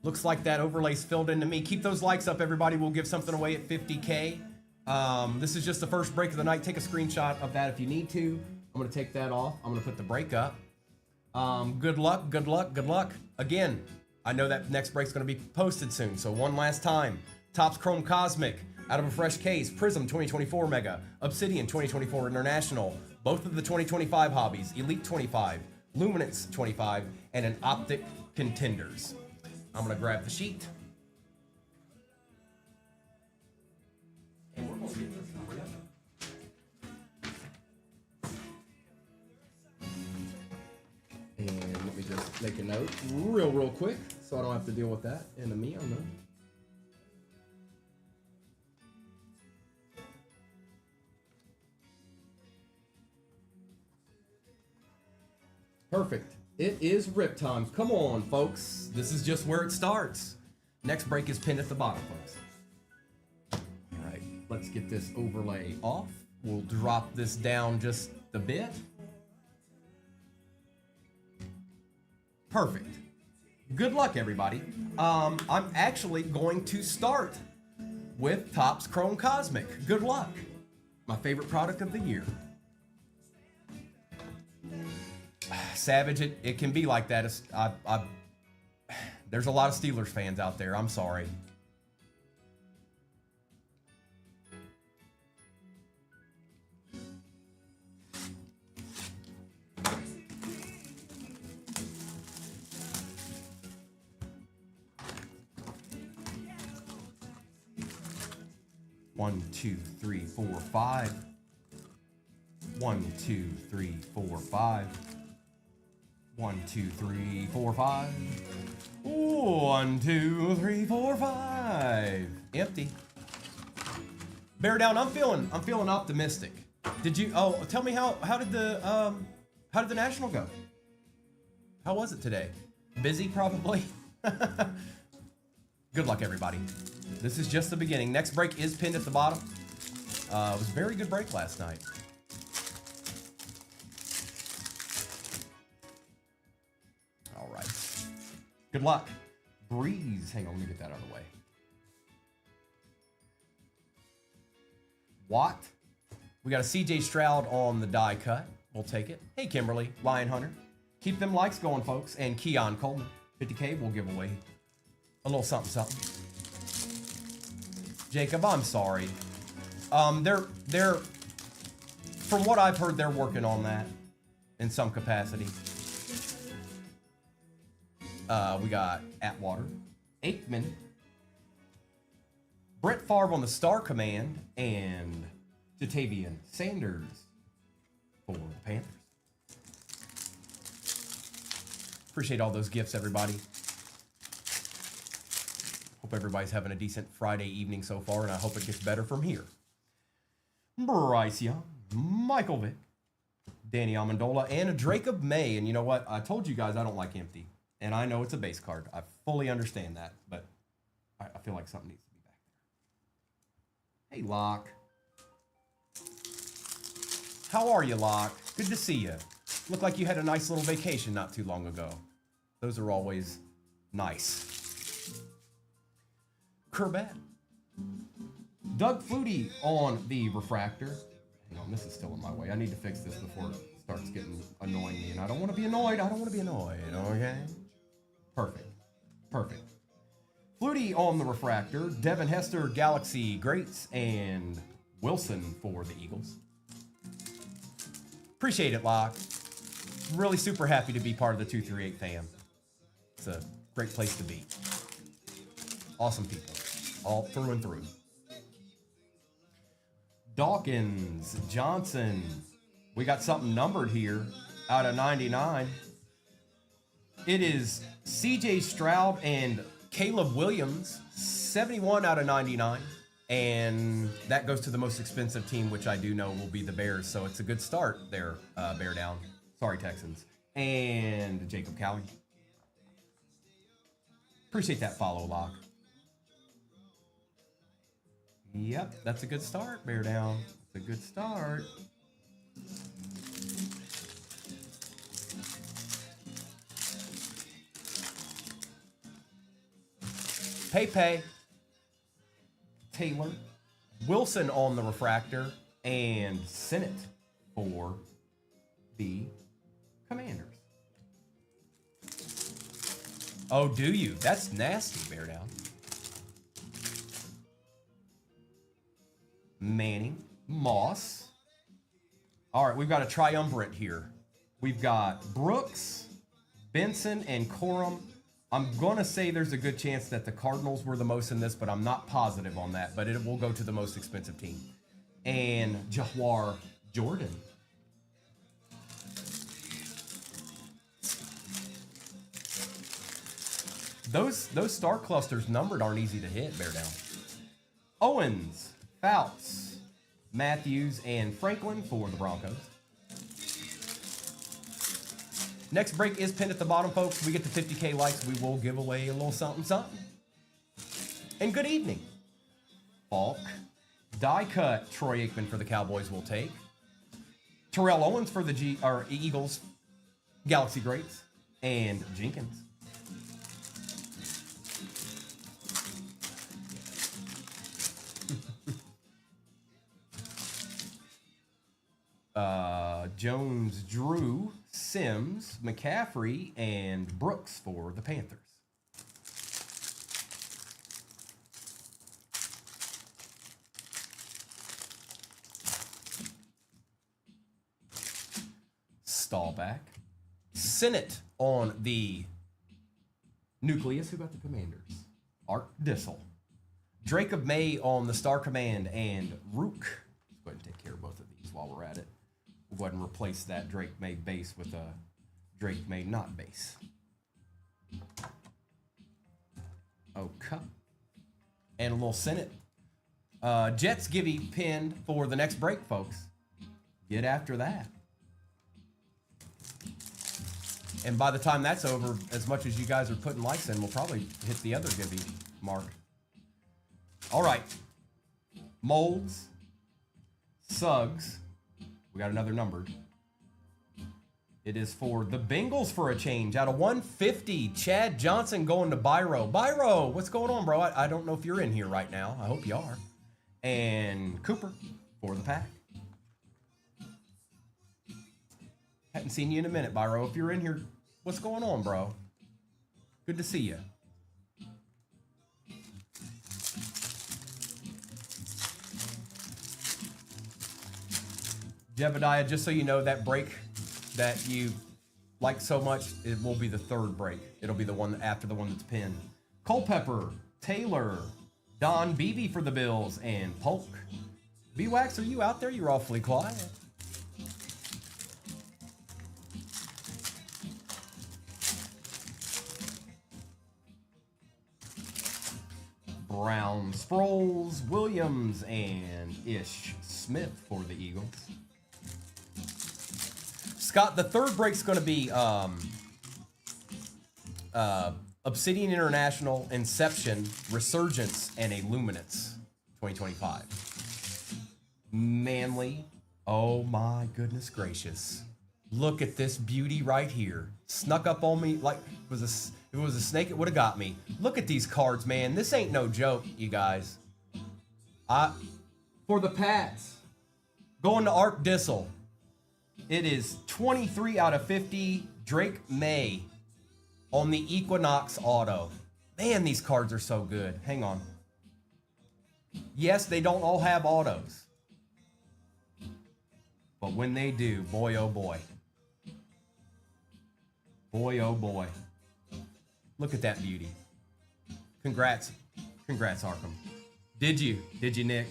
Looks like that overlay's filled into me. Keep those likes up, everybody. We'll give something away at 50K. This is just the first break of the night. Take a screenshot of that if you need to. I'm gonna take that off. I'm gonna put the break up. Good luck, good luck, good luck. Again, I know that next break's gonna be posted soon, so one last time. Topps Chrome Cosmic, out of a fresh case, Prism 2024 Mega, Obsidian 2024 International, both of the 2025 hobbies, Elite 25, Luminance 25, and an Optic Contenders. I'm gonna grab the sheet. And we're gonna get this number up. And let me just make a note real quick so I don't have to deal with that in the me on them. Perfect. It is rip time. Come on, folks. This is just where it starts. Next break is pinned at the bottom, folks. All right, let's get this overlay off. We'll drop this down just a bit. Perfect. Good luck, everybody. I'm actually going to start with Topps Chrome Cosmic. Good luck. My favorite product of the year. Savage, it can be like that. There's a lot of Steelers fans out there. I'm sorry. One, two, three, four, five. 1, 2, 3, 4, 5. 1, 2, 3, 4, 5. 1, 2, 3, 4, 5. Empty. Bear down. I'm feeling optimistic. Did you? Oh, tell me how did the National go? How was it today? Busy, probably. Good luck, everybody. This is just the beginning. Next break is pinned at the bottom. It was a very good break last night. All right. Good luck. Breeze. Hang on, let me get that out of the way. Watt. We got a CJ Stroud on the die cut. We'll take it. Hey, Kimberly, Lion Hunter. Keep them likes going, folks. And Keon Coleman. 50K, we'll give away a little something, something. Jacob, I'm sorry. They're, from what I've heard, they're working on that in some capacity. We got Atwater, Aikman, Brett Favre on the Star Command, and Jatavian Sanders for the Panthers. Appreciate all those gifts, everybody. Hope everybody's having a decent Friday evening so far, and I hope it gets better from here. Bryce Young, Michael Vick, Danny Amendola, and Jacob May. And you know what? I told you guys I don't like empty. And I know it's a base card. I fully understand that, but I feel like something needs to be back there. Hey, Locke. How are you, Locke? Good to see you. Looked like you had a nice little vacation not too long ago. Those are always nice. Corbett. Doug Flutie on the refractor. Hang on, this is still in my way. I need to fix this before it starts getting annoying me. And I don't want to be annoyed. I don't want to be annoyed, okay? Perfect. Perfect. Flutie on the refractor. Devin Hester, Galaxy Greats, and Wilson for the Eagles. Appreciate it, Locke. Really super happy to be part of the 238 fam. It's a great place to be. Awesome people. All through and through. Dawkins, Johnson. We got something numbered here out of 99. It is CJ Stroud and Caleb Williams, 71 out of 99. And that goes to the most expensive team, which I do know will be the Bears. So it's a good start there, Bear Down. Sorry, Texans. And Jacob Cowie. Appreciate that follow, Locke. Yep, that's a good start, Bear Down. It's a good start. Pepe, Taylor, Wilson on the refractor, and Sennett for the Commanders. Oh, do you? That's nasty, Bear Down. Manning, Moss. All right, we've got a triumvirate here. We've got Brooks, Benson, and Corum. I'm going to say there's a good chance that the Cardinals were the most in this, but I'm not positive on that. But it will go to the most expensive team. And Jahwar Jordan. Those star clusters numbered aren't easy to hit, Bear Down. Owens, Fouts, Matthews, and Franklin for the Broncos. Next break is pinned at the bottom, folks. We get to 50K likes, we will give away a little something, something. And good evening. Falk, die cut, Troy Aikman for the Cowboys will take. Terrell Owens for the Eagles, Galaxy Greats, and Jenkins. Jones, Drew, Sims, McCaffrey, and Brooks for the Panthers. Stallback. Sennett on the Nucleus. Who got the Commanders? Art Dissel. Jacob May on the Star Command, and Rook. Let's go ahead and take care of both of these while we're at it. We'll go ahead and replace that Drake May base with a Drake May not base. Okay. And a little Sennett. Jets Gibby pinned for the next break, folks. Get after that. And by the time that's over, as much as you guys are putting likes in, we'll probably hit the other Gibby mark. All right. Molds. Suggs. We got another numbered. It is for the Bengals for a change. Out of 150, Chad Johnson going to Byro. Byro, what's going on, bro? I don't know if you're in here right now. I hope you are. And Cooper for the Pack. Hadn't seen you in a minute, Byro. If you're in here, what's going on, bro? Good to see you. Jebediah, just so you know, that break that you like so much, it will be the third break. It'll be the one after the one that's pinned. Culpepper, Taylor, Don Beebe for the Bills, and Polk. B-Wax, are you out there? You're awfully quiet. Brown, Sproles, Williams, and Ish Smith for the Eagles. Scott, the third break's going to be Obsidian International, Inception, Resurgence, and a Luminance 2025. Manly. Oh my goodness gracious. Look at this beauty right here. Snuck up on me like if it was a snake, it would have got me. Look at these cards, man. This ain't no joke, you guys. For the Pats, going to Art Dissel. It is 23 out of 50, Drake May on the Equinox auto. Man, these cards are so good. Hang on. Yes, they don't all have autos. But when they do, boy, oh boy. Boy, oh boy. Look at that beauty. Congrats. Congrats, Arkham. Did you? Did you, Nick?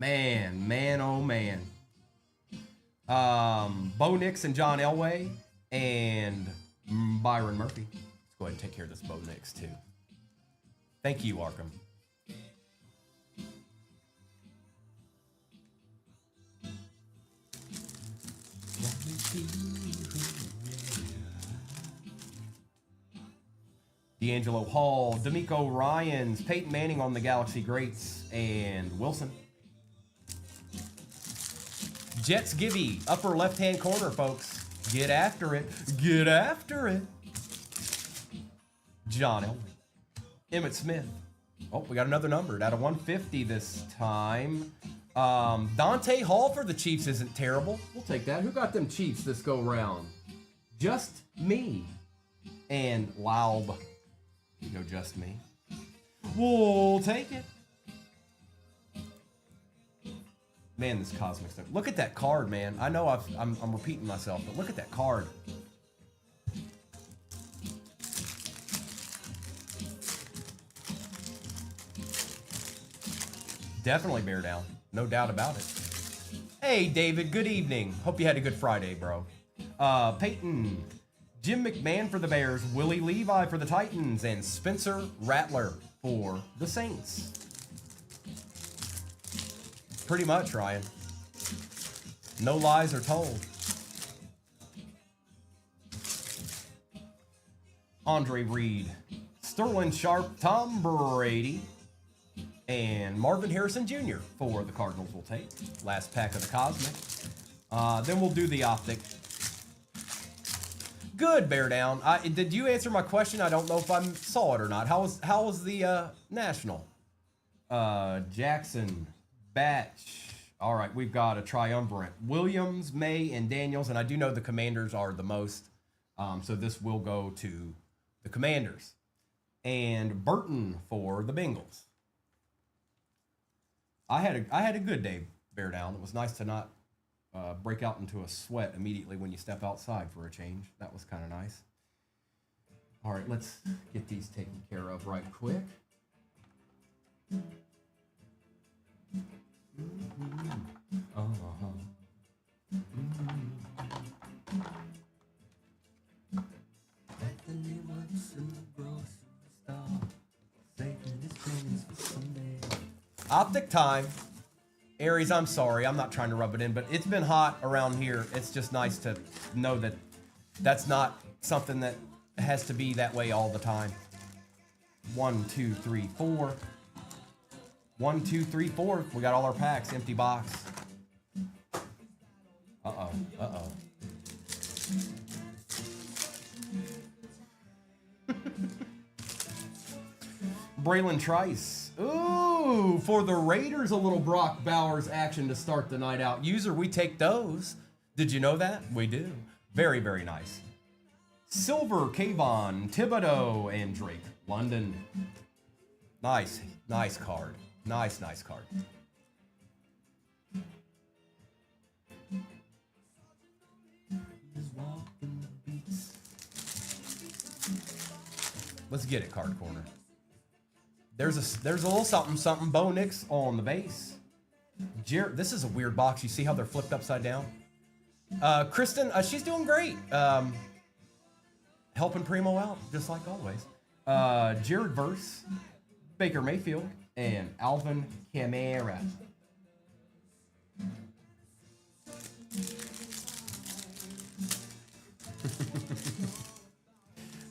Man, oh man. Bo Nix and John Elway and Byron Murphy. Let's go ahead and take care of this Bo Nix too. Thank you, Arkham. D'Angelo Hall, D'Amico Ryans, Peyton Manning on the Galaxy Greats, and Wilson. Jets Gibby, upper left-hand corner, folks. Get after it. Get after it. John Elway. Emmett Smith. Oh, we got another numbered out of 150 this time. Dante Hall for the Chiefs isn't terrible. We'll take that. Who got them Chiefs this go round? Just me. And Laub. You go just me. We'll take it. Man, this cosmic stuff. Look at that card, man. I know I'm repeating myself, but look at that card. Definitely bear down. No doubt about it. Hey, David. Good evening. Hope you had a good Friday, bro. Peyton. Jim McMahon for the Bears. Willie Levi for the Titans. And Spencer Rattler for the Saints. Pretty much, Ryan. No lies are told. Andre Reed. Sterling Sharp. Tom Brady. And Marvin Harrison Jr. for the Cardinals will take. Last pack of the Cosmic. Then we'll do the Optic. Good, bear down. Did you answer my question? I don't know if I saw it or not. How was the National? Jackson, Batch. All right, we've got a triumvirate. Williams, May, and Daniels. And I do know the Commanders are the most. So this will go to the Commanders. And Burton for the Bengals. I had a good day, bear down. It was nice to not break out into a sweat immediately when you step outside for a change. That was kind of nice. All right, let's get these taken care of right quick. Optic time. Aries, I'm sorry. I'm not trying to rub it in, but it's been hot around here. It's just nice to know that that's not something that has to be that way all the time. 1, 2, 3, 4. 1, 2, 3, 4. We got all our packs. Empty box. Uh-oh. Uh-oh. Braylon Trice. Ooh, for the Raiders, a little Brock Bowers action to start the night out. User, we take those. Did you know that? We do. Very, very nice. Silver, Kayvon, Thibodeau, and Drake London. Nice, nice card. Nice, nice card. Let's get it, card corner. There's a little something. Bo Nix on the base. This is a weird box. You see how they're flipped upside down? Kristen, she's doing great. Helping Primo out, just like always. Jared Verse, Baker Mayfield, and Alvin Kamara.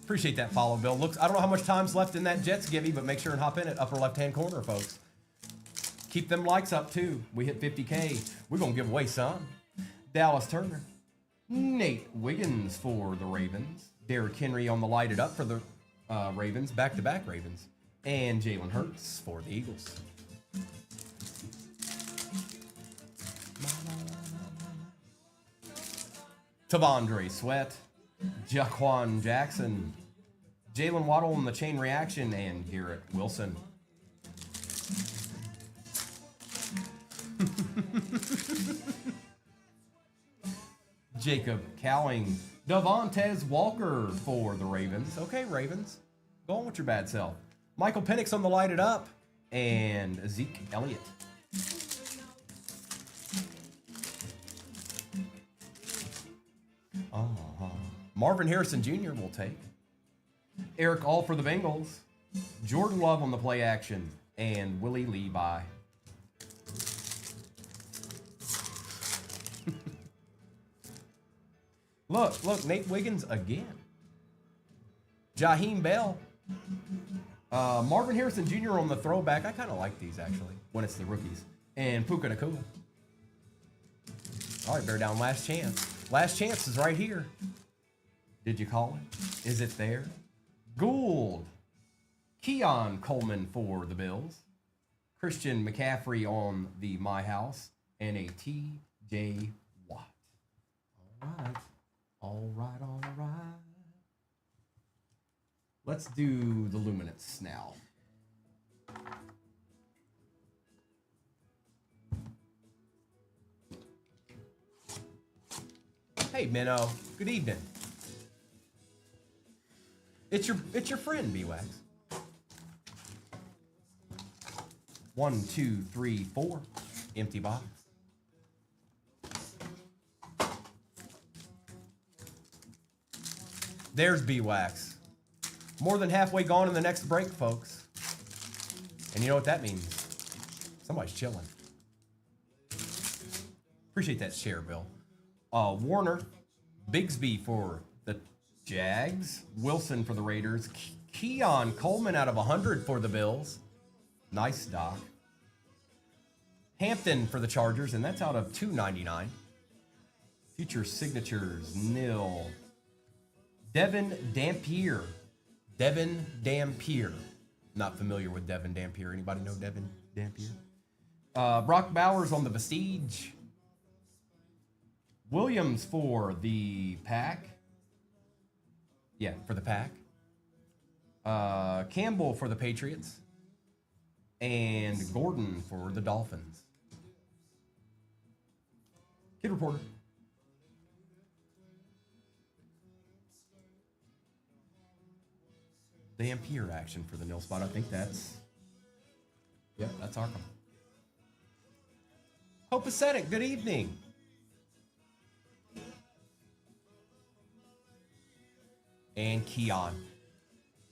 Appreciate that follow, Bill. Looks, I don't know how much time's left in that Jets givey, but make sure and hop in it, upper left-hand corner, folks. Keep them likes up, too. We hit 50K. We're going to give away some. Dallas Turner. Nate Wiggins for the Ravens. Derrick Henry on the lighted up for the Ravens. Back-to-back Ravens. And Jalen Hurts for the Eagles. Tavondre Sweat. Jaquan Jackson, Jalen Waddle in the chain reaction, and Garrett Wilson. Jacob Cowing, Devontae Walker for the Ravens. Okay, Ravens, go on with your bad self. Michael Penix on the lighted up, and Zeke Elliott. Marvin Harrison Jr. will take. Eric All for the Bengals. Jordan Love on the play action. And Willie Levi. Look, Nate Wiggins again. Jaheim Bell. Marvin Harrison Jr. on the throwback. I kind of like these, actually, when it's the rookies. And Puka Nacua. All right, bear down, last chance. Last chance is right here. Did you call it? Is it there? Gould. Keon Coleman for the Bills. Christian McCaffrey on the My House. And a TJ Watt. All right. All right, all right. Let's do the Luminance now. Hey, Minnow. Good evening. It's your friend, B-Wax. 1, 2, 3, 4. Empty box. There's B-Wax. More than halfway gone in the next break, folks. And you know what that means? Somebody's chilling. Appreciate that share, Bill. Warner, Bigsby for the Jags, Wilson for the Raiders, Keon Coleman out of 100 for the Bills. Nice, Doc. Hampton for the Chargers, and that's out of 299. Future signatures, nil. Devin Dampier. Devin Dampier. Not familiar with Devin Dampier. Anybody know Devin Dampier? Brock Bowers on the Vestige. Williams for the Pack. Yeah, for the Pack. Campbell for the Patriots. And Gordon for the Dolphins. Kid Reporter. Dampier action for the nil spot. I think that's... Yep, that's Arkham. Hope Ascetic, good evening. And Keon.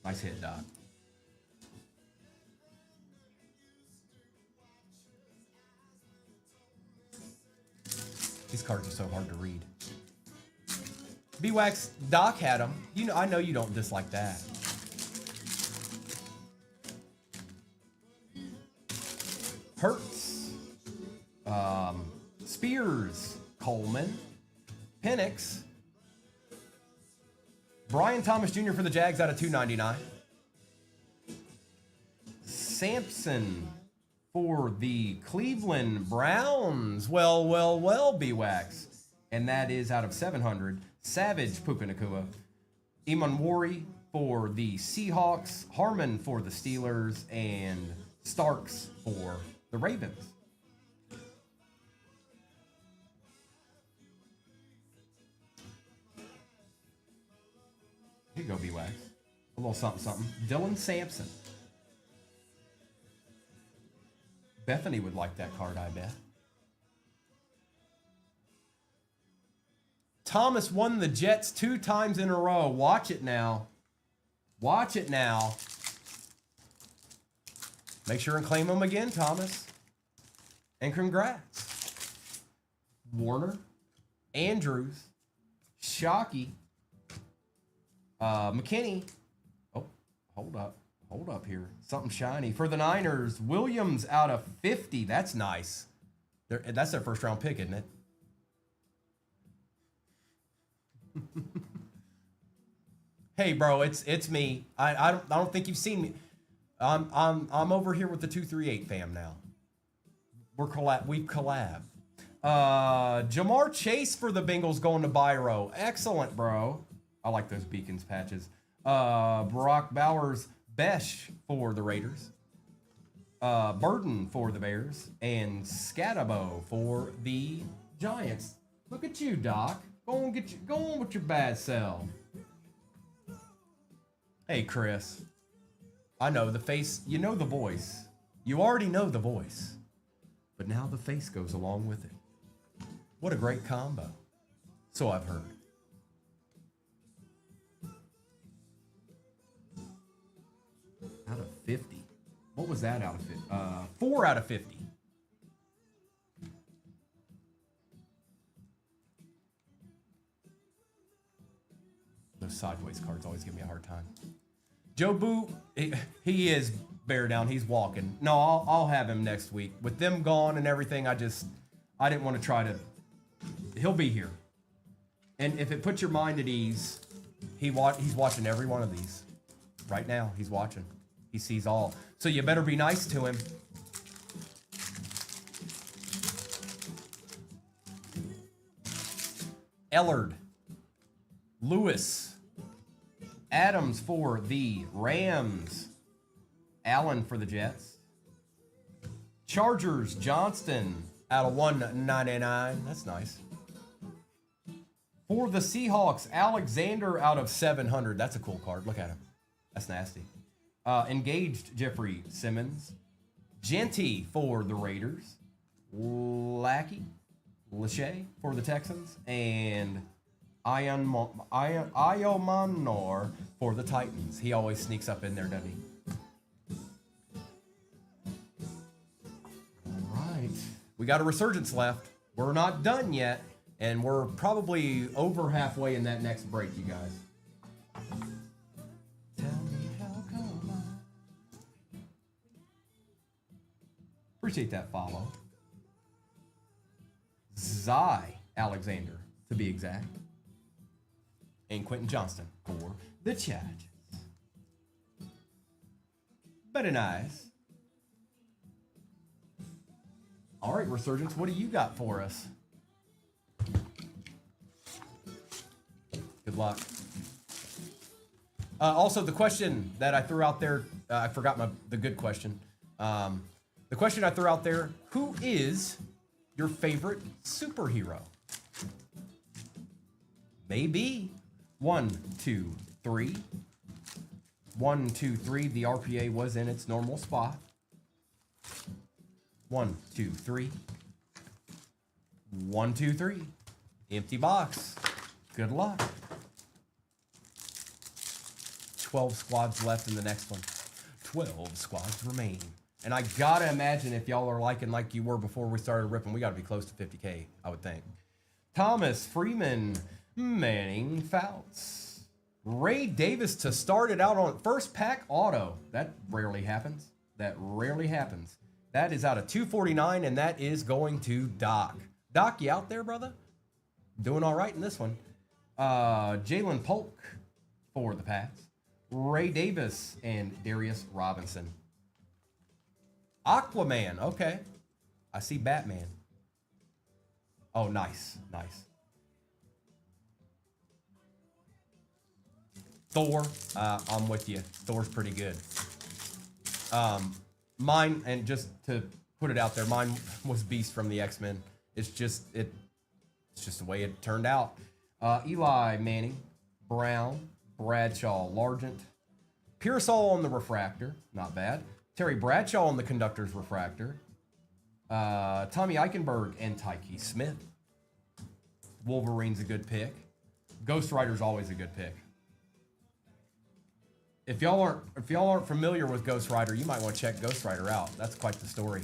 Nice hit, Doc. These cards are so hard to read. B-Wax, Doc had them. You know, I know you don't dislike that. Hurts. Spears. Coleman. Penix. Brian Thomas Jr. for the Jags out of 299. Sampson for the Cleveland Browns. Well, B-Wax. And that is out of 700. Savage Puka Nacua. Eamon Wari for the Seahawks. Harmon for the Steelers. And Starks for the Ravens. Here you go, B-Wax. A little something, something. Dylan Sampson. Bethany would like that card, I bet. Thomas won the Jets 2 times in a row. Watch it now. Watch it now. Make sure and claim them again, Thomas. And congrats. Warner, Andrews, Shockey, McKinney. Oh, hold up here. Something shiny. For the Niners, Williams out of 50. That's nice. That's their first round pick, isn't it? Hey, bro, it's me. I don't think you've seen me. I'm over here with the 238 fam now. We've collabed. Jamar Chase for the Bengals going to Byro. Excellent, bro. I like those Beacons patches. Brock Bowers, Besh for the Raiders. Burton for the Bears. And Scatabo for the Giants. Look at you, Doc. Go on with your bad self. Hey, Chris. I know the face, you know the voice. You already know the voice. But now the face goes along with it. What a great combo. So I've heard. Out of 50. What was that out of 50? 4 out of 50. Those sideways cards always give me a hard time. Joe Boo, he is bear down. He's walking. No, I'll have him next week. With them gone and everything, I didn't want to try to. He'll be here. And if it puts your mind at ease, he's watching every one of these. Right now, he's watching. He sees all. So you better be nice to him. Ellard. Lewis. Adams for the Rams. Allen for the Jets. Chargers, Johnston out of 199. That's nice. For the Seahawks, Alexander out of 700. That's a cool card. Look at him. That's nasty. Engaged Jeffrey Simmons. Genty for the Raiders. Lachey for the Texans. And Iomanor for the Titans. He always sneaks up in there, doesn't he? All right. We got a resurgence left. We're not done yet. And we're probably over halfway in that next break, you guys. Tell me how come. Appreciate that follow. Zy Alexander, to be exact. And Quentin Johnston for the Chargers. Very nice. All right, Resurgence, what do you got for us? Good luck. Also, the question that I threw out there, I forgot the good question. The question I threw out there, who is your favorite superhero? Maybe 1, 2, 3. 1, 2, 3. The RPA was in its normal spot. 1, 2, 3. 1, 2, 3. Empty box. Good luck. 12 squads left in the next one. 12 squads remain. And I gotta imagine if y'all are liking like you were before we started ripping, we gotta be close to 50K, I would think. Thomas Freeman, Manning Fouts. Ray Davis to start it out on first pack auto. That rarely happens. That rarely happens. That is out of 249, and that is going to Doc. Doc, you out there, brother? Doing all right in this one. Jalen Polk for the Pats. Ray Davis and Darius Robinson. Aquaman, okay. I see Batman. Oh, nice, nice. Thor, I'm with you. Thor's pretty good. Mine, and just to put it out there, mine was Beast from the X-Men. It's just the way it turned out. Eli Manning, Brown, Bradshaw, Largent, Pearsall on the refractor, not bad. Terry Bradshaw on the conductor's refractor. Tommy Eichenberg and Tyke Smith. Wolverine's a good pick. Ghost Rider's always a good pick. If y'all aren't familiar with Ghost Rider, you might want to check Ghost Rider out. That's quite the story.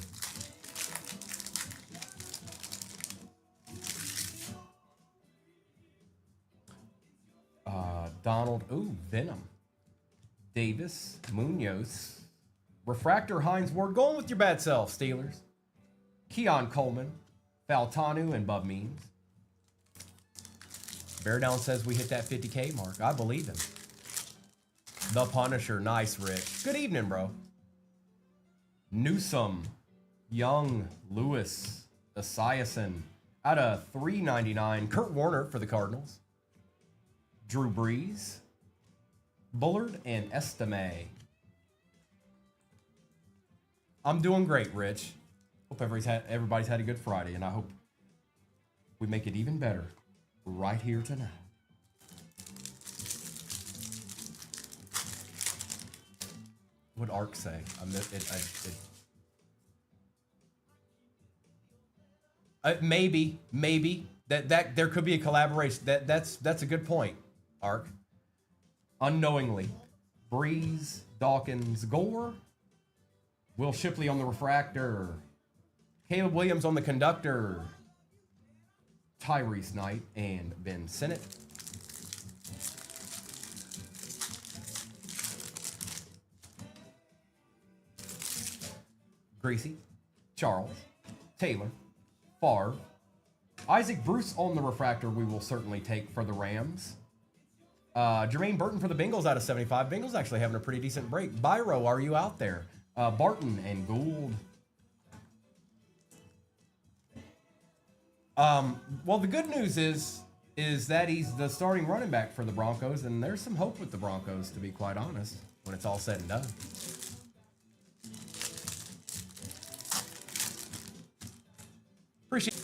Donald, Venom. Davis, Munoz. Refractor, Hines Ward. Going with your bad self, Steelers. Keon Coleman, Faltanu, and Bub Means. Bear Down says we hit that 50K mark. I believe him. The Punisher. Nice, Rick. Good evening, bro. Newsome, Young, Lewis, Esiason. Out of 399, Kurt Warner for the Cardinals. Drew Brees, Bullard, and Estime. I'm doing great, Rich. Hope everybody's had a good Friday, and I hope we make it even better right here tonight. What'd Ark say? Maybe that there could be a collaboration. That's a good point, Ark. Unknowingly, Breeze, Dawkins, Gore, Will Shipley on the refractor, Caleb Williams on the conductor, Tyrese Knight, and Ben Sinnott. Gracie, Charles, Taylor, Favre, Isaac Bruce on the refractor we will certainly take for the Rams. Jermaine Burton for the Bengals out of 75. Bengals actually having a pretty decent break. Byro, are you out there? Barton and Gould. Well, the good news is that he's the starting running back for the Broncos, and there's some hope with the Broncos, to be quite honest, when it's all said and done. Appreciate it.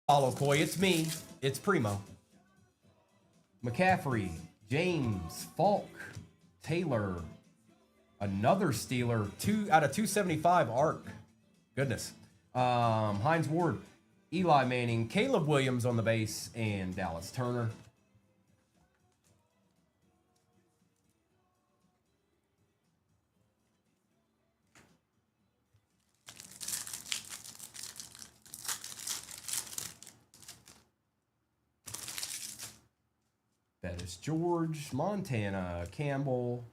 Follow Coy, it's me. It's Primo. McCaffrey, James, Falk, Taylor, another Steeler, 2 out of 275 arc. Goodness. Hines Ward, Eli Manning, Caleb Williams on the base, and Dallas Turner. Bettis George, Montana, Campbell,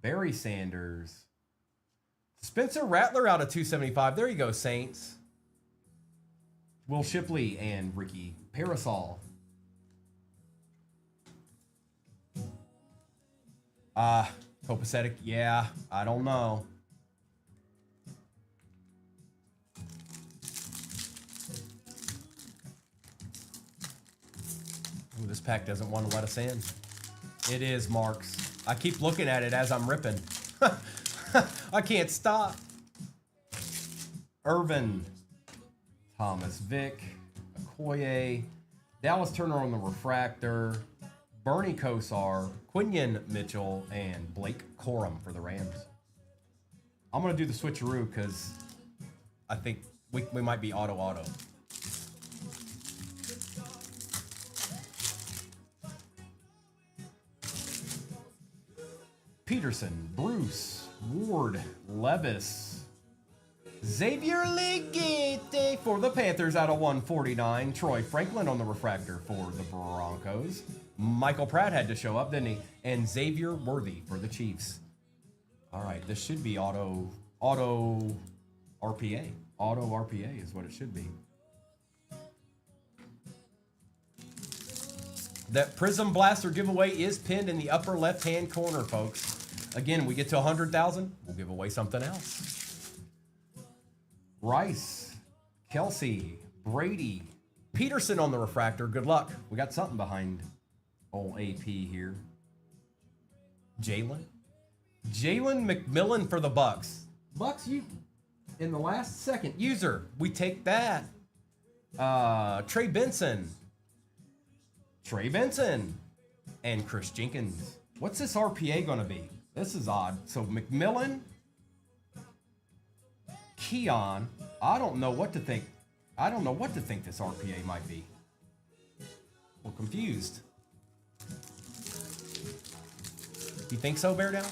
Barry Sanders, Spencer Rattler out of 275. There you go, Saints. Will Shipley and Ricky Parasol. Copacetic, yeah, I don't know. Ooh, this pack doesn't want to let us in. It is, Marks. I keep looking at it as I'm ripping. I can't stop. Irvin, Thomas Vick, Okoye, Dallas Turner on the refractor, Bernie Kosar, Quinion Mitchell, and Blake Corum for the Rams. I'm going to do the switcheroo because I think we might be auto. Peterson, Bruce, Ward, Levis, Xavier Legate for the Panthers out of 149. Troy Franklin on the refractor for the Broncos. Michael Pratt had to show up, didn't he? And Xavier Worthy for the Chiefs. All right, this should be auto RPA. Auto RPA is what it should be. That Prism Blaster giveaway is pinned in the upper left-hand corner, folks. Again, we get to 100,000, we'll give away something else. Rice, Kelsey, Brady, Peterson on the refractor. Good luck. We got something behind old AP here. Jalen McMillan for the Bucks. Bucks, you in the last second. User, we take that. Trey Benson, and Chris Jenkins. What's this RPA gonna be? This is odd. So McMillan, Keon. I don't know what to think. I don't know what to think this RPA might be. Well, confused. You think so, Bear Down?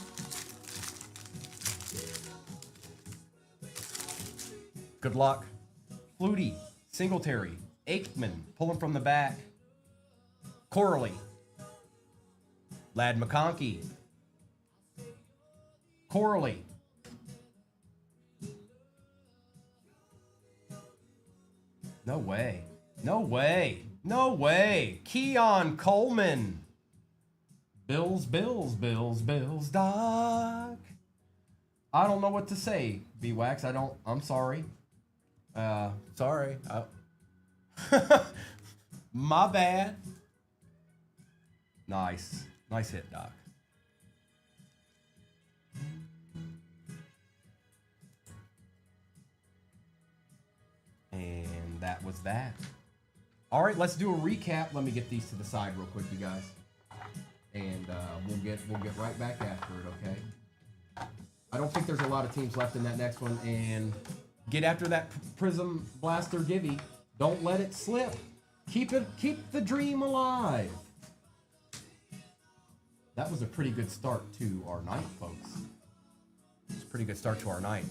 Good luck. Flutie, Singletary, Aikman, pulling from the back. Corley, Lad McConkey, Corley, no way, Keon Coleman, Bills, Doc. I don't know what to say, B-Wax. I'm sorry. Sorry. My bad. Nice hit, Doc. And that was that. All right, let's do a recap. Let me get these to the side real quick, you guys, and we'll get right back after it. Okay. I don't think there's a lot of teams left in that next one, and get after that Prism Blaster Gibby. Don't let it slip. Keep the dream alive. That was a pretty good start to our night, folks. It's a pretty good start to our night.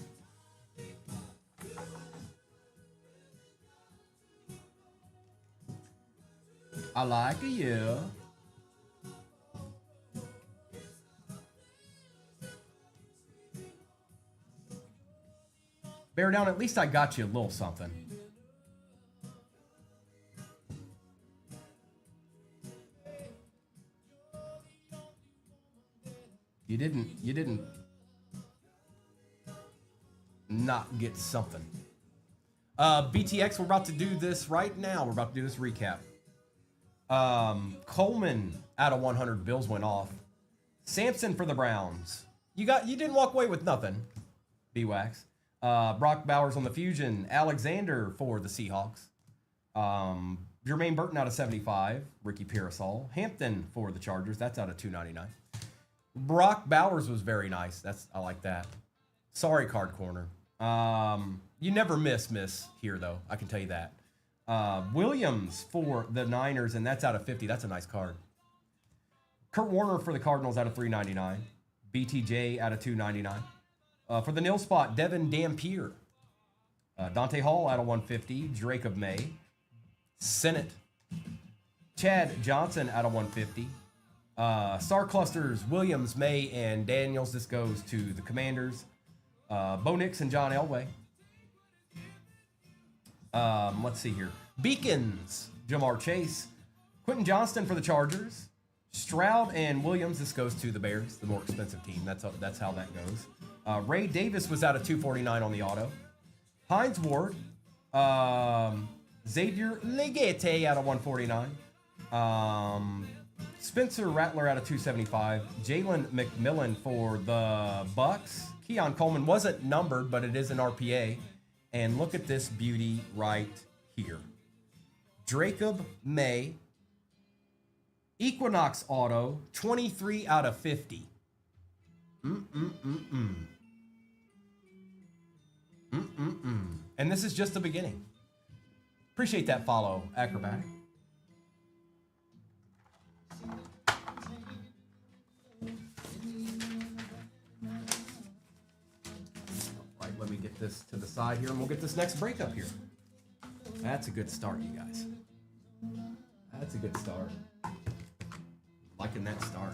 I like you. Bear Down, at least I got you a little something. You didn't not get something. BTX, we're about to do this right now. We're about to do this recap. Coleman out of 100. Bills went off. Sampson for the Browns. You didn't walk away with nothing. B-Wax. Brock Bowers on the Fusion. Alexander for the Seahawks. Jermaine Burton out of 75. Ricky Parasol. Hampton for the Chargers. That's out of 299. Brock Bowers was very nice. I like that. Sorry, Card Corner. You never miss here, though. I can tell you that. Williams for the Niners, and that's out of 50. That's a nice card. Kurt Warner for the Cardinals out of 399. BTJ out of 299. For the nil spot, Devin Dampier. Dante Hall out of 150. Jacob May. Sennett. Chad Johnson out of 150. Star Clusters, Williams, May, and Daniels. This goes to the Commanders. Bo Nix and John Elway. Let's see here. Beacons, Jamar Chase. Quentin Johnston for the Chargers. Stroud and Williams. This goes to the Bears, the more expensive team. That's how that goes. Ray Davis was out of 249 on the auto. Hines Ward. Xavier Legete out of 149. Spencer Rattler out of 275. Jalen McMillan for the Bucks. Keon Coleman wasn't numbered, but it is an RPA. And look at this beauty right here. Jacob May. Equinox Auto, 23 out of 50. And this is just the beginning. Appreciate that follow, Acrobatic. Right, let me get this to the side here, and we'll get this next break up here. That's a good start, you guys. That's a good start. Liking that start.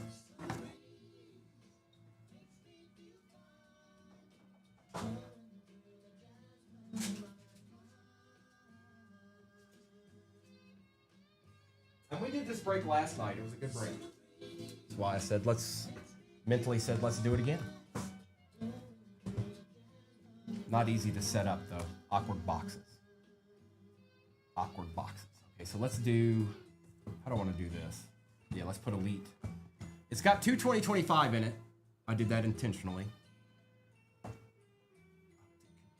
And we did this break last night. It was a good break. That's why I said let's do it again. Not easy to set up though. Awkward boxes. Awkward boxes. Okay, so let's do, how do I want to do this? Yeah, let's put Elite. It's got two 2025 in it. I did that intentionally.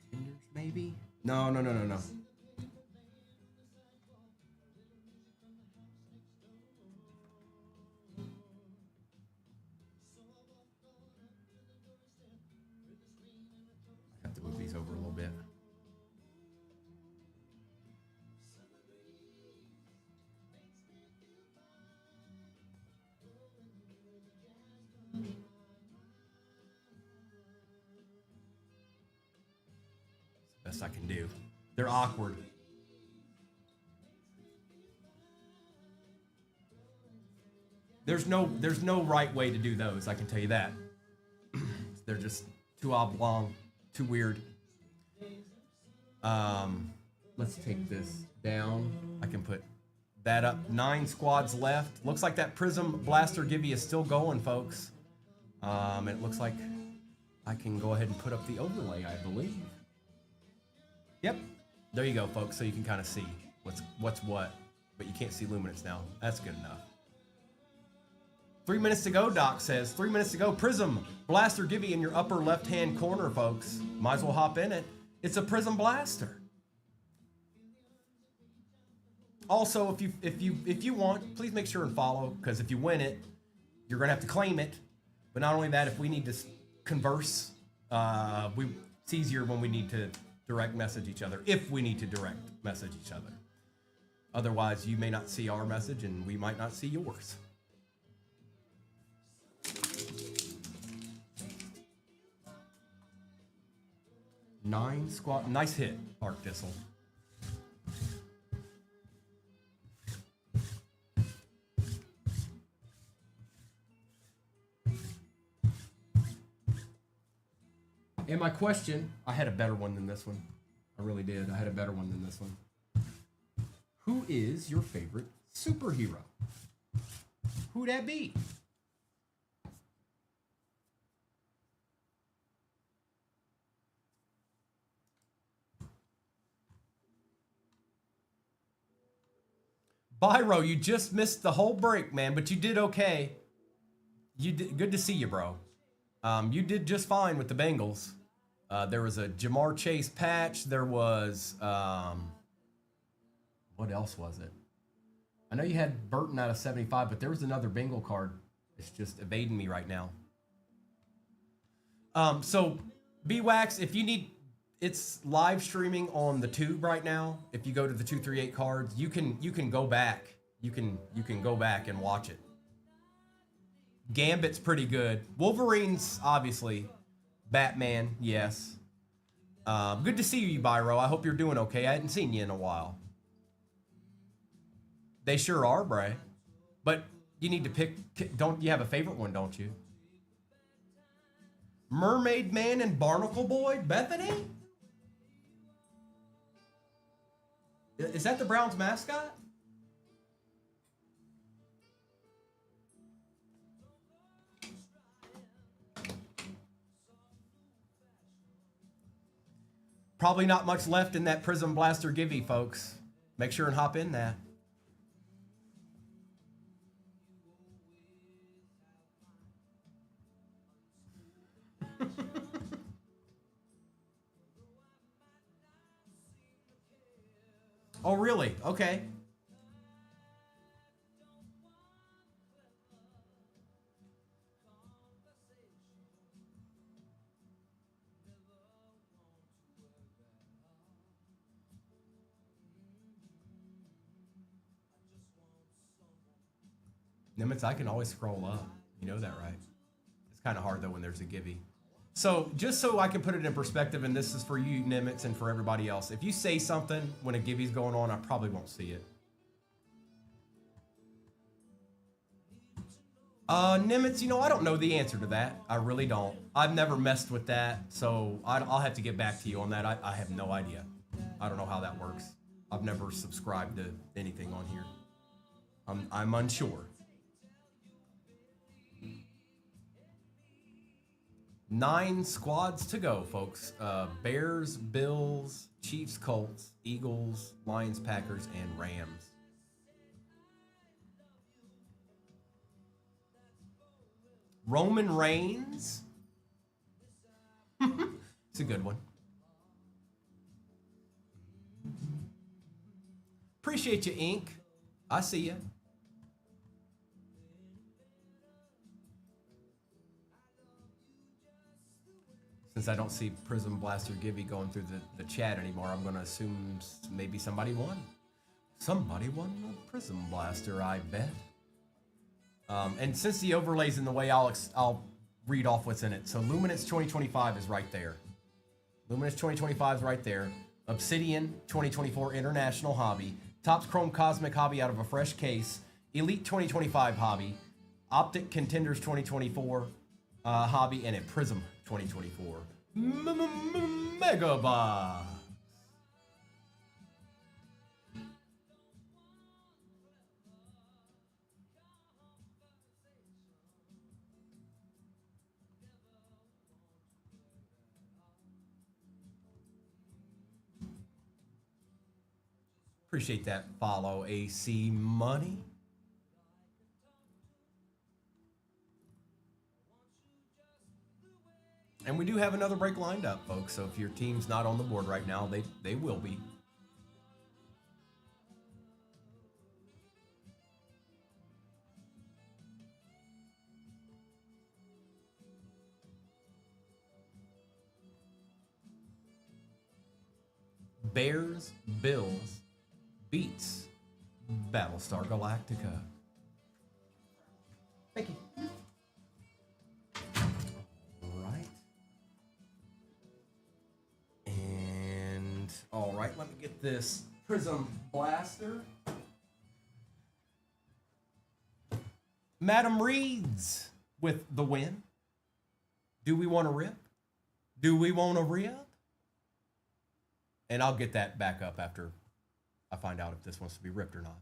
Contenders, maybe? No. I have to move these over a little bit. Best I can do. They're awkward. There's no right way to do those, I can tell you that. They're just too oblong, too weird. Let's take this down. I can put that up. 9 squads left. Looks like that Prism Blaster Gibby is still going, folks. It looks like I can go ahead and put up the overlay, I believe. Yep, there you go, folks. So you can kind of see what's what, but you can't see luminance now. That's good enough. 3 minutes to go, Doc says. 3 minutes to go. Prism Blaster Gibby in your upper left-hand corner, folks. Might as well hop in it. It's a Prism Blaster. Also, if you want, please make sure and follow, because if you win it, you're gonna have to claim it. But not only that, if we need to converse, it's easier when we need to direct message each other, if we need to direct message each other. Otherwise, you may not see our message and we might not see yours. Nine squat, nice hit, Arc Thistle. And my question, I had a better one than this one. I really did. I had a better one than this one. Who is your favorite superhero? Who'd that be? Byro, you just missed the whole break, man, but you did okay. You did good to see you, bro. You did just fine with the Bengals. There was a Jamar Chase patch. There was what else was it? I know you had Burton out of 75, but there was another Bengal card. It's just evading me right now. So BWAX, if you need, it's live streaming on the tube right now. If you go to the 238 cards, you can go back. You can go back and watch it. Gambit's pretty good. Wolverine's obviously. Batman, yes. Good to see you, Byro. I hope you're doing okay. I hadn't seen you in a while. They sure are, Bray. But you need to pick. Don't you have a favorite one? Don't you? Mermaid Man and Barnacle Boy, Bethany. Is that the Browns mascot? Probably not much left in that Prism Blaster Givey, folks. Make sure and hop in that. Oh, really? Okay. Nimitz, I can always scroll up. You know that, right? It's kind of hard, though, when there's a Givey. So, just so I can put it in perspective, and this is for you, Nimitz, and for everybody else. If you say something when a Givey's going on, I probably won't see it. Nimitz, you know, I don't know the answer to that. I really don't. I've never messed with that, so I'll have to get back to you on that. I have no idea. I don't know how that works. I've never subscribed to anything on here. I'm unsure. 9 squads to go, folks. Bears, Bills, Chiefs, Colts, Eagles, Lions, Packers, and Rams. Roman Reigns. It's a good one. Appreciate you, Ink. I see you. Since I don't see Prism Blaster Gibby going through the chat anymore, I'm going to assume maybe somebody won. Somebody won the Prism Blaster, I bet. And since the overlay's in the way, I'll read off what's in it. So Luminance 2025 is right there. Luminance 2025 is right there. Obsidian 2024 International Hobby. Topps Chrome Cosmic Hobby out of a fresh case. Elite 2025 Hobby. Optic Contenders 2024 Hobby. And a Prism 2024 Mega Box. Appreciate that follow, AC Money. And we do have another break lined up, folks. So if your team's not on the board right now, they will be. Bears, Bills, beats Battlestar Galactica. Thank you. All right, let me get this Prism Blaster. Madam Reeds with the win. Do we want to rip? Do we want to rip? And I'll get that back up after I find out if this wants to be ripped or not.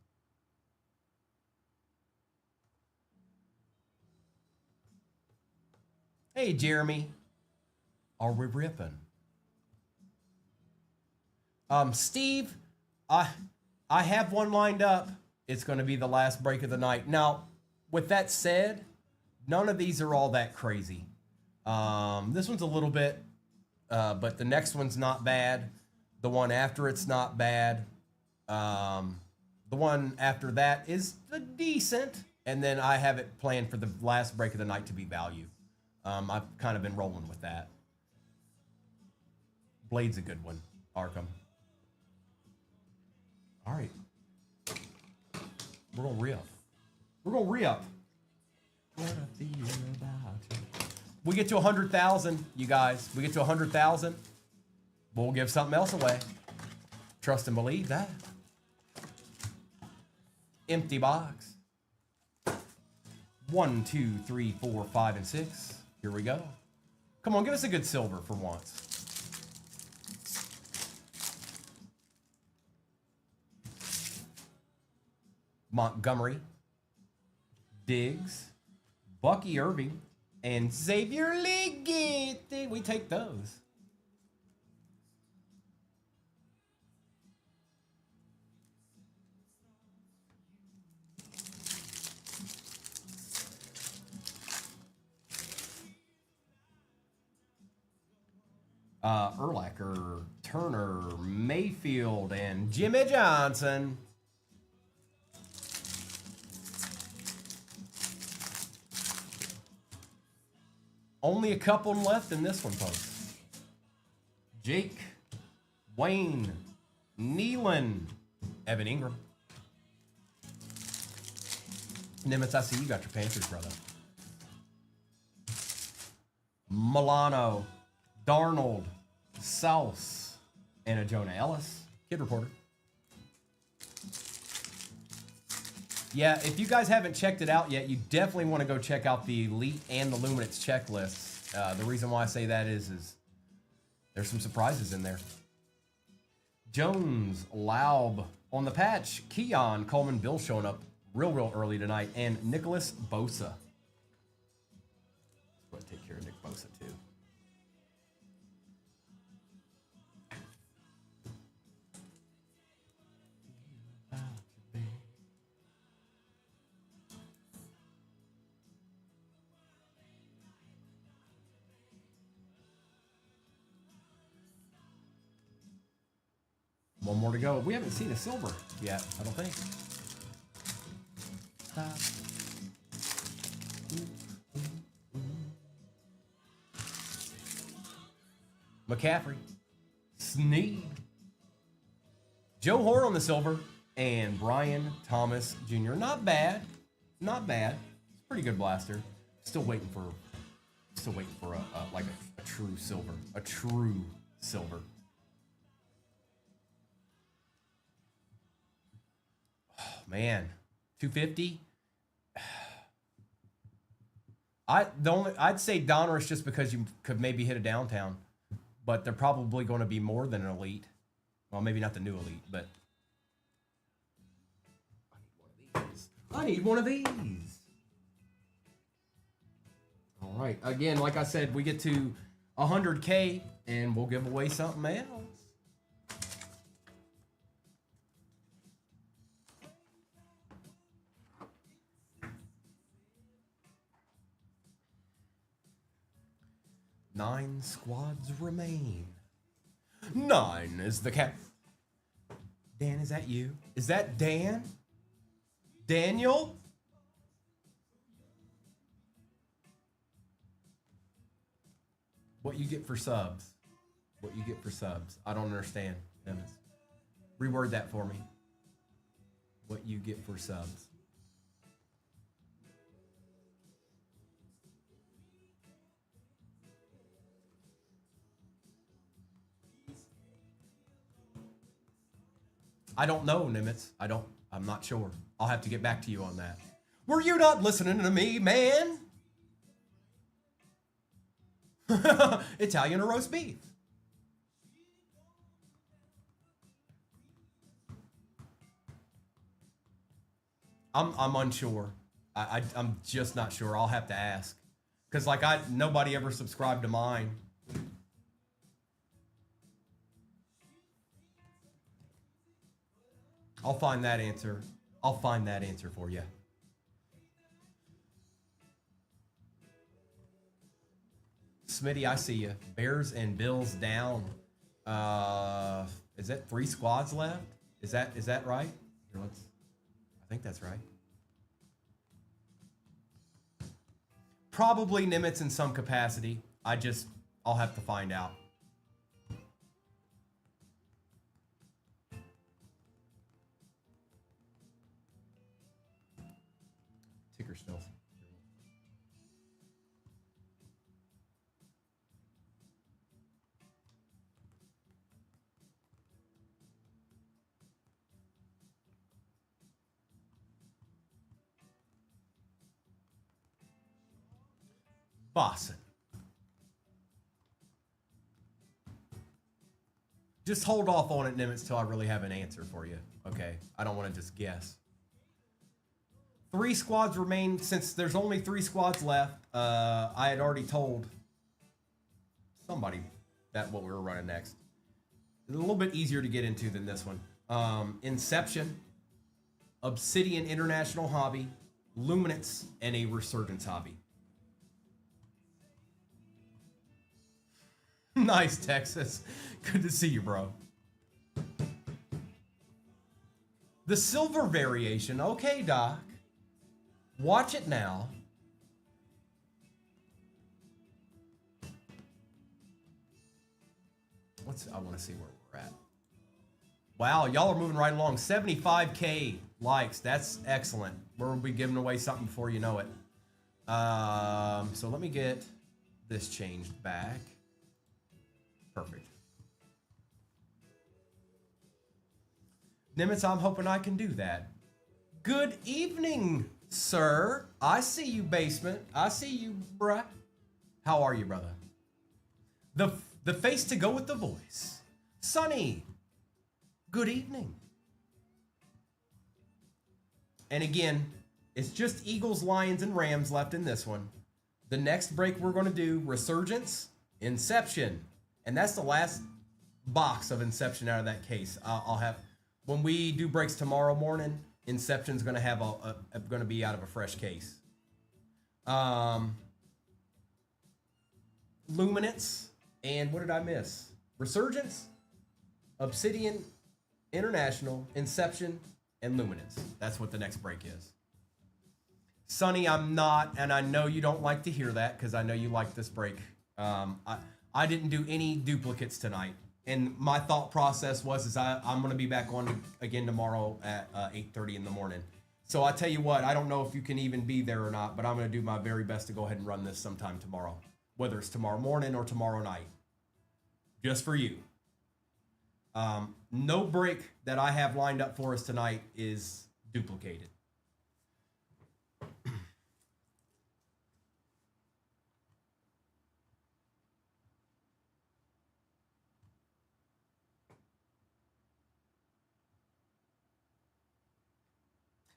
Hey, Jeremy. Are we ripping? Steve, I have one lined up. it's going to be the last break of the night. Now, with that said, none of these are all that crazy. This one's a little bit, but the next one's not bad. The one after it's not bad. The one after that is decent. And then I have it planned for the last break of the night to be value. I've kind of been rolling with that. Blade's a good one, Arkham. All right. We're going to re-up. We're going to re-up. What I feel about you. We get to 100,000, you guys. We get to 100,000. We'll give something else away. Trust and believe that. Empty box. 1, 2, 3, 4, 5, and 6. Here we go. Come on, give us a good silver for once. Montgomery, Diggs, Bucky Irving, and Xavier Leggett. We take those. Urlacher, Turner, Mayfield, and Jimmy Johnson. Only a couple left in this one, folks. Jake, Wayne, Nealon, Evan Ingram. Nimitz, I see you got your Panthers, brother. Milano, Darnold, South, and a Jonah Ellis. Kid Reporter. Yeah, if you guys haven't checked it out yet, you definitely want to go check out the Elite and the Luminance checklists. The reason why I say that is there's some surprises in there. Jones, Laub on the patch. Keon, Coleman, Bill showing up real early tonight. And Nicholas Bosa. Let's go ahead and take care of Nick Bosa, too. One more to go. We haven't seen a silver yet, I don't think. McCaffrey, Snead, Joe Horn on the silver, and Brian Thomas Jr. Not bad, not bad. It's a pretty good blaster. Still waiting for a true silver, a true silver. Man, 250. I'd say Donruss just because you could maybe hit a downtown, but they're probably going to be more than an elite. Well, maybe not the new elite, but I need one of these. All right. Again, like I said, we get to 100K and we'll give away something else. Nine squads remain. 9 is the cap. Dan, is that you? Is that Dan? Daniel? What you get for subs? What you get for subs? I don't understand, Dennis. Reword that for me. What you get for subs? I don't know, Nimitz. I'm not sure. I'll have to get back to you on that. Were you not listening to me, man? Italian or roast beef? I'm unsure. I'm just not sure. I'll have to ask. Because nobody ever subscribed to mine. I'll find that answer. I'll find that answer for you. Smitty, I see you. Bears and Bills down. Is that 3 squads left? Is that right? Here, I think that's right. Probably Nimitz in some capacity. I'll have to find out. Ticker still. Boston. Just hold off on it, Nimitz, till I really have an answer for you. Okay? I don't want to just guess. 3 squads remain. Since there's only 3 squads left, I had already told somebody that what we were running next. It's a little bit easier to get into than this one. Inception, Obsidian International Hobby, Luminance, and a Resurgence Hobby. Nice, Texas. Good to see you, bro. The silver variation. Okay, Doc. Watch it now. I want to see where we're at. Wow, y'all are moving right along. 75K likes. That's excellent. We'll be giving away something before you know it. So let me get this changed back. Perfect. Nimitz, I'm hoping I can do that. Good evening, sir. I see you, basement. I see you, bruh. How are you, brother? The face to go with the voice. Sonny. Good evening. And again, it's just Eagles, Lions, and Rams left in this one. The next break we're going to do Resurgence, Inception. And that's the last box of Inception out of that case. I'll have, when we do breaks tomorrow morning, Inception's going to have going to be out of a fresh case. Luminance, and what did I miss? Resurgence, Obsidian International, Inception, and Luminance. That's what the next break is. Sonny, I'm not, and I know you don't like to hear that because I know you like this break. I didn't do any duplicates tonight. And my thought process was I'm going to be back on again tomorrow at 8:30 in the morning. So I tell you what, I don't know if you can even be there or not, but I'm going to do my very best to go ahead and run this sometime tomorrow. Whether it's tomorrow morning or tomorrow night. Just for you. No break that I have lined up for us tonight is duplicated.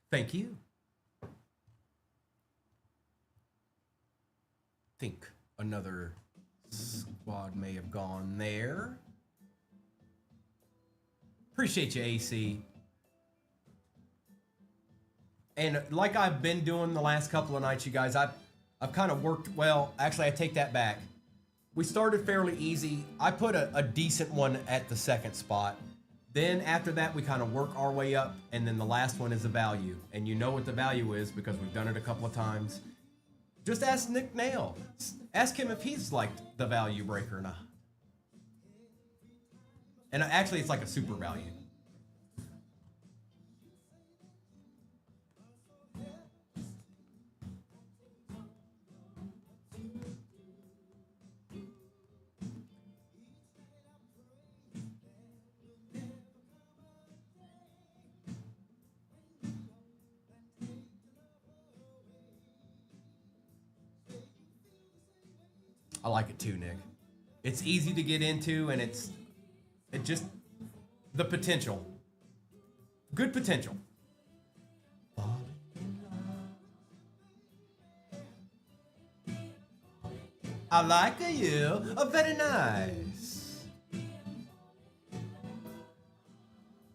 Thank you. Think another squad may have gone there. Appreciate you, AC. And like I've been doing the last couple of nights, you guys, I've kind of worked, well, actually I take that back. We started fairly easy. I put a decent one at the second spot. Then after that, we kind of work our way up, and then the last one is a value. And you know what the value is because we've done it a couple of times. Just ask Nick Nail. Ask him if he's liked the value break or not. And actually, it's like a super value. I like it too, Nick. It's easy to get into, and it just, the potential. Good potential. I like you. Oh, very nice.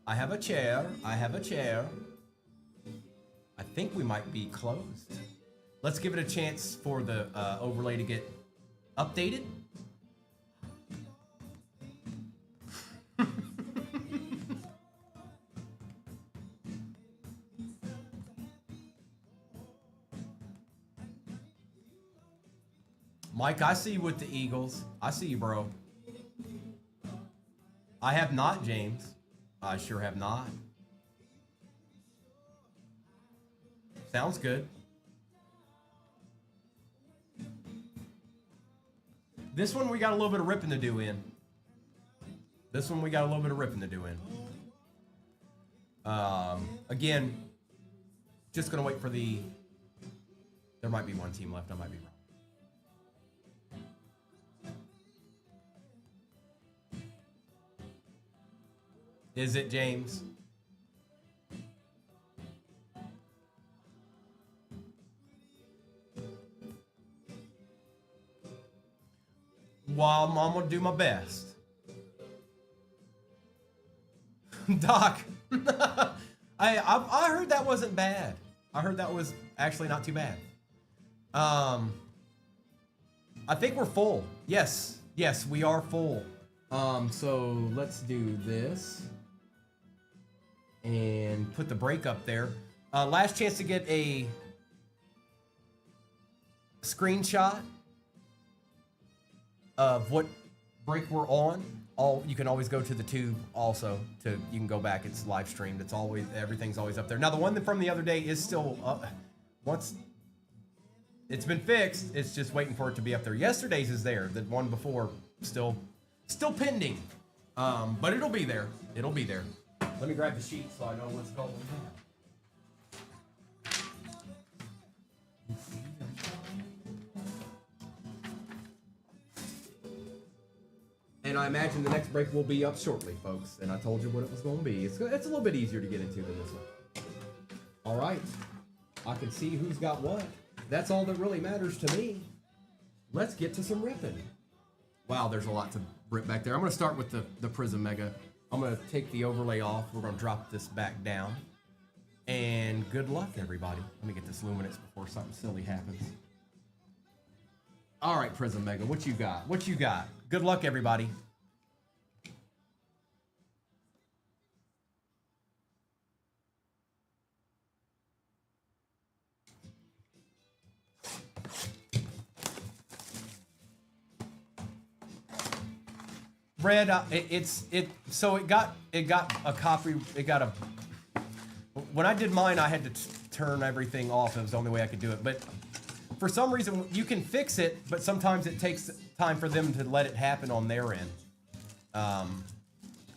I have a chair. I have a chair. think we might be closed. Let's give it a chance for the overlay to get updated. Mike, I see you with the Eagles. I see you, bro. I have not, James. I sure have not. Sounds good. This one we got a little bit of ripping to do in. Again, just gonna wait for the. There might be one team left. I might be wrong. Is it, James? Well, I'm gonna do my best. Doc, I heard that wasn't bad. I heard that was actually not too bad. I think we're full. Yes, we are full. So let's do this and put the break up there. Last chance to get a screenshot of what break we're on. You can always go to the tube also you can go back. It's live streamed. It's always, everything's always up there. Now the one from the other day is still up. Once it's been fixed, it's just waiting for it to be up there. Yesterday's is there. The one before still pending. But it'll be there. It'll be there. Let me grab the sheet so I know what's going on. And I imagine the next break will be up shortly, folks. And I told you what it was going to be. It's a little bit easier to get into than this one. All right. I can see who's got what. That's all that really matters to me. Let's get to some ripping. Wow, there's a lot to rip back there. I'm going to start with the Prism Mega. I'm going to take the overlay off. We're going to drop this back down. And good luck, everybody. Let me get this luminance before something silly happens. All right, Prism Mega, what you got? What you got? Good luck, everybody. Red, so it got a copy. It got a. When I did mine, I had to turn everything off. It was the only way I could do it. But for some reason, you can fix it, but sometimes it takes time for them to let it happen on their end.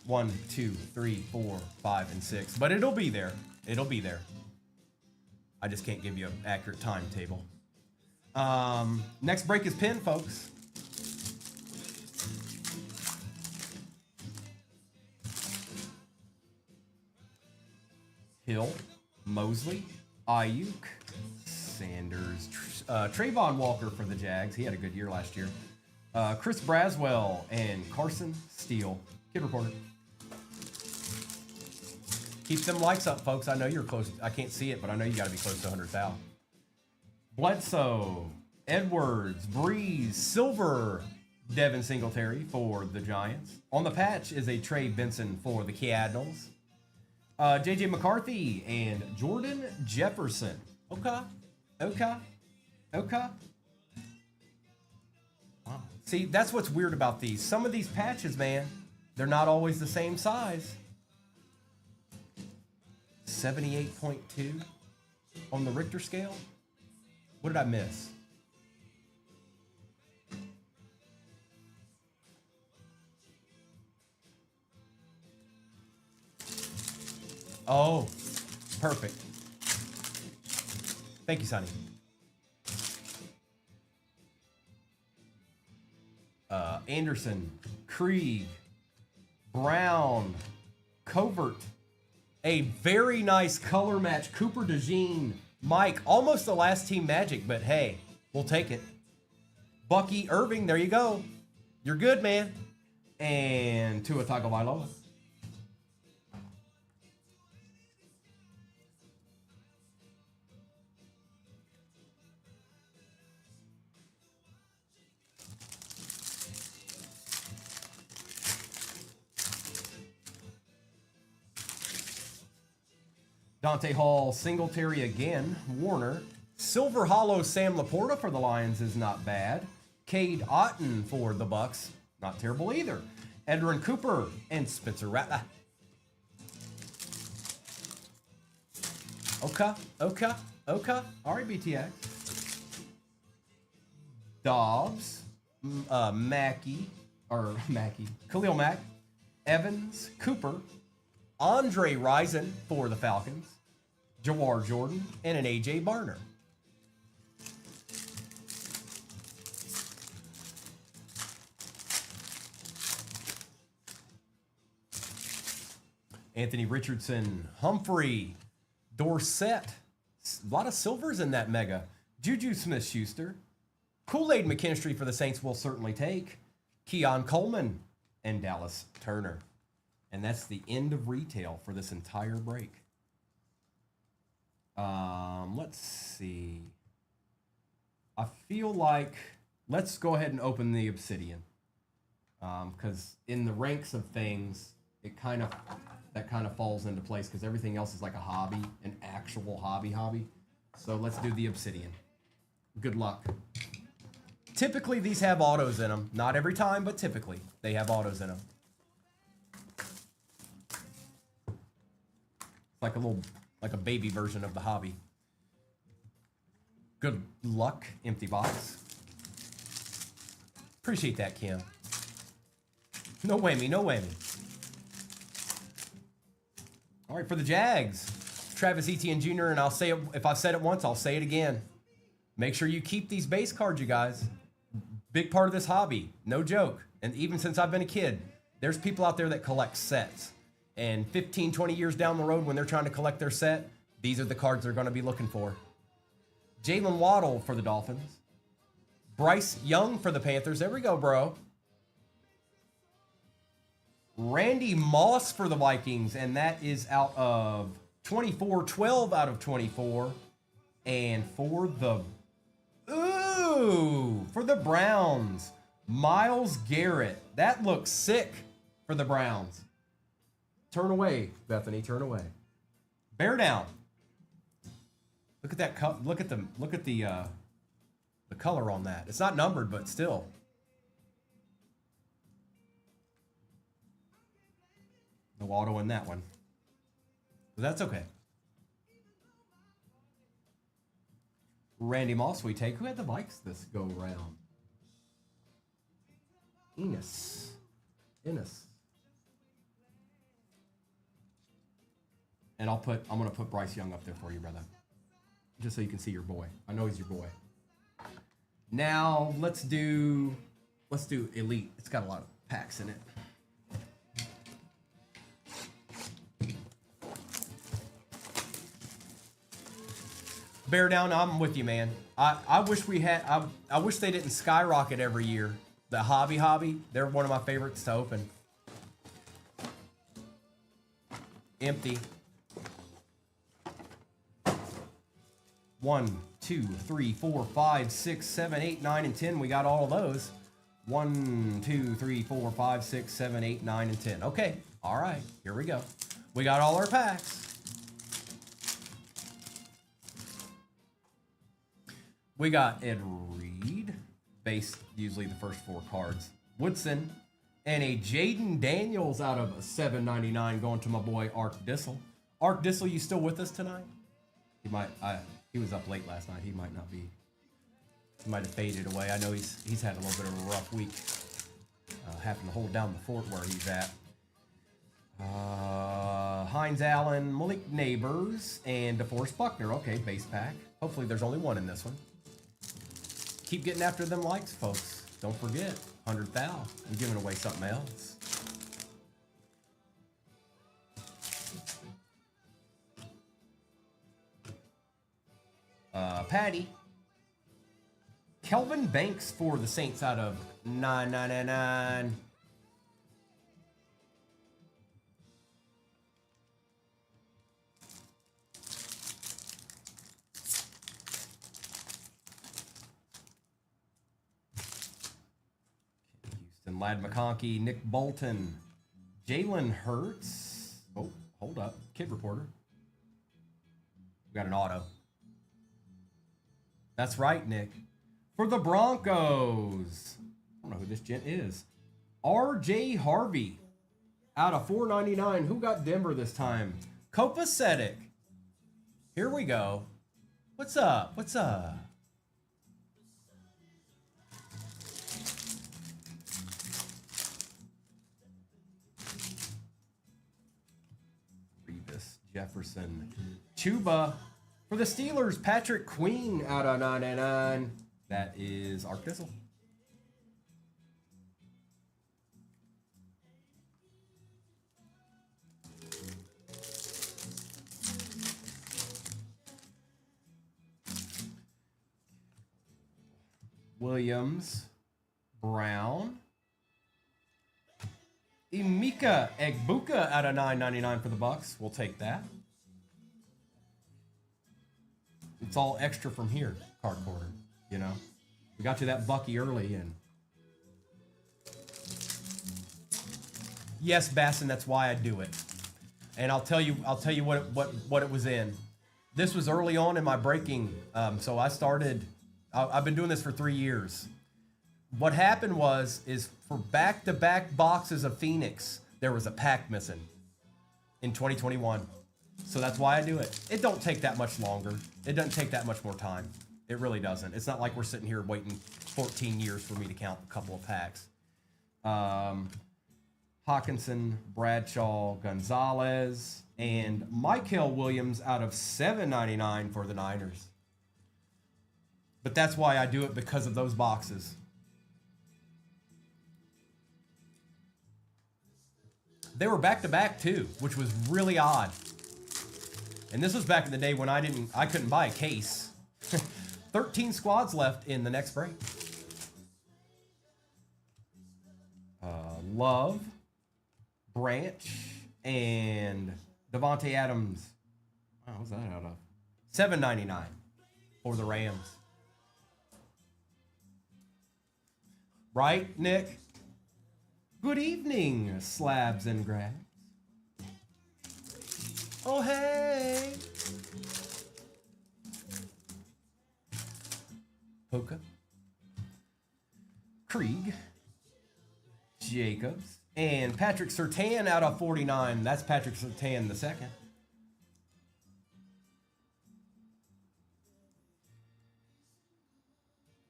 1, 2, 3, 4, 5, and 6. But it'll be there. It'll be there. I just can't give you an accurate timetable. Next break is pin, folks. Hill, Mosley, Ayuk, Sanders, Trayvon Walker for the Jags. He had a good year last year. Chris Braswell and Carson Steele. Kid Reporter. Keep them likes up, folks. I know you're close. I can't see it, but I know you got to be close to 100,000. Bledsoe, Edwards, Breeze, Silver, Devin Singletary for the Giants. On the patch is a Trey Benson for the Cardinals. JJ McCarthy and Jordan Jefferson. Okay. Wow. See, that's what's weird about these. Some of these patches, man, they're not always the same size. 78.2 on the Richter scale. What did I miss? Oh, perfect. Thank you, Sonny. Anderson, Krieg, Brown, Covert. A very nice color match. Cooper DeJean, Mike. Almost the last team Magic, but hey, we'll take it. Bucky Irving, there you go. You're good, man. And Tua Tagovailoa. Dante Hall, Singletary again, Warner. Silver Hollow Sam Laporta for the Lions is not bad. Cade Otton for the Bucks, not terrible either. Edrin Cooper and Spencer Rattler. Okay. All right, BTX. Dobbs, Khalil Mack, Evans, Cooper, Andre Rison for the Falcons, Jawar Jordan, and an AJ Barner. Anthony Richardson, Humphrey, Dorsett. A lot of silvers in that mega. Juju Smith-Schuster. Kool-Aid McKinstry for the Saints will certainly take. Keon Coleman and Dallas Turner. And that's the end of retail for this entire break. Let's see. I feel like let's go ahead and open the Obsidian. Because in the ranks of things, that kind of falls into place because everything else is like a hobby, an actual hobby. So let's do the Obsidian. Good luck. Typically, these have autos in them. Not every time, but typically, they have autos in them. Like a baby version of the hobby. Good luck, empty box. Appreciate that, Kim. No whammy, no whammy. All right, for the Jags, Travis Etienne Jr., and I'll say it, if I've said it once, I'll say it again. Make sure you keep these base cards, you guys. Big part of this hobby, no joke. And even since I've been a kid, there's people out there that collect sets. And 15, 20 years down the road when they're trying to collect their set, these are the cards they're going to be looking for. Jalen Waddle for the Dolphins. Bryce Young for the Panthers. There we go, bro. Randy Moss for the Vikings, and that is out of 24, 12 out of 24. And for the Browns, Myles Garrett. That looks sick for the Browns. Turn away, Bethany, turn away. Bear down. Look at that. Look at the color on that. It's not numbered, but still. No auto in that one. But that's okay. Randy Moss we take. Who had the Vikes this go round? Ennis. And I'm gonna put Bryce Young up there for you, brother. Just so you can see your boy. I know he's your boy. Now let's do Elite. It's got a lot of packs in it. Bear down, I'm with you, man. I wish we had. I wish they didn't skyrocket every year. The hobby. They're one of my favorites to open. Empty. 1, 2, 3, 4, 5, 6, 7, 8, 9, and 10. We got all of those. 1, 2, 3, 4, 5, 6, 7, 8, 9, and 10. Okay. All right. Here we go. We got all our packs. We got Ed Reed, base usually the first 4 cards. Woodson, and a Jaden Daniels out of $7.99 going to my boy Ark Dissel. Ark Dissel, you still with us tonight? He was up late last night. He might not be. He might have faded away. I know he's had a little bit of a rough week. Having to hold down the fort where he's at. Hines Allen, Malik Neighbors, and DeForest Buckner. Okay, base pack. Hopefully there's only one in this one. Keep getting after them likes, folks. Don't forget, 100,000. I'm giving away something else. Patty. Kelvin Banks for the Saints out of 9.99. Houston, Lad McConkey, Nick Bolton, Jalen Hurts. Oh, hold up. Kid Reporter. We got an auto. That's right, Nick. For the Broncos. I don't know who this gent is. R.J. Harvey. Out of 499. Who got Denver this time? Copacetic. Here we go. What's up? What's up? Revis, Jefferson, Chuba. For the Steelers, Patrick Queen out of 99. That is Arc Thistle. Williams, Brown, Emeka Egbuka out of 9.99 for the Bucks. We'll take that. It's all extra from here, card quarter. You know, we got you that Bucky early, and yes, Basson, that's why I do it. And I'll tell you what it was in. This was early on in my breaking, so I started. I've been doing this for 3 years. What happened is for back-to-back boxes of Phoenix, there was a pack missing in 2021. So that's why I do it. It don't take that much longer. It doesn't take that much more time. It really doesn't. It's not like we're sitting here waiting 14 years for me to count a couple of packs. Hawkinson, Bradshaw, Gonzalez, and Michael Williams out of 7.99 for the Niners. But that's why I do it, because of those boxes. They were back-to-back too, which was really odd. And this was back in the day when I couldn't buy a case. 13 squads left in the next break. Love, Branch, and Devontae Adams. Oh, what's that out of? $7.99 for the Rams. Right, Nick? Good evening, slabs and grags. Oh, hey. Hoka. Krieg. Jacobs. And Patrick Surtain out of 49. That's Patrick Surtain the second.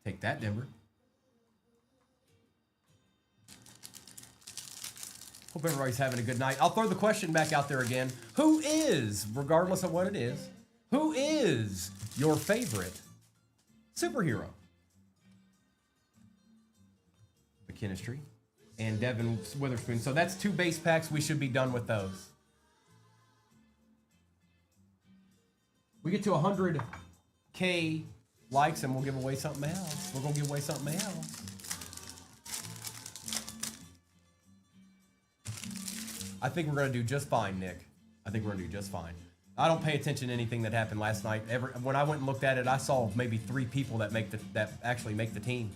Take that, Denver. Hope everybody's having a good night. I'll throw the question back out there again. Who is, regardless of what it is, who is your favorite superhero? McKinstry and Devin Witherspoon. So that's 2 base packs. We should be done with those. We get to 100K likes and we'll give away something else. We're going to give away something else. I think we're going to do just fine, Nick. I think we're going to do just fine. I don't pay attention to anything that happened last night. When I went and looked at it, I saw maybe 3 people that actually make the team.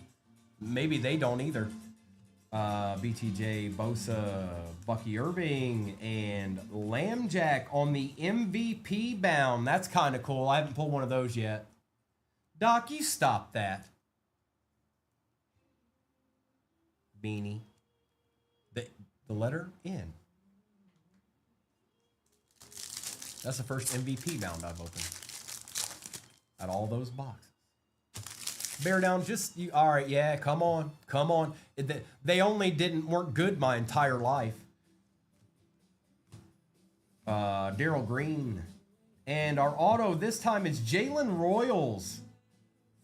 Maybe they don't either. BTJ, Bosa, Bucky Irving, and Lambjack on the MVP bound. That's kind of cool. I haven't pulled one of those yet. Doc, you stop that. Beanie. The letter N. That's the first MVP bound I've opened. Out all those boxes. Bear down, just you. All right, yeah, come on, come on. They only weren't good my entire life. Daryl Green, and our auto this time is Jalen Royals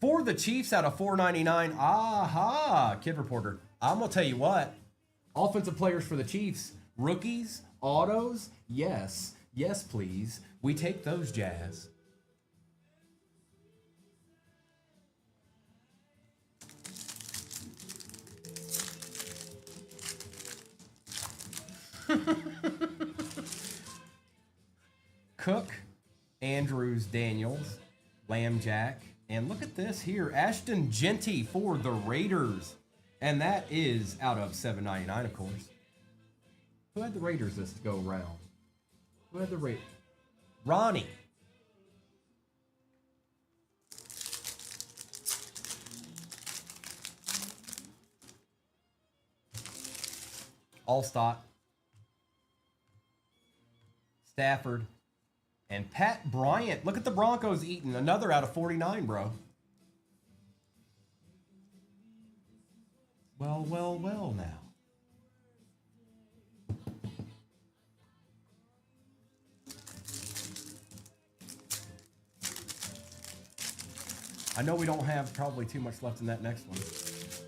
for the Chiefs out of 499. Aha, Kid Reporter. I'm gonna tell you what. Offensive players for the Chiefs, rookies, autos, yes. Yes, please. We take those, Jazz. Cook, Andrews, Daniels, Lambjack, and look at this here. Ashton Genty for the Raiders. And that is out of 7.99, of course. Who had the Raiders this go round? Who had the Raiders? Ronnie. Allstott, Stafford, and Pat Bryant. Look at the Broncos eating another out of 49, bro. Well, well, well now. I know we don't have probably too much left in that next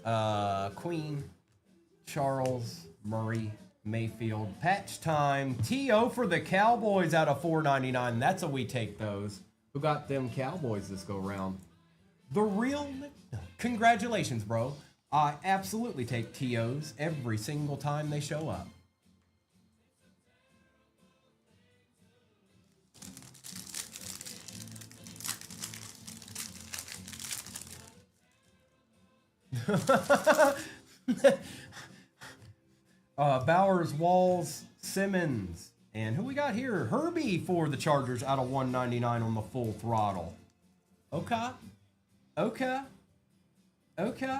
one. Queen, Charles, Murray, Mayfield, patch time. T.O. for the Cowboys out of 499. That's a we take those. Who got them Cowboys this go round? The real. Congratulations, bro. I absolutely take T.O.'s every single time they show up. Bowers, Walls, Simmons, and who we got here? Herbie for the Chargers out of 199 on the full throttle. Okay. Okay. Okay.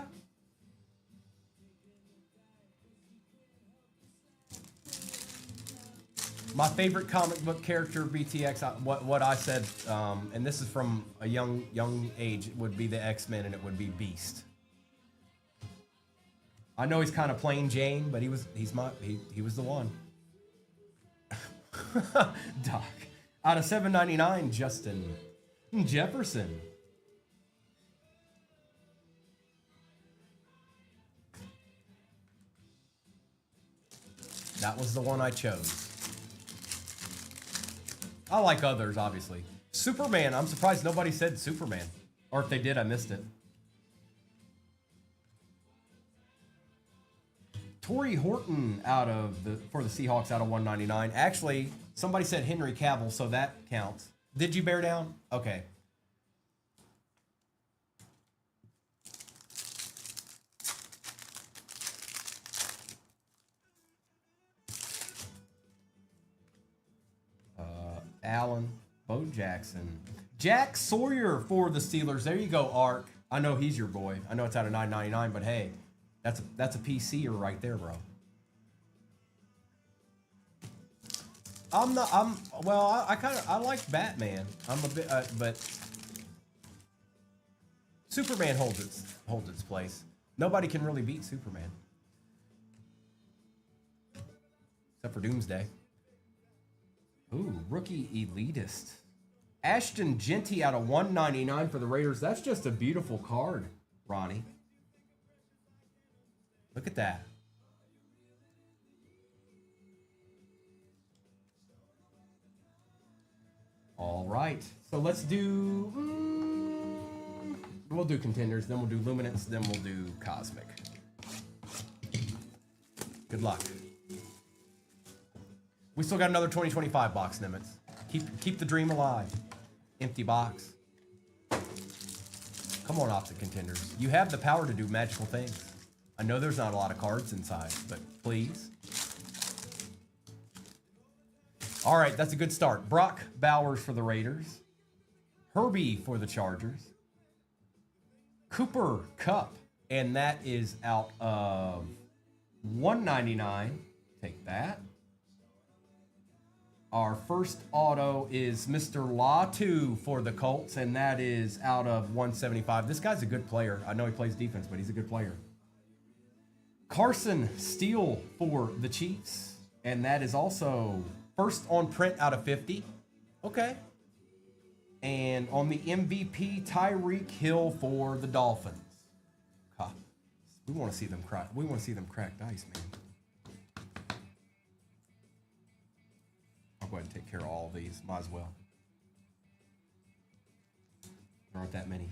My favorite comic book character, BTX, what I said, and this is from a young age, would be the X-Men, and it would be Beast. I know he's kind of plain Jane, but he was the one. Doc. Out of 799, Justin Jefferson. That was the one I chose. I like others, obviously. Superman. I'm surprised nobody said Superman. Or if they did, I missed it. Torrey Horton for the Seahawks out of 199. Actually, somebody said Henry Cavill, so that counts. Did you bear down? Okay. Allen, Bo Jackson, Jack Sawyer for the Steelers. There you go, Ark. I know he's your boy. I know it's out of 999, but hey, that's a PC'er right there, bro. I like Batman. I'm a bit, but Superman holds its place. Nobody can really beat Superman, except for Doomsday. Ooh, rookie elitist. Ashton Genty out of 199 for the Raiders. That's just a beautiful card, Ronnie. Look at that. All right. So let's do... we'll do Contenders, then we'll do Luminance, then we'll do Cosmic. Good luck. We still got another 2025 box, Nimitz. Keep the dream alive. Empty box. Come on, Optic Contenders. You have the power to do magical things. I know there's not a lot of cards inside, but please. All right, that's a good start. Brock Bowers for the Raiders. Herbie for the Chargers. Cooper Kupp, and that is out of 199. Take that. Our first auto is Mr. Latu for the Colts, and that is out of 175. This guy's a good player. I know he plays defense, but he's a good player. Carson Steele for the Chiefs, and that is also first on print out of 50. Okay. And on the MVP, Tyreek Hill for the Dolphins. Huh. We want to see them crack. We want to see them crack dice, man. I'll go ahead and take care of all of these. Might as well. There aren't that many.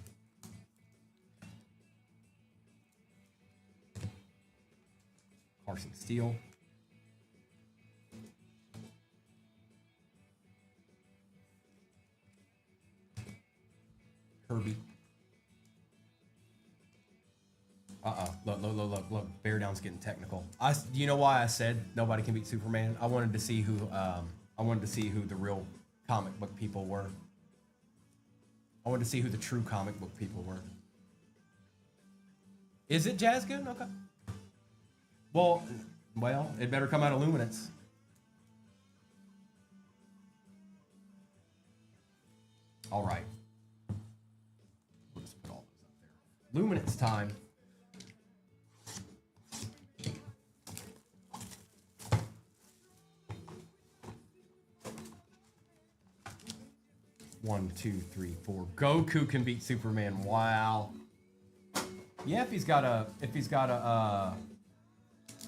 Carson Steele. Herbie. Look. Bear down's getting technical. You know why I said nobody can beat Superman? I wanted to see who the real comic book people were. I wanted to see who the true comic book people were. Is it Jazgoon? Okay. Well, Well, it better come out of Luminance. All right. We'll just put all those up there. Luminance time. One, two, three, four. Goku can beat Superman. Wow. Yeah, if he's got a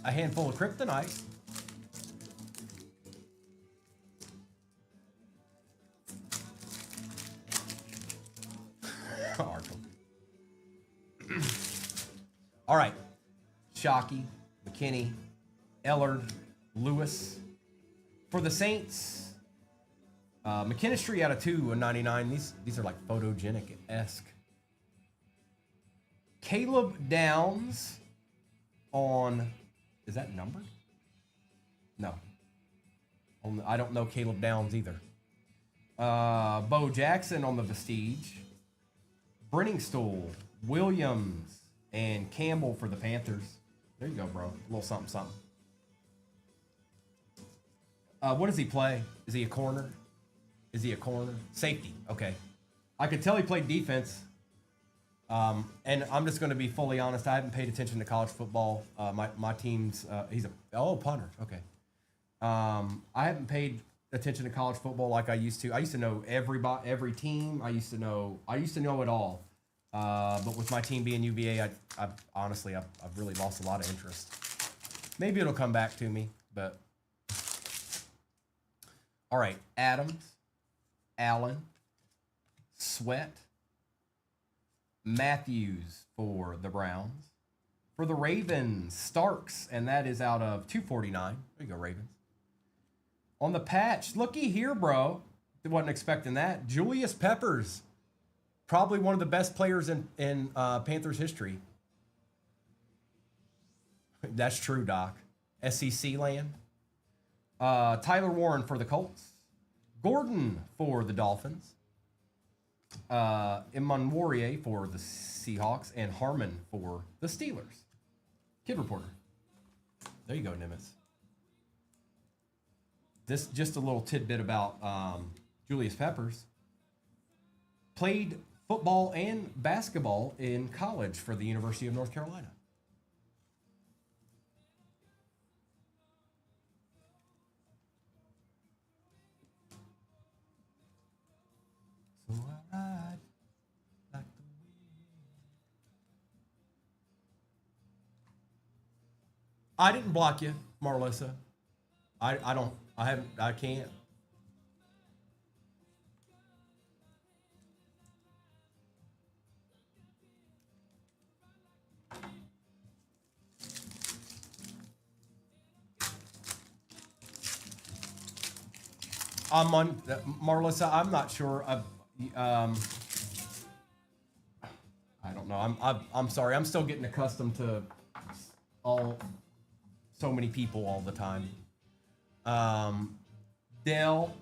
handful of kryptonite. All right. Shockey, McKinney, Ellard, Lewis. For the Saints, McKinstry out of 2/99. These are like photogenic-esque. Caleb Downs on, is that numbered? No. I don't know Caleb Downs either. Bo Jackson on the Vestige. Brenningstool, Williams, and Campbell for the Panthers. There you go, bro. A little something, something. What does he play? Is he a corner? Is he a corner? Safety. Okay. I could tell he played defense. And I'm just going to be fully honest. I haven't paid attention to college football. My team's he's a punter. Okay. I haven't paid attention to college football like I used to. I used to know every team. I used to know it all. But with my team being UVA, I honestly I've really lost a lot of interest. Maybe it'll come back to me, but all right. Adams, Allen, Sweat, Matthews for the Browns. For the Ravens, Starks, and that is out of 249. There you go, Ravens. On the patch, looky here, bro. Wasn't expecting that. Julius Peppers, probably one of the best players in Panthers history. That's true, Doc. SEC land. Tyler Warren for the Colts. Gordon for the Dolphins. Emmanuel for the Seahawks, and Harmon for the Steelers. Kid Reporter. There you go, Nimitz. This just a little tidbit about Julius Peppers. Played football and basketball in college for the University of North Carolina. So I ride like the wind. I didn't block you, Marlissa. I can't. I'm on Marlissa. I'm not sure. I don't know. I'm sorry. I'm still getting accustomed to so many people all the time. Dell,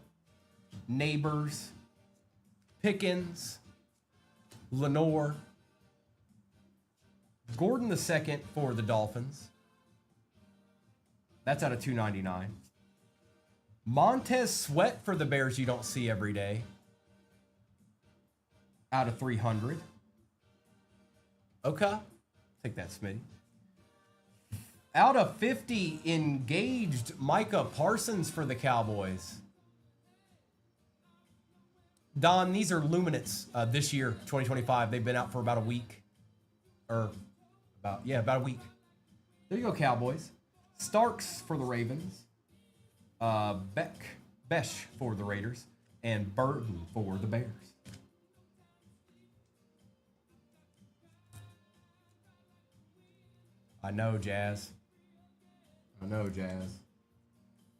Neighbors, Pickens, Lenore, Gordon the second for the Dolphins. That's out of 299. Montez Sweat for the Bears you don't see every day. Out of 300. Okay. Take that, Smitty. Out of 50, engaged Micah Parsons for the Cowboys. Don, these are Luminance this year, 2025. They've been out for about a week. Or about a week. There you go, Cowboys. Starks for the Ravens. Besh for the Raiders. And Burton for the Bears. I know, Jazz.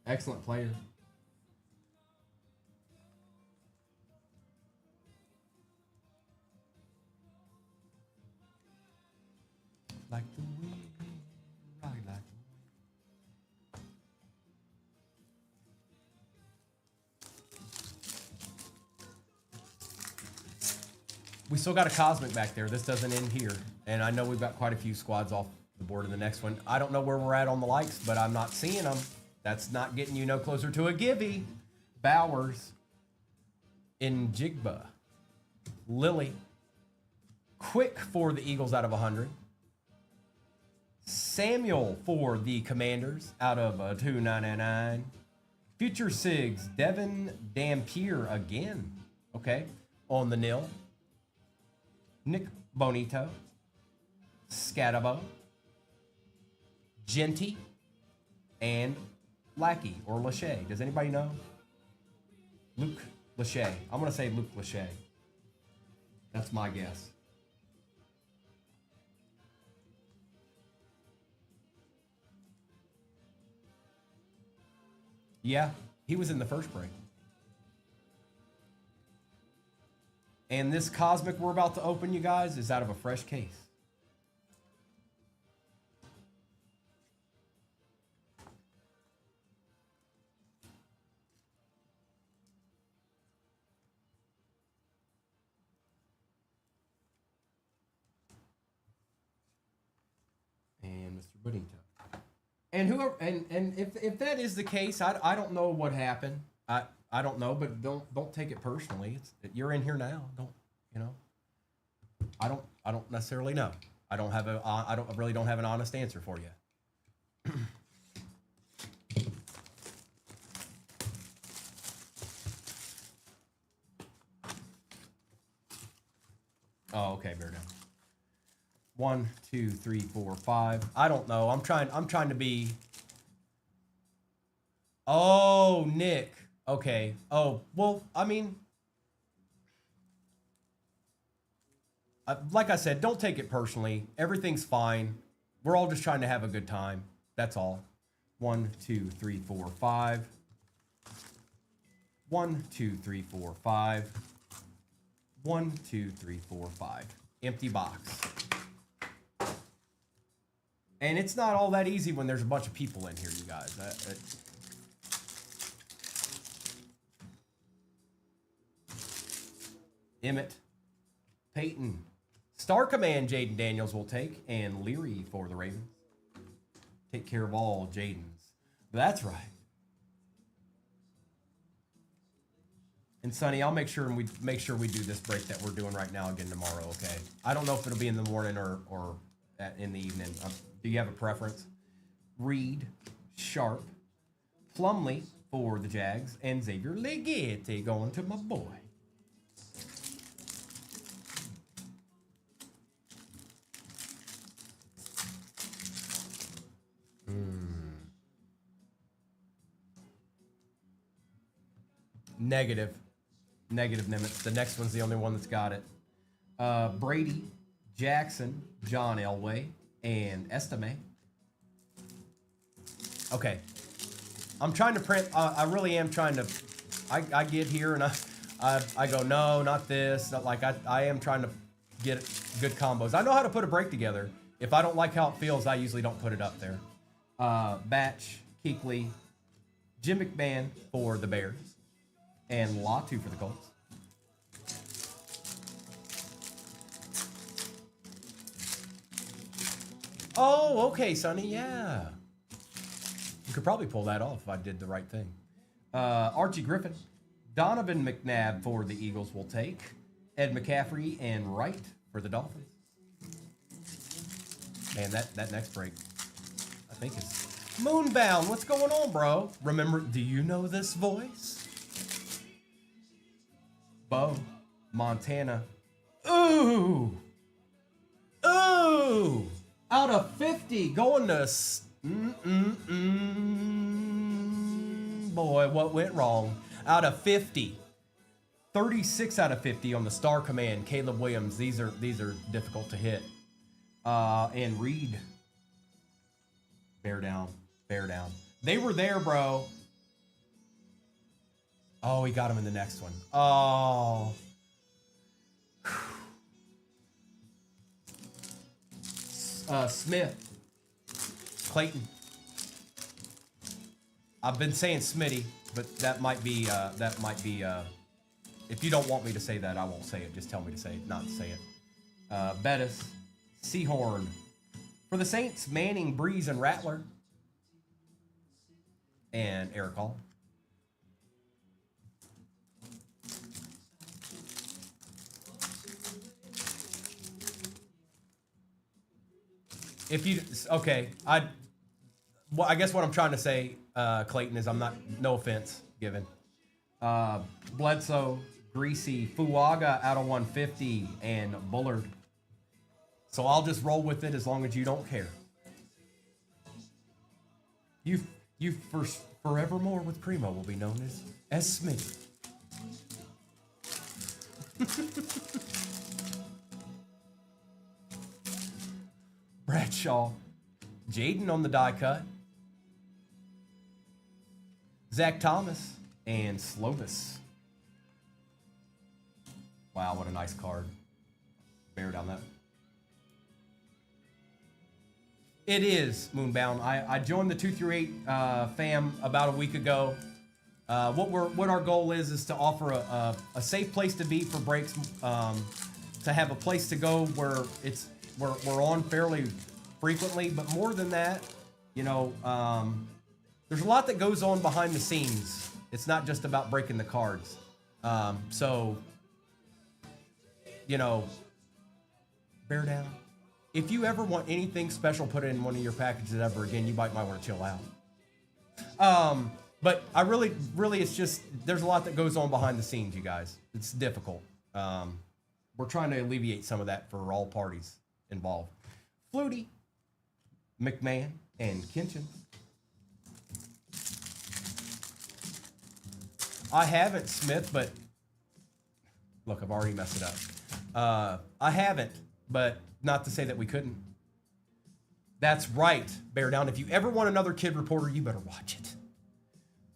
Excellent player. Like the wind, right like the wind. We still got a Cosmic back there. This doesn't end here. And I know we've got quite a few squads off the board of the next one. I don't know where we're at on the likes, but I'm not seeing them. That's not getting you no closer to a givey. Bowers. Njigba. Lily. Quick for the Eagles out of 100. Samuel for the Commanders out of 299. Future Sigs. Devin Dampier again. Okay. On the nil. Nick Bonito. Scatabo. Genty. And Lackey or Lachey. Does anybody know? Luke Lachey. I'm going to say Luke Lachey. That's my guess. Yeah, he was in the first break. And this Cosmic we're about to open, you guys, is out of a fresh case. And Mr. Bonito. And whoever, and if that is the case, I don't know what happened. I don't know, but don't take it personally. You're in here now. Don't, you know. I don't necessarily know. I really don't have an honest answer for you. Oh, okay, bear down. 1, 2, 3, 4, 5. I don't know. I'm trying to be. Oh, Nick. Okay. Oh, well, I mean, like I said, don't take it personally. Everything's fine. We're all just trying to have a good time. That's all. 1, 2, 3, 4, 5. 1, 2, 3, 4, 5. 1, 2, 3, 4, 5. Empty box. And it's not all that easy when there's a bunch of people in here, you guys. Emmett, Peyton, Star Command Jaden Daniels will take, and Leary for the Ravens. Take care of all Jadens. That's right. And Sonny, I'll make sure we do this break that we're doing right now again tomorrow. Okay. I don't know if it'll be in the morning or in the evening. Do you have a preference? Reed, Sharp, Plumlee for the Jags, and Xavier Legette going to my boy. Negative. Negative, Nimitz. The next one's the only one that's got it. Brady, Jackson, John Elway, and Estime. Okay. I'm trying to print. I really am trying to. I get here and I go, no, not this. Not like I am trying to get good combos. I know how to put a break together. If I don't like how it feels, I usually don't put it up there. Batch, Keekly, Jim McMahon for the Bears, and Latu for the Colts. Oh, okay, Sonny, yeah. You could probably pull that off if I did the right thing. Archie Griffin, Donovan McNabb for the Eagles will take, Ed McCaffrey and Wright for the Dolphins. Man, that next break, I think is Moonbound. What's going on, bro? Remember, do you know this voice? Bo, Montana. Ooh! Ooh! Out of 50, going to... Boy, what went wrong? Out of 50. 36 out of 50 on the Star Command. Caleb Williams. These are difficult to hit. And Reed. Bear down. Bear down. They were there, bro. Oh, he got him in the next one. Oh. Smith. Clayton. I've been saying Smitty, but that might be, if you don't want me to say that, I won't say it. Just tell me to say it, not to say it. Bettis, Seahorn, For the Saints, Manning, Breeze, and Rattler. And Eric Hall. If you, okay, well, I guess what I'm trying to say, Clayton, is I'm not, no offense given. Bledsoe, Greasy, Fuaga out of 150, and Bullard. So I'll just roll with it as long as you don't care. You forevermore with Primo will be known as Smith. Bradshaw, Jaden on the die cut, Zach Thomas, and Slovis. Wow, what a nice card. Bear down that. It is Moonbound. I joined the 2 through 8 fam about a week ago. What our goal is to offer a safe place to be for breaks, to have a place to go where we're on fairly frequently, but more than that, you know, there's a lot that goes on behind the scenes. It's not just about breaking the cards. So, you know, bear down. If you ever want anything special put in one of your packages ever again, you might want to chill out. But I really, it's just, there's a lot that goes on behind the scenes, you guys. It's difficult. We're trying to alleviate some of that for all parties involved. Flutie, McMahon, and Kinchin. I haven't, Smith, but look, I've already messed it up. I haven't, but not to say that we couldn't. That's right, bear down. If you ever want another kid reporter, you better watch it.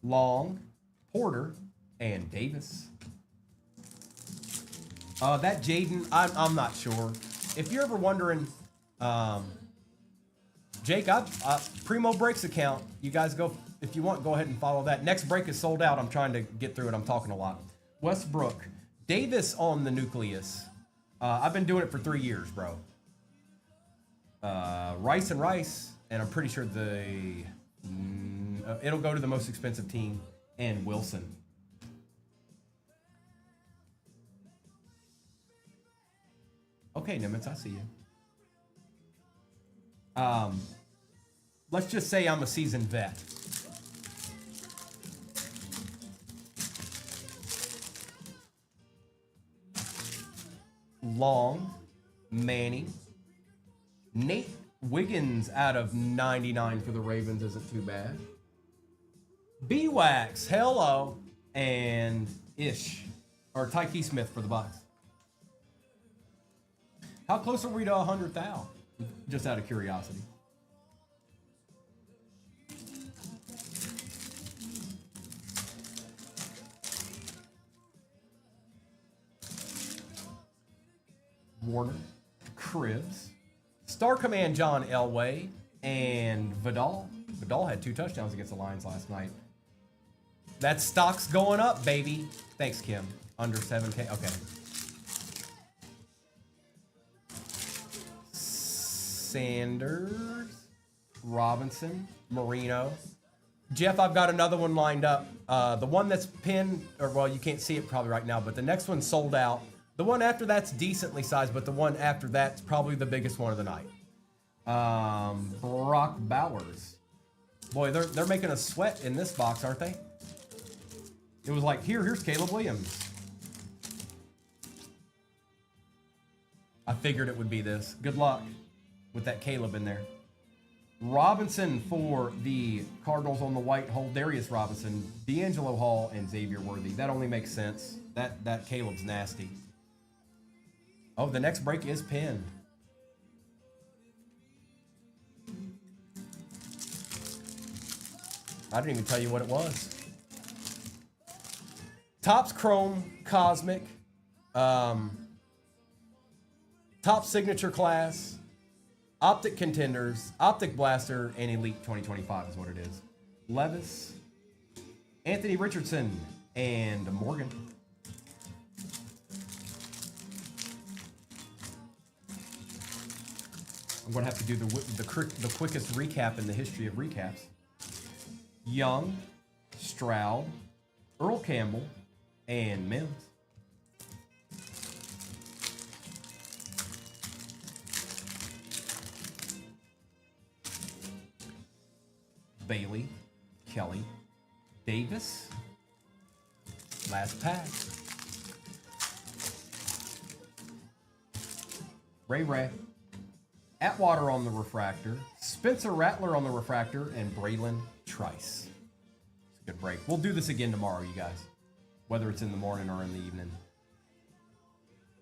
Long, Porter, and Davis. That Jaden, I'm not sure. If you're ever wondering, Jake, Primo Breaks account. You guys go, if you want, go ahead and follow that. Next break is sold out. I'm trying to get through it. I'm talking a lot. Westbrook, Davis on the Nucleus. I've been doing it for 3 years, bro. Rice, and I'm pretty sure it'll go to the most expensive team, and Wilson. Okay, Nimitz, I see you. Let's just say I'm a seasoned vet. Long, Manning, Nate Wiggins out of 99 for the Ravens isn't too bad. B-Wax, hello, and Ish, or Tyke Smith for the Bucks. How close are we to 100,000? Just out of curiosity. Warner, Cribs, Star Command John Elway, and Vidal. Vidal had 2 touchdowns against the Lions last night. That stock's going up, baby. Thanks, Kim. Under 7K. Okay. Sanders, Robinson, Marino. Jeff, I've got another one lined up. The one that's pinned, or well, you can't see it probably right now, but the next one's sold out. The one after that's decently sized, but the one after that's probably the biggest one of the night. Brock Bowers. Boy, they're making us sweat in this box, aren't they? It was like, here's Caleb Williams. I figured it would be this. Good luck with that Caleb in there. Robinson for the Cardinals on the white hole. Darius Robinson, D'Angelo Hall, and Xavier Worthy. That only makes sense. That Caleb's nasty. Oh, the next break is pinned. I didn't even tell you what it was. Topps Chrome Cosmic. Top Signature Class. Optic Contenders. Optic Blaster. And Elite 2025 is what it is. Levis. Anthony Richardson. And Morgan. I'm going to have to do the quickest recap in the history of recaps. Young, Stroud, Earl Campbell, and Mims. Bailey, Kelly, Davis. Last pack. Ray. Atwater on the refractor. Spencer Rattler on the refractor. And Braylon Trice. It's a good break. We'll do this again tomorrow, you guys. Whether it's in the morning or in the evening.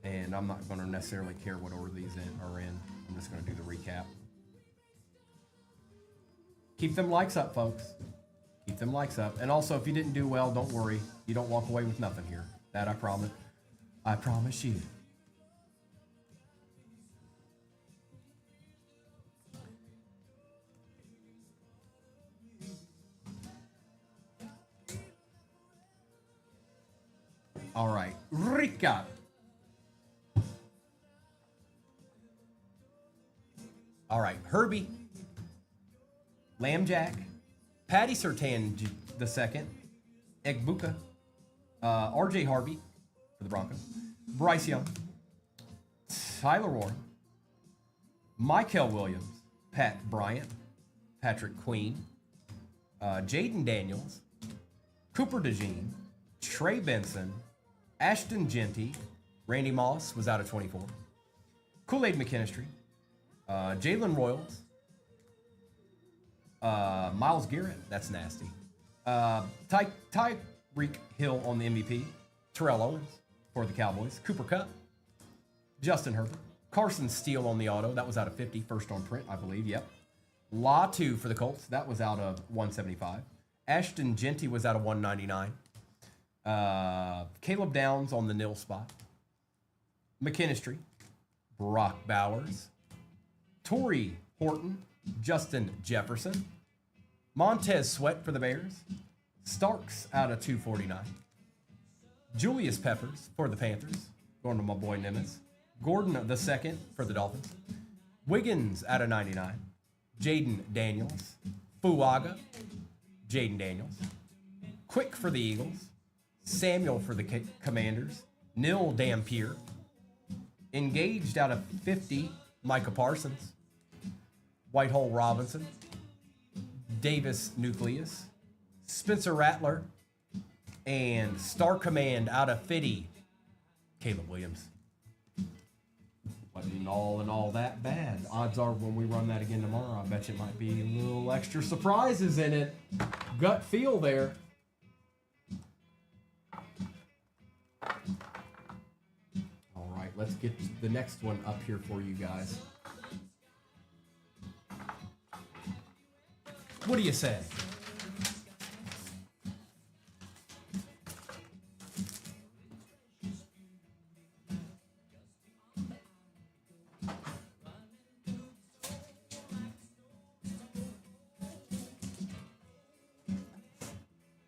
And I'm not going to necessarily care what order these are in. I'm just going to do the recap. Keep them likes up, folks. Keep them likes up. And also, if you didn't do well, don't worry. You don't walk away with nothing here. That I promise. I promise you. All right. Recap. All right. Herbie. Lambjack, Patty Surtain II, Egbuka, R.J. Harvey for the Broncos, Bryce Young, Tyler Warren, Michael Williams, Pat Bryant, Patrick Queen, Jaden Daniels, Cooper DeJean, Trey Benson, Ashton Genty, Randy Moss was out of 24, Kool-Aid McKinstry, Jalen Royals, Myles Garrett, that's nasty. Tyreek Hill on the MVP. Terrell Owens for the Cowboys. Cooper Kupp. Justin Herbert. Carson Steele on the auto. That was out of 50. First on print, I believe. Yep. Latu for the Colts. That was out of 175. Ashton Genty was out of 199. Caleb Downs on the nil spot. McKinstry. Brock Bowers. Torrey Horton. Justin Jefferson, Montez Sweat for the Bears, Starks out of 249, Julius Peppers for the Panthers, going to my boy Nimitz, Gordon II for the Dolphins, Wiggins out of 99, Jaden Daniels, Fuaga, Jaden Daniels, Quick for the Eagles, Samuel for the Commanders, Neil Dampier, engaged out of 50, Micah Parsons, Whitehole Robinson, Davis Nucleus, Spencer Rattler, and Star Command out of 50, Caleb Williams. Wasn't all in all that bad. Odds are when we run that again tomorrow, I bet you might be a little extra surprises in it. Gut feel there. All right, let's get the next one up here for you guys. What do you say?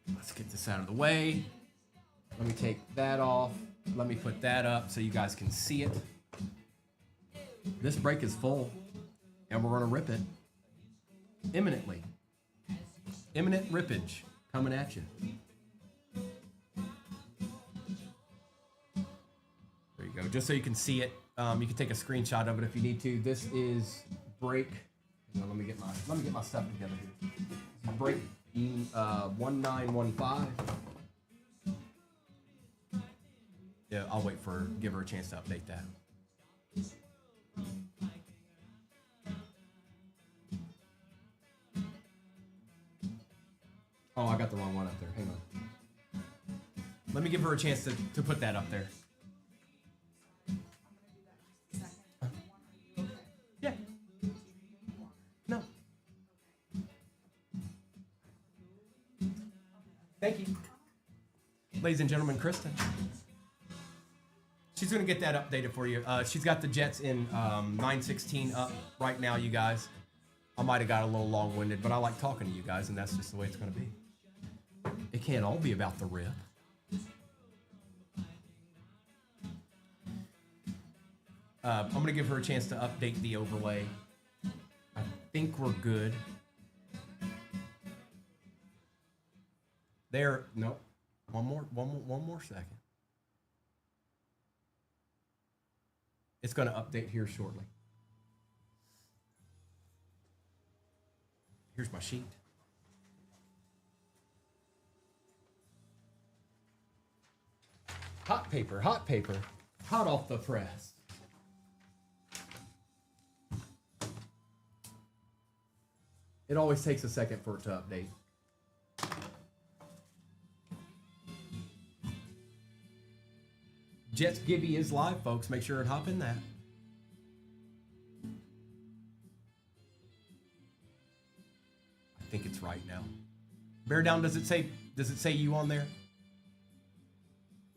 Let's get this out of the way. Let me take that off. Let me put that up so you guys can see it. This break is full, and we're going to rip it imminently. Imminent rippage coming at you. There you go. Just so you can see it. You can take a screenshot of it if you need to. This is break. Let me get my stuff together here. Break 1915. Yeah, I'll wait for give her a chance to update that. Oh, I got the wrong one up there. Hang on. Let me give her a chance to put that up there. Yeah. No. Thank you. Ladies and gentlemen, Kristen. She's going to get that updated for you. She's got the Jets in 9:16 up right now, you guys. I might have got a little long-winded, but I like talking to you guys, and that's just the way it's going to be. It can't all be about the rip. I'm going to give her a chance to update the overlay. think we're good. There, nope. One more second. It's going to update here shortly. Here's my sheet. Hot paper, hot off the press. It always takes a second for it to update. Jets Gibby is live, folks. Make sure and hop in that. I think it's right now. Bear down, does it say you on there?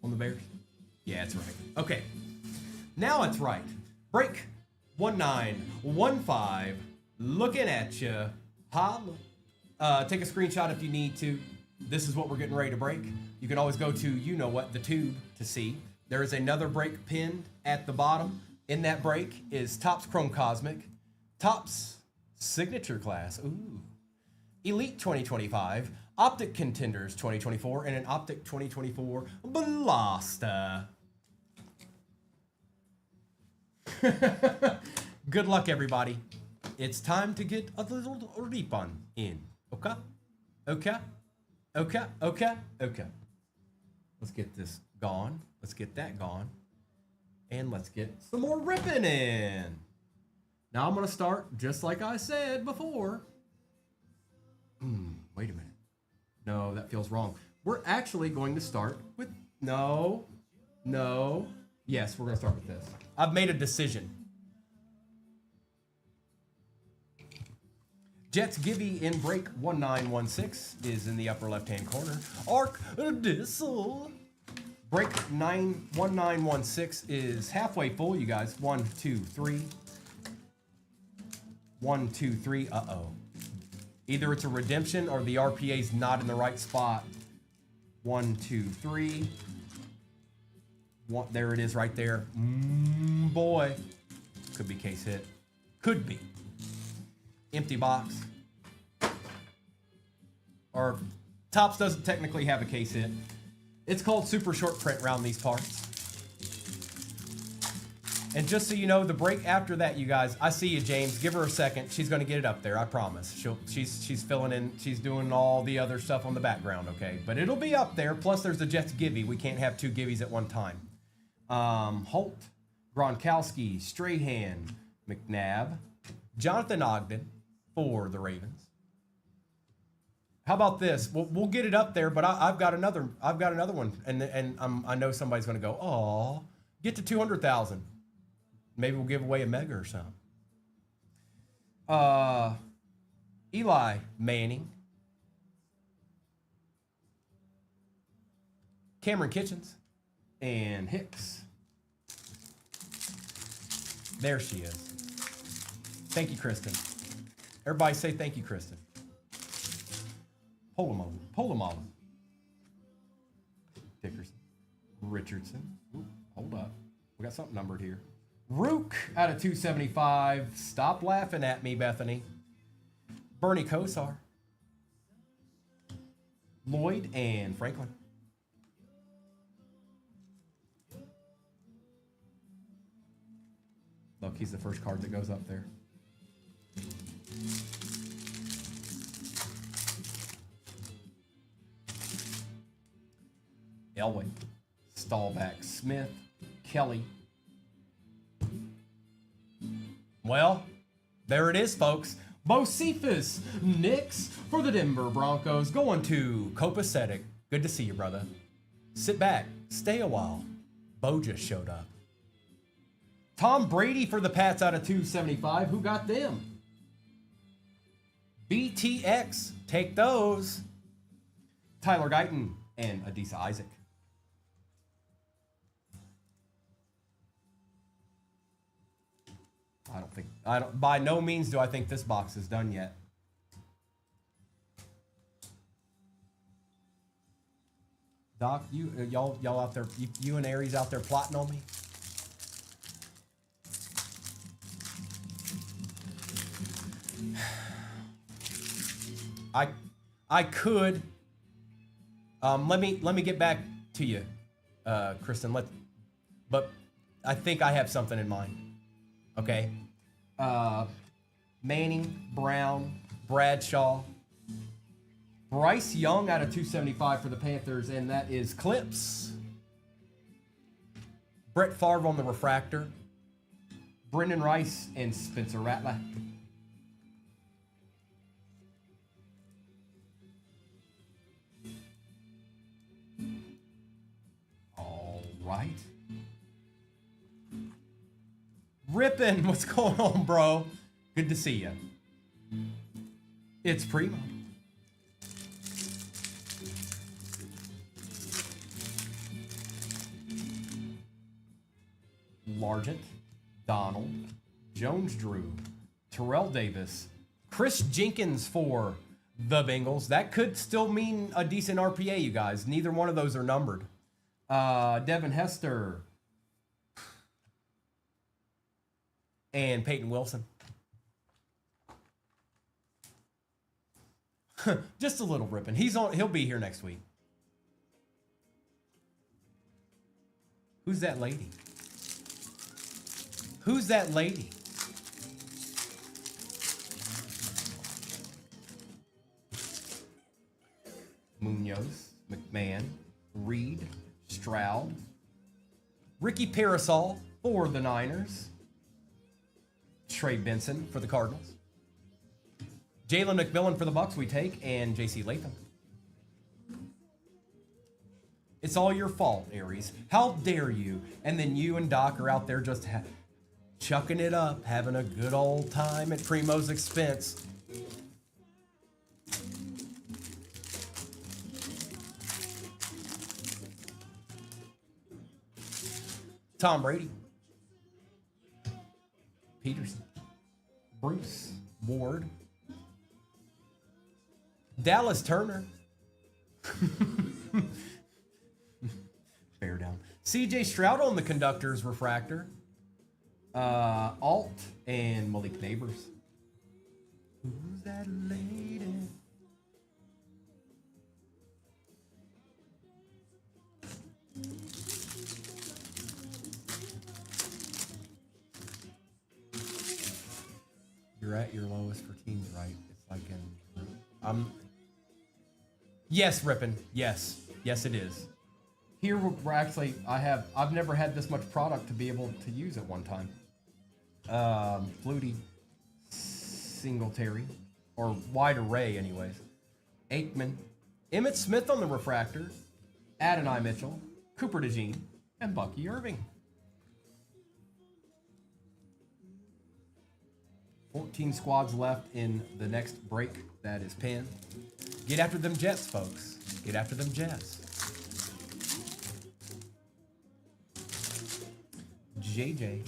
On the Bears? Yeah, it's right. Okay. Now it's right. Break 1915. Looking at you. Holla. Take a screenshot if you need to. This is what we're getting ready to break. You can always go to, you know what, the tube to see. There is another break pinned at the bottom. In that break is Topps Chrome Cosmic, Topps Signature Class, ooh, Elite 2025, Optic Contenders 2024, and an Optic 2024 Blaster. Good luck, everybody. It's time to get a little refund in. Okay? Okay? Okay? Okay? Okay. Let's get this gone. Let's get that gone. And let's get some more ripping in. Now I'm going to start just like I said before. Wait a minute. No, that feels wrong. We're actually going to start with... No. Yes, we're going to start with this. I've made a decision. Jets Gibby in break 1916 is in the upper left-hand corner. Arc Diesel. Break 1916 is halfway full, you guys. 1, 2, 3. 1, 2, 3. Uh-oh. Either it's a redemption or the RPA's not in the right spot. 1, 2, 3. There it is right there. Boy. Could be case hit. Could be. Empty box. Or Topps doesn't technically have a case hit. It's called super short print around these parts. And just so you know, the break after that, you guys, I see you, James. Give her a second. She's going to get it up there. I promise. She's filling in. She's doing all the other stuff on the background, okay? But it'll be up there. Plus, there's the Jets Gibby. We can't have two Gibbies at one time. Holt, Gronkowski, Strahan, McNabb, Jonathan Ogden for the Ravens. How about this? We'll get it up there, but I've got another one, and I know somebody's going to go, "Aw, get to 200,000." Maybe we'll give away a mega or something. Eli Manning, Cameron Kitchens, and Hicks. There she is. Thank you, Kristen. Everybody say thank you, Kristen. Polamalu. Dickerson. Richardson. Ooh, hold up. We got something numbered here. Rook out of 275. Stop laughing at me, Bethany. Bernie Kosar. Lloyd and Franklin. Look, he's the first card that goes up there. Elway, Stahlback, Smith, Kelly. Well, there it is, folks. Bocephus Nix for the Denver Broncos going to Copacetic. Good to see you, brother. Sit back, stay a while. Bo just showed up. Tom Brady for the Pats out of 275. Who got them? BTX, take those. Tyler Guyton and Adisa Isaac. By no means do I think this box is done yet. Doc, y'all out there, you and Aries out there plotting on me? I could. Let me get back to you, Kristen. But I think I have something in mind. Okay. Manning, Brown, Bradshaw, Bryce Young out of 275 for the Panthers, and that is Clips. Brett Favre on the refractor. Brendan Rice and Spencer Rattler. All right. Rippin', what's going on, bro? Good to see you. It's Primo. Largent, Donald, Jones Drew, Terrell Davis, Chris Jenkins for the Bengals. That could still mean a decent RPA, you guys. Neither one of those are numbered. Devin Hester and Peyton Wilson. Just a little ripping. He'll be here next week. Who's that lady? Who's that lady? Munoz, McMahon, Reed, Stroud, Ricky Parasol for the Niners, Trey Benson for the Cardinals, Jalen McMillan for the Bucks we take, and JC Latham. It's all your fault, Aries. How dare you? And then you and Doc are out there just chucking it up, having a good old time at Primo's expense. Tom Brady, Peterson, Bruce, Ward, Dallas Turner, bear down, CJ Stroud on the conductor's refractor, Alt, and Malik Neighbors. Who's that lady? You're at your lowest for teams, right? It's like in yes, Rippin'. Yes. Yes, it is. Here we're actually I've never had this much product to be able to use at one time. Flutie, Singletary, or wide array anyways. Aikman, Emmitt Smith on the refractor, Adonai Mitchell, Cooper DeJean, and Bucky Irving. 14 squads left in the next break. That is pinned. Get after them Jets, folks. Get after them Jets. JJ,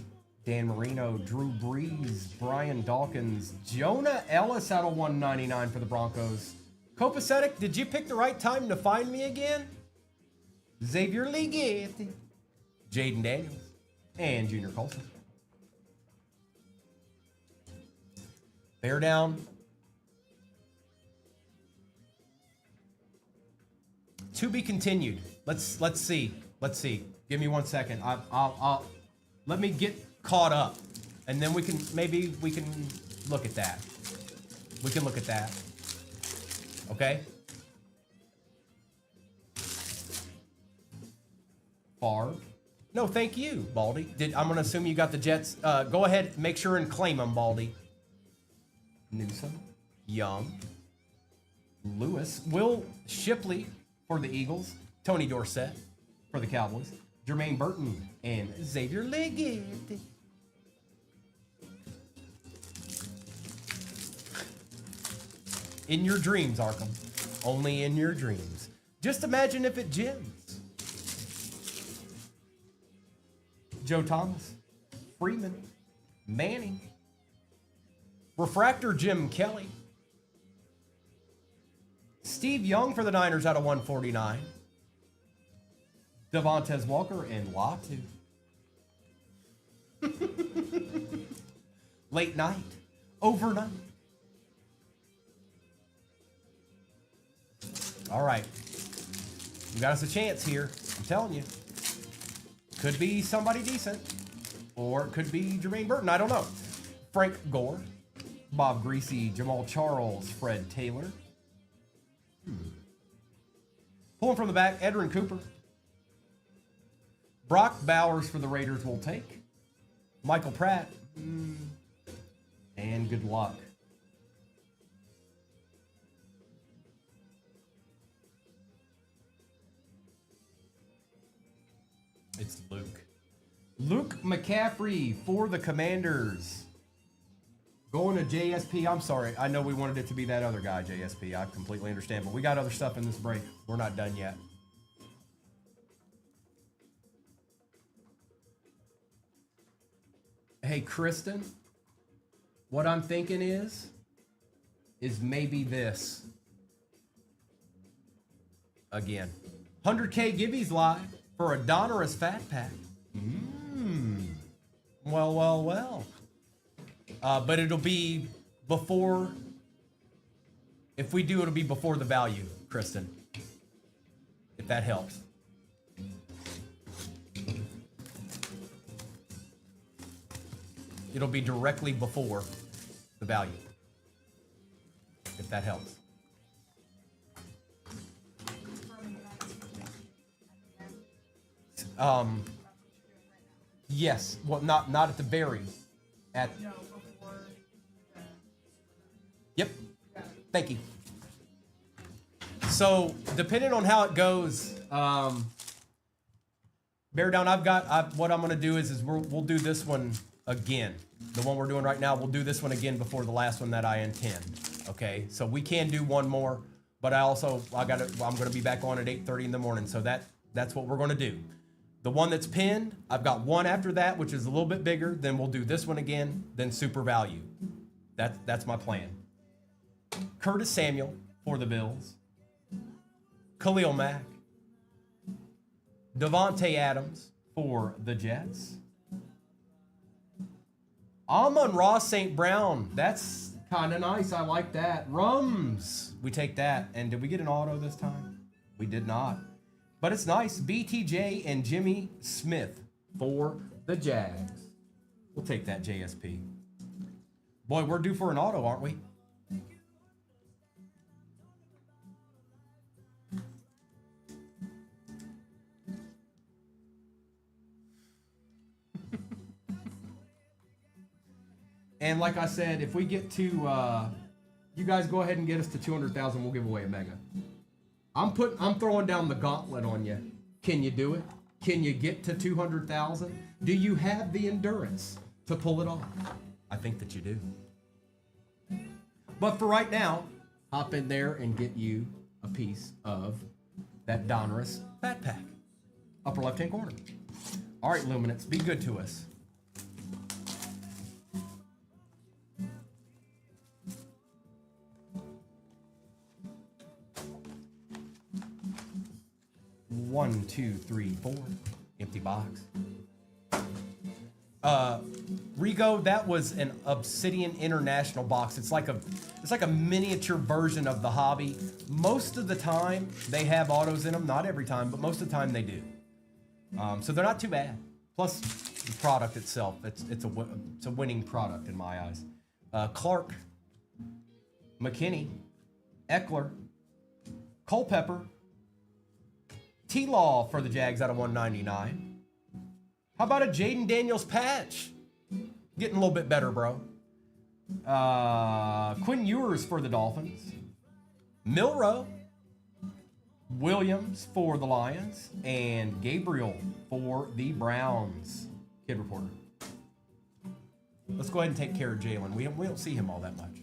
Dan Marino, Drew Brees, Brian Dawkins, Jonah Ellis out of 199 for the Broncos. Copacetic, did you pick the right time to find me again? Xavier Leggetti, Jaden Daniels, and Junior Colson. Bear down. To be continued. Let's see. Let's see. Give me 1 second. I'll let me get caught up, and then we can look at that. We can look at that. Okay. Favre. No, thank you, Baldy. I'm gonna assume you got the Jets. Go ahead, make sure and claim them, Baldy. Newsom, Young, Lewis, Will Shipley for the Eagles, Tony Dorsett for the Cowboys, Jermaine Burton, and Xavier Leggetti. In your dreams, Arkham. Only in your dreams. Just imagine if it gyms. Joe Thomas, Freeman, Manning, Refractor Jim Kelly, Steve Young for the Niners out of 149, Devontae Walker, and Latu. Late night, overnight, All right. You got us a chance here. I'm telling you. Could be somebody decent. Or it could be Jermaine Burton. I don't know. Frank Gore. Bob Greasy. Jamal Charles. Fred Taylor. Pulling from the back. Edrin Cooper. Brock Bowers for the Raiders will take. Michael Pratt. And good luck. It's Luke. Luke McCaffrey for the Commanders. Going to JSP. I'm sorry. I know we wanted it to be that other guy, JSP. I completely understand. But we got other stuff in this break. We're not done yet. Hey, Kristen. What I'm thinking is maybe this. Again. 100K Gibbies live for a Donruss Fat Pack. Well. But it'll be before. If we do, it'll be before the value, Kristen. If that helps. It'll be directly before the value. If that helps. Yes. Well, not at the very. Yep. Thank you. So, depending on how it goes, bear down. What I'm going to do is we'll do this one again. The one we're doing right now, we'll do this one again before the last one that I intend. Okay. So we can do one more, but I'm going to be back on at 8:30 in the morning. So that's what we're going to do. The one that's pinned, I've got one after that, which is a little bit bigger. Then we'll do this one again, then super value. That's my plan. Curtis Samuel for the Bills. Khalil Mack. Devontae Adams for the Jets. Amon-Ra St. Brown. That's kind of nice. I like that. Rums. We take that. And did we get an auto this time? We did not. But it's nice. BTJ and Jimmy Smith for the Jags. We'll take that, JSP. Boy, we're due for an auto, aren't we? And like I said, if we get to, you guys go ahead and get us to 200,000, we'll give away a mega. I'm throwing down the gauntlet on you. Can you do it? Can you get to 200,000? Do you have the endurance to pull it off? I think that you do. But for right now, hop in there and get you a piece of that Donruss Fat Pack. Upper left-hand corner. All right, Luminance, be good to us. One, two, three, four. Empty box. Rigo, that was an Obsidian International box. It's like a miniature version of the hobby. Most of the time they have autos in them. Not every time, but most of the time they do. So they're not too bad. Plus the product itself, it's a winning product in my eyes. Clark, McKinney, Eckler, Culpepper, T-Law for the Jags out of 199. How about a Jaden Daniels patch? Getting a little bit better, bro. Quinn Ewers for the Dolphins. Milrow. Williams for the Lions. And Gabriel for the Browns. Kid Reporter. Let's go ahead and take care of Jalen. We don't see him all that much.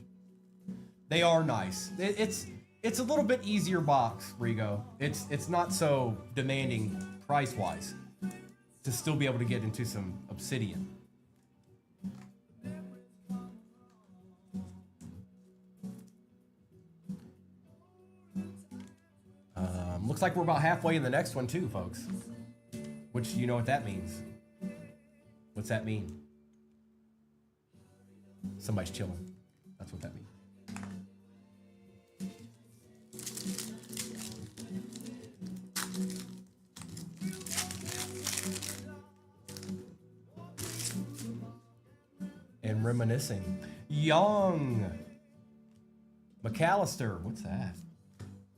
They are nice. It's a little bit easier box, Rigo. It's not so demanding price-wise to still be able to get into some Obsidian. Looks like we're about halfway in the next one too, folks. Which, you know what that means. What's that mean? Somebody's chilling. That's what that means. Reminiscing. Young. McAllister. What's that?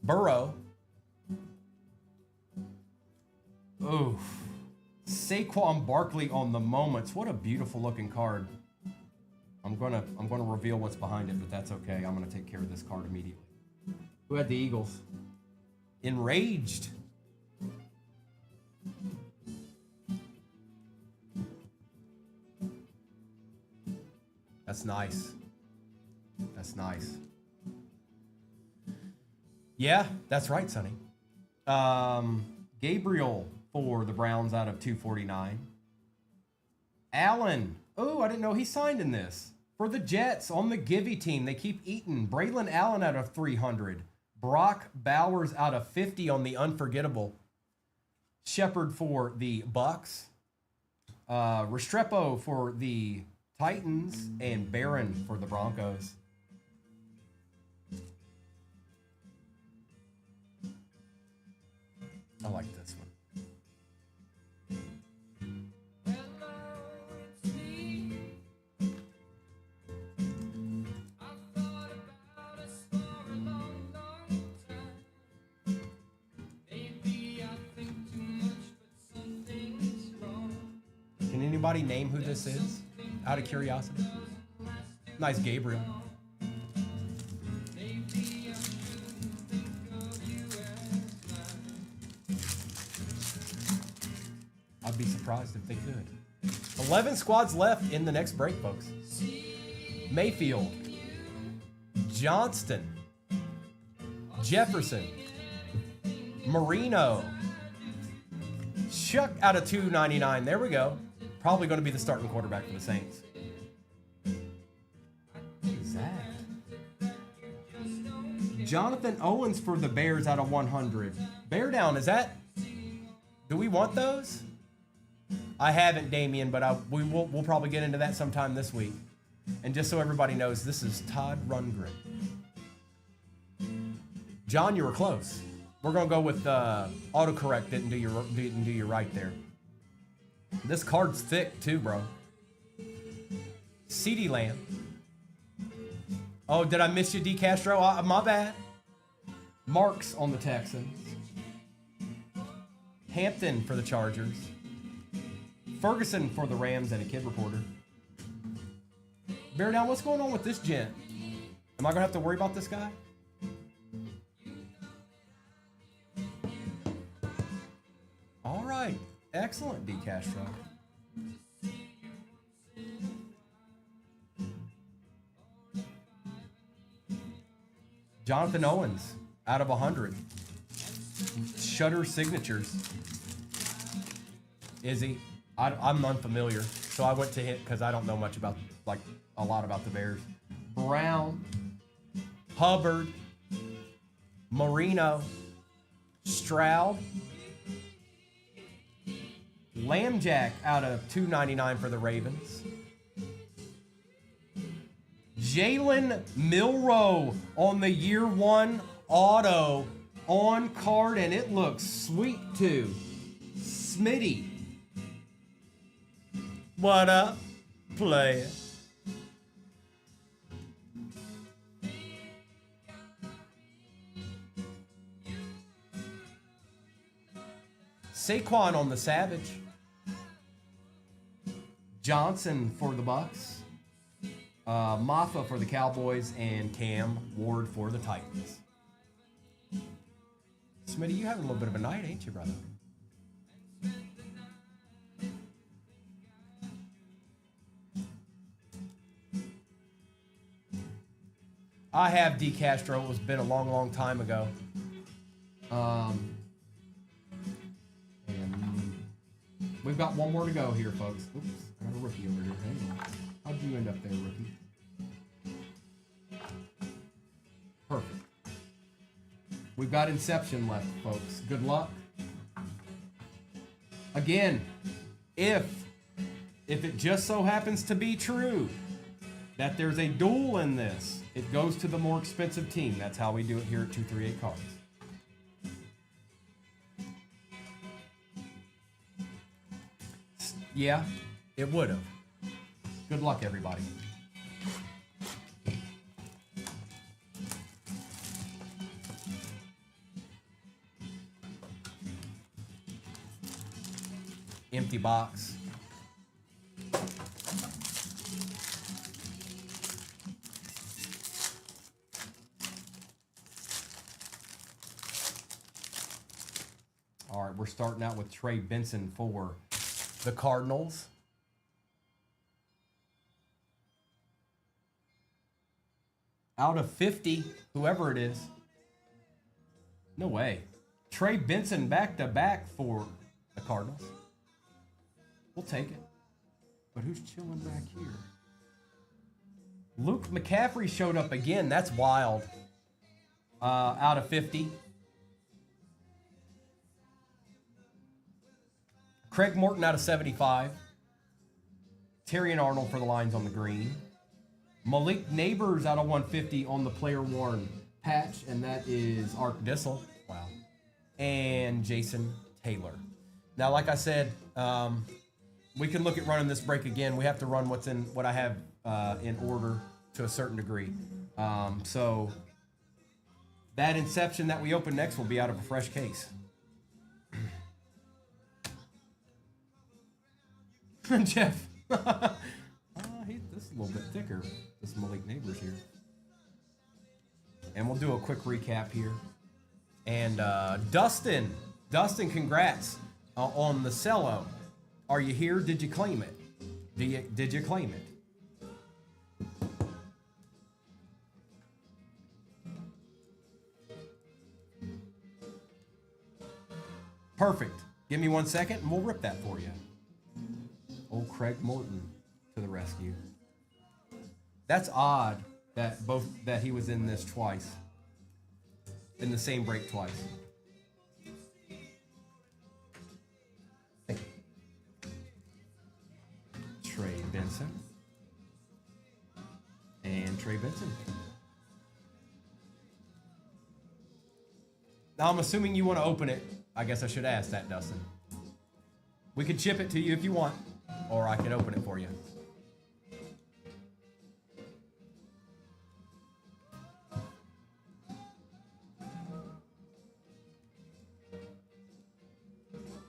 Burrow. Oof. Saquon Barkley on the moments. What a beautiful looking card. I'm gonna reveal what's behind it, but that's okay. I'm gonna take care of this card immediately. Who had the Eagles? Enraged. That's nice. That's nice. Yeah, that's right, Sonny. Gabriel for the Browns out of 249. Allen. Oh, I didn't know he signed in this. For the Jets on the Givey team, they keep eating. Braylon Allen out of 300. Brock Bowers out of 50 on the Unforgettable. Shepard for the Bucks. Restrepo for the Titans. And Barron for the Broncos. I like this one. Can anybody name who this is? Out of curiosity. Nice Gabriel. I'd be surprised if they could. 11 squads left in the next break, folks. Mayfield. Johnston. Jefferson. Marino. Chuck out of 299. There we go. Probably going to be the starting quarterback for the Saints. What is that? Jonathan Owens for the Bears out of 100. Bear down, is that? Do we want those? I haven't, Damien, but we'll probably get into that sometime this week. And just so everybody knows, this is Todd Rundgren. John, you were close. We're gonna go with autocorrect. Didn't do you right there. This card's thick too, bro. CeeDee Lamb. Oh, did I miss you, D. Castro? My bad. Marks on the Texans. Hampton for the Chargers. Ferguson for the Rams and a kid reporter. Bear down, what's going on with this gent? Am I gonna have to worry about this guy? All right, excellent, D. Castro. Jonathan Owens out of 100. Shutter Signatures. Izzy. I'm unfamiliar, so I went to him because I don't know much about, like, a lot about the Bears. Brown, Hubbard, Marino, Stroud, Lambjack out of 299 for the Ravens. Jalen Milroe on the year one auto on card, and it looks sweet too. Smitty. What up, player? Saquon on the Savage. Johnson for the Bucks. Maffa for the Cowboys, and Cam Ward for the Titans. Smitty, you having a little bit of a night, ain't you, brother? I have D. Castro. It's been a long, long time ago. And we've got one more to go here, folks. Oops, I got a rookie over here. Hang on. How'd you end up there, rookie? Perfect. We've got Inception left, folks. Good luck. Again, if it just so happens to be true that there's a duel in this, it goes to the more expensive team. That's how we do it here at 238 Cards. Yeah, it would have. Good luck, everybody. Empty box. All right, we're starting out with Trey Benson for the Cardinals. Out of 50, whoever it is. No way. Trey Benson back-to-back for the Cardinals. We'll take it. But who's chilling back here? Luke McCaffrey showed up again. That's wild. Out of 50. Craig Morton out of 75. Terry and Arnold for the Lions on the green. Malik Neighbors out of 150 on the player worn patch, and that is Ark Dissel. Wow. And Jason Taylor. Now, like I said, we can look at running this break again. We have to run what I have in order to a certain degree. So that Inception that we open next will be out of a fresh case. Jeff. This is a little bit thicker. This Malik Neighbors here. And we'll do a quick recap here. And Dustin, congrats on the cello. Are you here? Did you claim it? Did you claim it? Perfect. Give me 1 second and we'll rip that for you. Old Craig Morton to the rescue. That's odd that he was in this twice. In the same break twice. Trey Benson. And Trey Benson. Now I'm assuming you want to open it. I guess I should ask that, Dustin. We could ship it to you if you want, or I can open it for you.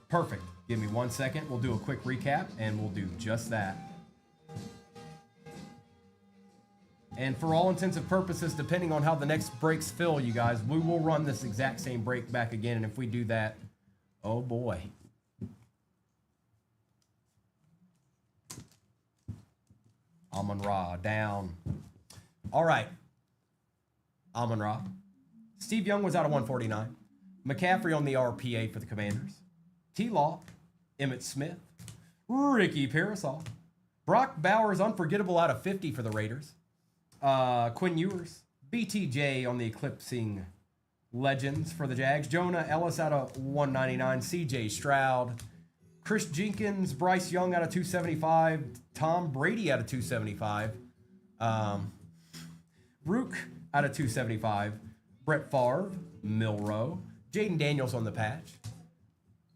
Perfect. Give me 1 second. We'll do a quick recap, and we'll do just that. And for all intents and purposes, depending on how the next breaks fill, you guys, we will run this exact same break back again. And if we do that, oh boy. Amon-Ra down. All right. Amon-Ra. Steve Young was out of 149. McCaffrey on the RPA for the Commanders. T-Law. Emmitt Smith. Ricky Parasol. Brock Bowers unforgettable out of 50 for the Raiders. Quinn Ewers. BTJ on the Eclipsing Legends for the Jags. Jonah Ellis out of 199. CJ Stroud. Chris Jenkins. Bryce Young out of 275. Tom Brady out of 275. Rook out of 275. Brett Favre. Milrow. Jaden Daniels on the patch.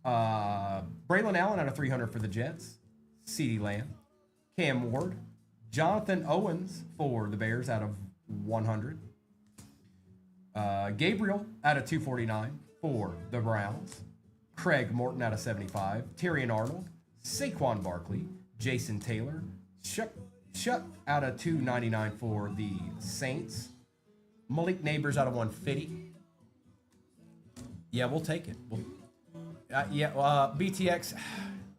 Braylon Allen out of 300 for the Jets. CeeDee Lamb. Cam Ward. Jonathan Owens for the Bears out of 100. Gabriel out of 249 for the Browns. Craig Morton out of 75. Terry and Arnold. Saquon Barkley. Jason Taylor. Shuck out of 299 for the Saints. Malik Neighbors out of 150. Yeah, we'll take it. BTX.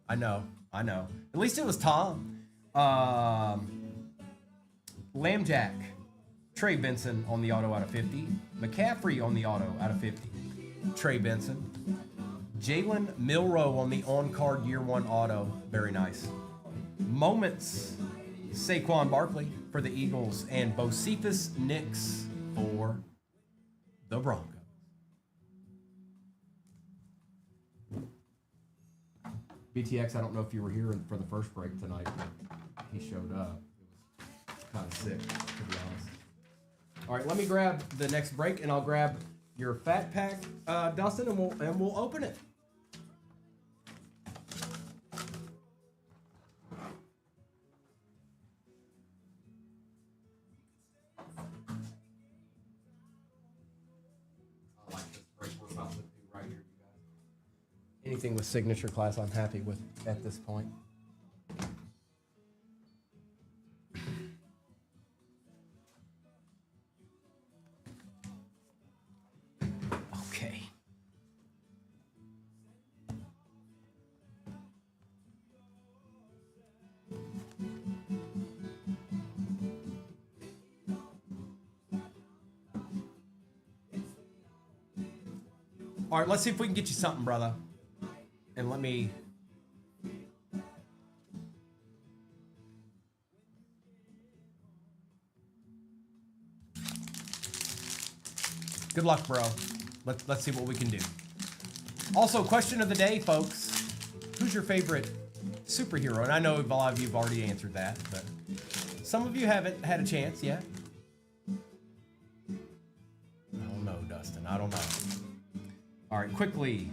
I know. At least it was Tom. Lambjack. Trey Benson on the auto out of 50. McCaffrey on the auto out of 50. Trey Benson. Jalen Milrow on the on-card year one auto. Very nice. Moments. Saquon Barkley for the Eagles. And Bocephus Nix for the Broncos. BTX, I don't know if you were here for the first break tonight, but he showed up. It was kind of sick, to be honest. All right, let me grab the next break, and I'll grab your fat pack, Dustin, and we'll open it. anything with signature class, I'm happy with at this point. Okay. All right, let's see if we can get you something, brother. And let me... Good luck, bro. Let's see what we can do. Also, question of the day, folks. Who's your favorite superhero? And I know a lot of you have already answered that, but some of you haven't had a chance yet. I don't know, Dustin. I don't know. All right, quickly,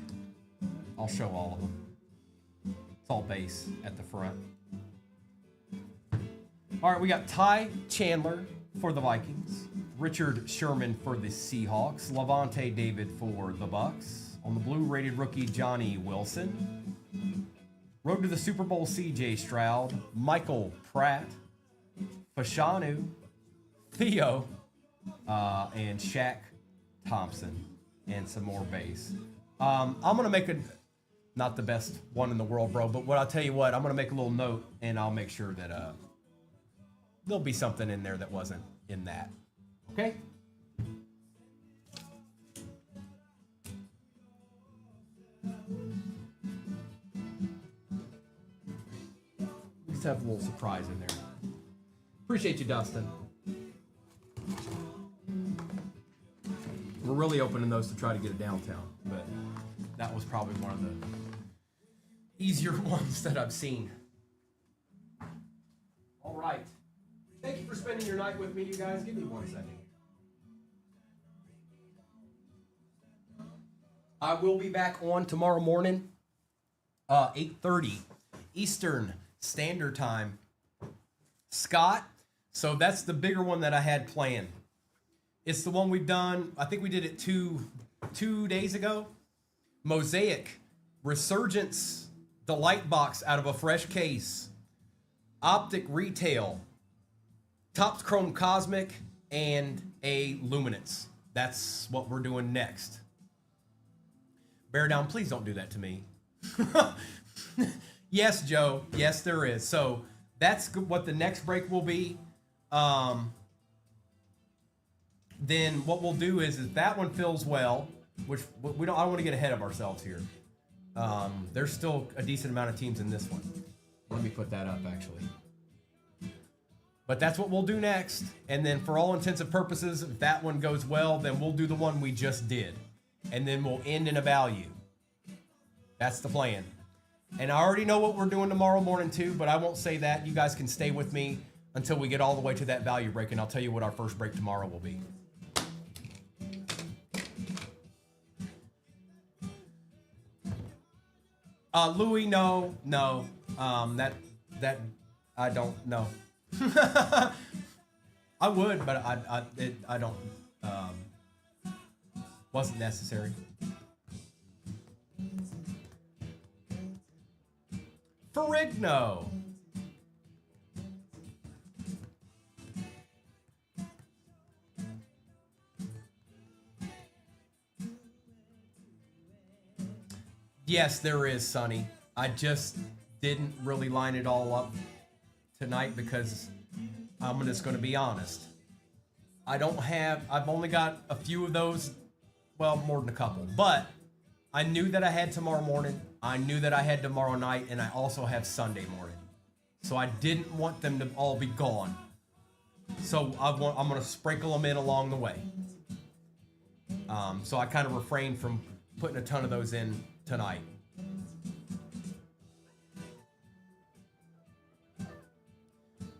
I'll show all of them. It's all base at the front. All right, we got Ty Chandler for the Vikings, Richard Sherman for the Seahawks, Levante David for the Bucks. On the blue, rated rookie Johnny Wilson. Road to the Super Bowl, C.J. Stroud, Michael Pratt, Fashanu, Theo, and Shaq Thompson. And some more base. I'm gonna make not the best one in the world, bro, but what I'll tell you what, I'm gonna make a little note and I'll make sure that there'll be something in there that wasn't in that. Okay? Just have a little surprise in there. Appreciate you, Dustin. We're really opening those to try to get it downtown, but that was probably one of the easier ones that I've seen. All right. Thank you for spending your night with me, you guys. Give me 1 second. I will be back on tomorrow morning, 8:30 Eastern Standard Time. Scott, so that's the bigger one that I had planned. It's the one we've done, I think we did it two days ago. Mosaic, Resurgence, Delight Box out of a fresh case, Optic Retail, Topps Chrome Cosmic, and a Luminance. That's what we're doing next. Bear down, please don't do that to me. Yes, Joe, yes there is. So that's what the next break will be. Then what we'll do is if that one fills well, which we don't, I don't want to get ahead of ourselves here. There's still a decent amount of teams in this one. Let me put that up actually. But that's what we'll do next. And then for all intents and purposes, if that one goes well, then we'll do the one we just did. And then we'll end in a value. That's the plan. And I already know what we're doing tomorrow morning too, but I won't say that. You guys can stay with me until we get all the way to that value break, and I'll tell you what our first break tomorrow will be. Louis, no. That I don't know. I would, but I don't. Wasn't necessary. Ferrigno. Yes, there is, Sonny. I just didn't really line it all up tonight because I'm just going to be honest. I've only got a few of those, well, more than a couple. But I knew that I had tomorrow morning. I knew that I had tomorrow night, and I also have Sunday morning. So I didn't want them to all be gone. So I'm going to sprinkle them in along the way. So I kind of refrained from putting a ton of those in tonight.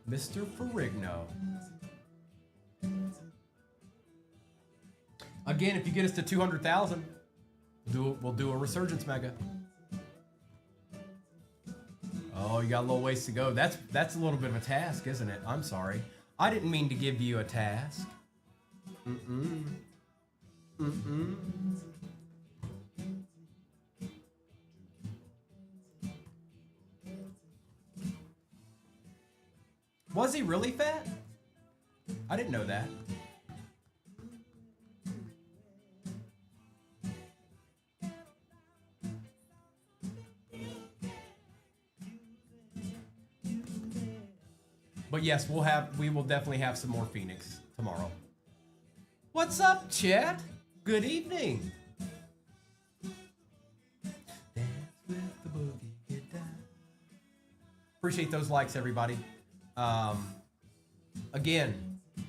Mr. Ferrigno. Again, if you get us to 200,000, we'll do a Resurgence Mega. Oh, you got a little ways to go. That's a little bit of a task, isn't it? I'm sorry. I didn't mean to give you a task. Was he really fat? I didn't know that. But yes, we will definitely have some more Phoenix tomorrow. What's up, chat? Good evening. Dance with the boogie, get down. Appreciate those likes, everybody. Again, I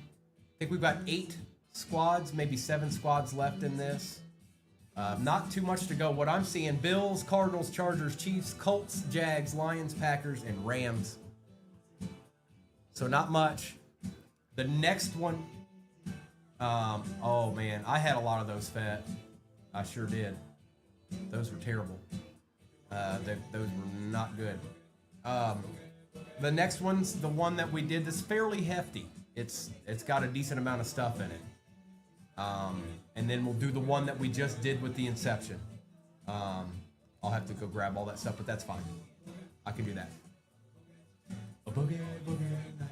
think we've got 8 squads, maybe 7 squads left in this. Not too much to go. What I'm seeing, Bills, Cardinals, Chargers, Chiefs, Colts, Jags, Lions, Packers, and Rams. So not much. The next one, oh man, I had a lot of those fat. I sure did. Those were terrible. Those were not good. The next one's the one that we did that's fairly hefty. It's got a decent amount of stuff in it. And then we'll do the one that we just did with the Inception. I'll have to go grab all that stuff, but that's fine. I can do that. A boogie, boogie night.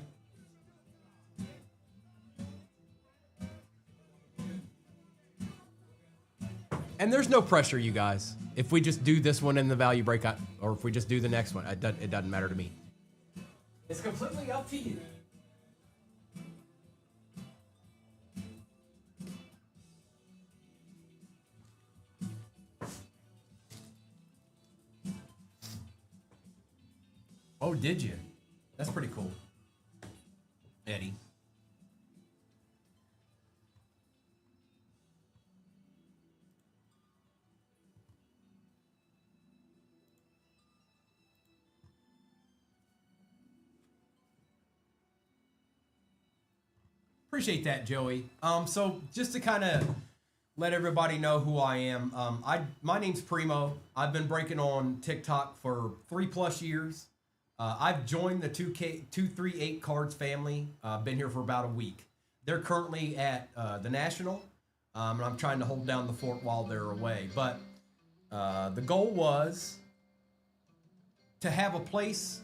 And there's no pressure, you guys. If we just do this one in the value breakout, or if we just do the next one, it doesn't matter to me. It's completely up to you. Oh, did you? That's pretty cool. Eddie. Appreciate that, Joey. So just to kind of let everybody know who I am, my name's Primo. I've been breaking on TikTok for 3+ years. I've joined the 238 Cards family. Been here for about a week. They're currently at the National, and I'm trying to hold down the fort while they're away. But the goal was to have a place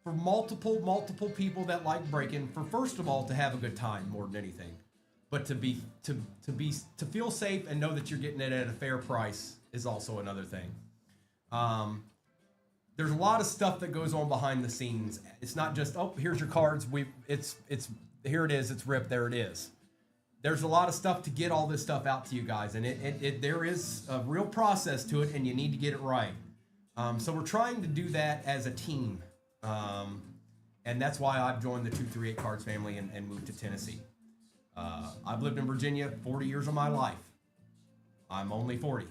for multiple people that like breaking. For first of all, to have a good time more than anything, but to feel safe and know that you're getting it at a fair price is also another thing. There's a lot of stuff that goes on behind the scenes. It's not just, oh, here's your cards. It's here it is. It's ripped. There it is. There's a lot of stuff to get all this stuff out to you guys, and there is a real process to it, and you need to get it right. So we're trying to do that as a team, and that's why I've joined the 238 Cards family and moved to Tennessee. I've lived in Virginia 40 years of my life. I'm only 40.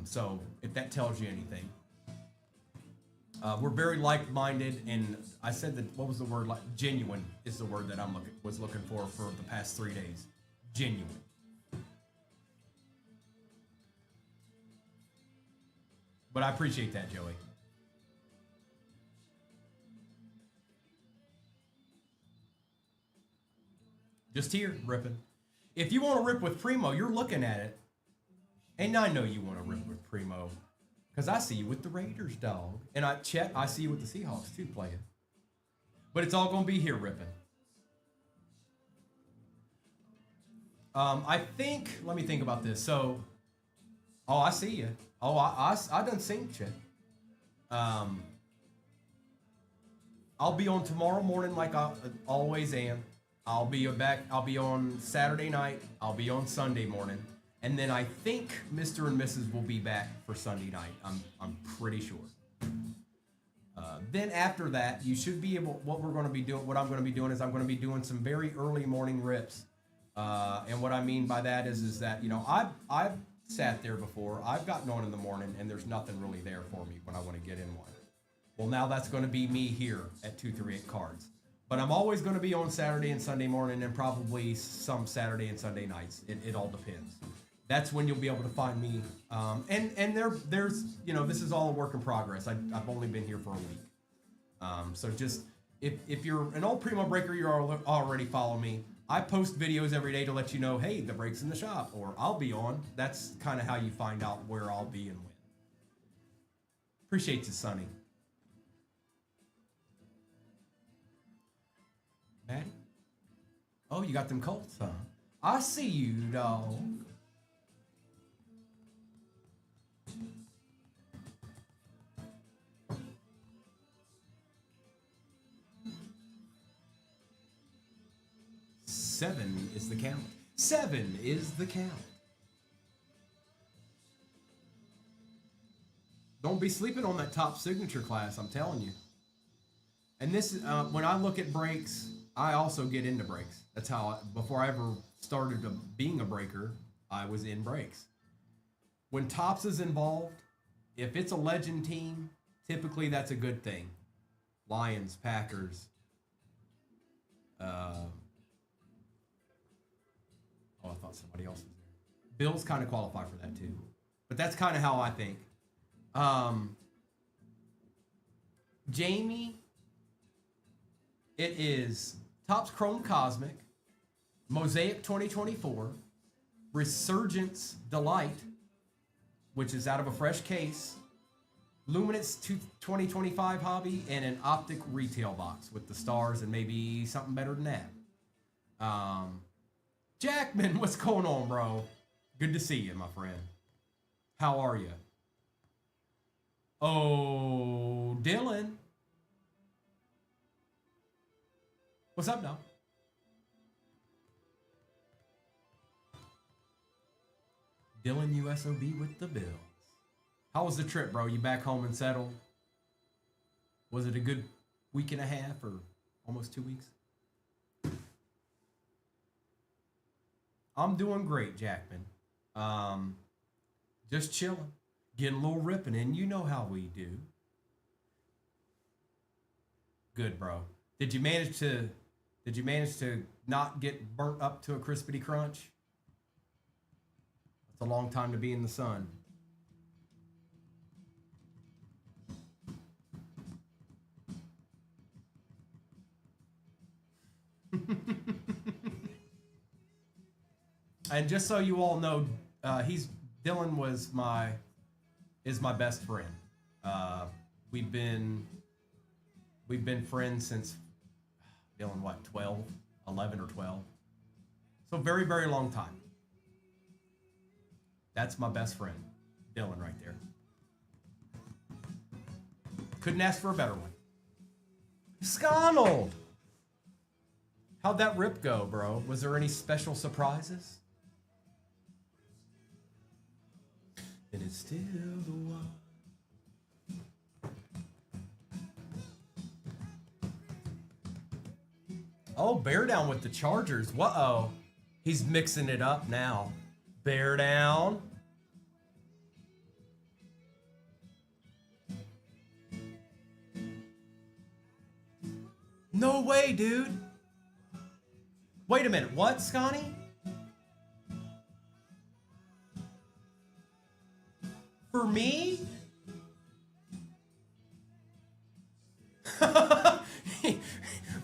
So if that tells you anything. We're very like-minded, and I said that, what was the word? Like, genuine is the word that I was looking for the past 3 days. Genuine. But I appreciate that, Joey. Just here, ripping. If you want to rip with Primo, you're looking at it. And I know you want to rip with Primo. Because I see you with the Raiders, dog. And Chet, I see you with the Seahawks, too, playing. But it's all going to be here ripping. I think, let me think about this. So, oh, I see you. Oh, I done synced you. I'll be on tomorrow morning like I always am. I'll be on Saturday night. I'll be on Sunday morning. And then I think Mr. and Mrs. will be back for Sunday night. I'm pretty sure. Then after that, you should be able. What I'm going to be doing is I'm going to be doing some very early morning rips. And what I mean by that is that, you know, I've sat there before. I've gotten on in the morning, and there's nothing really there for me when I want to get in one. Well, now that's going to be me here at 238 Cards. But I'm always going to be on Saturday and Sunday morning, and probably some Saturday and Sunday nights. It all depends. That's when you'll be able to find me. And there's, you know, this is all a work in progress. I've only been here for a week. So just, if you're an old Primo breaker, you already follow me. I post videos every day to let you know, hey, the break's in the shop, or I'll be on. That's kind of how you find out where I'll be and when. Appreciate you, Sonny. Patty? Oh, you got them Colts, huh? I see you, dog. Seven is the count. 7 is the count. Don't be sleeping on that top signature class, I'm telling you. And this, when I look at breaks, I also get into breaks. That's how, before I ever started being a breaker, I was in breaks. When tops is involved, if it's a legend team, typically that's a good thing. Lions, Packers. Oh, I thought somebody else was there. Bills kind of qualify for that too. But that's kind of how I think. Jamie, it is Topps Chrome Cosmic, Mosaic 2024, Resurgence Delight, which is out of a fresh case, Luminance 2025 Hobby, and an Optic retail box with the stars and maybe something better than that. Jackman, what's going on, bro? Good to see you, my friend. How are you? Oh, Dylan. What's up, now? Dylan USOB with the Bills. How was the trip, bro? You back home and settled? Was it a good week and a half or almost 2 weeks? I'm doing great, Jackman. Just chilling, getting a little ripping, and you know how we do. Good, bro. Did you manage to not get burnt up to a crispity crunch? It's a long time to be in the sun. And just so you all know, Dylan is my best friend. We've been friends since Dylan, what, 11 or 12? So very, very long time. That's my best friend, Dylan, right there. Couldn't ask for a better one. Sconald! How'd that rip go, bro? Was there any special surprises? And it's still the one. Oh, Bear Down with the Chargers. Whoa. He's mixing it up now. Bear Down. No way, dude. Wait a minute. What, Scotty? For me?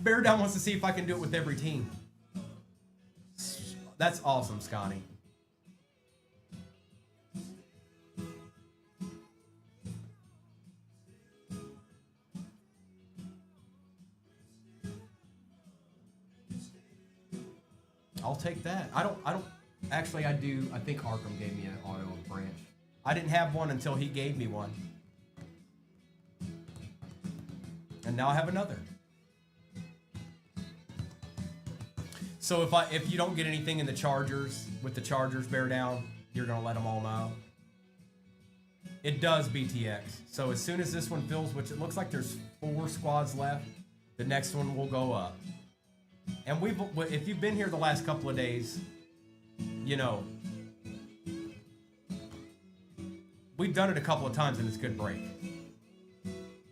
Bear Down wants to see if I can do it with every team. That's awesome, Scotty. I'll take that. I don't actually, I do. I think Arkham gave me an auto branch. I didn't have one until he gave me one. And now I have another. So if you don't get anything in the Chargers, with the Chargers Bear Down, you're going to let them all know. It does BTX. So as soon as this one fills, which it looks like there's 4 squads left, the next one will go up. And if you've been here the last couple of days, you know, we've done it a couple of times and it's a good break.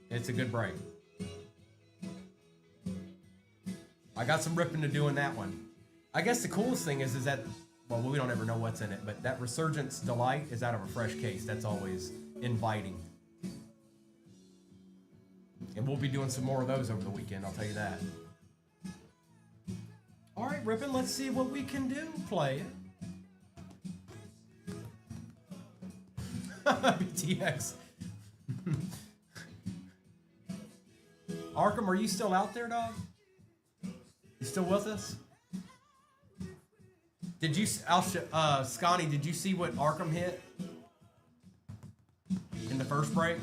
It's a good break. I got some ripping to do in that one. I guess the coolest thing is that, well, we don't ever know what's in it, but that Resurgence Delight is out of a fresh case. That's always inviting. And we'll be doing some more of those over the weekend, I'll tell you that. All right, Rippin', let's see what we can do, play it. BTX. Arkham, are you still out there, dog? You still with us? Did you, Scotty, did you see what Arkham hit in the first break?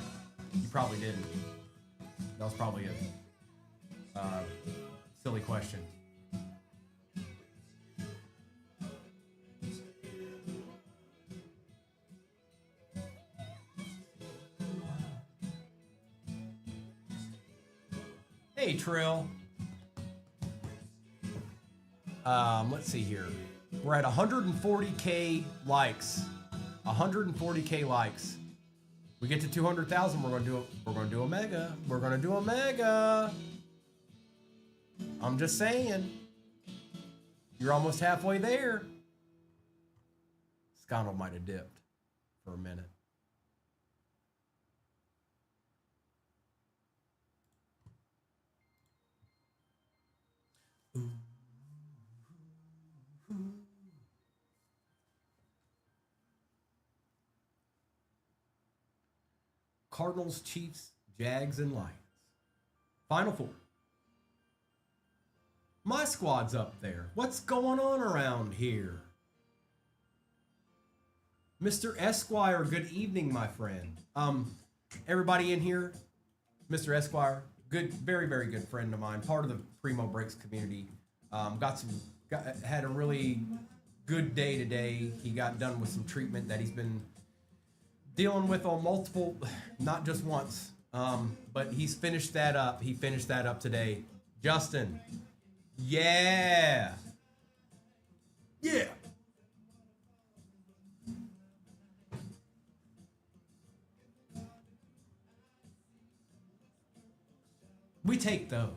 You probably didn't. That was probably a silly question. Hey, Trill. Let's see here. We're at 140K likes. 140K likes. We get to 200,000. We're gonna do a mega. We're gonna do a mega. I'm just saying. You're almost halfway there. Scotto might have dipped for a minute. Cardinals, Chiefs, Jags, and Lions. Final four. My squad's up there. What's going on around here? Mr. Esquire, good evening, my friend. Everybody in here, Mr. Esquire, good, very, very good friend of mine, part of the Primo Breaks community. Had a really good day today. He got done with some treatment that he's been dealing with on multiple, not just once, but he's finished that up. He finished that up today. Justin, yeah. Yeah. We take those.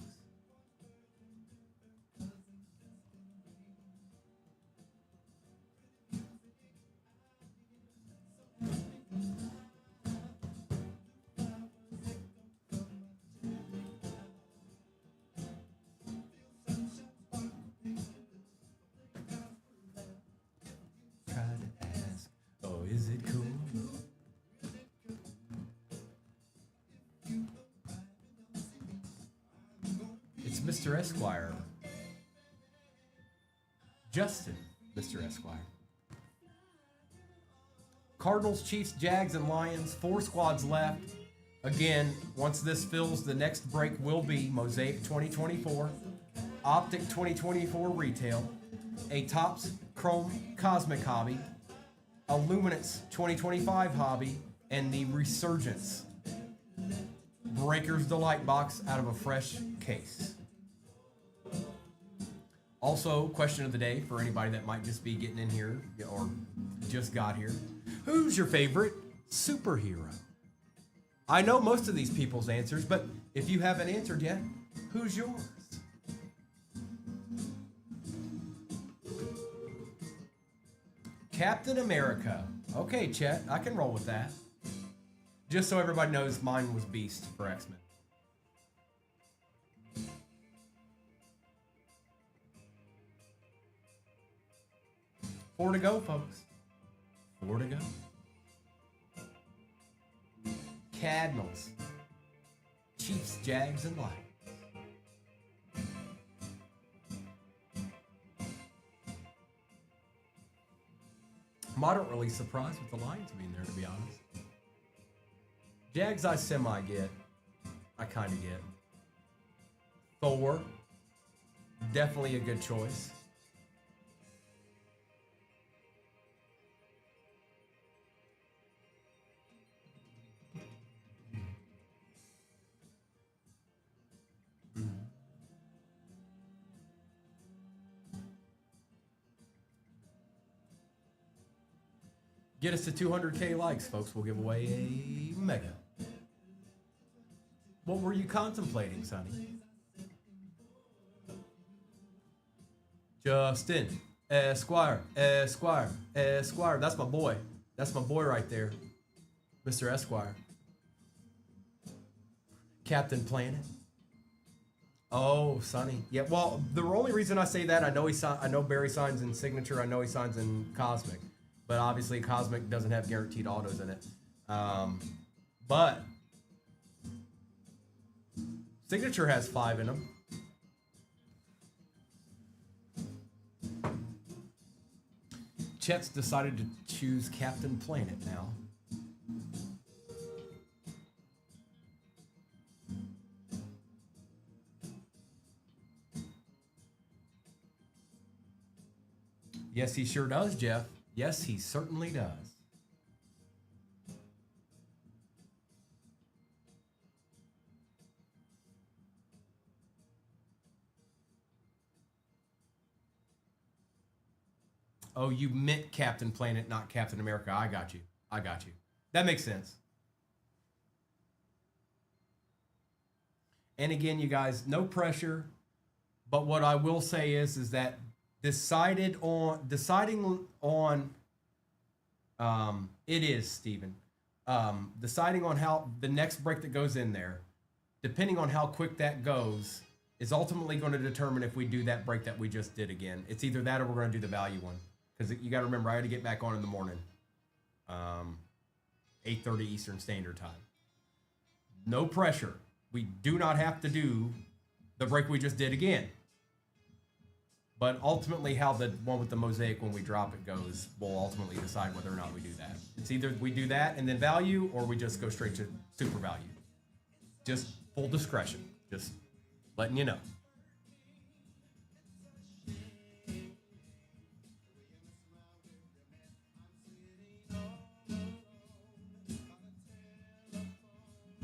Is it cool? It's Mr. Esquire. Justin, Mr. Esquire. Cardinals, Chiefs, Jags, and Lions. 4 squads left. Again, once this fills, the next break will be Mosaic 2024, Optic 2024 Retail, a Topps Chrome Cosmic Hobby, a Luminance 2025 Hobby, and the Resurgence Breaker's Delight box out of a fresh case. Also, question of the day for anybody that might just be getting in here or just got here. Who's your favorite superhero? I know most of these people's answers, but if you haven't answered yet, who's yours? Captain America. Okay, Chet, I can roll with that. Just so everybody knows, mine was Beast for X-Men. Four to go, folks. 4 to go. Cardinals, Chiefs, Jags, and Lions. Moderately surprised with the Lions being there, to be honest. Jags I semi get. I kind of get. Thor, definitely a good choice. Get us to 200K likes, folks. We'll give away a mega. What were you contemplating, Sonny? Justin, Esquire, Esquire, Esquire. That's my boy. That's my boy right there. Mr. Esquire. Captain Planet. Oh, Sonny. Yeah, well, the only reason I say that, I know Barry signs in Signature. I know he signs in Cosmic. But obviously, Cosmic doesn't have guaranteed autos in it. But Signature has 5 in them. Chet's decided to choose Captain Planet now. Yes, he sure does, Jeff. Yes, he certainly does. Oh, you meant Captain Planet, not Captain America. I got you. I got you. That makes sense. And again, you guys, no pressure. But what I will say is that deciding on it is, Stephen. Deciding on how the next break that goes in there, depending on how quick that goes, is ultimately going to determine if we do that break that we just did again. It's either that or we're going to do the value one. Because you got to remember, I had to get back on in the morning. 8:30 Eastern Standard Time. No pressure. We do not have to do the break we just did again. But ultimately, how the one with the mosaic, when we drop it, goes, will ultimately decide whether or not we do that. It's either we do that and then value, or we just go straight to super value. Just full discretion. Just letting you know.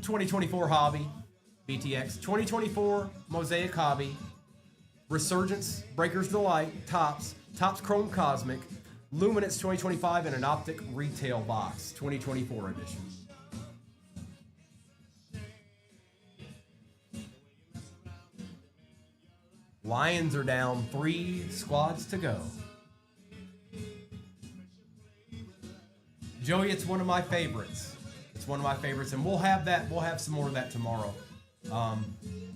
$2024 hobby, BTX. 2024 Mosaic hobby, Resurgence, Breaker's Delight, Tops Chrome Cosmic, Luminance 2025, and an Optic Retail Box, 2024 edition. Lions are down 3 squads to go. Joey, it's one of my favorites. It's one of my favorites, and we'll have that. We'll have some more of that tomorrow.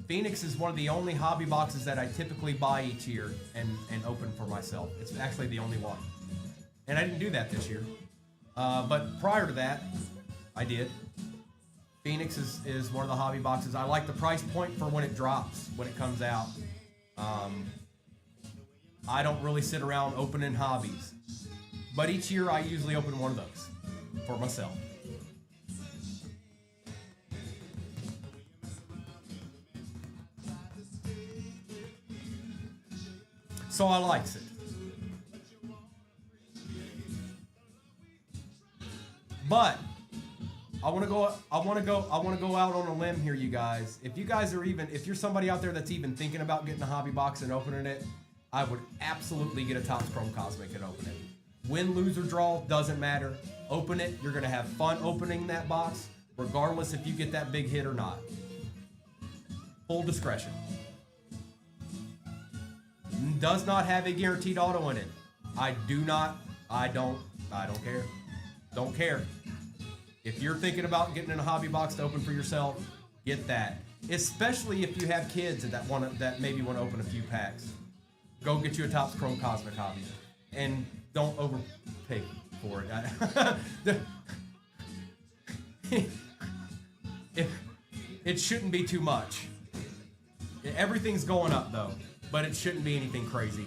Phoenix is one of the only hobby boxes that I typically buy each year and open for myself. It's actually the only one, and I didn't do that this year. But prior to that, I did. Phoenix is one of the hobby boxes. I like the price point for when it drops, when it comes out. I don't really sit around opening hobbies, but each year I usually open one of those for myself. So I likes it. But I want to go out on a limb here, you guys. If you're somebody out there that's even thinking about getting a hobby box and opening it, I would absolutely get a Topps Chrome Cosmic and open it. Win, lose, or draw, doesn't matter. Open it. You're going to have fun opening that box, regardless if you get that big hit or not. Full discretion. Does not have a guaranteed auto in it. I don't care. Don't care. If you're thinking about getting in a hobby box to open for yourself, get that. Especially if you have kids that maybe want to open a few packs. Go get you a Topps Chrome Cosmic hobby. And don't overpay for it. It shouldn't be too much. Everything's going up though, but it shouldn't be anything crazy.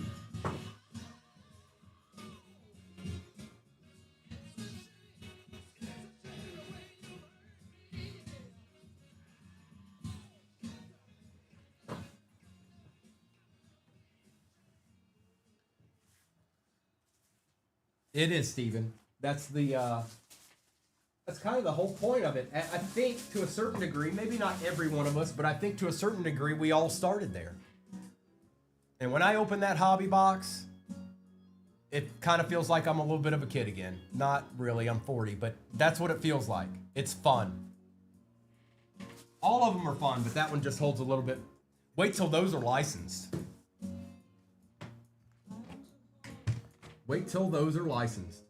It is, Stephen. That's kind of the whole point of it. I think to a certain degree, maybe not every one of us, but I think to a certain degree, we all started there. And when I open that hobby box, it kind of feels like I'm a little bit of a kid again. Not really, I'm 40, but that's what it feels like. It's fun. All of them are fun, but that one just holds a little bit. Wait till those are licensed. Wait till those are licensed.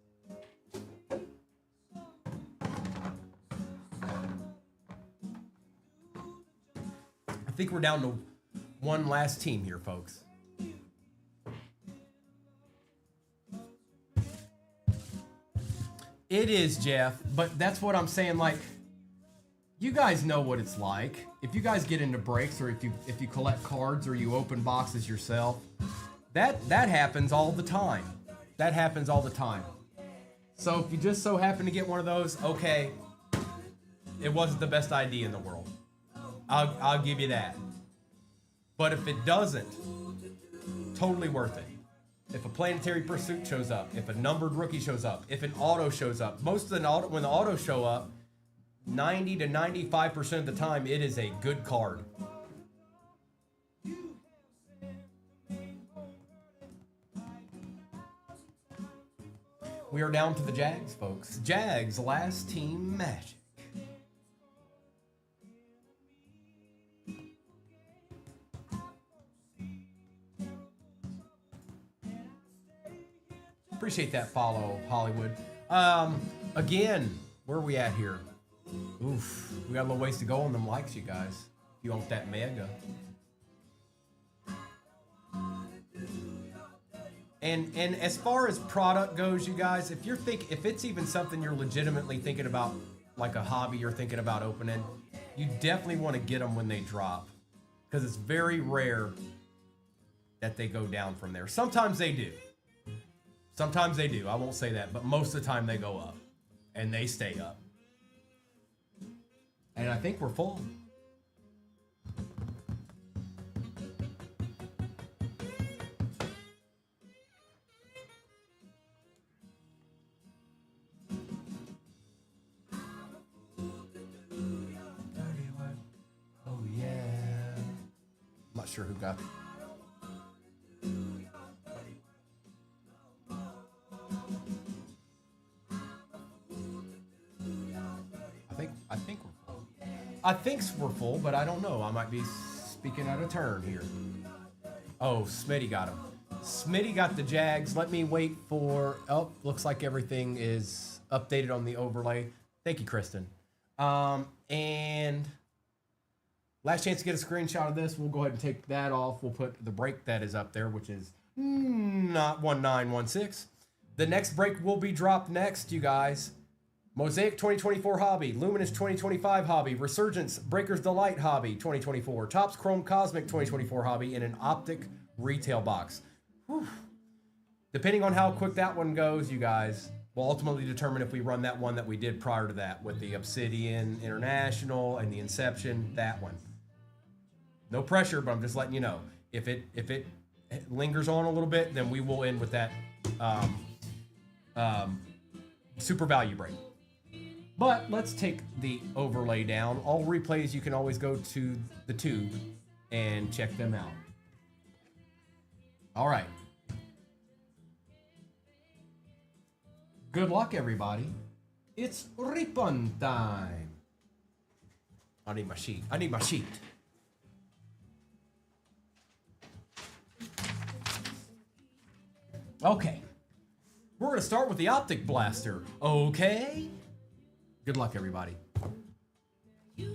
I think we're down to one last team here, folks. It is, Jeff, but that's what I'm saying. Like, you guys know what it's like. If you guys get into breaks, or if you collect cards, or you open boxes yourself, that happens all the time. That happens all the time. So if you just so happen to get one of those, okay, it wasn't the best idea in the world. I'll give you that. But if it doesn't, totally worth it. If a planetary pursuit shows up, if a numbered rookie shows up, if an auto shows up, most of the auto, when the autos show up, 90 to 95% of the time, it is a good card. We are down to the Jags, folks. Jags, last team Magic. Appreciate that follow, Hollywood. Again, where are we at here? Oof, we got a little ways to go on them likes, you guys. If you want that mega. And as far as product goes, you guys, if it's even something you're legitimately thinking about, like a hobby you're thinking about opening, you definitely want to get them when they drop, because it's very rare that they go down from there. Sometimes they do. Sometimes they do. I won't say that, but most of the time they go up, and they stay up. And I think we're full. Oh yeah. I'm not sure who got it. I think we're full, but I don't know. I might be speaking out of turn here. Oh, Smitty got him. Smitty got the Jags. Let me wait for... Oh, looks like everything is updated on the overlay. Thank you, Kristen. And last chance to get a screenshot of this. We'll go ahead and take that off. We'll put the break that is up there, which is not 1916. The next break will be dropped next, you guys. Mosaic 2024 Hobby, Luminous 2025 Hobby, Resurgence Breaker's Delight Hobby 2024, Topps Chrome Cosmic 2024 Hobby, in an Optic retail box. Whew. Depending on how quick that one goes, you guys, will ultimately determine if we run that one that we did prior to that with the Obsidian International and the Inception, that one. No pressure, but I'm just letting you know. If it lingers on a little bit, then we will end with that super value break. But let's take the overlay down. All replays, you can always go to the tube and check them out. All right. Good luck, everybody. It's ribbon time. I need my sheet. I need my sheet. Okay. We're going to start with the Optic Blaster. Okay. Good luck, everybody. And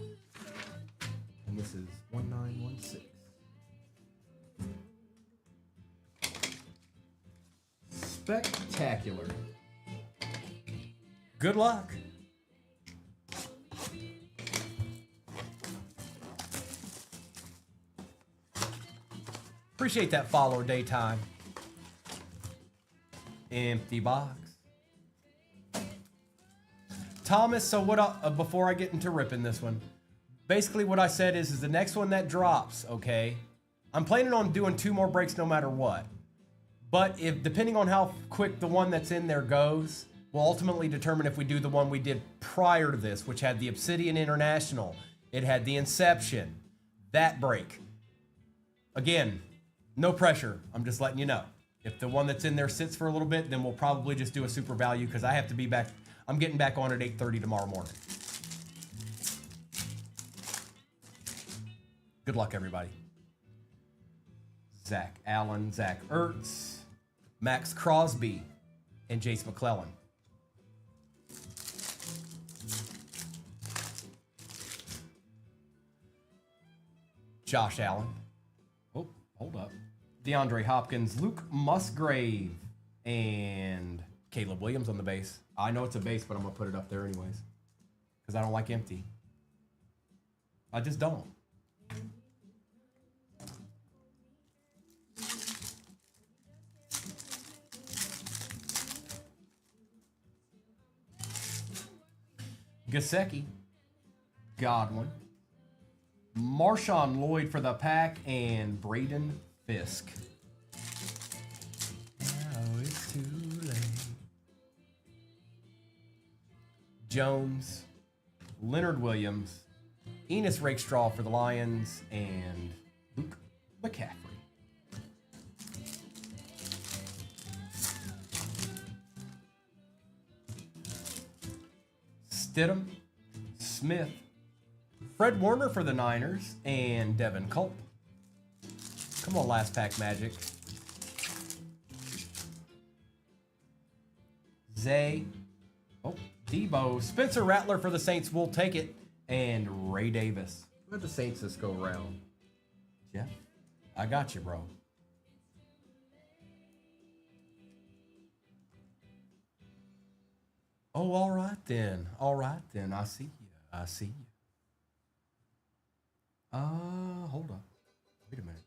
this is 1916. Spectacular. Good luck. Appreciate that follow, Daytime. Empty box. Thomas, so what before I get into ripping this one, basically what I said is the next one that drops, okay, I'm planning on doing 2 more breaks no matter what. But if depending on how quick the one that's in there goes, will ultimately determine if we do the one we did prior to this, which had the Obsidian International. It had the Inception. That break. Again, no pressure. I'm just letting you know. If the one that's in there sits for a little bit, then we'll probably just do a super value because I have to be back. I'm getting back on at 8:30 tomorrow morning. Good luck, everybody. Zach Allen, Zach Ertz, Max Crosby, and Jace McClellan. Josh Allen. Oh, hold up. DeAndre Hopkins, Luke Musgrave, and Caleb Williams on the base. I know it's a base, but I'm going to put it up there anyways. Because I don't like empty. I just don't. Gesicki, Godwin, Marshawn Lloyd for the pack, and Braden Fisk. Now it's too late. Jones, Leonard Williams, Enos Rakestraw for the Lions, and Luke McCaffrey. Stidham, Smith, Fred Warner for the Niners, and Devin Culp. Come on, last pack magic. Zay, oh, Debo, Spencer Rattler for the Saints, we'll take it, and Ray Davis. Where the Saints this go round? Jeff, I got you, bro. Oh, all right then. All right then. I see you. I see you. Hold on. Wait a minute.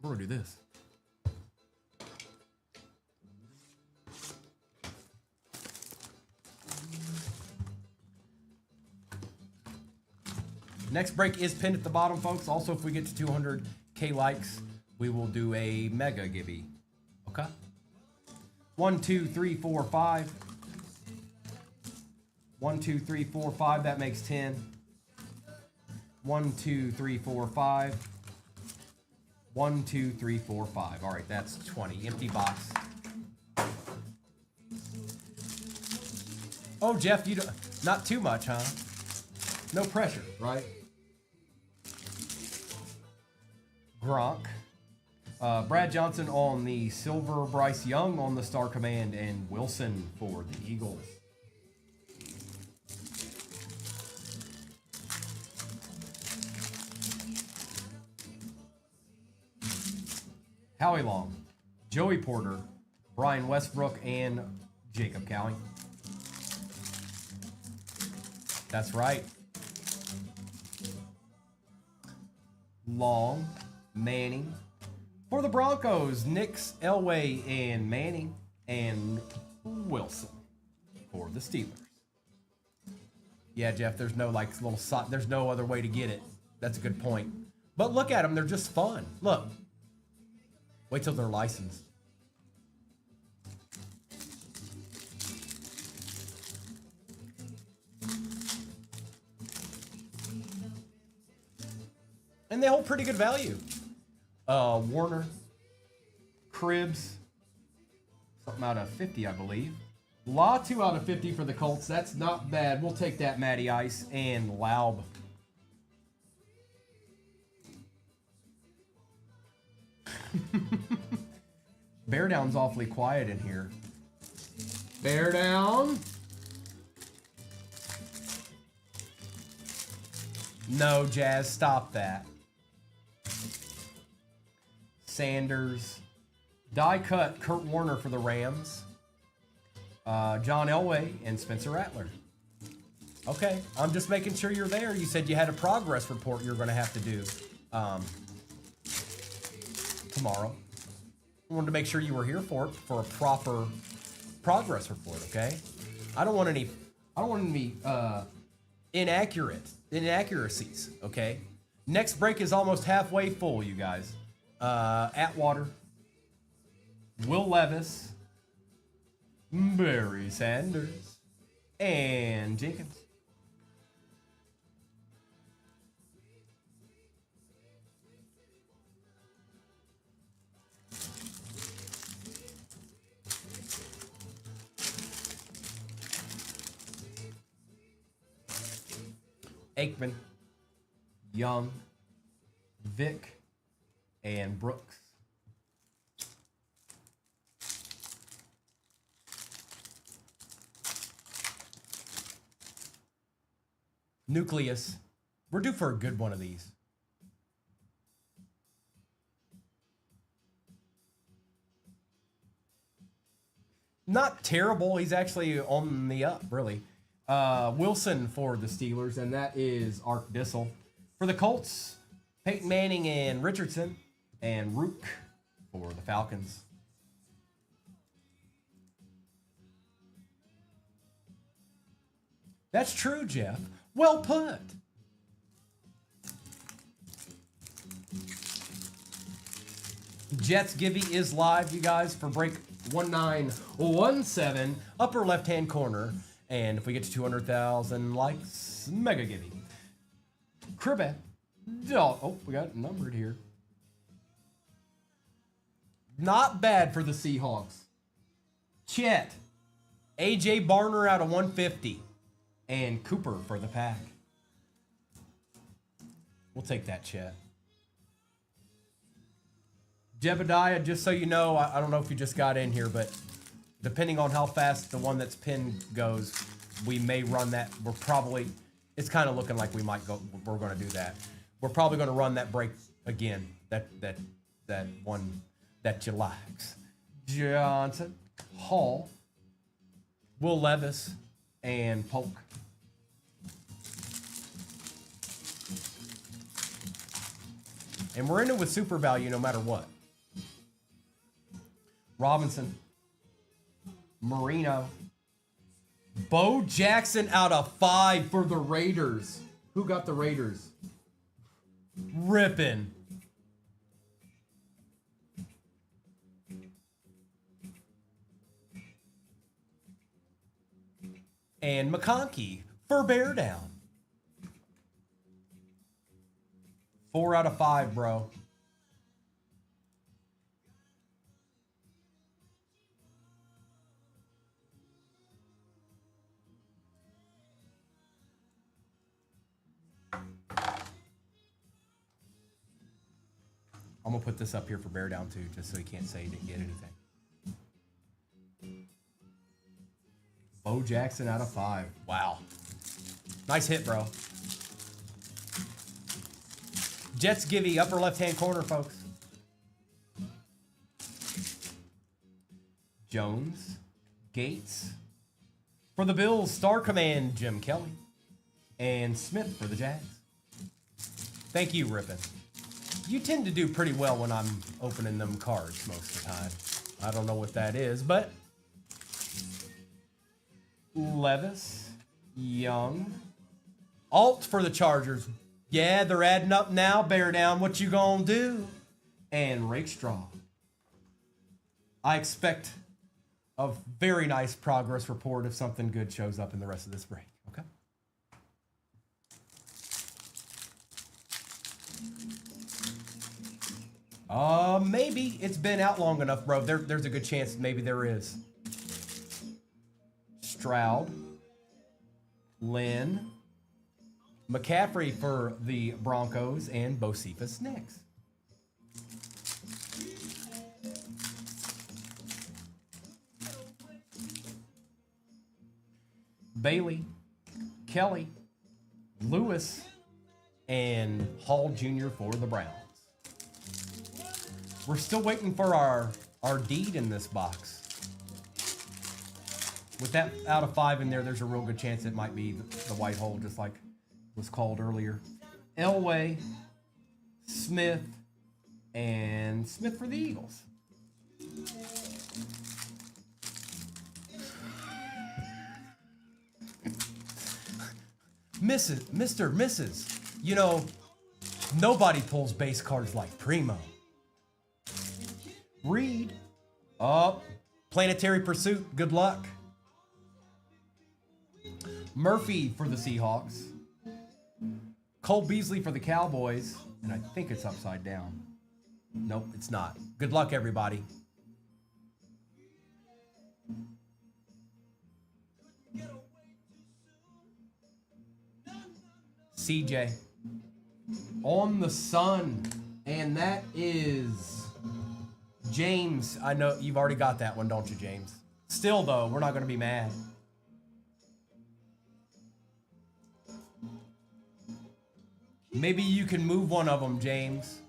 We're gonna do this. Next break is pinned at the bottom, folks. Also, if we get to 200K likes, we will do a mega gibby. Okay? 1, 2, 3, 4, 5. 1, 2, 3, 4, 5. That makes 10. 1, 2, 3, 4, 5. 1, 2, 3, 4, 5. All right, that's 20. Empty box. Oh, Jeff, you don't, not too much, huh? No pressure, right? Gronk. Brad Johnson on the silver, Bryce Young on the Star Command, and Wilson for the Eagles. Howie Long, Joey Porter, Brian Westbrook, and Jacob Cowie. That's right. Long, Manning. For the Broncos, Nix, Elway, and Manning, and Wilson for the Steelers. Yeah, Jeff, there's no like little there's no other way to get it. That's a good point. But look at them, they're just fun. Look. Wait till they're licensed. And they hold pretty good value. Warner, Cribbs, something out of 50, I believe. Law 2 out of 50 for the Colts. That's not bad. We'll take that, Matty Ice, and Laub. Bear Down's awfully quiet in here. Bear Down. No, Jazz, stop that. Sanders. Die cut, Kurt Warner for the Rams. John Elway and Spencer Rattler. Okay, I'm just making sure you're there. You said you had a progress report you're going to have to do tomorrow. I wanted to make sure you were here for it, for a proper progress report, okay? I don't want any inaccuracies, okay? Next break is almost halfway full, you guys. Atwater, Will Levis, Barry Sanders, and Jenkins. Aikman, Young, Vic, and Brooks. Nucleus. We're due for a good one of these. Not terrible. He's actually on the up, really. Wilson for the Steelers, and that is Art Bissell. For the Colts, Peyton Manning and Richardson, and Rook for the Falcons. That's true, Jeff. Well put. Jets Givey is live, you guys, for break 1917, upper left-hand corner. And if we get to 200,000 likes, mega Givey. Cribet. Oh, we got it numbered here. Not bad for the Seahawks. Chet. AJ Barner out of 150. And Cooper for the pack. We'll take that, Chet. Jebediah, just so you know, I don't know if you just got in here, but depending on how fast the one that's pinned goes, we may run that. We're probably, it's kind of looking like we might go, we're going to do that. We're probably going to run that break again, that one that you likes. Johnson, Hall, Will Levis, and Polk. And we're in it with super value no matter what. Robinson, Marino, Bo Jackson out of 5 for the Raiders. Who got the Raiders? Rippin'. And McConkey for Bear Down. 4 out of 5, bro. I'm going to put this up here for Bear Down too, just so he can't say he didn't get anything. Bo Jackson out of 5. Wow. Nice hit, bro. Jets Givey, upper left-hand corner, folks. Jones, Gates. For the Bills, Star Command, Jim Kelly. And Smith for the Jags. Thank you, Rippin'. You tend to do pretty well when I'm opening them cards most of the time. I don't know what that is, but Levis, Young, Alt for the Chargers. Yeah, they're adding up now. Bear Down, what you gonna do? And Rakestraw. I expect a very nice progress report if something good shows up in the rest of this break. Okay. Maybe it's been out long enough, bro. There's a good chance maybe there is. Stroud, Lynn, McCaffrey for the Broncos, and Bocephus next. Bailey, Kelly, Lewis, and Hall Jr. for the Browns. We're still waiting for our deed in this box. With that out of 5 in there, there's a real good chance it might be the white hole, just like was called earlier. Elway, Smith, and Smith for the Eagles. Mrs. You know, nobody pulls base cards like Primo. Reed. Oh, Planetary Pursuit. Good luck. Murphy for the Seahawks. Cole Beasley for the Cowboys. And I think it's upside down. Nope, it's not. Good luck, everybody. CJ. On the Sun. And that is James. I know you've already got that one, don't you, James? Still, though, we're not going to be mad. Maybe you can move one of them, James,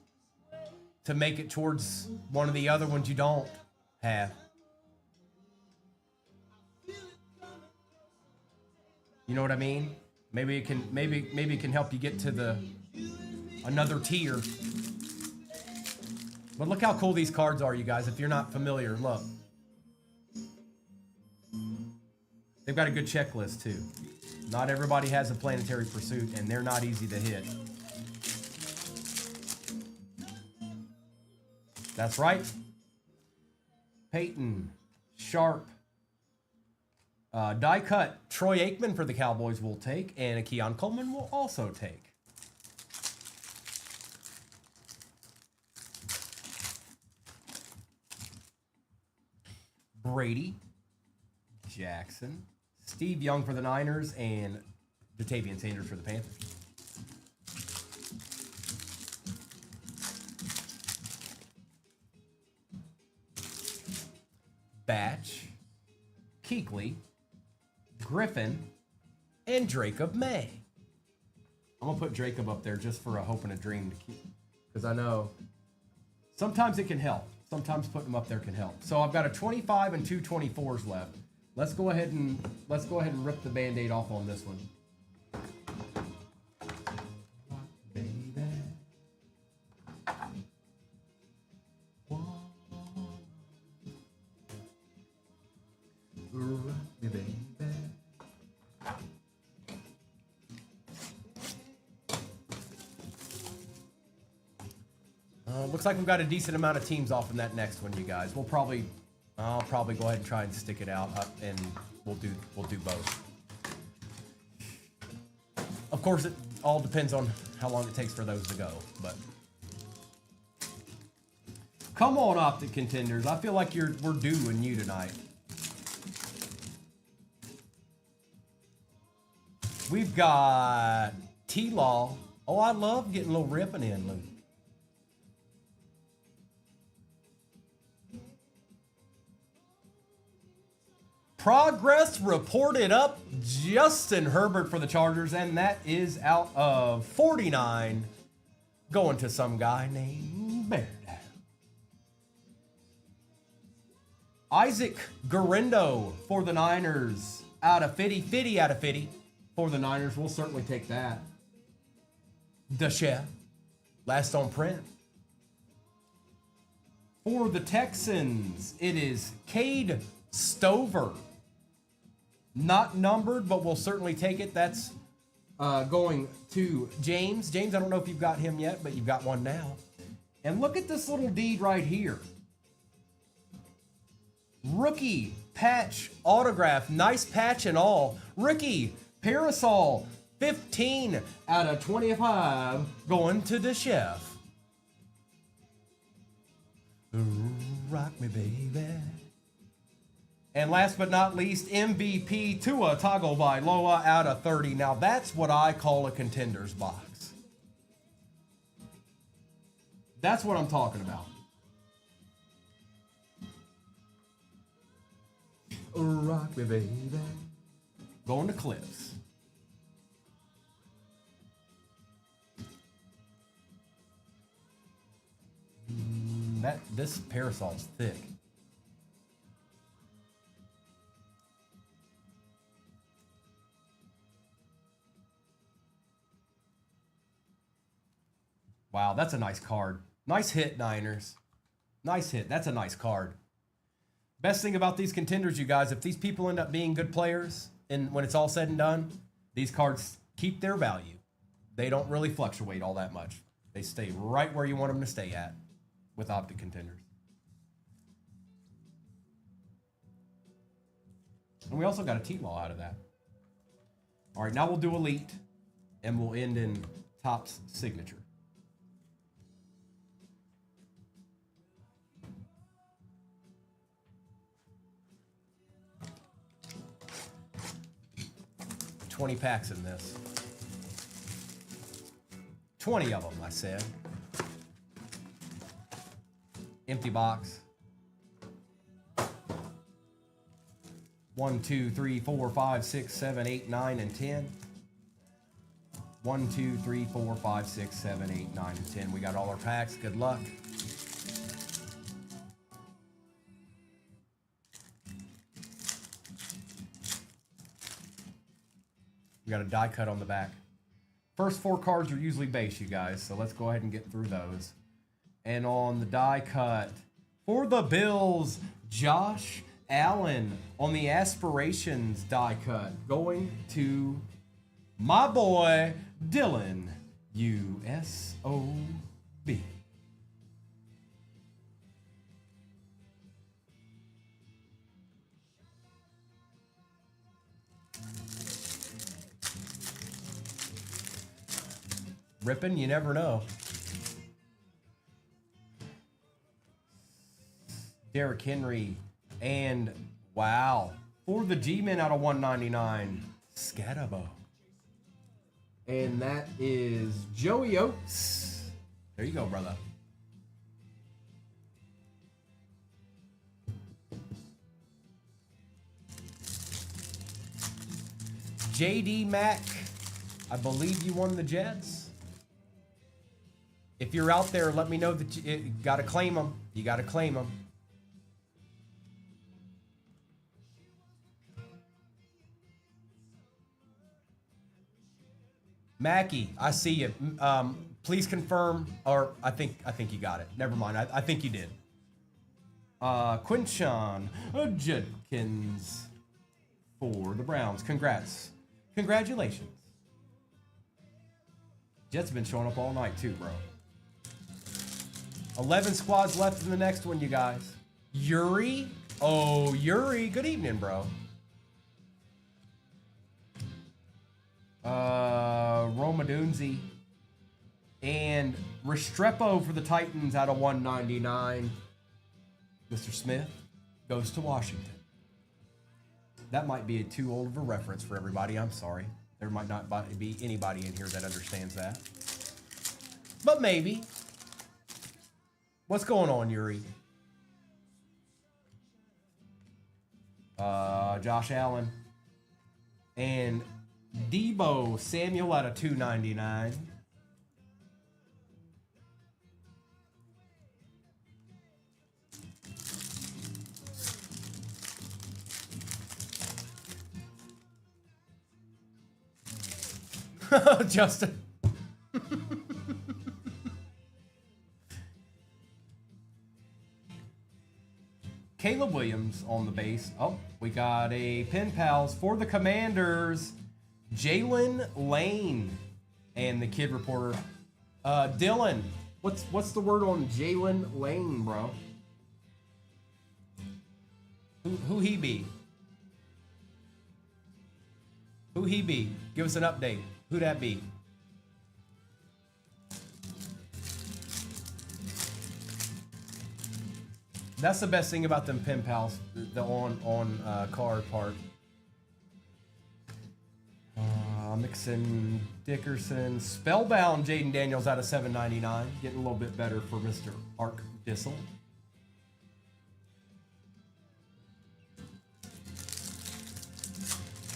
to make it towards one of the other ones you don't have. You know what I mean? Maybe it can help you get to the another tier. But look how cool these cards are, you guys. If you're not familiar, look. They've got a good checklist too. Not everybody has a planetary pursuit, and they're not easy to hit. That's right. Peyton, Sharp, die cut. Troy Aikman for the Cowboys will take, and a Keon Coleman will also take. Brady, Jackson, Steve Young for the Niners, and Jatavian Sanders for the Panthers. Batch, Kuechly, Griffin, and Jacob May. I'm going to put Jacob up there just for a hope and a dream to keep, because I know sometimes it can help. Sometimes putting them up there can help. So I've got a 25 and two 24s left. Let's go ahead and rip the Band-Aid off on this one. Baby. Rock me, baby. Looks like we've got a decent amount of teams off in that next one, you guys. I'll probably go ahead and try and stick it out, and we'll do both. Of course, it all depends on how long it takes for those to go. But come on, Optic Contenders. I feel like we're due in you tonight. We've got T-Law. Oh, I love getting a little ripping in, Luke. Progress reported up. Justin Herbert for the Chargers, and that is out of 49, going to some guy named Baird. Isaac Guerrero for the Niners, out of 50 out of 50 for the Niners. We'll certainly take that. Chef, last on print. For the Texans, it is Cade Stover. Not numbered, but we'll certainly take it. That's going to James. James, I don't know if you've got him yet, but you've got one now. And look at this little deed right here. Rookie patch autograph. Nice patch and all. Rookie parasol. 15 out of 25 going to the chef. Rock me, baby. And last but not least, MVP Tua Tagovailoa out of 30. Now that's what I call a contenders box. That's what I'm talking about. Rock me, baby. Going to Clips. This parasol's thick. Wow, that's a nice card. Nice hit, Niners. Nice hit. That's a nice card. Best thing about these contenders, you guys, if these people end up being good players, and when it's all said and done, these cards keep their value. They don't really fluctuate all that much. They stay right where you want them to stay at with Optic Contenders. And we also got a T-Law out of that. All right, now we'll do Elite, and we'll end in Topps Signature. $20 packs in this. 20 of them, I said. Empty box. 1, 2, 3, 4, 5, 6, 7, 8, 9, and 10. 1, 2, 3, 4, 5, 6, 7, 8, 9, and 10. We got all our packs. Good luck. We got a die cut on the back. First 4 cards are usually base, you guys, so let's go ahead and get through those. And on the die cut, for the Bills, Josh Allen on the Aspirations die cut. Going to my boy, Dylan, USOB. Ripping, you never know. Derrick Henry, and wow, for the G-Men out of 199, Scatabo. And that is Joey Oates. There you go, brother. JD Mack, I believe you won the Jets. If you're out there, let me know that you got to claim them. You got to claim them. Mackie, I see you. Please confirm, or I think you got it. Never mind. I think you did. Quinshon Judkins for the Browns. Congrats. Congratulations. Jets have been showing up all night too, bro. 11 squads left in the next one, you guys. Yuri. Oh, Yuri. Good evening, bro. Romadunzi. And Restrepo for the Titans out of 199. Mr. Smith goes to Washington. That might be too old of a reference for everybody. I'm sorry. There might not be anybody in here that understands that. But maybe. What's going on, Yuri? Josh Allen. And Debo Samuel out of 299. Justin. Caleb Williams on the base. Oh, we got a Pen Pals for the Commanders. Jalen Lane and the Kid Reporter. Dylan, what's the word on Jalen Lane, bro? Who he be? Who he be? Give us an update. Who that be? That's the best thing about them Pen Pals, the on card part. Mixon, Dickerson, Spellbound, Jaden Daniels out of 799. Getting a little bit better for Mr. Ark Dissel.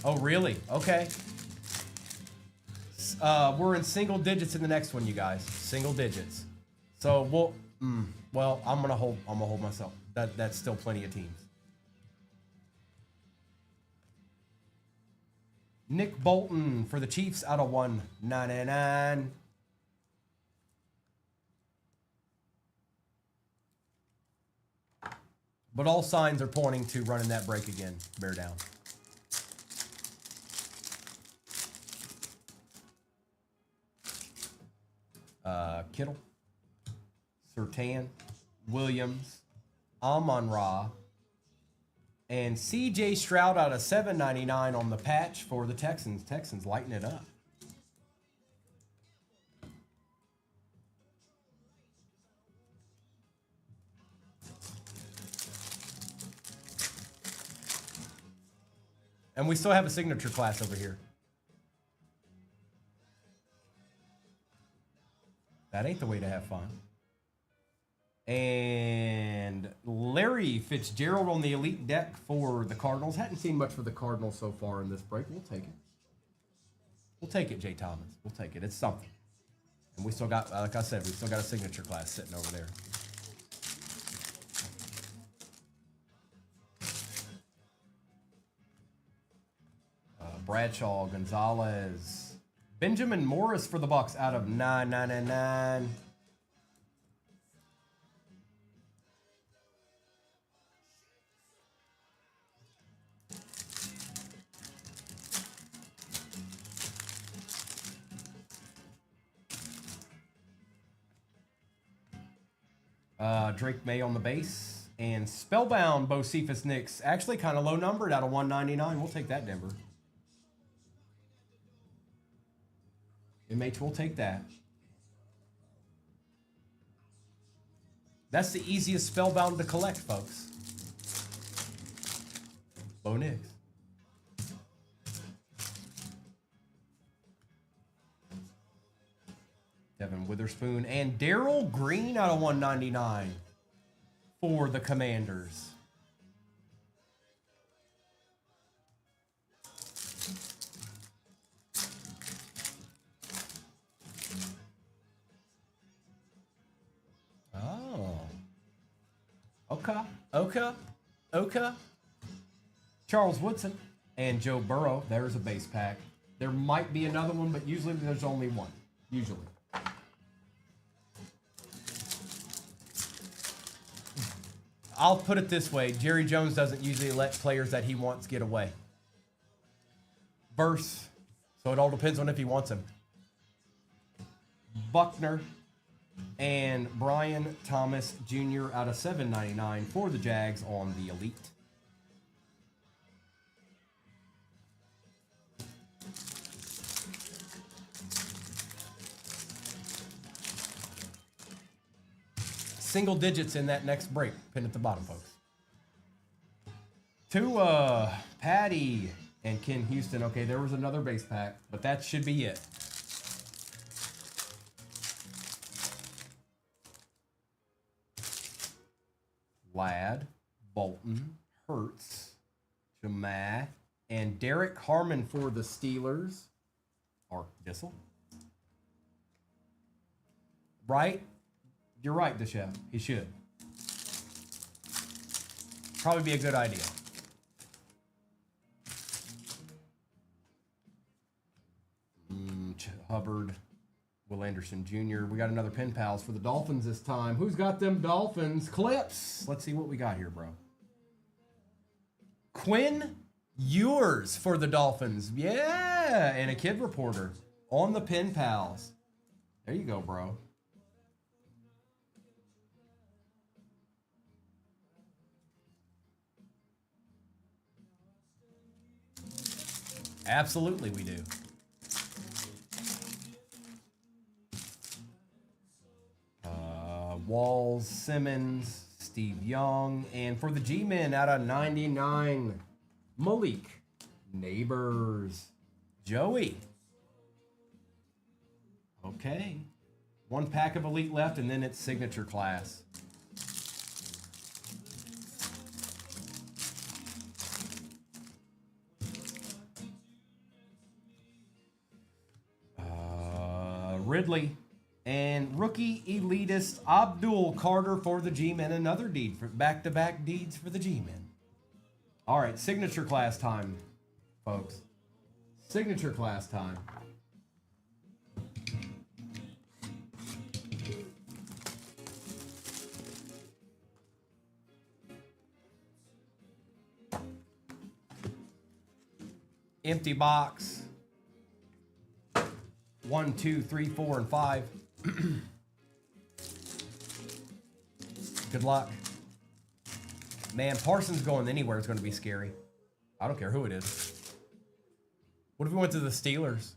Oh, really? Okay. We're in single digits in the next one, you guys. Single digits. So we'll. Well, I'm gonna hold myself. That's still plenty of teams. Nick Bolton for the Chiefs out of 199. But all signs are pointing to running that break again. Bear down. Kittle, Surtain, Williams, Amon-Ra, and C.J. Stroud out of 799 on the patch for the Texans. Texans lighting it up. And we still have a signature class over here. That ain't the way to have fun. And Larry Fitzgerald on the elite deck for the Cardinals. Hadn't seen much for the Cardinals so far in this break. We'll take it. We'll take it, Jay Thomas. We'll take it. It's something. And we still got, like I said, we still got a signature class sitting over there. Bradshaw, Gonzalez, Benjamin Morris for the Bucks out of 999. Drake May on the base. And Spellbound Bocephus Nix. Actually kind of low numbered out of 199. We'll take that, Denver. MH, we'll take that. That's the easiest Spellbound to collect, folks. Bo Nix. Devin Witherspoon and Darryl Green out of 199 for the Commanders. Oh. Okay. Charles Woodson and Joe Burrow. There's a base pack. There might be another one, but usually there's only one. Usually. I'll put it this way. Jerry Jones doesn't usually let players that he wants get away. Verse. So it all depends on if he wants him. Buckner and Brian Thomas Jr. out of 799 for the Jags on the Elite. Single digits in that next break. Pin at the bottom, folks. Tua, Patty, and Ken Houston. Okay, there was another base pack, but that should be it. Ladd, Bolton, Hurts, Jamah, and Derek Harmon for the Steelers. Or Dissel. Right? You're right, Deshaun. He should. Probably be a good idea. Hubbard, Will Anderson Jr. We got another pen pals for the Dolphins this time. Who's got them Dolphins? Clips. Let's see what we got here, bro. Quinn Ewers for the Dolphins. Yeah, and a kid reporter on the pen pals. There you go, bro. Absolutely, we do. Walls, Simmons, Steve Young, and for the G-Men out of 99, Malik Neighbors, Joey. Okay. One pack of Elite left, and then it's signature class. Ridley. And rookie elitist Abdul Carter for the G-Men. Another deed for back-to-back deeds for the G-Men. All right, signature class time, folks. Signature class time. Empty box. 1, 2, 3, 4, and 5. Good luck. Man, Parsons going anywhere is going to be scary. I don't care who it is. What if we went to the Steelers?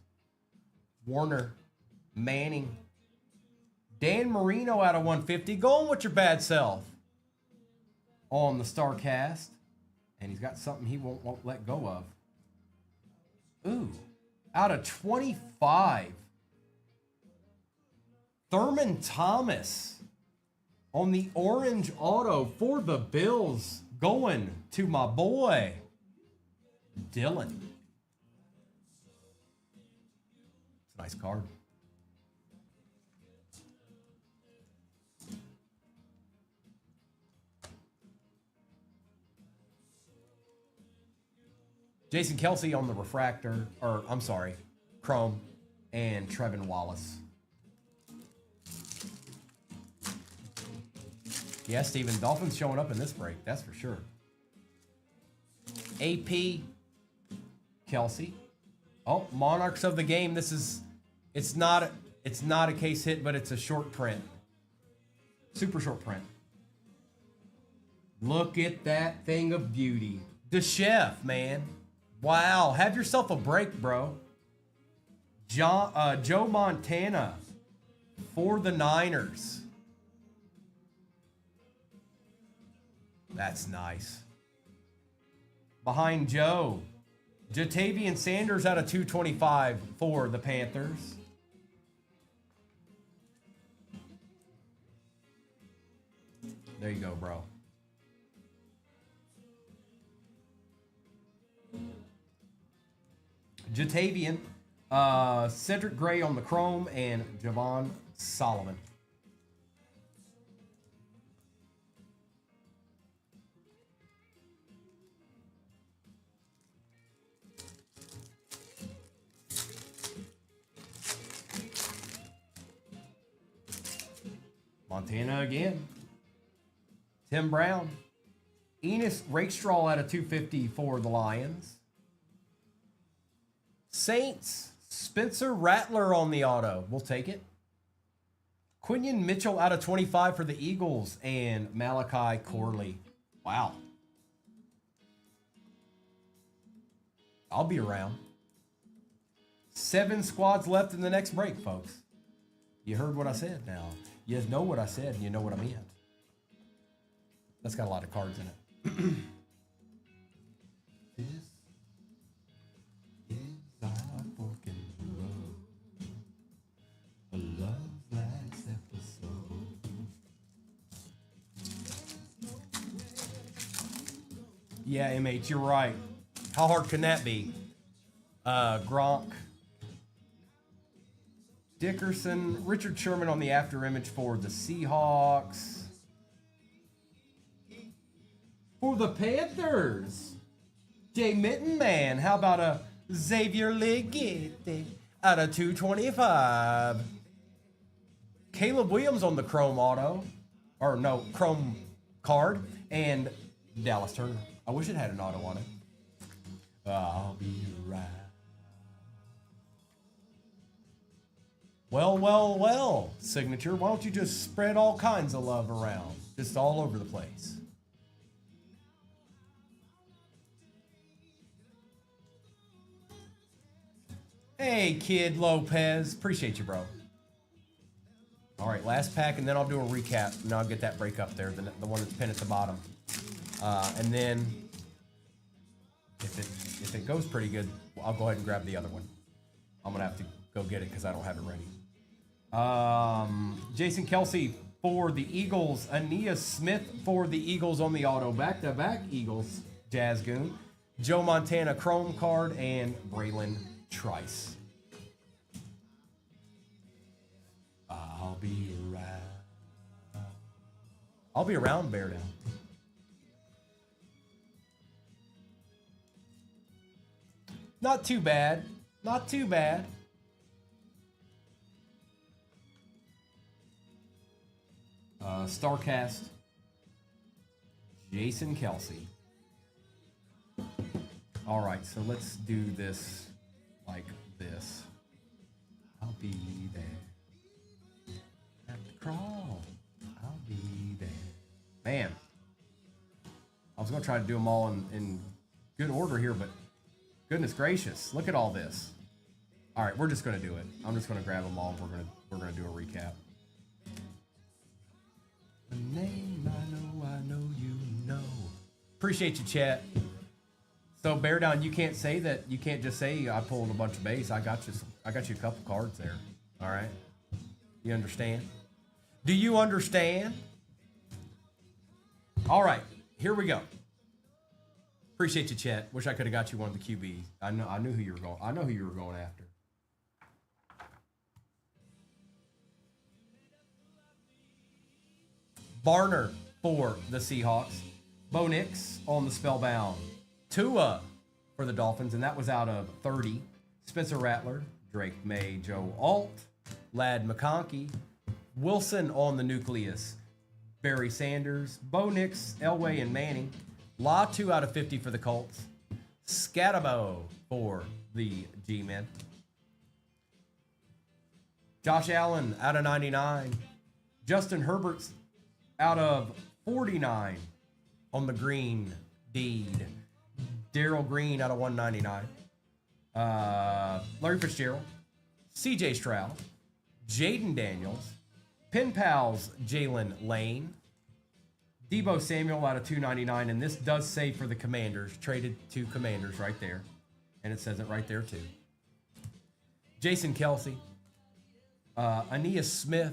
Warner, Manning, Dan Marino out of 150. Going with your bad self on the StarCast. And he's got something he won't let go of. Ooh. Out of 25, Thurman Thomas on the orange auto for the Bills, going to my boy, Dylan. It's a nice card. Jason Kelsey on the refractor, or I'm sorry, Chrome, and Trevin Wallace. Yeah, Steven, Dolphins showing up in this break, that's for sure. AP, Kelsey. Oh, Monarchs of the Game. This is, it's not a case hit, but it's a short print. Super short print. Look at that thing of beauty. The chef, man. Wow. Have yourself a break, bro. Joe Montana for the Niners. That's nice. Behind Joe, Jatavian Sanders out of 225 for the Panthers. There you go, bro. Jatavian, Cedric Gray on the Chrome, and Javon Solomon. Montana again. Tim Brown. Enos Rakestraw out of 250 for the Lions. Saints, Spencer Rattler on the auto. We'll take it. Quinion Mitchell out of 25 for the Eagles, and Malachi Corley. Wow. I'll be around. 7 squads left in the next break, folks. You heard what I said now. You know what I said, and you know what I meant. That's got a lot of cards in it. This is our fucking love. A love last episode. Yeah, MH, you're right. How hard can that be? Gronk. Dickerson, Richard Sherman on the after image for the Seahawks. For the Panthers, Jay Mittenman. How about a Xavier Legette out of 225? Caleb Williams on the Chrome auto. Or no, Chrome card. And Dallas Turner. I wish it had an auto on it. I'll be right. Well, Signature. Why don't you just spread all kinds of love around? Just all over the place. Hey, Kid Lopez. Appreciate you, bro. All right, last pack, and then I'll do a recap. And I'll get that break up there, the one that's pinned at the bottom. And then, if it goes pretty good, I'll go ahead and grab the other one. I'm going to have to go get it because I don't have it ready. Jason Kelsey for the Eagles. Aeneas Smith for the Eagles on the auto. Back-to-back Eagles. Jazz Goon. Joe Montana Chrome card, and Braylon Trice. I'll be around. I'll be around, Bear Down. Not too bad. Not too bad. Starcast. Jason Kelsey. All right, so let's do this like this. I'll be there. Have to crawl. I'll be there. Man, I was gonna try to do them all in good order here, but goodness gracious, look at all this. All right, we're just gonna do it. I'm just gonna grab them all. And we're gonna do a recap. The name I know you know. Appreciate you, chat. So Bear Down, you can't say that. You can't just say I pulled a bunch of base. I got you a couple cards there. All right. You understand? Do you understand? All right. Here we go. Appreciate you, chat. Wish I could have got you one of the QBs. I knew who you were going. I know who you were going after. Barner for the Seahawks. Bo Nix on the Spellbound. Tua for the Dolphins, and that was out of 30. Spencer Rattler, Drake May, Joe Alt, Lad McConkey, Wilson on the Nucleus, Barry Sanders, Bo Nix, Elway, and Manning. La 2 out of 50 for the Colts. Scatabo for the G-Men. Josh Allen out of 99. Justin Herbert's out of 49 on the green deed. Daryl Green out of 199. Larry Fitzgerald. CJ Stroud. Jaden Daniels. Pen Pals Jalen Lane. Debo Samuel out of 299. And this does say for the Commanders. Traded to Commanders right there. And it says it right there too. Jason Kelsey. Aeneas Smith.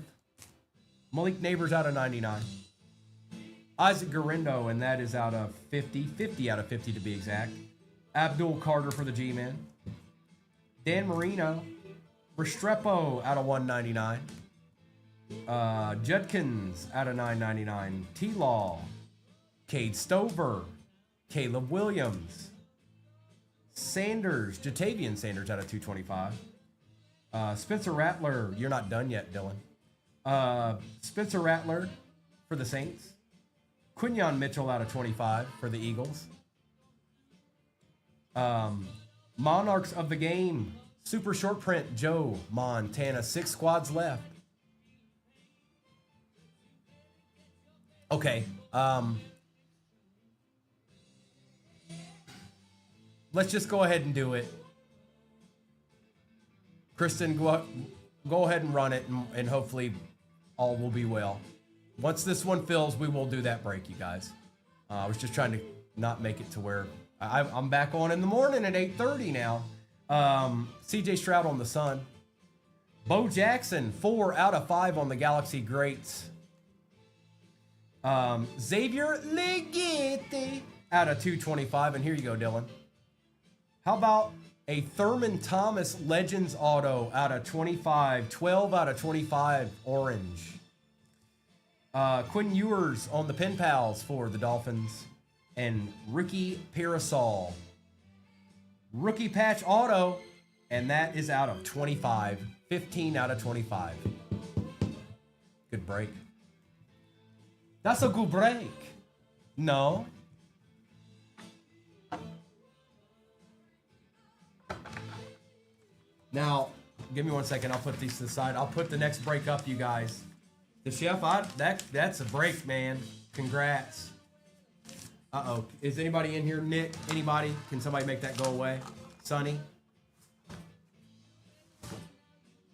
Malik Neighbors out of 99. Isaac Garindo, and that is out of 50. 50 out of 50 to be exact. Abdul Carter for the G-Men. Dan Marino. Restrepo out of 199. Judkins out of 999. T-Law. Cade Stover. Caleb Williams. Sanders. Jatavian Sanders out of 225. Spencer Rattler. You're not done yet, Dylan. Spencer Rattler for the Saints. Quinyon Mitchell out of 25 for the Eagles. Monarchs of the Game. Super short print, Joe Montana. 6 squads left. Okay. Let's just go ahead and do it. Kristen, go ahead and run it, and hopefully all will be well. Once this one fills, we will do that break, you guys. I was just trying to not make it to where I'm back on in the morning at 8:30 now. CJ Stroud on the Sun. Bo Jackson, 4 out of 5 on the Galaxy Greats. Xavier Legette out of 225. And here you go, Dylan. How about a Thurman Thomas Legends Auto out of 25. 12 out of 25 orange. Quinn Ewers on the Pen Pals for the Dolphins. And Ricky Parasol. Rookie patch auto. And that is out of 25. 15 out of 25. Good break. That's a good break. No. Now, give me 1 second. I'll put these to the side. I'll put the next break up, you guys. The chef, that's a break, man. Congrats. Uh-oh. Is anybody in here? Nick? Anybody? Can somebody make that go away? Sonny?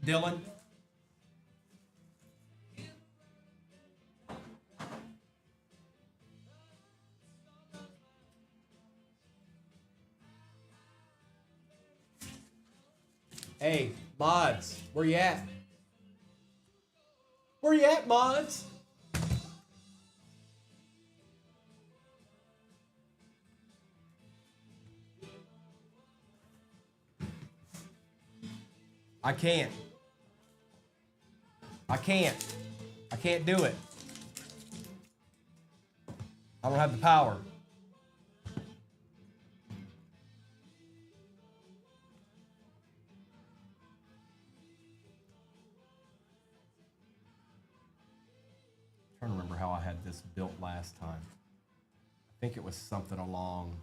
Dylan? Hey, mods, where you at? Where you at, mods? I can't. I can't do it. I don't have the power. I'm trying to remember how I had this built last time. I think it was something along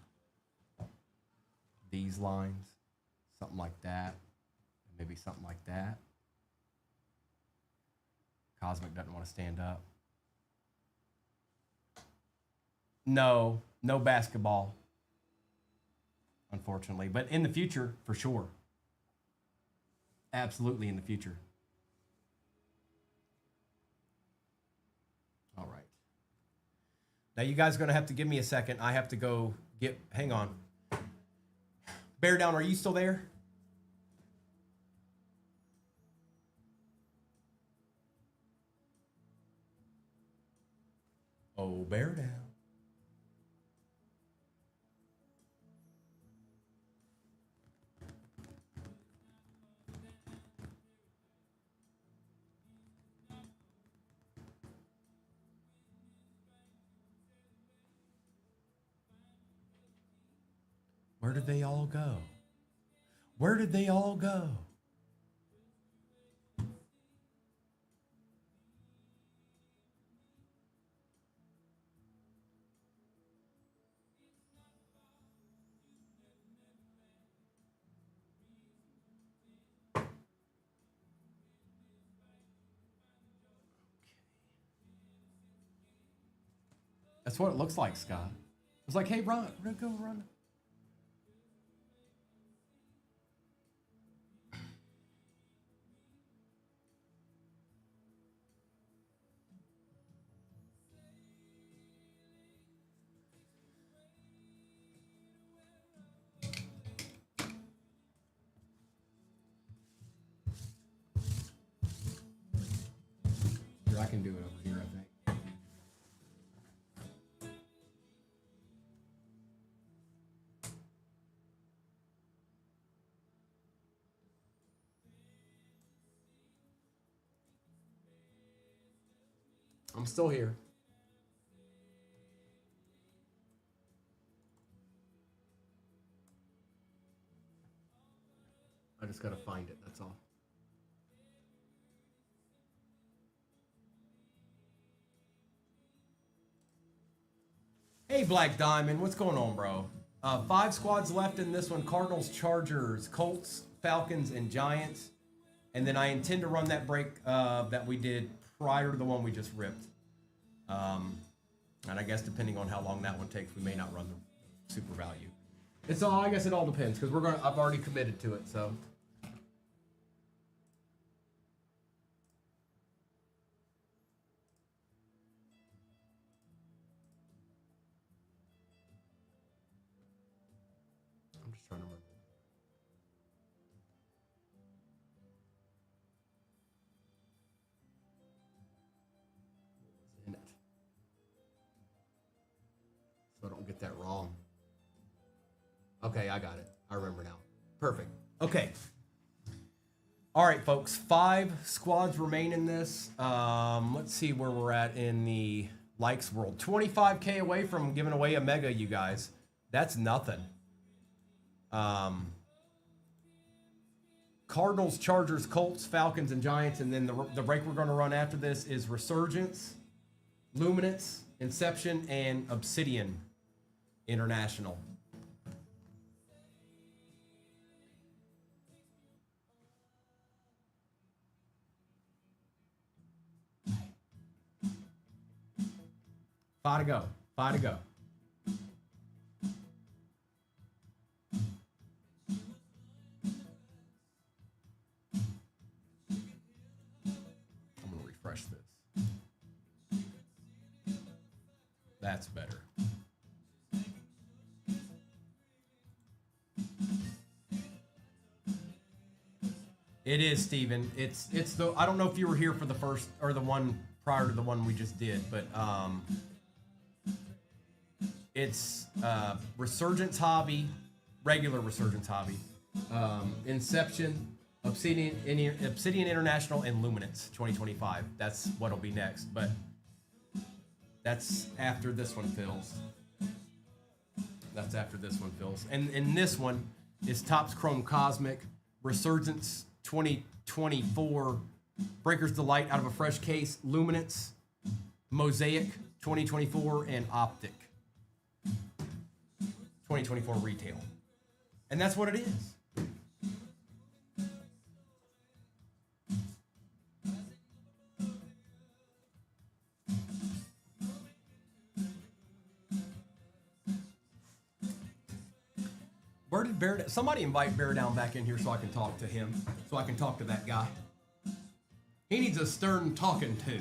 these lines, something like that, maybe something like that. Cosmic doesn't want to stand up. No basketball, unfortunately, but in the future, for sure. Absolutely in the future. All right. Now you guys are going to have to give me a second. I have to go hang on. Bear Down, are you still there? Oh, Bear Down. Where did they all go? Where did they all go? That's what it looks like, Scott. It's like, hey, run, go run. Here, I can do it over here, I think. I'm still here. I just gotta find it, that's all. Hey, Black Diamond, what's going on, bro? 5 squads left in this one. Cardinals, Chargers, Colts, Falcons, and Giants. And then I intend to run that break that we did prior to the one we just ripped. And I guess depending on how long that one takes, we may not run the super value. It's all, I guess it all depends, because I've already committed to it, so. I'm just trying to remember. What was in it? So I don't get that wrong. Okay, I got it. I remember now. Perfect. Okay. All right, folks. 5 squads remain in this. Let's see where we're at in the likes world. 25K away from giving away a mega, you guys. That's nothing. Cardinals, Chargers, Colts, Falcons, and Giants. And then the break we're going to run after this is Resurgence, Luminance, Inception, and Obsidian International. Five to go. 5 to go. I'm going to refresh this. That's better. It is, Steven. It's the, I don't know if you were here for the first or the one prior to the one we just did, but it's Resurgence Hobby, regular Resurgence Hobby, Inception, Obsidian International, and Luminance 2025. That's what'll be next, but that's after this one fills. That's after this one fills. And this one is Topps Chrome Cosmic, Resurgence 2024, Breaker's Delight out of a fresh case, Luminance, Mosaic 2024, and Optic 2024 retail. And that's what it is. Where did Bear? Somebody invite Bear Down back in here so I can talk to him, so I can talk to that guy. He needs a stern talking to.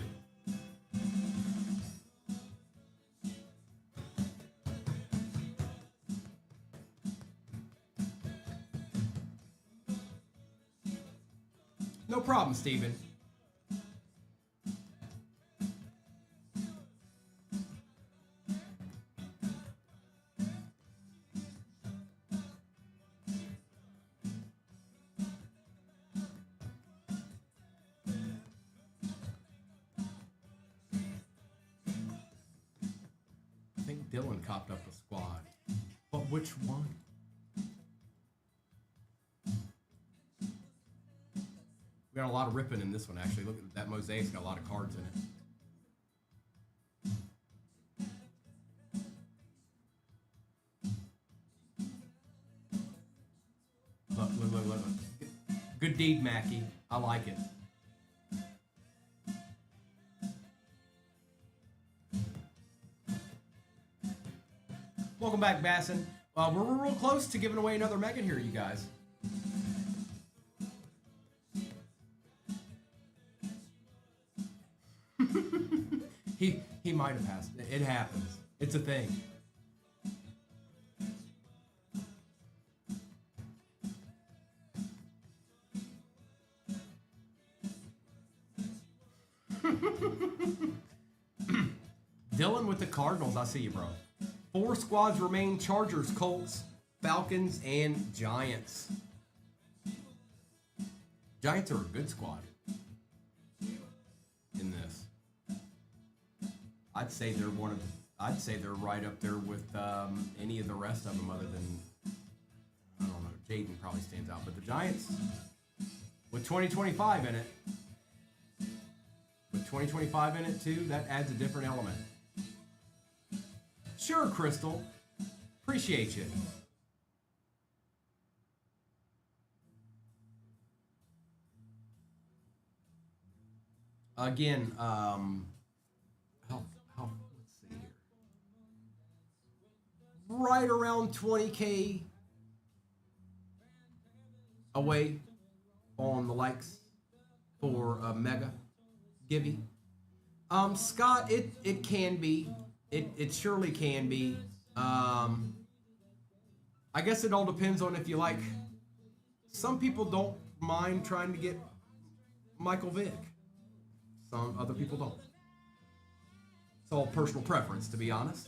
No problem, Steven. I think Dylan copped up a squad. But which one? We got a lot of ripping in this one, actually. Look at that mosaic's got a lot of cards in it. Look. Good deed, Mackie. I like it. Welcome back, Bassin. We're real close to giving away another mega here, you guys. He might have passed. It happens. It's a thing. Dylan with the Cardinals. I see you, bro. 4 squads remain: Chargers, Colts, Falcons, and Giants. Giants are a good squad in this. I'd say they're one of. I'd say they're right up there with any of the rest of them, other than I don't know. Jaden probably stands out, but the Giants with 2025 in it. With 2025 in it too, that adds a different element. Sure, Crystal. Appreciate you. Again, let's see here. Right around 20K away on the likes for Mega Gibby. Scott, it can be. It surely can be. I guess it all depends on if you like. Some people don't mind trying to get Michael Vick. Some other people don't. It's all personal preference, to be honest.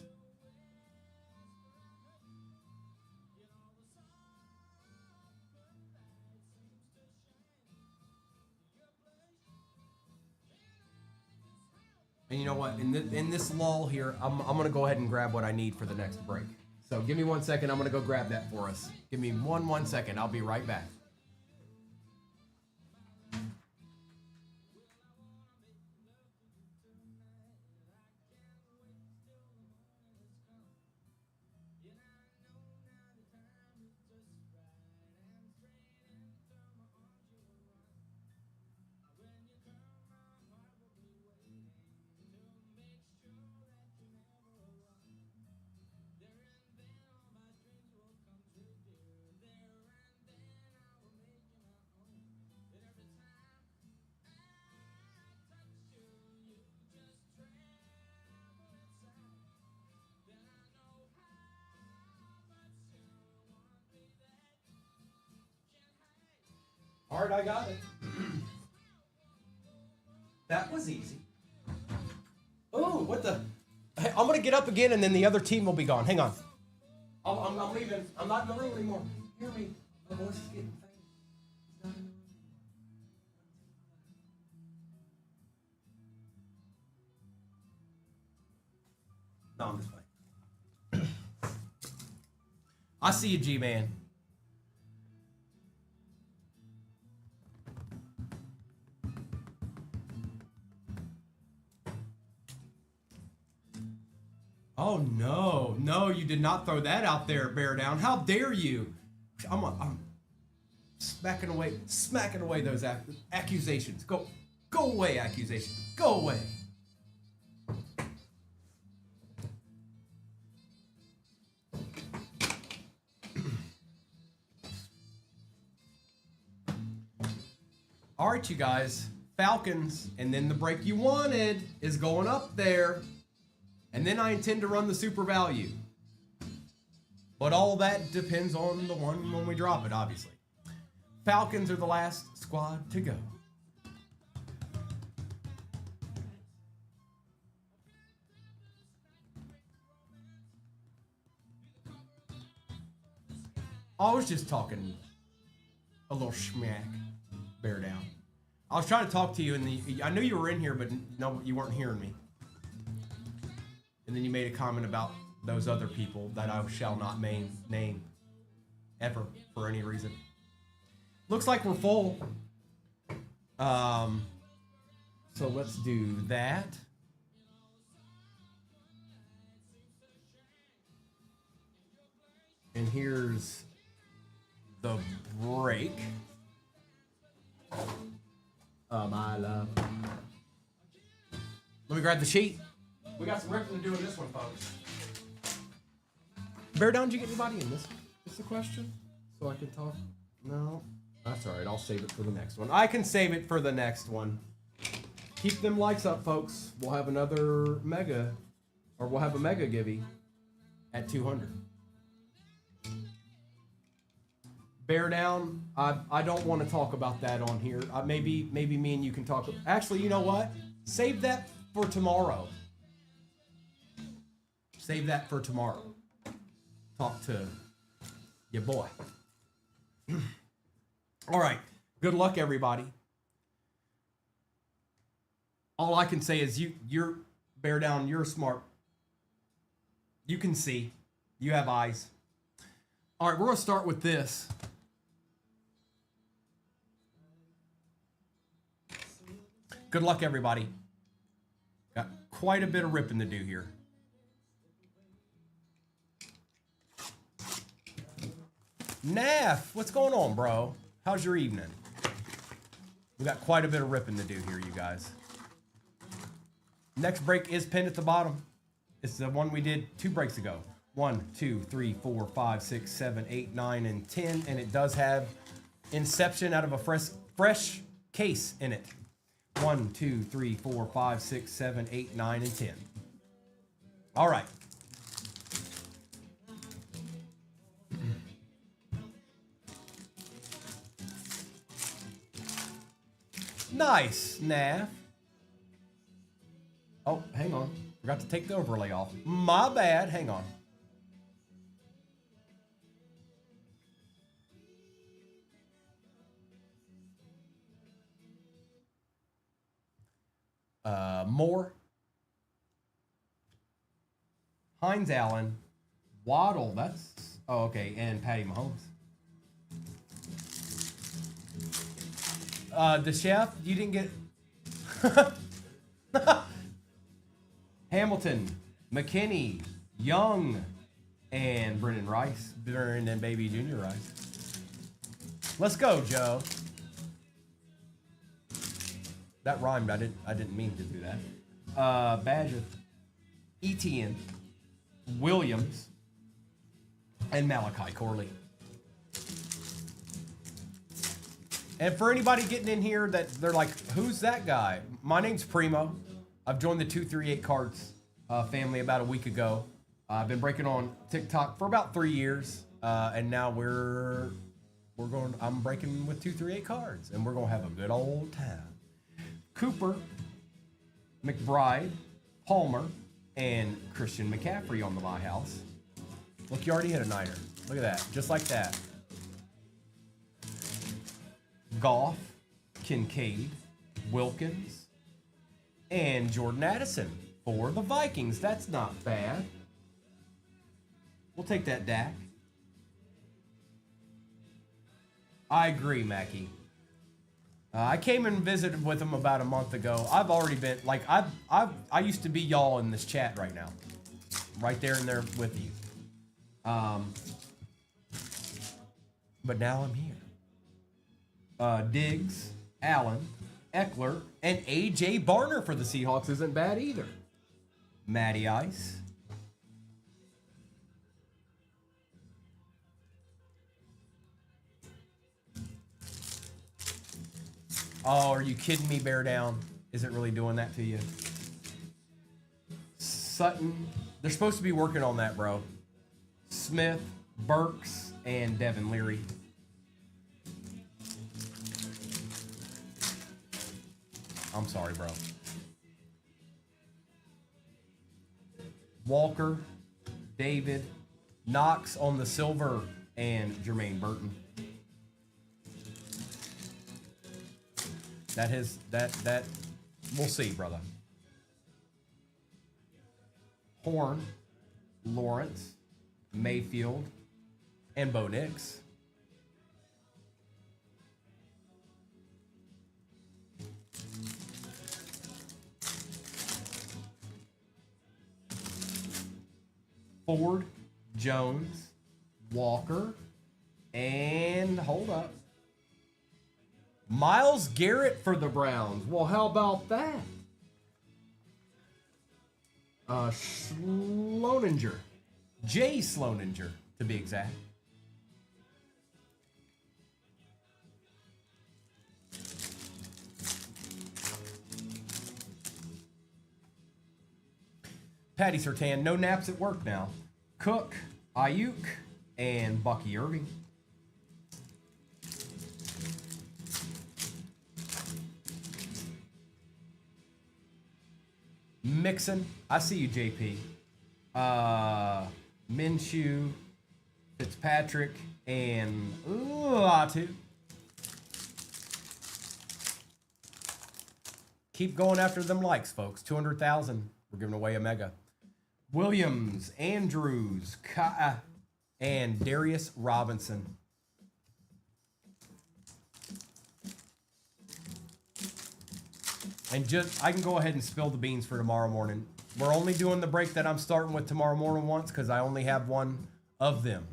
And you know what? In this lull here, I'm going to go ahead and grab what I need for the next break. So give me 1 second. I'm going to go grab that for us. Give me one second. I'll be right back. All right, I got it. That was easy. Oh, what the? Hey, I'm going to get up again and then the other team will be gone. Hang on. I'm leaving. I'm not in the room anymore. Hear me. My voice is getting faint. No, I'm just playing. I see you, G-Man. Oh no, no, you did not throw that out there, Bear Down. How dare you? I'm smacking away those accusations. Go away, accusations. Go away. All right, you guys. Falcons, and then the break you wanted is going up there. And then I intend to run the super value. But all that depends on the one when we drop it, obviously. Falcons are the last squad to go. I was just talking a little schmack. Bear down. I was trying to talk to you, and I knew you were in here, but no, you weren't hearing me. And then you made a comment about those other people that I shall not name ever for any reason. Looks like we're full. So let's do that. And here's the break. My love. Let me grab the sheet. We got some ripping to do in this one, folks. Bear down, did you get anybody in this? Is the question? So I can talk? No. That's all right. I'll save it for the next one. I can save it for the next one. Keep them likes up, folks. We'll have another mega, or we'll have a mega givey at 200. Bear down. I don't want to talk about that on here. Maybe me and you can talk. Actually, you know what? Save that for tomorrow. Save that for tomorrow. Talk to your boy. All right. Good luck, everybody. All I can say is you're bear down. You're smart. You can see. You have eyes. All right. We're going to start with this. Good luck, everybody. Got quite a bit of ripping to do here. Naff, what's going on, bro? How's your evening? We got quite a bit of ripping to do here, you guys. Next break is pinned at the bottom. It's the one we did 2 breaks ago. 1, 2, 3, 4, 5, 6, 7, 8, 9, and 10. And it does have Inception out of a fresh case in it. 1, 2, 3, 4, 5, 6, 7, 8, 9, and 10. All right. Nice, Naff. Oh, hang on. Forgot to take the overlay off. My bad. Hang on. Moore. Hines Allen. Waddle. That's... Oh, okay. And Patty Mahomes. The chef, you didn't get... Hamilton, McKinney, Young, and Brendan Rice. Brendan Baby Jr. Rice. Let's go, Joe. That rhymed. I didn't mean to do that. Badger, Etienne, Williams, and Malachi Corley. And for anybody getting in here that they're like, who's that guy? My name's Primo. I've joined the 238 Cards family about a week ago. I've been breaking on TikTok for about 3 years, and now I'm breaking with 238 Cards, and we're gonna have a good old time. Cooper, McBride, Palmer, and Christian McCaffrey on the My House. Look, you already hit a niner. Look at that, just like that. Goff, Kincaid, Wilkins, and Jordan Addison for the Vikings. That's not bad. We'll take that, Dak. I agree, Mackie. I came and visited with him about a month ago. I've already been, like, I used to be y'all in this chat right now. Right there and there with you. But now I'm here. Diggs, Allen, Eckler, and A.J. Barner for the Seahawks isn't bad either. Matty Ice. Oh, are you kidding me, Bear Down? Is it really doing that to you? Sutton. They're supposed to be working on that, bro. Smith, Burks, and Devin Leary. I'm sorry, bro. Walker, David, Knox on the silver, and Jermaine Burton. That we'll see, brother. Horn, Lawrence, Mayfield, and Bo Nix. Ford, Jones, Walker, and hold up. Myles Garrett for the Browns. Well, how about that? Schloninger, Jay Sloaninger, to be exact. Patty Sertan, no naps at work now. Cook, Ayuk, and Bucky Irving. Mixon, I see you, JP. Minshew, Fitzpatrick, and Latu. Keep going after them likes, folks. 200,000. We're giving away a mega. Williams, Andrews, and Darius Robinson. And just, I can go ahead and spill the beans for tomorrow morning. We're only doing the break that I'm starting with tomorrow morning once because I only have one of them.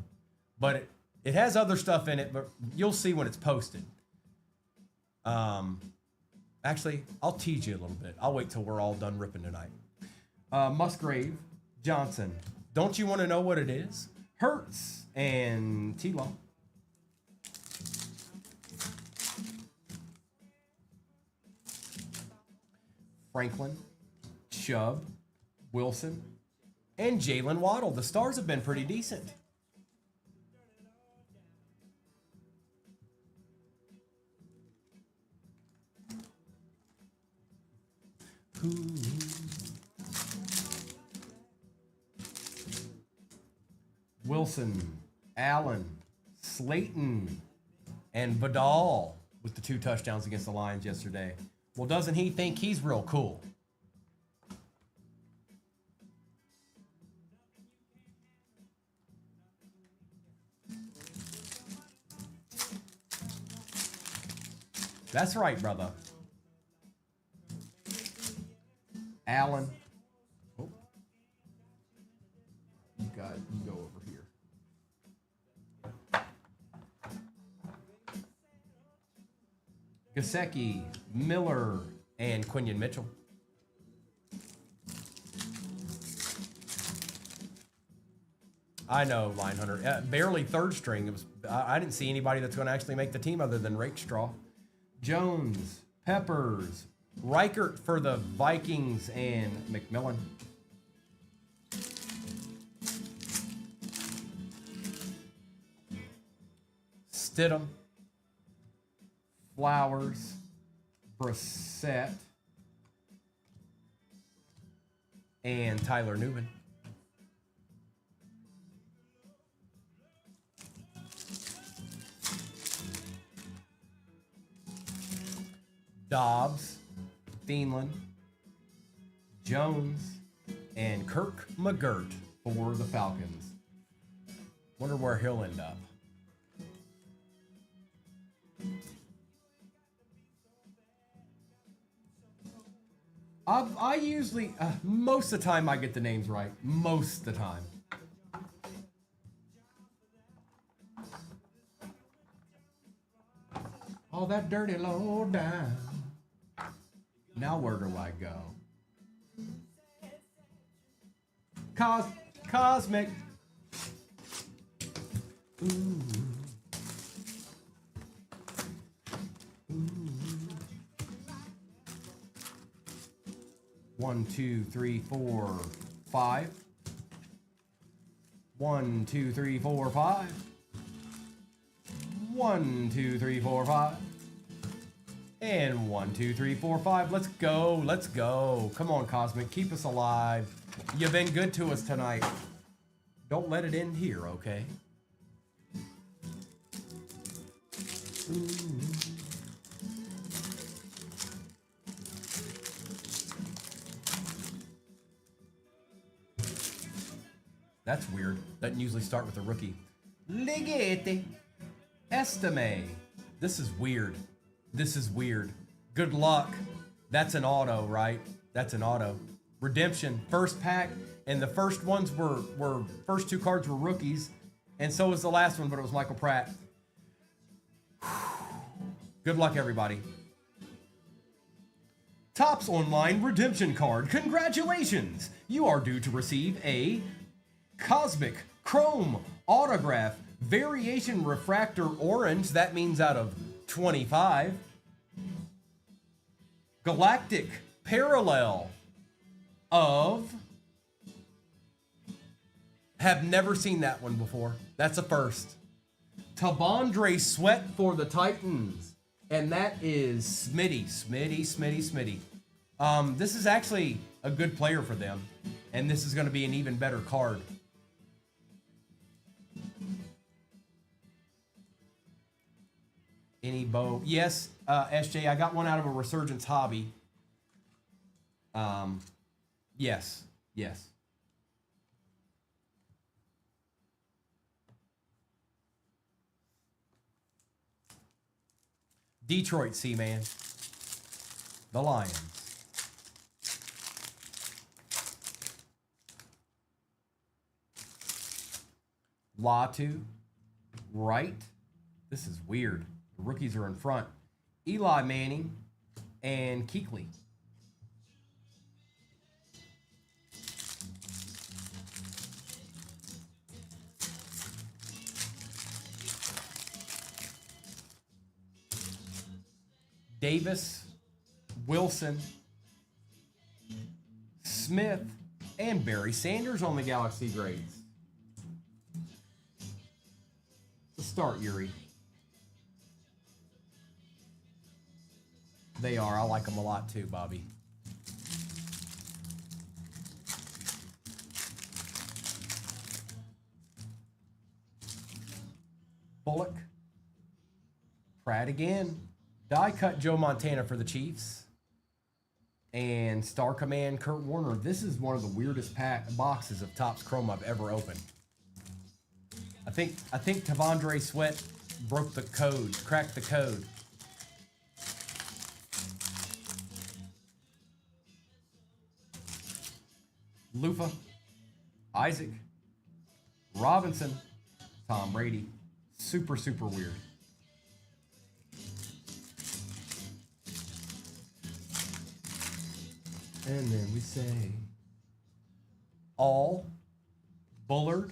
But it has other stuff in it, but you'll see when it's posted. Actually, I'll tease you a little bit. I'll wait till we're all done ripping tonight. Musgrave, Johnson. Don't you want to know what it is? Hurts and T-Law. Franklin, Chubb, Wilson, and Jalen Waddle. The stars have been pretty decent. Wilson, Allen, Slayton, and Vidal with the 2 touchdowns against the Lions yesterday. Well, doesn't he think he's real cool? That's right, brother. Allen. Oh. You go over here. Gesicki, Miller, and Quinion Mitchell. I know, Line Hunter. Barely third string. It was. I didn't see anybody that's going to actually make the team other than Rakestraw. Jones, Peppers, Reichert for the Vikings, and McMillan. Stidham, Flowers, Brissett, and Tyler Newman. Dobbs, Thielen, Jones, and Kirk McGirt for the Falcons. Wonder where he'll end up. I usually, most of the time I get the names right. Most of the time. All that dirty low down. Now where do I go? Cosmic. Ooh. Ooh. 1, 2, 3, 4, 5. 1, 2, 3, 4, 5. 1, 2, 3, 4, 5. And 1, 2, 3, 4, 5. Let's go. Let's go. Come on, Cosmic. Keep us alive. You've been good to us tonight. Don't let it end here, okay? Ooh. That's weird. Doesn't usually start with a rookie. Ligete. Estime. This is weird. This is weird. Good luck. That's an auto, right? That's an auto. Redemption. First pack. And the first ones were first 2 cards were rookies. And so was the last one, but it was Michael Pratt. Good luck, everybody. Topps Online Redemption Card. Congratulations! You are due to receive a Cosmic Chrome Autograph Variation Refractor Orange. That means out of 25. Galactic Parallel of... Have never seen that one before. That's a first. Tabondre Sweat for the Titans. And that is Smitty. This is actually a good player for them. And this is going to be an even better card. Any bow? Yes, SJ, I got one out of a Resurgence hobby. Yes. Detroit Seaman. The Lions. Latu. Right. This is weird. The rookies are in front. Eli Manning and Kuechly. Davis, Wilson, Smith, and Barry Sanders on the Galaxy grades. Let's start, Yuri. They are. I like them a lot too, Bobby. Bullock. Pratt again. Die cut Joe Montana for the Chiefs. And Star Command Kurt Warner. This is one of the weirdest boxes of Topps Chrome I've ever opened. I think Tavondre Sweat broke the code, cracked the code. Lufa, Isaac, Robinson, Tom Brady. Super weird. And then we say All, Bullard,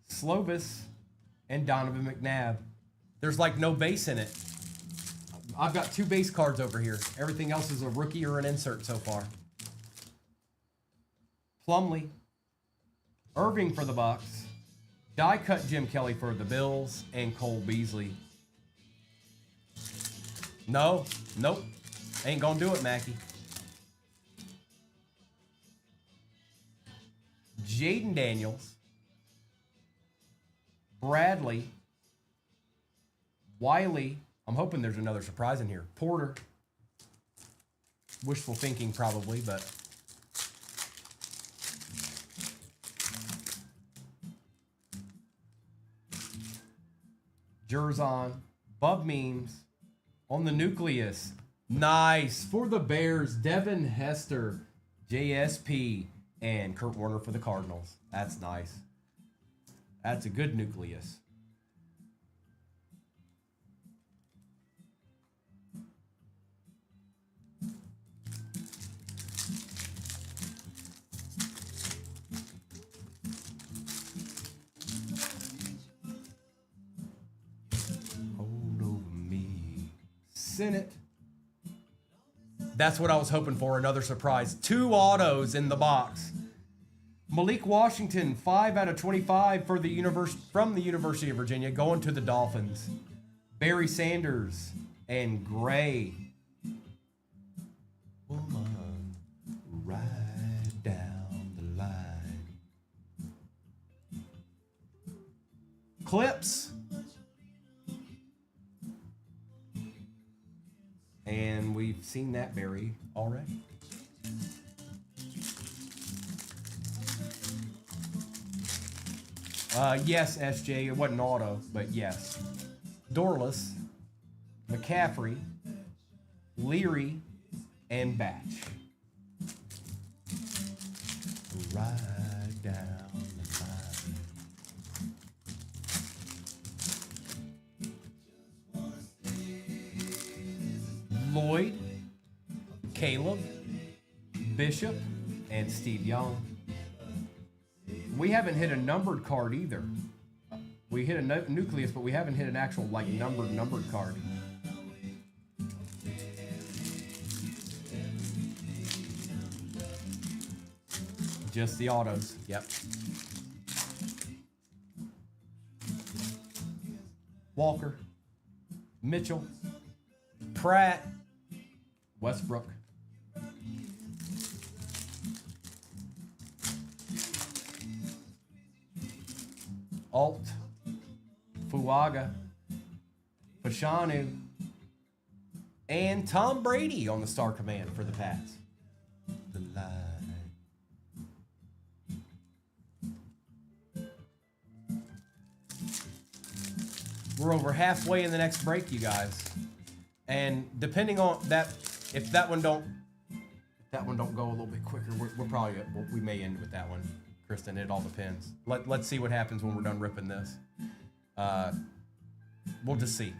Slovis, and Donovan McNabb. There's like no base in it. I've got 2 base cards over here. Everything else is a rookie or an insert so far. Plumlee, Irving for the Bucks, die cut Jim Kelly for the Bills, and Cole Beasley. Nope. Ain't gonna do it, Mackie. Jaden Daniels, Bradley, Wiley. I'm hoping there's another surprise in here. Porter. Wishful thinking probably, but... Jerzon, Bub Memes, on the Nucleus. Nice. For the Bears, Devin Hester, JSP, and Kurt Warner for the Cardinals. That's nice. That's a good Nucleus. Senate. That's what I was hoping for. Another surprise. 2 autos in the box. Malik Washington, 5 out of 25 for the from the University of Virginia, going to the Dolphins. Barry Sanders and Gray. Woman, ride down the line. Clips. And we've seen that Barry already. Yes, SJ, it wasn't auto, but yes. Dorless, McCaffrey, Leary, and Batch. Ride down the line. Lloyd, Caleb, Bishop, and Steve Young. We haven't hit a numbered card either. We hit a nucleus, but we haven't hit an actual like numbered card. Just the autos. Yep. Walker, Mitchell, Pratt, Westbrook. Alt, Fuaga, Fashanu, and Tom Brady on the star command for the Pats. The line. We're over halfway in the next break, you guys. And depending on that, if that one don't go a little bit quicker, we're probably, we may end with that one. Kristen, it all depends. Let's see what happens when we're done ripping this. We'll just see.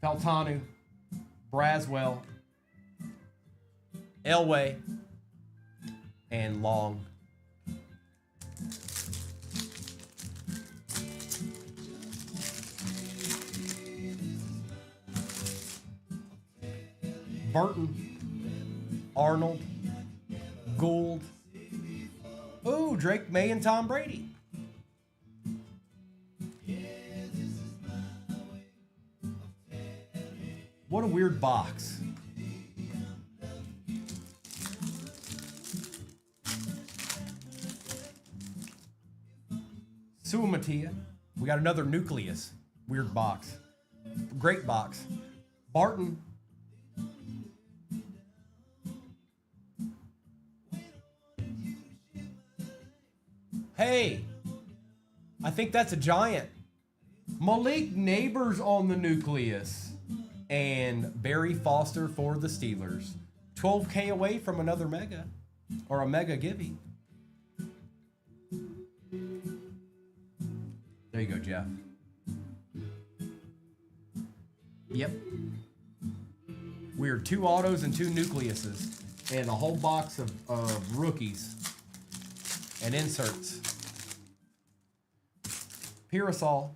Faltanu, Braswell, Elway, and Long. Burton, Arnold, Gould. Ooh, Drake May and Tom Brady. What a weird box. Suamatia. We got another nucleus. Weird box. Great box. Barton. Hey, I think that's a giant. Malik Neighbors on the nucleus. And Barry Foster for the Steelers. 12K away from another mega. Or a mega givey. There you go, Jeff. Yep. We are 2 autos and 2 nucleuses. And a whole box of rookies. And inserts. Pirasol.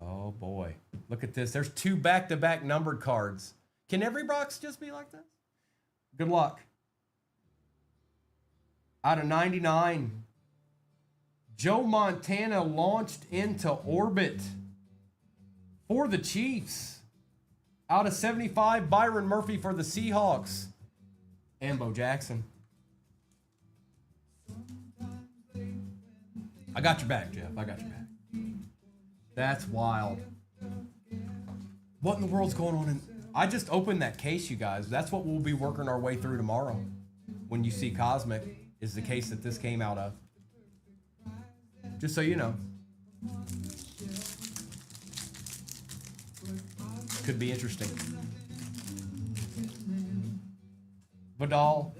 Oh boy. Look at this. There's 2 back-to-back numbered cards. Can every box just be like this? Good luck. Out of 99. Joe Montana launched into orbit for the Chiefs. Out of 75, Byron Murphy for the Seahawks. And Bo Jackson. I got your back, Jeff. I got your back. That's wild. What in the world's going on? I just opened that case, you guys. That's what we'll be working our way through tomorrow. When you see Cosmic, is the case that this came out of. Just so you know. Could be interesting. Vidal,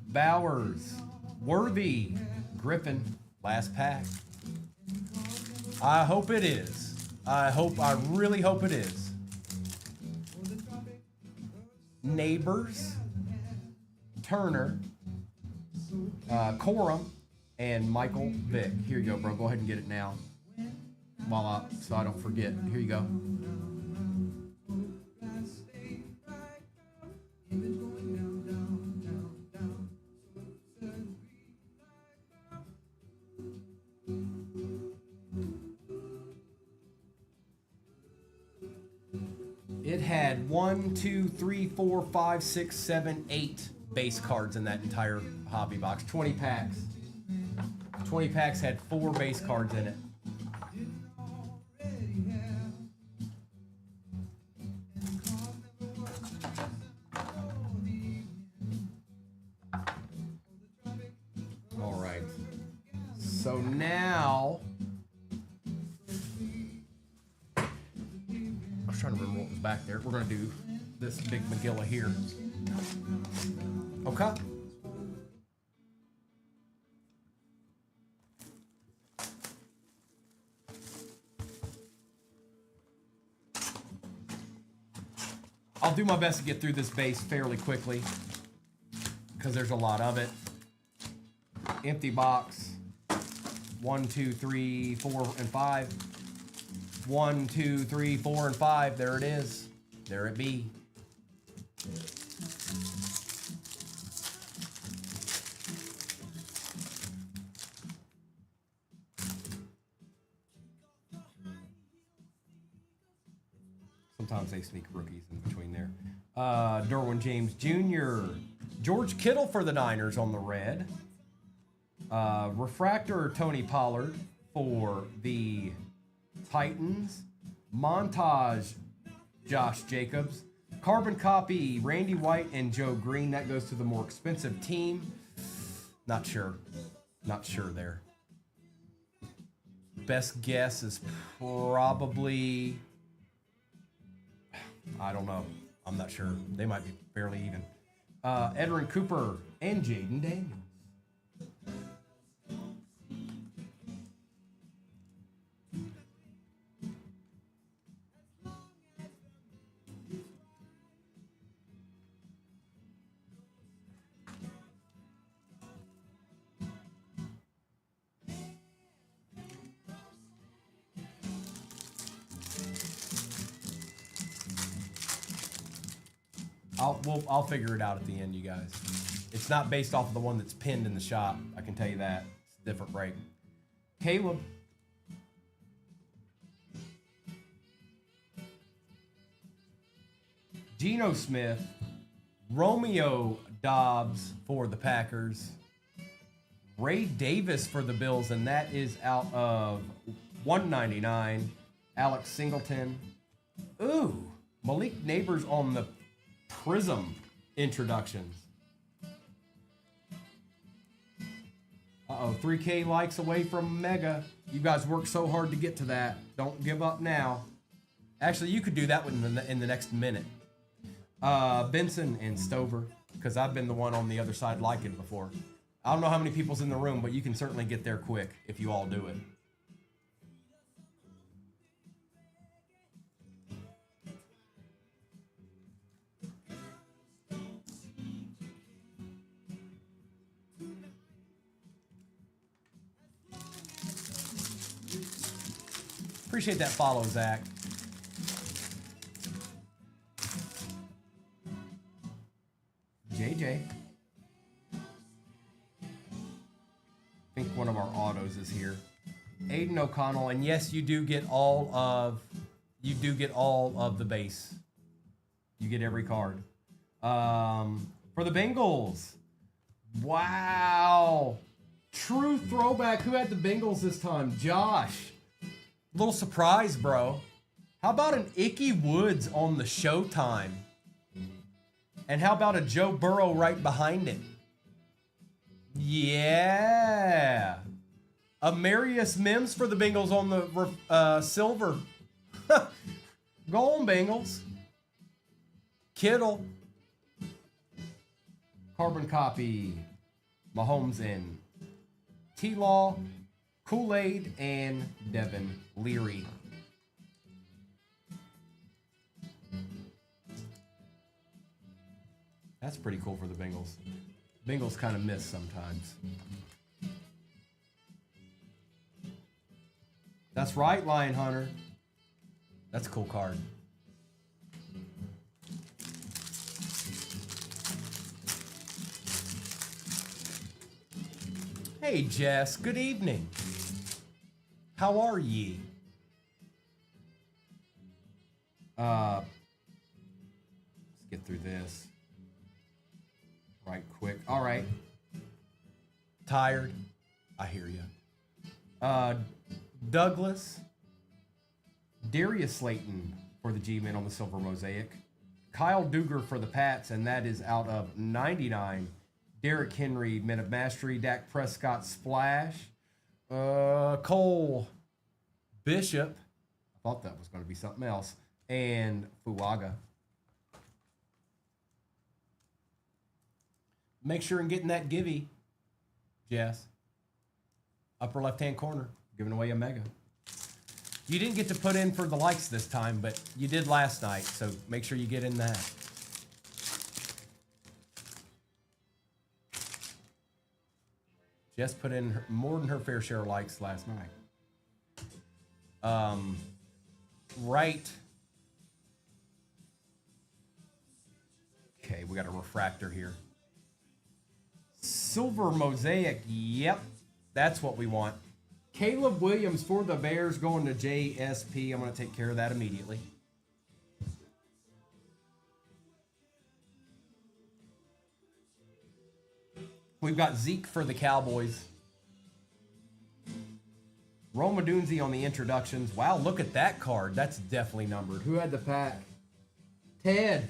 Bowers, Worthy, Griffin, last pack. I hope it is. I really hope it is. Neighbors, Turner, Corum, and Michael Vick. Here you go, bro. Go ahead and get it now. So I don't forget. Here you go. It had 1, 2, 3, 4, 5, 6, 7, 8 base cards in that entire hobby box. 20 packs. 20 packs had 4 base cards in it. All right. So now, I was trying to remember what was back there. We're going to do this big Magilla here. Okay. I'll do my best to get through this base fairly quickly because there's a lot of it. Empty box. 1, 2, 3, 4, and 5. 1, 2, 3, 4, and 5. There it is. There it be. Sometimes they sneak rookies in between there. Derwin James Jr. George Kittle for the Niners on the red. Refractor Tony Pollard for the Titans. Montage Josh Jacobs. Carbon copy Randy White and Joe Green. That goes to the more expensive team. Not sure. Not sure there. Best guess is probably... I don't know. I'm not sure. They might be fairly even. Edwin Cooper and Jaden Daniels. I'll figure it out at the end, you guys. It's not based off of the one that's pinned in the shop. I can tell you that. It's a different break. Caleb. Geno Smith. Romeo Dobbs for the Packers. Ray Davis for the Bills, and that is out of 199. Alex Singleton. Ooh, Malik Neighbors on the Prism introductions. Uh-oh, 3K likes away from Mega. You guys worked so hard to get to that. Don't give up now. Actually, you could do that one in the next minute. Benson and Stover, because I've been the one on the other side liking it before. I don't know how many people's in the room, but you can certainly get there quick if you all do it. Appreciate that follow, Zach. JJ. I think one of our autos is here. Aiden O'Connell, and yes, you do get all of the base. You get every card. For the Bengals. Wow. True throwback. Who had the Bengals this time? Josh. Little surprise, bro. How about an Icky Woods on the Showtime? And how about a Joe Burrow right behind it? Yeah. Amarius Mims for the Bengals on the silver. Go on, Bengals. Kittle. Carbon copy. Mahomes and T-Law. Kool-Aid and Devin Leary. That's pretty cool for the Bengals. Bengals kind of miss sometimes. That's right, Lion Hunter. That's a cool card. Hey, Jess. Good evening. How are ye? Let's get through this right quick. All right. Tired? I hear you. Douglas. Darius Slayton for the G-Men on the Silver Mosaic. Kyle Duggar for the Pats, and that is out of 99. Derrick Henry, Men of Mastery. Dak Prescott, Splash. Cole Bishop. I thought that was going to be something else. And Fuaga. Make sure and get in that givey, Jess. Upper left-hand corner. Giving away a mega. You didn't get to put in for the likes this time, but you did last night, so make sure you get in that. Jess put in more than her fair share of likes last night. Right. Okay, we got a refractor here. Silver mosaic. Yep, that's what we want. Caleb Williams for the Bears going to JSP. I'm going to take care of that immediately. We've got Zeke for the Cowboys. Roma Dunzi on the introductions. Wow, look at that card. That's definitely numbered. Who had the pack? Ted.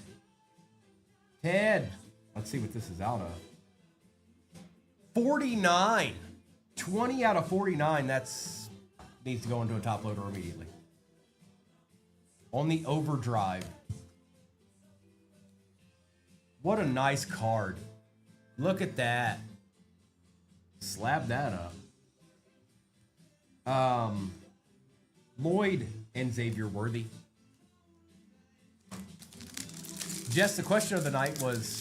Ted. Let's see what this is out of. 49. 20 out of 49. That's needs to go into a top loader immediately. On the overdrive. What a nice card. Look at that. Slab that up. Lloyd and Xavier Worthy. Jess, the question of the night was,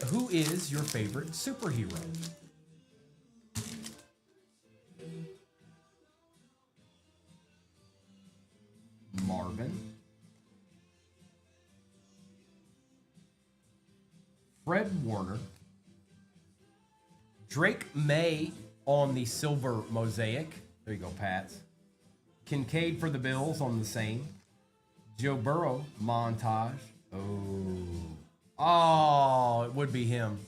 who is your favorite superhero? Marvin. Fred Warner. Drake May on the silver mosaic. There you go, Pats. Kincaid for the Bills on the same. Joe Burrow montage. Oh, it would be him.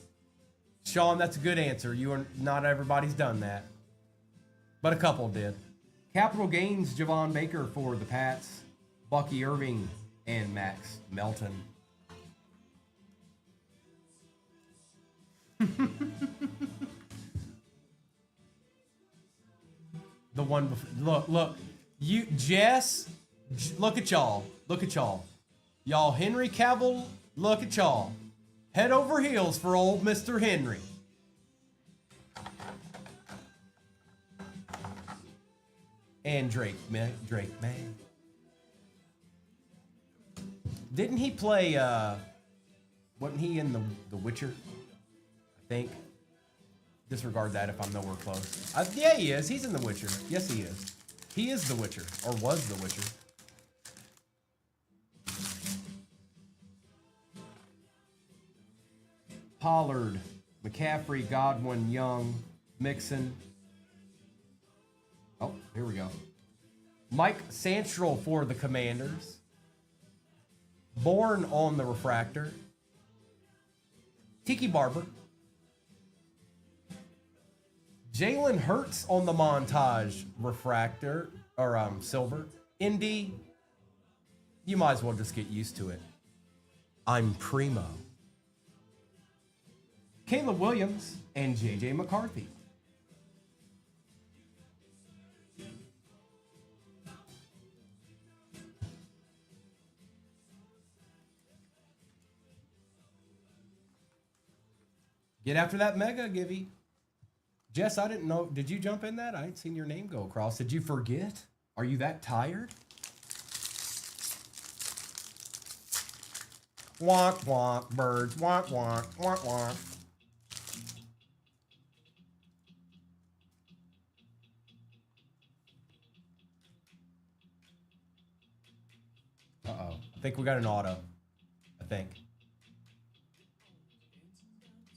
Sean, that's a good answer. Not everybody's done that, but a couple did. Capital Gains, Javon Baker for the Pats. Bucky Irving and Max Melton. The one before, look, you, Jess, look at y'all, y'all, Henry Cavill, look at y'all, head over heels for old Mr. Henry. And Drake May. Didn't he play, wasn't he in the Witcher? I think. Disregard that if I'm nowhere close. Yeah, he is. He's in The Witcher. Yes, he is. He is The Witcher, or was The Witcher. Pollard, McCaffrey, Godwin, Young, Mixon. Oh, here we go. Mike Santrell for the Commanders. Bourne on the refractor. Tiki Barber. Jalen Hurts on the montage refractor, or silver. Indy, you might as well just get used to it. I'm Primo. Caleb Williams and JJ McCarthy. Get after that mega, Givey. Jess, I didn't know. Did you jump in that? I ain't seen your name go across. Did you forget? Are you that tired? Wonk, wonk, birds. Wonk, wonk, wonk, wonk. Uh-oh. I think we got an auto. I think.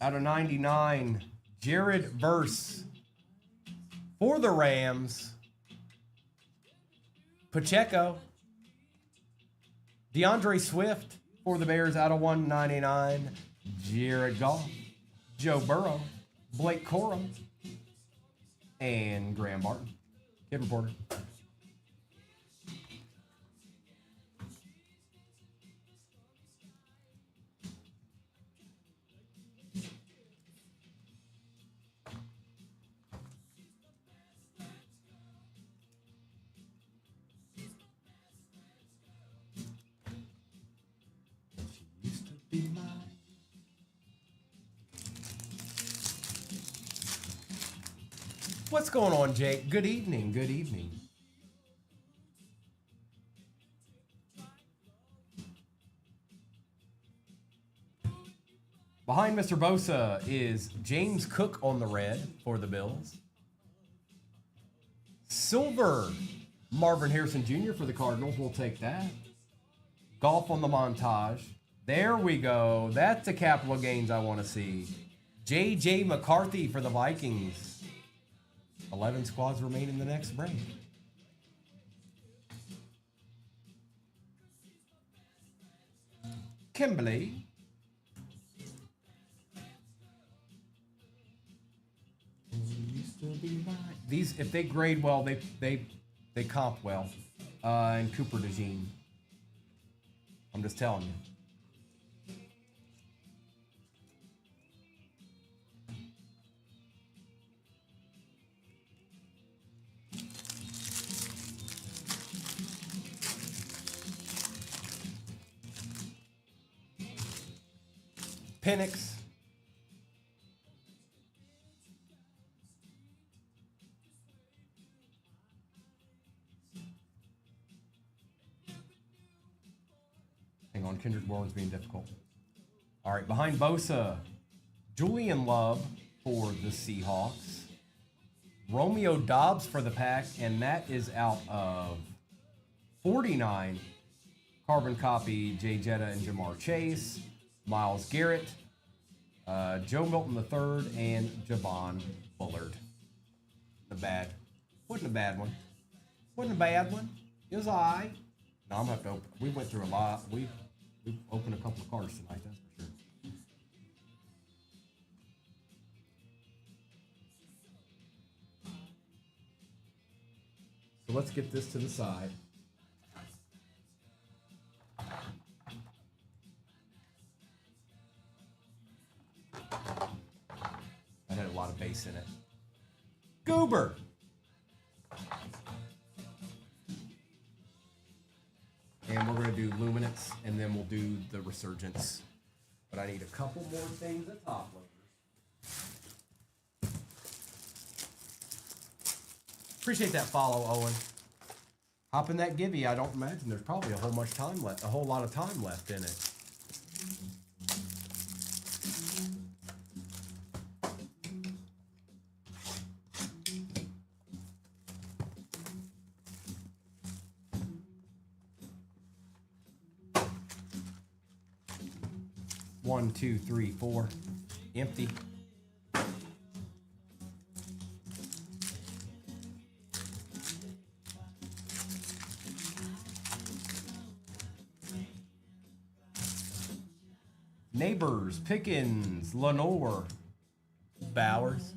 Out of 99... Jared Verse for the Rams. Pacheco. DeAndre Swift for the Bears out of 199. Jared Goff. Joe Burrow. Blake Corum. And Graham Barton. Kid Reporter. What's going on, Jake? Good evening. Good evening. Behind Mr. Bosa is James Cook on the red for the Bills. Silver, Marvin Harrison Jr. for the Cardinals. We'll take that. Golf on the montage. There we go. That's the capital gains I want to see. J.J. McCarthy for the Vikings. 11 squads remain in the next break. Kimberly. These, if they grade well, they comp well. And Cooper DeJean. I'm just telling you. Penix. Hang on, Kendrick Bourne's being difficult. All right, behind Bosa, Julian Love for the Seahawks. Romeo Dobbs for the Pack, and that is out of 49. Carbon copy, Jay Jetta and Jamar Chase. Myles Garrett, Joe Milton III, and Javon Bullard. Wasn't a bad one. Wasn't a bad one. It was all right. No, I'm going to have to open. We went through a lot. We've opened a couple of cards tonight, that's for sure. So let's get this to the side. That had a lot of bass in it. Goober. And we're going to do Luminance, and then we'll do the Resurgence. But I need a couple more things at top loaders. Appreciate that follow, Owen. Hop in that Gibby. I don't imagine there's probably a whole lot of time left in it. One, two, three, four. Empty. Neighbors, Pickens, Lenore, Bowers.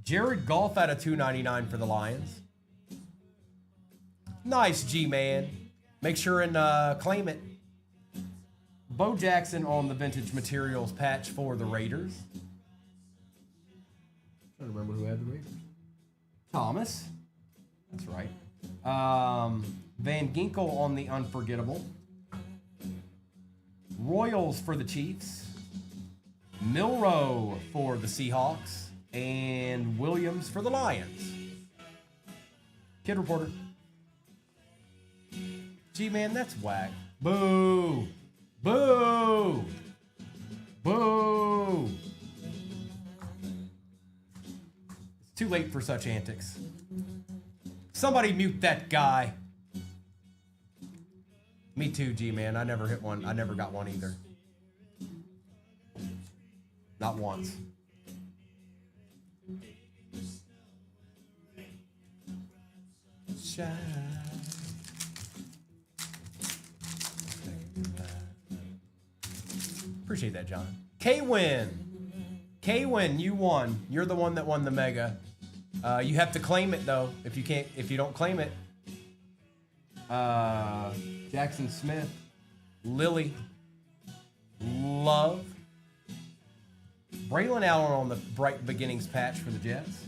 Jared Goff out of 299 for the Lions. Nice, G-Man. Make sure and claim it. Bo Jackson on the Vintage Materials patch for the Raiders. I don't remember who had the Raiders. Thomas. That's right. Van Ginkel on the Unforgettable. Royals for the Chiefs. Milrow for the Seahawks. And Williams for the Lions. Kid Reporter. G-Man, that's whack. Boo! Boo! Boo! It's too late for such antics. Somebody mute that guy. Me too, G-Man. I never hit one. I never got one either. Not once. Shine. Appreciate that, John. K-Win. K-Win, you won. You're the one that won the mega. You have to claim it though. If you don't claim it. Jackson Smith, Lily, Love, Braylon Allen on the Bright Beginnings patch for the Jets.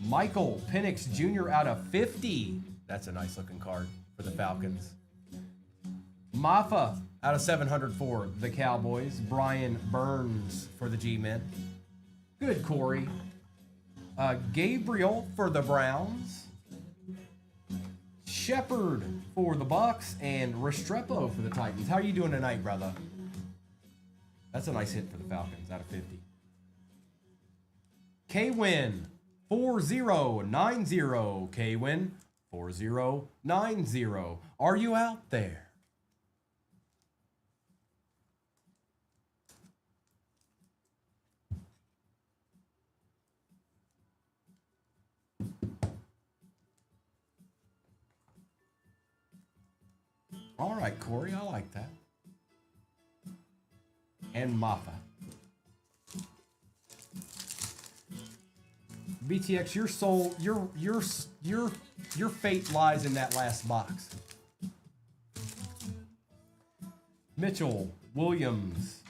Michael Penix Jr. out of 50. That's a nice looking card for the Falcons. Maffa out of 700 for the Cowboys. Brian Burns for the G-Men. Good, Corey. Gabriel for the Browns. Shepard for the Bucks and Restrepo for the Titans. How are you doing tonight, brother? That's a nice hit for the Falcons out of 50. K-Win 4090. K-Win 4090. Are you out there? All right, Corey, I like that. And Maffa. BTX, your soul, your fate lies in that last box. Mitchell, Williams,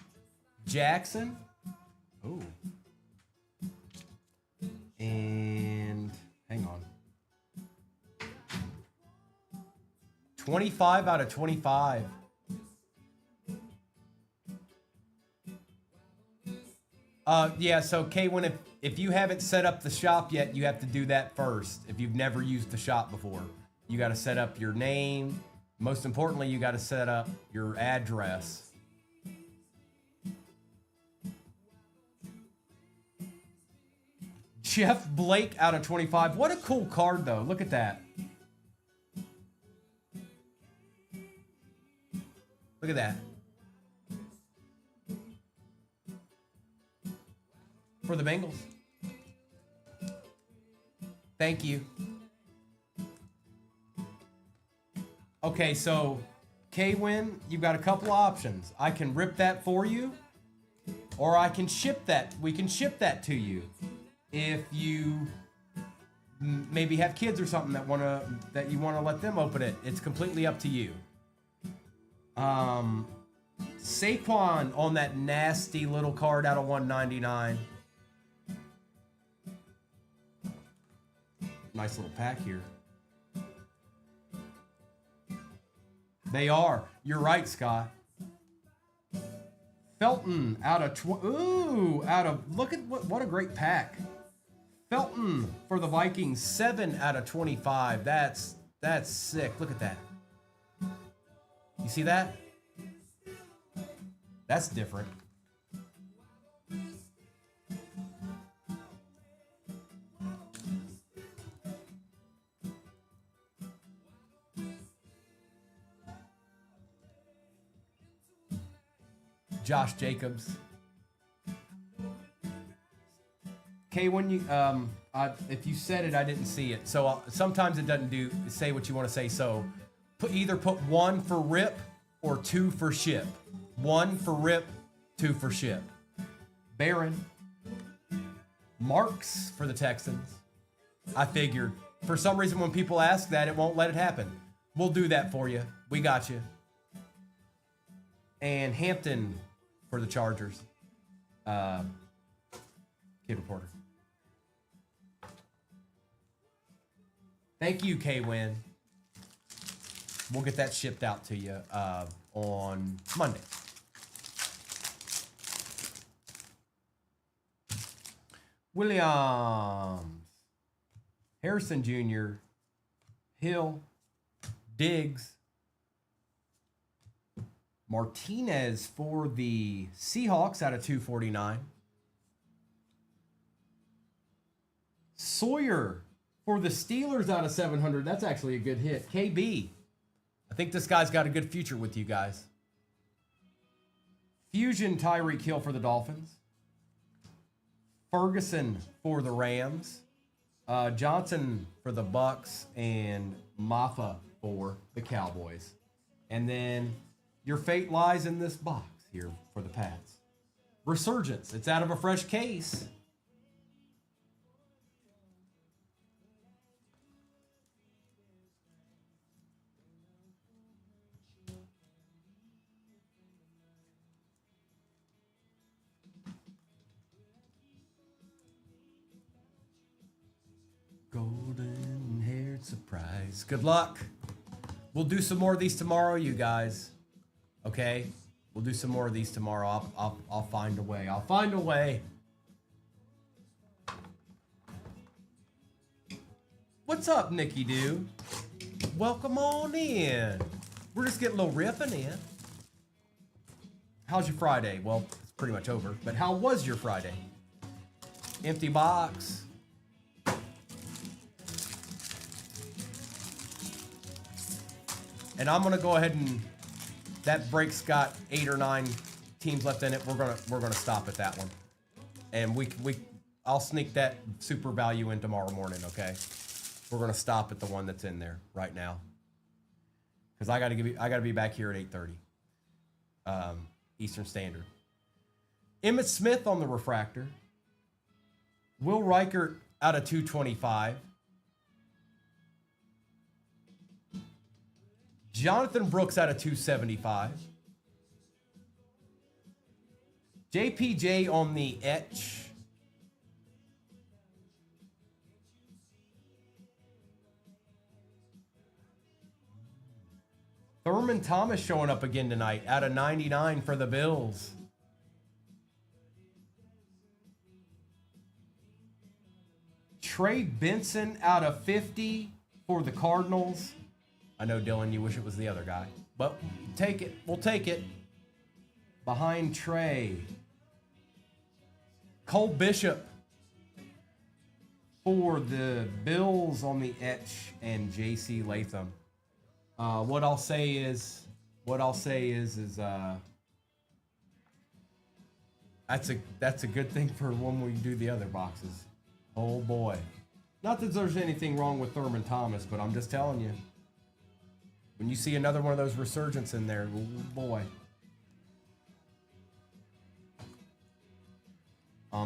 Jackson. Oh. And hang on. 25 out of 25. Yeah, so K1, if you haven't set up the shop yet, you have to do that first. If you've never used the shop before, you got to set up your name. Most importantly, you got to set up your address. Jeff Blake out of 25. What a cool card, though. Look at that. Look at that. For the Bengals. Thank you. Okay, so K-Win, you've got a couple options. I can rip that for you, or I can ship that. We can ship that to you. If you maybe have kids or something that you wanna let them open it, it's completely up to you. Saquon on that nasty little card out of 199. Nice little pack here. They are. You're right, Scott. Felton out of look at what a great pack. Felton for the Vikings, 7 out of 25. That's sick. Look at that. You see that? That's different. Josh Jacobs. Okay, when you if you said it, I didn't see it. So sometimes it doesn't say what you want to say. So either put 1 for rip or 2 for ship. 1 for rip, 2 for ship. Barron. Marks for the Texans. I figured. For some reason, when people ask that, it won't let it happen. We'll do that for you. We got you. And Hampton for the Chargers. Kid Reporter. Thank you, K-Win. We'll get that shipped out to you on Monday. Williams. Harrison Jr. Hill. Diggs. Martinez for the Seahawks out of 249. Sawyer for the Steelers out of 700. That's actually a good hit. KB. I think this guy's got a good future with you guys. Fusion Tyreek Hill for the Dolphins. Ferguson for the Rams. Johnson for the Bucks. And Maffa for the Cowboys. And then your fate lies in this box here for the Pats. Resurgence. It's out of a fresh case. Golden-haired surprise. Good luck. We'll do some more of these tomorrow, you guys. Okay? We'll do some more of these tomorrow. I'll find a way. I'll find a way. What's up, Nicky Doo? welcome on in. We're just getting a little ripping in. How's your Friday? Well, it's pretty much over, but how was your Friday? Empty box. And I'm gonna go ahead and that break's got 8 or 9 teams left in it. We're gonna stop at that one, and I'll sneak that super value in tomorrow morning. Okay, we're gonna stop at the one that's in there right now because I gotta be back here at 8:30 Eastern Standard. Emmitt Smith on the refractor. Will Reichert out of 225. Jonathan Brooks out of 275. JPJ on the etch. Thurman Thomas showing up again tonight out of 99 for the Bills. Trey Benson out of 50 for the Cardinals. I know, Dylan, you wish it was the other guy, but take it. We'll take it. Behind Trey. Cole Bishop for the Bills on the etch and J.C. Latham. What I'll say is that's a good thing for when we do the other boxes. Oh boy. Not that there's anything wrong with Thurman Thomas, but I'm just telling you. When you see another one of those resurgence in there, oh boy.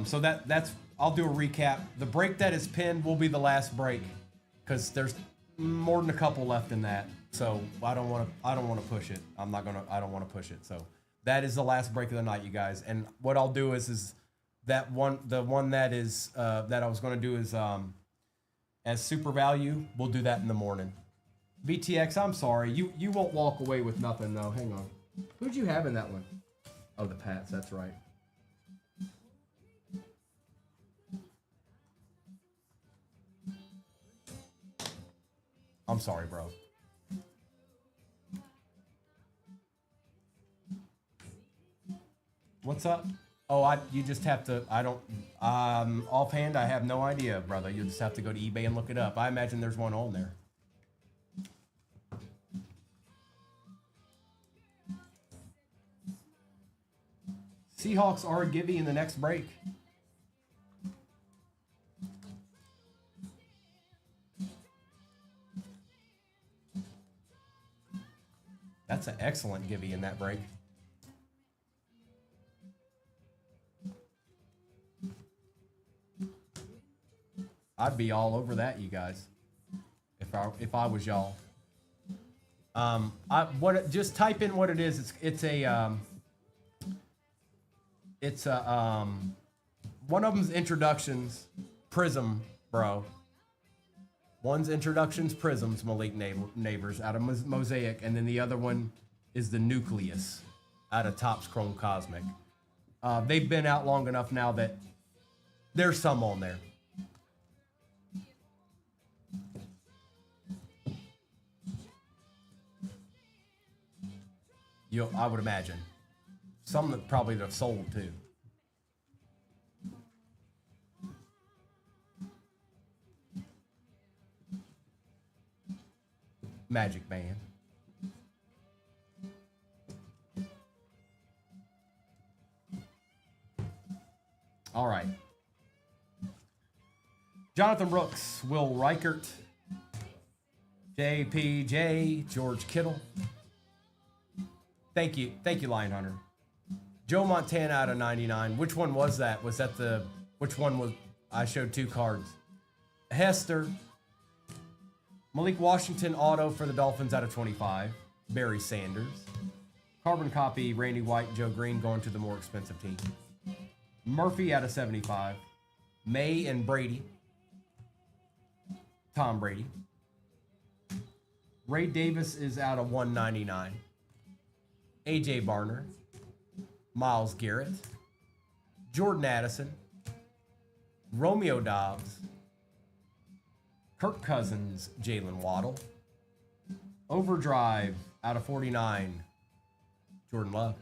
So that's I'll do a recap. The break that is pinned will be the last break because there's more than a couple left in that. So I don't want to push it. I don't want to push it. So that is the last break of the night, you guys. And what I'll do is that one, the one that is that I was going to do is as super value. We'll do that in the morning. VTX, I'm sorry. You won't walk away with nothing, though. Hang on. Who'd you have in that one? Oh, the Pats. That's right. I'm sorry, bro. What's up? Oh, you just have to, offhand, I have no idea, brother. You just have to go to eBay and look it up. I imagine there's one on there. Seahawks are Gibby in the next break. That's an excellent Gibby in that break. I'd be all over that, you guys. If I was y'all. Just type in what it is. It's a one of them's introductions, Prism, bro. One's introductions, Prisms, Malik Neighbors out of Mosaic, and then the other one is the Nucleus out of Topps Chrome Cosmic. They've been out long enough now that there's some on there. I would imagine. Some that probably have sold too. Magic Band. All right. Jonathan Brooks, Will Reichert, JPJ, George Kittle. Thank you, Lion Hunter. Joe Montana out of 99. Which one was that? Was that which one was, I showed 2 cards. Hester. Malik Washington auto for the Dolphins out of 25. Barry Sanders. Carbon copy, Randy White, Joe Green going to the more expensive team. Murphy out of 75. May and Brady. Tom Brady. Ray Davis is out of 199. AJ Barner. Myles Garrett. Jordan Addison. Romeo Dobbs. Kirk Cousins, Jalen Waddle. Overdrive out of 49, Jordan Love.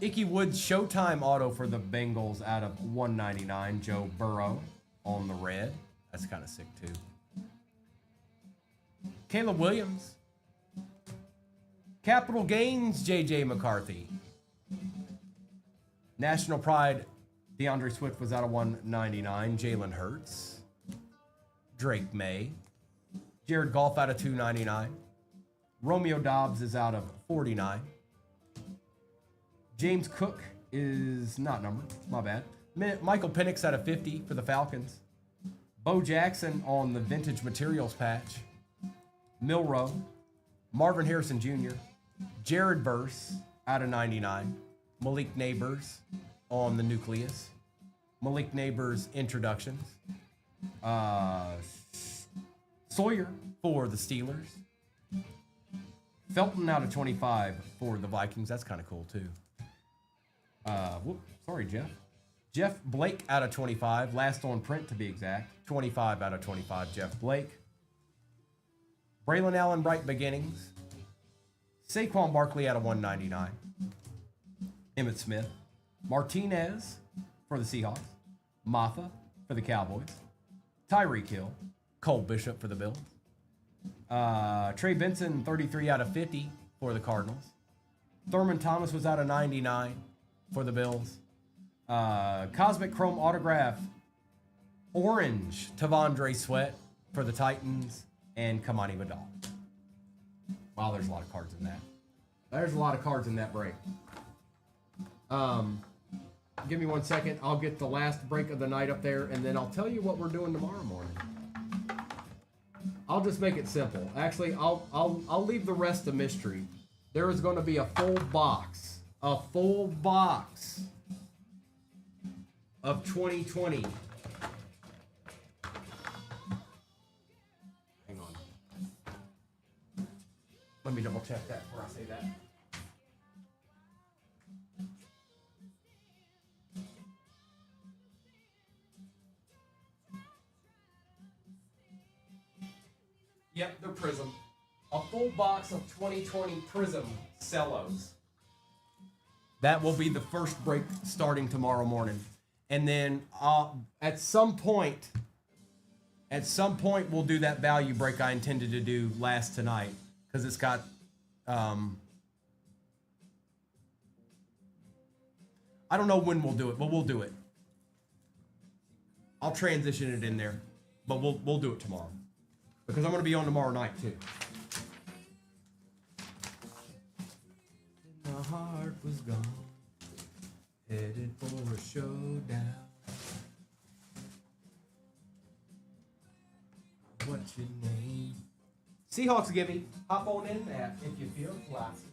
Icky Woods Showtime auto for the Bengals out of 199, Joe Burrow on the red. That's kind of sick too. Caleb Williams. Capital Gains, J.J. McCarthy. National Pride, DeAndre Swift was out of 199. Jalen Hurts. Drake May. Jared Goff out of 299. Romeo Dobbs is out of 49. James Cook is not numbered. My bad. Michael Penix out of 50 for the Falcons. Bo Jackson on the Vintage Materials patch. Milrow. Marvin Harrison Jr. Jared Verse out of 99. Malik Neighbors on the Nucleus. Malik Neighbors introductions. Sawyer for the Steelers. Felton out of 25 for the Vikings. That's kind of cool too. Sorry, Jeff. Jeff Blake out of 25. Last on print to be exact. 25 out of 25, Jeff Blake. Braylon Allen, Bright Beginnings. Saquon Barkley out of 199. Emmitt Smith. Martinez for the Seahawks. Maffa for the Cowboys. Tyreek Hill. Cole Bishop for the Bills. Trey Benson, 33 out of 50 for the Cardinals. Thurman Thomas was out of 99 for the Bills. Cosmic Chrome Autograph. Orange, Tavondre Sweat for the Titans. And Kamani Vidal. Wow, there's a lot of cards in that. There's a lot of cards in that break. Give me 1 second. I'll get the last break of the night up there, and then I'll tell you what we're doing tomorrow morning. I'll just make it simple. Actually, I'll leave the rest a mystery. There is going to be a full box of 2020. Hang on. Let me double check that before I say that. Yep, they're Prism. A full box of 2020 Prism Cellos. That will be the first break starting tomorrow morning. And then at some point, we'll do that value break I intended to do last tonight. Because it's got... I don't know when we'll do it, but we'll do it. I'll transition it in there. But we'll do it tomorrow. Because I'm going to be on tomorrow night, too. My heart was gone, headed for a showdown. What's your name? Seahawks, Gibby. Hop on in that if you feel classy.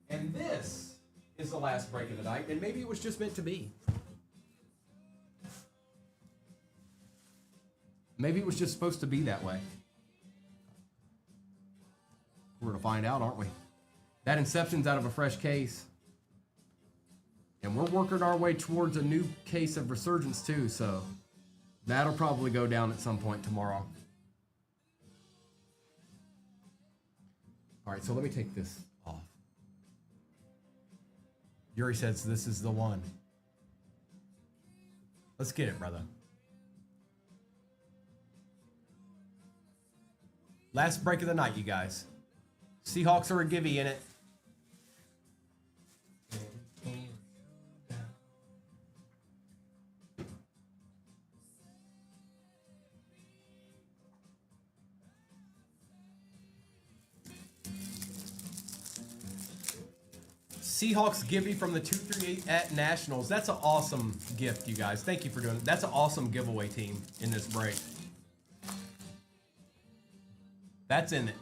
And this is the last break of the night, and maybe it was just meant to be. Maybe it was just supposed to be that way. We're going to find out, aren't we? That Inception's out of a fresh case. And we're working our way towards a new case of Resurgence too, so that'll probably go down at some point tomorrow. All right, so let me take this off. Yuri says this is the one. Let's get it, brother. Last break of the night, you guys. Seahawks are a givey in it. Seahawks Gibby from the 238 at Nationals. That's an awesome gift, you guys. Thank you for doing it. That's an awesome giveaway team in this break. That's in it.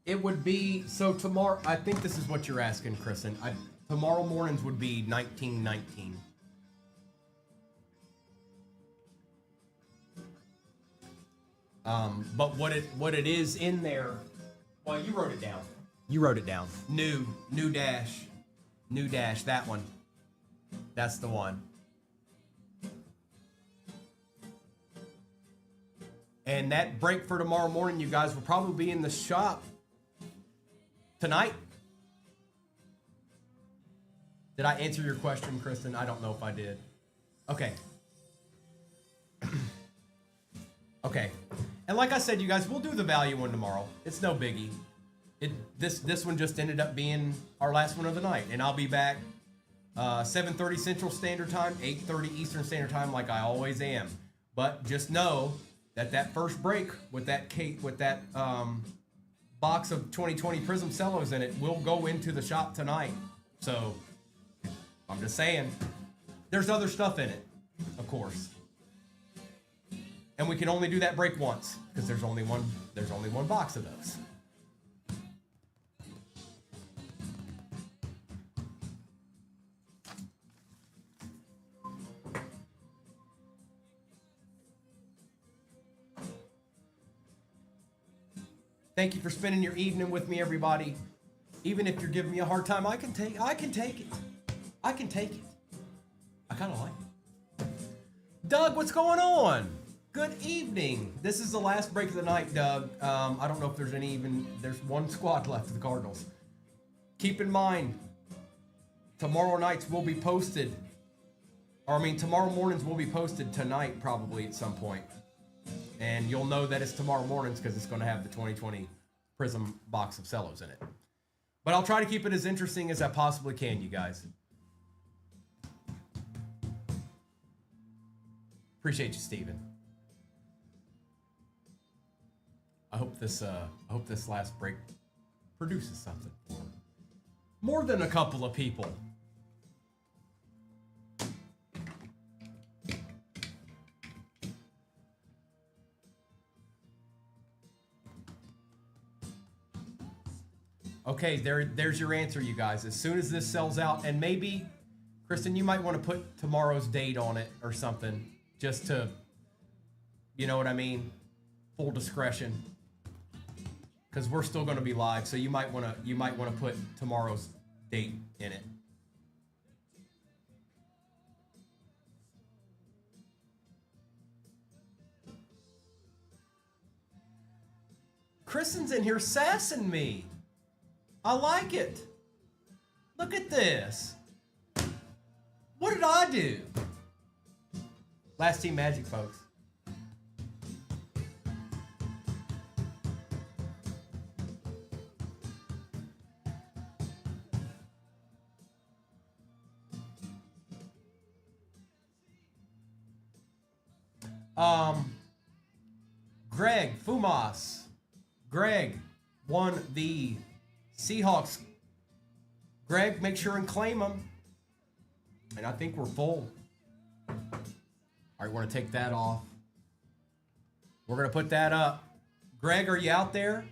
It would be, so tomorrow, I think this is what you're asking, Kristen. Tomorrow mornings would be 1919. But what it is in there, well, you wrote it down. You wrote it down. New dash, that one. That's the one. And that break for tomorrow morning, you guys will probably be in the shop tonight. Did I answer your question, Kristen? I don't know if I did. Okay. Okay. And like I said, you guys, we'll do the value one tomorrow. It's no biggie. This one just ended up being our last one of the night. And I'll be back 7:30 Central Standard Time, 8:30 Eastern Standard Time, like I always am. But just know that first break with that box of 2020 Prism Cellos in it will go into the shop tonight. So I'm just saying, there's other stuff in it, of course. And we can only do that break once because there's only one box of those. Thank you for spending your evening with me, everybody. Even if you're giving me a hard time, I can take it. I can take it. I kind of like it. Doug, what's going on? Good evening. This is the last break of the night, Doug. I don't know if there's one squad left of the Cardinals. Keep in mind, tomorrow nights will be posted. Tomorrow mornings will be posted tonight, probably at some point. And you'll know that it's tomorrow mornings because it's going to have the 2020 Prism box of cellos in it. But I'll try to keep it as interesting as I possibly can, you guys. Appreciate you, Steven. I hope this last break produces something for more than a couple of people. Okay, there's your answer, you guys. As soon as this sells out, and maybe, Kristen, you might want to put tomorrow's date on it or something, just to, you know what I mean? Full discretion, because we're still going to be live, so you might want to put tomorrow's date in it. Kristen's in here sassing me. I like it. Look at this. What did I do? Last Team Magic, folks. Greg Fumas. Greg won the Seahawks. Greg, make sure and claim them. And I think we're full. All right, want to take that off. We're going to put that up. Greg, are you out there?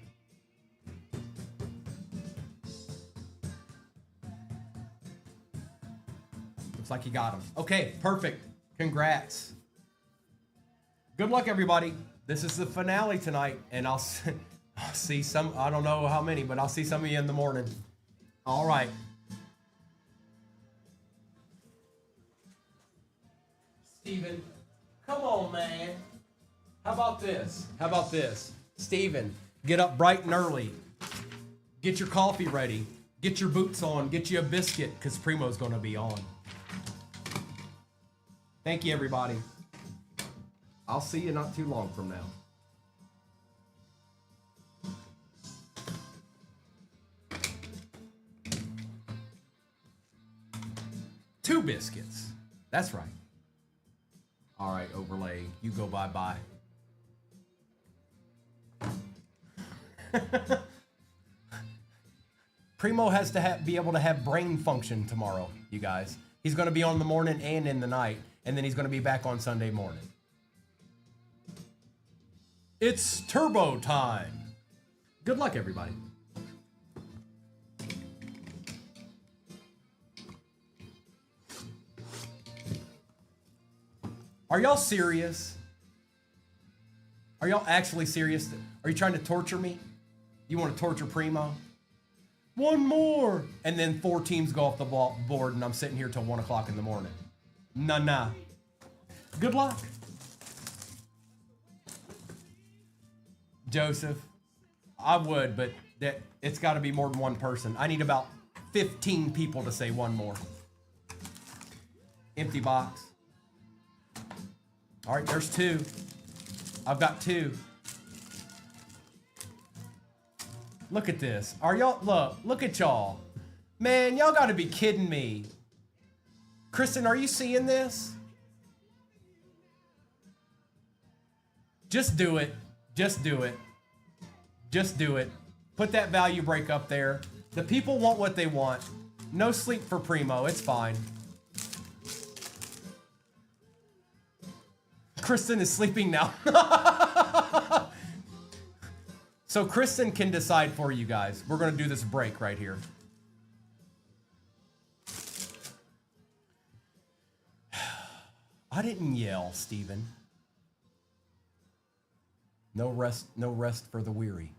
Looks like you got them. Okay, perfect. Congrats. Good luck, everybody. This is the finale tonight, and I'll see some, I don't know how many, but I'll see some of you in the morning. All right. Steven, come on, man. How about this? How about this? Steven, get up bright and early. Get your coffee ready. Get your boots on. Get you a biscuit, because Primo's going to be on. Thank you, everybody. I'll see you not too long from now. Two biscuits. That's right. All right, overlay. You go bye-bye. Primo has to be able to have brain function tomorrow, you guys. He's going to be on the morning and in the night, and then he's going to be back on Sunday morning. It's turbo time. Good luck, everybody. Are y'all serious? Are y'all actually serious? Are you trying to torture me? You want to torture Primo? One more. And then 4 teams go off the board and I'm sitting here till 1 o'clock in the morning. Nah. Good luck. Joseph, I would, but it's got to be more than one person. I need about 15 people to say one more. Empty box. All right, there's 2. I've got 2. Look at this. Are y'all, look at y'all. Man, y'all gotta be kidding me. Kristen, are you seeing this? Just do it. Just do it. Just do it. Put that value break up there. The people want what they want. No sleep for Primo. It's fine. Kristen is sleeping now. So Kristen can decide for you guys. We're going to do this break right here. I didn't yell, Steven. No rest for the weary.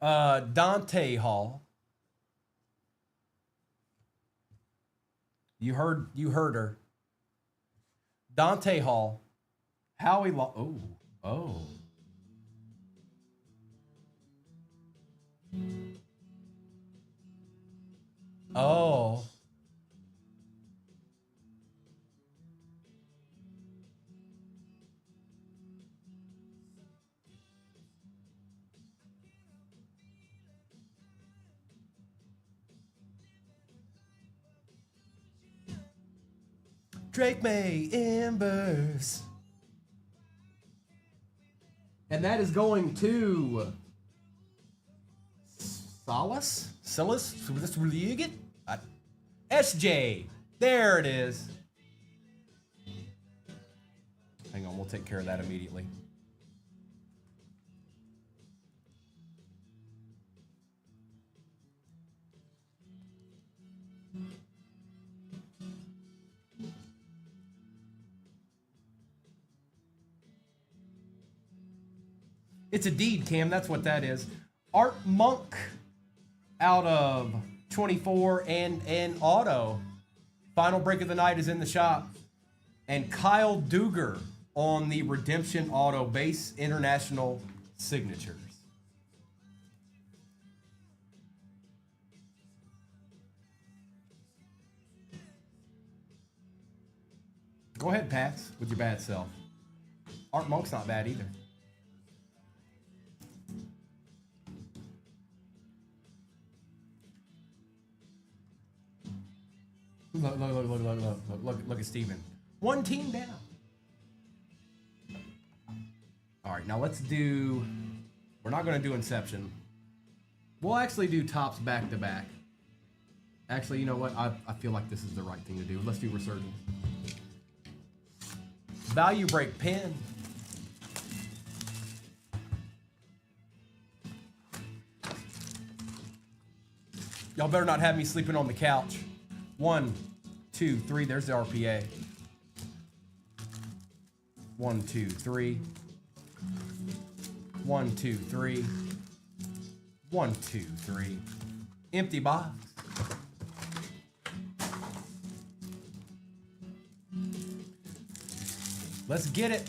Dante Hall. You heard her. Dante Hall. Howie Law. Oh. Oh. Drake May Embers. And that is going to Silas? This really good? SJ. There it is. Hang on, we'll take care of that immediately. It's a deed, Cam. That's what that is. Art Monk out of 24 and auto. Final break of the night is in the shop. And Kyle Duger on the Redemption Auto base international signatures. Go ahead, Pats, with your bad self. Art Monk's not bad either. Look at Steven. One team down. All right, now let's do, we're not going to do Inception. We'll actually do tops back to back. Actually, you know what? I feel like this is the right thing to do. Let's do Resurgence. Value break pin. Y'all better not have me sleeping on the couch. 1, 2, 3. There's the RPA. 1, 2, 3. 1, 2, 3. 1, 2, 3. Empty box. Let's get it.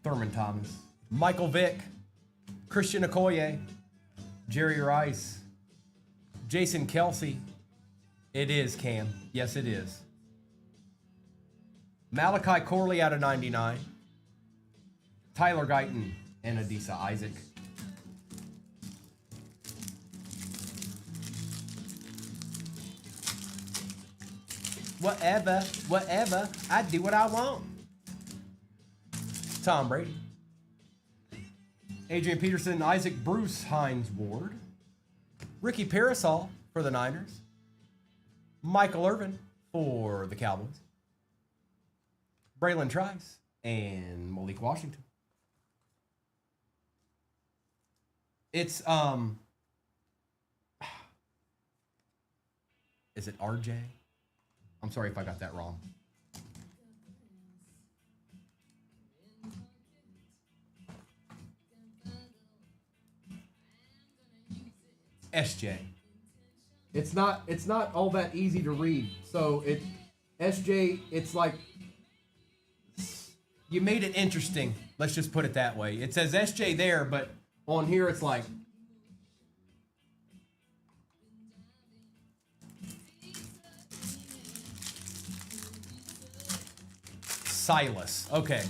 Thurman Thomas, Michael Vick, Christian Okoye, Jerry Rice, Jason Kelsey. It is Cam. Yes, it is. Malachi Corley out of 99. Tyler Guyton and Adisa Isaac. Whatever, I do what I want. Tom Brady. Adrian Peterson, Isaac Bruce, Hines Ward. Ricky Parasol for the Niners. Michael Irvin for the Cowboys. Braylon Trice and Malik Washington. It's Is it RJ? I'm sorry if I got that wrong. SJ. It's not all that easy to read. So SJ, it's like you made it interesting. Let's just put it that way. It says SJ there, but on here it's like Silas. Okay.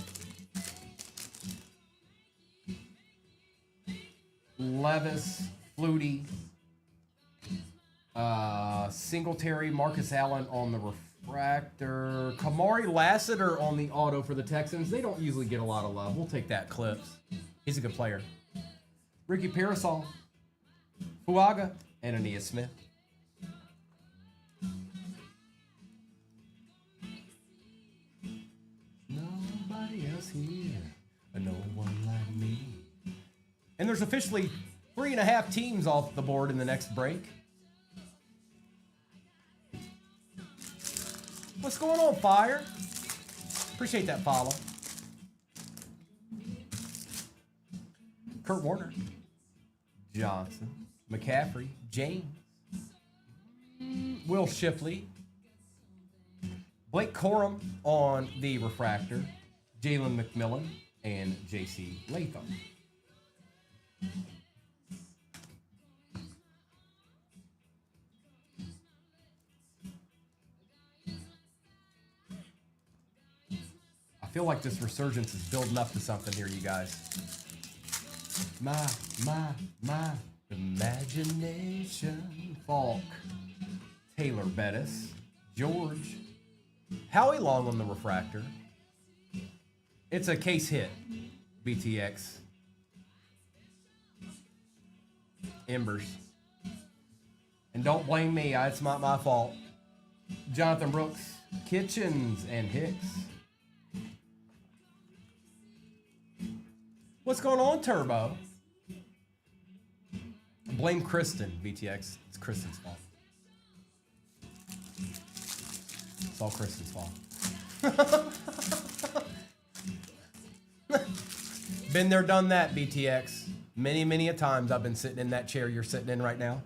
Levis, Flutie, Singletary, Marcus Allen on the refractor, Kamari Lassiter on the auto for the Texans. They don't usually get a lot of love. We'll take that, Clips. He's a good player. Ricky Parasol, Fuaga, and Ananias Smith. Nobody else here, no one like me. And there's officially 3.5 teams off the board in the next break. What's going on, Fire? Appreciate that follow. Kurt Warner, Johnson, McCaffrey, James, Will Shipley, Blake Corum on the refractor, Jalen McMillan, and J.C. Latham. I feel like this resurgence is building up to something here, you guys. My imagination. Falk, Taylor Bettis, George, Howie Long on the refractor. It's a case hit, BTX. Embers. And don't blame me, it's not my fault. Jonathan Brooks, Kitchens, and Hicks. What's going on, Turbo? Blame Kristen, BTX. It's Kristen's fault. It's all Kristen's fault. Been there, done that, BTX. Many a times I've been sitting in that chair you're sitting in right now.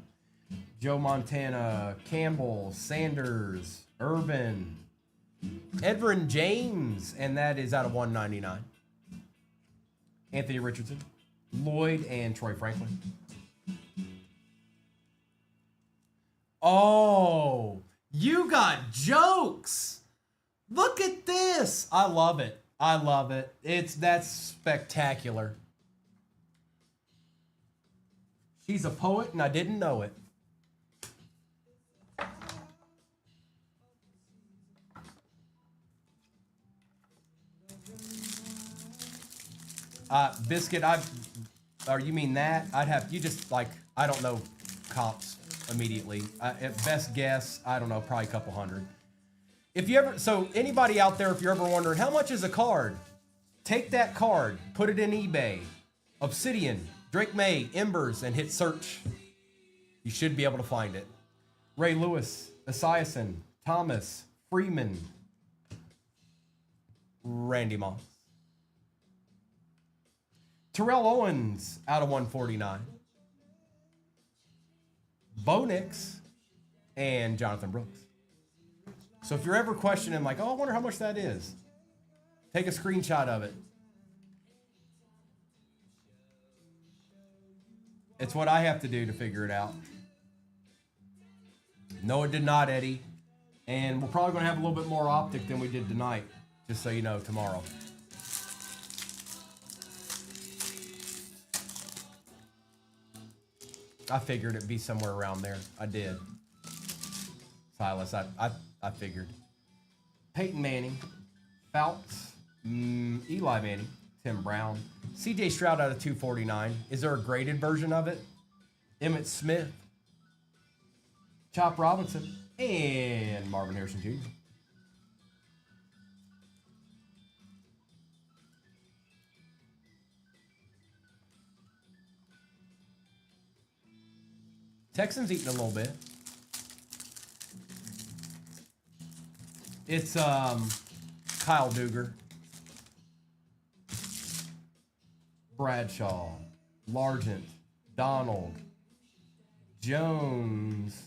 Joe Montana, Campbell, Sanders, Urban, Edwin James, and that is out of 199. Anthony Richardson, Lloyd, and Troy Franklin. Oh, you got jokes. Look at this. I love it. I love it. That's spectacular. She's a poet and I didn't know it. Biscuit, or you mean that? You just like, I don't know comps immediately. At best guess, I don't know, probably a couple hundred. So anybody out there, if you're ever wondering, how much is a card? Take that card, put it in eBay, Obsidian, Drake May, Embers, and hit search. You should be able to find it. Ray Lewis, Esiason, Thomas, Freeman, Randy Moss. Terrell Owens out of 149. Bo Nix and Jonathan Brooks. So if you're ever questioning, like, oh, I wonder how much that is, take a screenshot of it. It's what I have to do to figure it out. No, it did not, Eddie. And we're probably going to have a little bit more optic than we did tonight, just so you know, tomorrow. I figured it'd be somewhere around there. I did. Silas, I figured. Peyton Manning, Fouts, Eli Manning, Tim Brown, CJ Stroud out of 249. Is there a graded version of it? Emmitt Smith, Chop Robinson, and Marvin Harrison Jr. Texans eating a little bit. It's Kyle Duger, Bradshaw, Largent, Donald, Jones,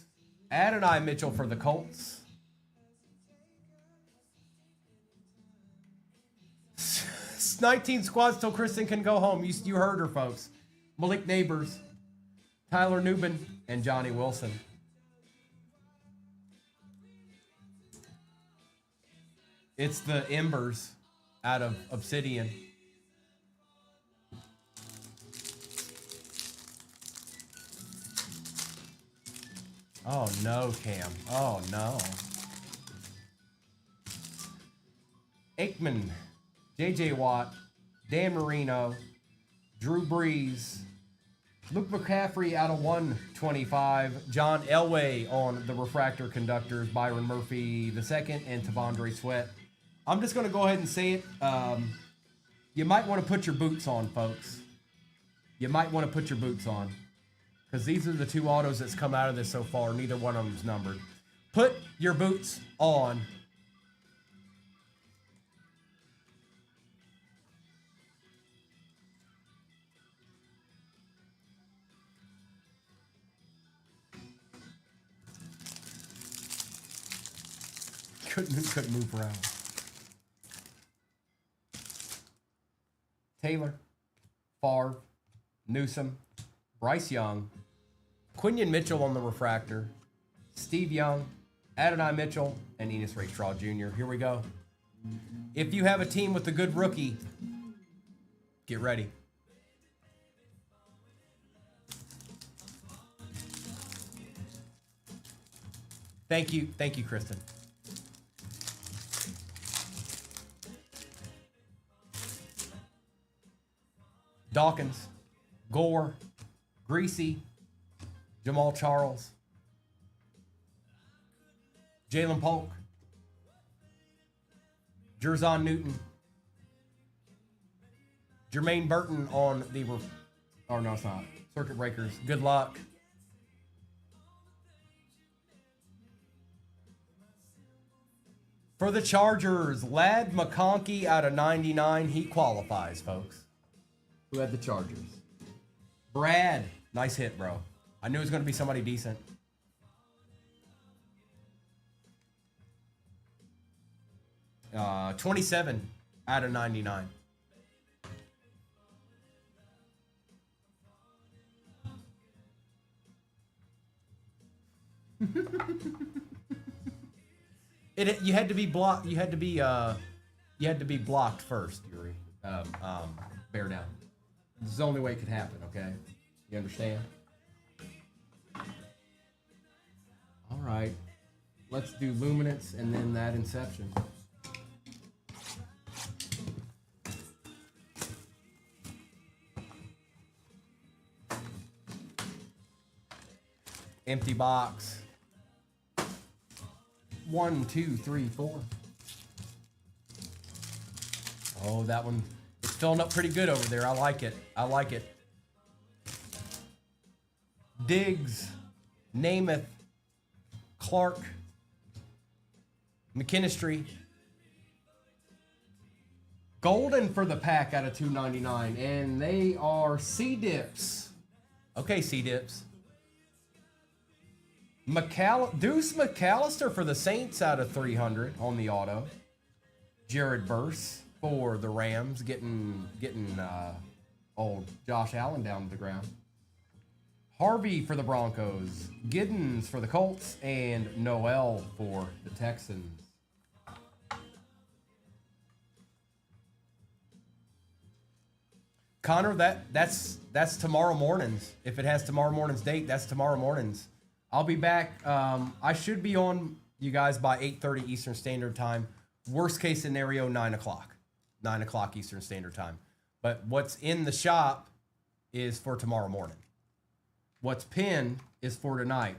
Adonai Mitchell for the Colts. 19 squads till Kristen can go home. You heard her, folks. Malik Neighbors, Tyler Newman, and Johnny Wilson. It's the Embers out of Obsidian. Oh no, Cam. Oh no. Aikman, JJ Watt, Dan Marino, Drew Brees, Luke McCaffrey out of 125, John Elway on the refractor conductors, Byron Murphy II, and Tavondre Sweat. I'm just going to go ahead and say it. You might want to put your boots on, folks. You might want to put your boots on. Because these are the two autos that's come out of this so far. Neither one of them is numbered. Put your boots on. Couldn't move around. Taylor, Favre, Newsom, Bryce Young, Quinion Mitchell on the refractor, Steve Young, Adonai Mitchell, and Enos Rakestraw Jr. Here we go. If you have a team with a good rookie, get ready. Thank you, Kristen. Dawkins, Gore, Greasy, Jamal Charles, Jalen Polk, Jerzon Newton, Jermaine Burton on the, oh no, it's not, Circuit Breakers. Good luck. For the Chargers, Ladd McConkey out of 99. He qualifies, folks. Who had the Chargers? Brad. Nice hit, bro. I knew it was going to be somebody decent. Uh, 27 out of 99. You had to be blocked. You had to be blocked first, Yuri. Bear down. This is the only way it could happen, okay? You understand? All right. Let's do Luminance and then that Inception. Empty box. 1, 2, 3, 4. Oh, that one. It's filling up pretty good over there. I like it. I like it. Diggs, Namath, Clark, McKinstry. Golden for the pack out of 299. And they are C-Dips. Okay, C-Dips. Deuce McAllister for the Saints out of 300 on the auto. Jared Verse for the Rams, getting old Josh Allen down to the ground. Harvey for the Broncos, Giddens for the Colts, and Noel for the Texans. Connor, that's tomorrow morning's. If it has tomorrow morning's date, that's tomorrow morning's. I'll be back. I should be on you guys by 8:30 Eastern Standard Time. Worst case scenario, 9 o'clock. 9 o'clock Eastern Standard Time. But what's in the shop is for tomorrow morning. What's pinned is for tonight.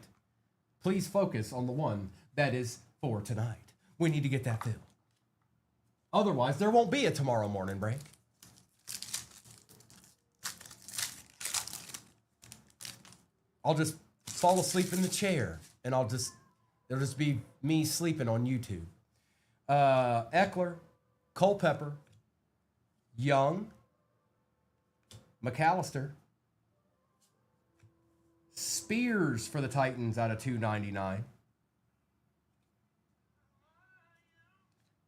Please focus on the one that is for tonight. We need to get that filled. Otherwise, there won't be a tomorrow morning break. I'll just fall asleep in the chair, and it'll just be me sleeping on YouTube. Eckler, Culpepper, Young, McAllister, Spears for the Titans out of 299.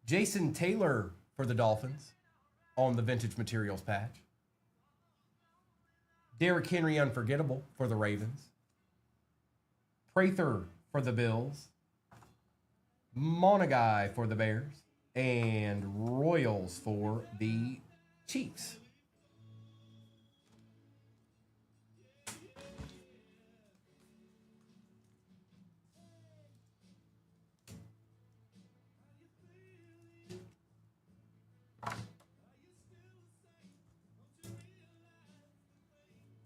Jason Taylor for the Dolphins on the Vintage Materials patch. Derrick Henry Unforgettable for the Ravens. Prather for the Bills. Monagai for the Bears. And Royals for the Chiefs.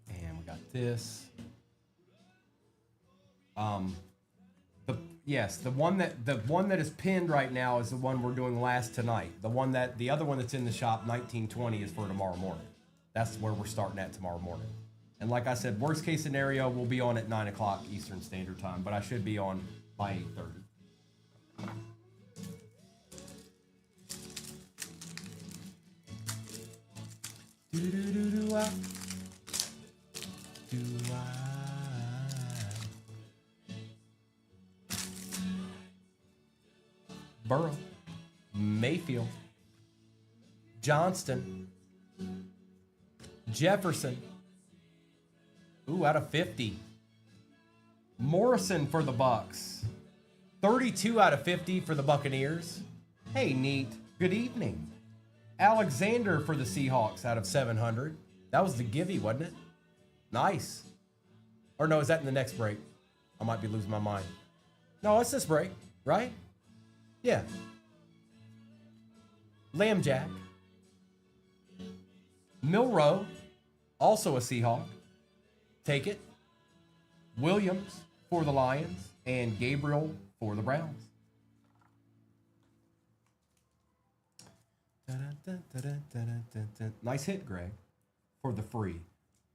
And we got this. The one that is pinned right now is the one we're doing last tonight. The other one that's in the shop, 1920, is for tomorrow morning. That's where we're starting at tomorrow morning. And like I said, worst case scenario, we'll be on at 9 o'clock Eastern Standard Time, but I should be on by 8:30. Burrow, Mayfield, Johnston, Jefferson. Ooh, out of 50. Morrison for the Bucks. 32 out of 50 for the Buccaneers. Hey, neat. Good evening. Alexander for the Seahawks out of 700. That was the givey, wasn't it? Nice. Or no, is that in the next break? I might be losing my mind. No, it's this break, right? Yeah. Lambjack. Milrow, also a Seahawk. Take it. Williams for the Lions. And Gabriel for the Browns. Nice hit, Greg, for the free.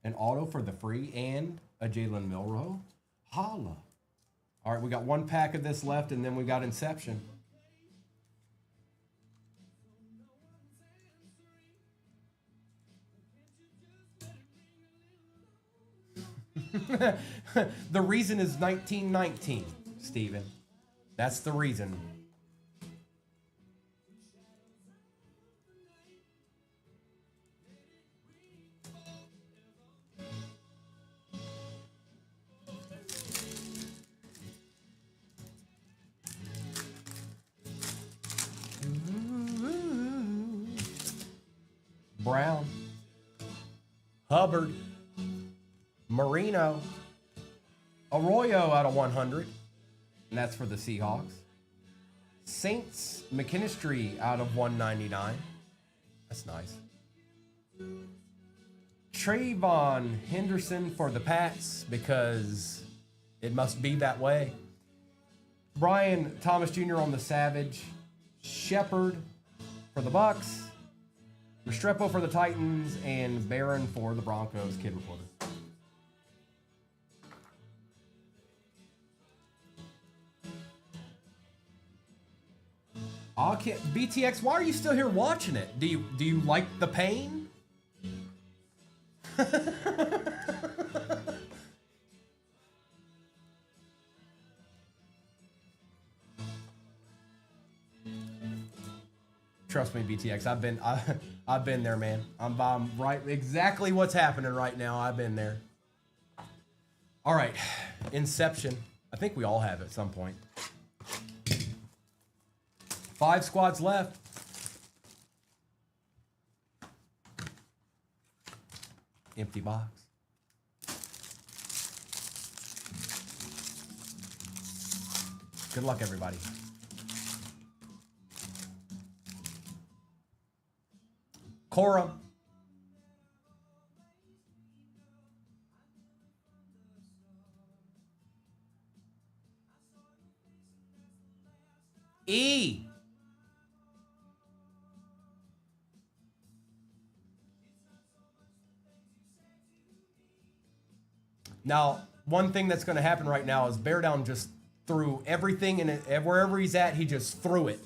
An auto for the free and a Jalen Milrow. Holla. All right, we got one pack of this left, and then we got Inception. The reason is 1919, Steven. That's the reason. Brown, Hubbard, Marino, Arroyo out of 100, and that's for the Seahawks. Saints, McKinstry out of 199. That's nice. Trayvon Henderson for the Pats because it must be that way. Brian Thomas Jr. on the Savage. Shepard for the Bucks. Restrepo for the Titans, and Barron for the Broncos. Kid Reporter. Okay, BTX, why are you still here watching it? Do you like the pain? Trust me, BTX. I've been there, man. I'm right exactly what's happening right now. I've been there. All right, Inception. I think we all have at some point. 5 squads left. Empty box. Good luck, everybody. Cora. E. Now, one thing that's going to happen right now is Bear Down just threw everything in it. Wherever he's at, he just threw it.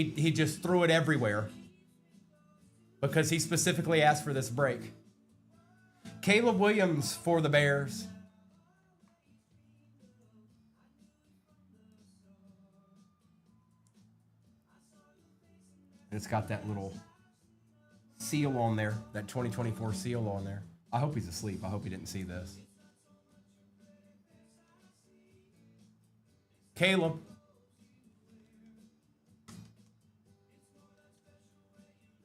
He just threw it everywhere because he specifically asked for this break. Caleb Williams for the Bears. And it's got that little seal on there, that 2024 seal on there. I hope he's asleep. I hope he didn't see this. Caleb.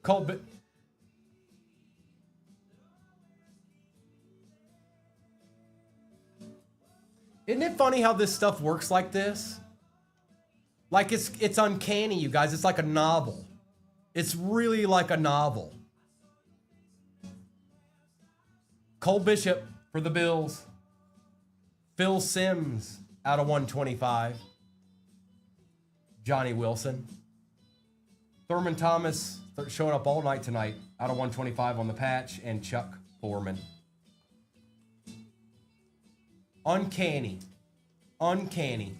Colbert. Isn't it funny how this stuff works like this? Like it's uncanny, you guys. It's like a novel. It's really like a novel. Cole Bishop for the Bills. Phil Simms out of 125. Johnny Wilson. Thurman Thomas showing up all night tonight out of 125 on the patch. And Chuck Foreman. Uncanny. Uncanny.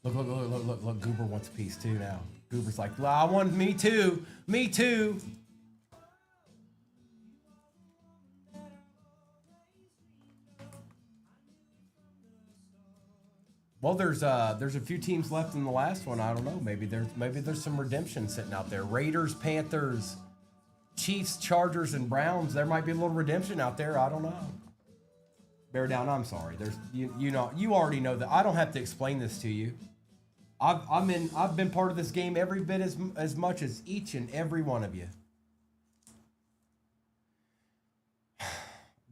Look. Goober wants a piece too now. Goober's like, well, I want me too. Me too. Well, there's a few teams left in the last one. I don't know. Maybe there's some redemption sitting out there. Raiders, Panthers, Chiefs, Chargers, and Browns. There might be a little redemption out there. I don't know. Bear down. I'm sorry. There's you already know that. I don't have to explain this to you. I've been part of this game every bit as much as each and every one of you.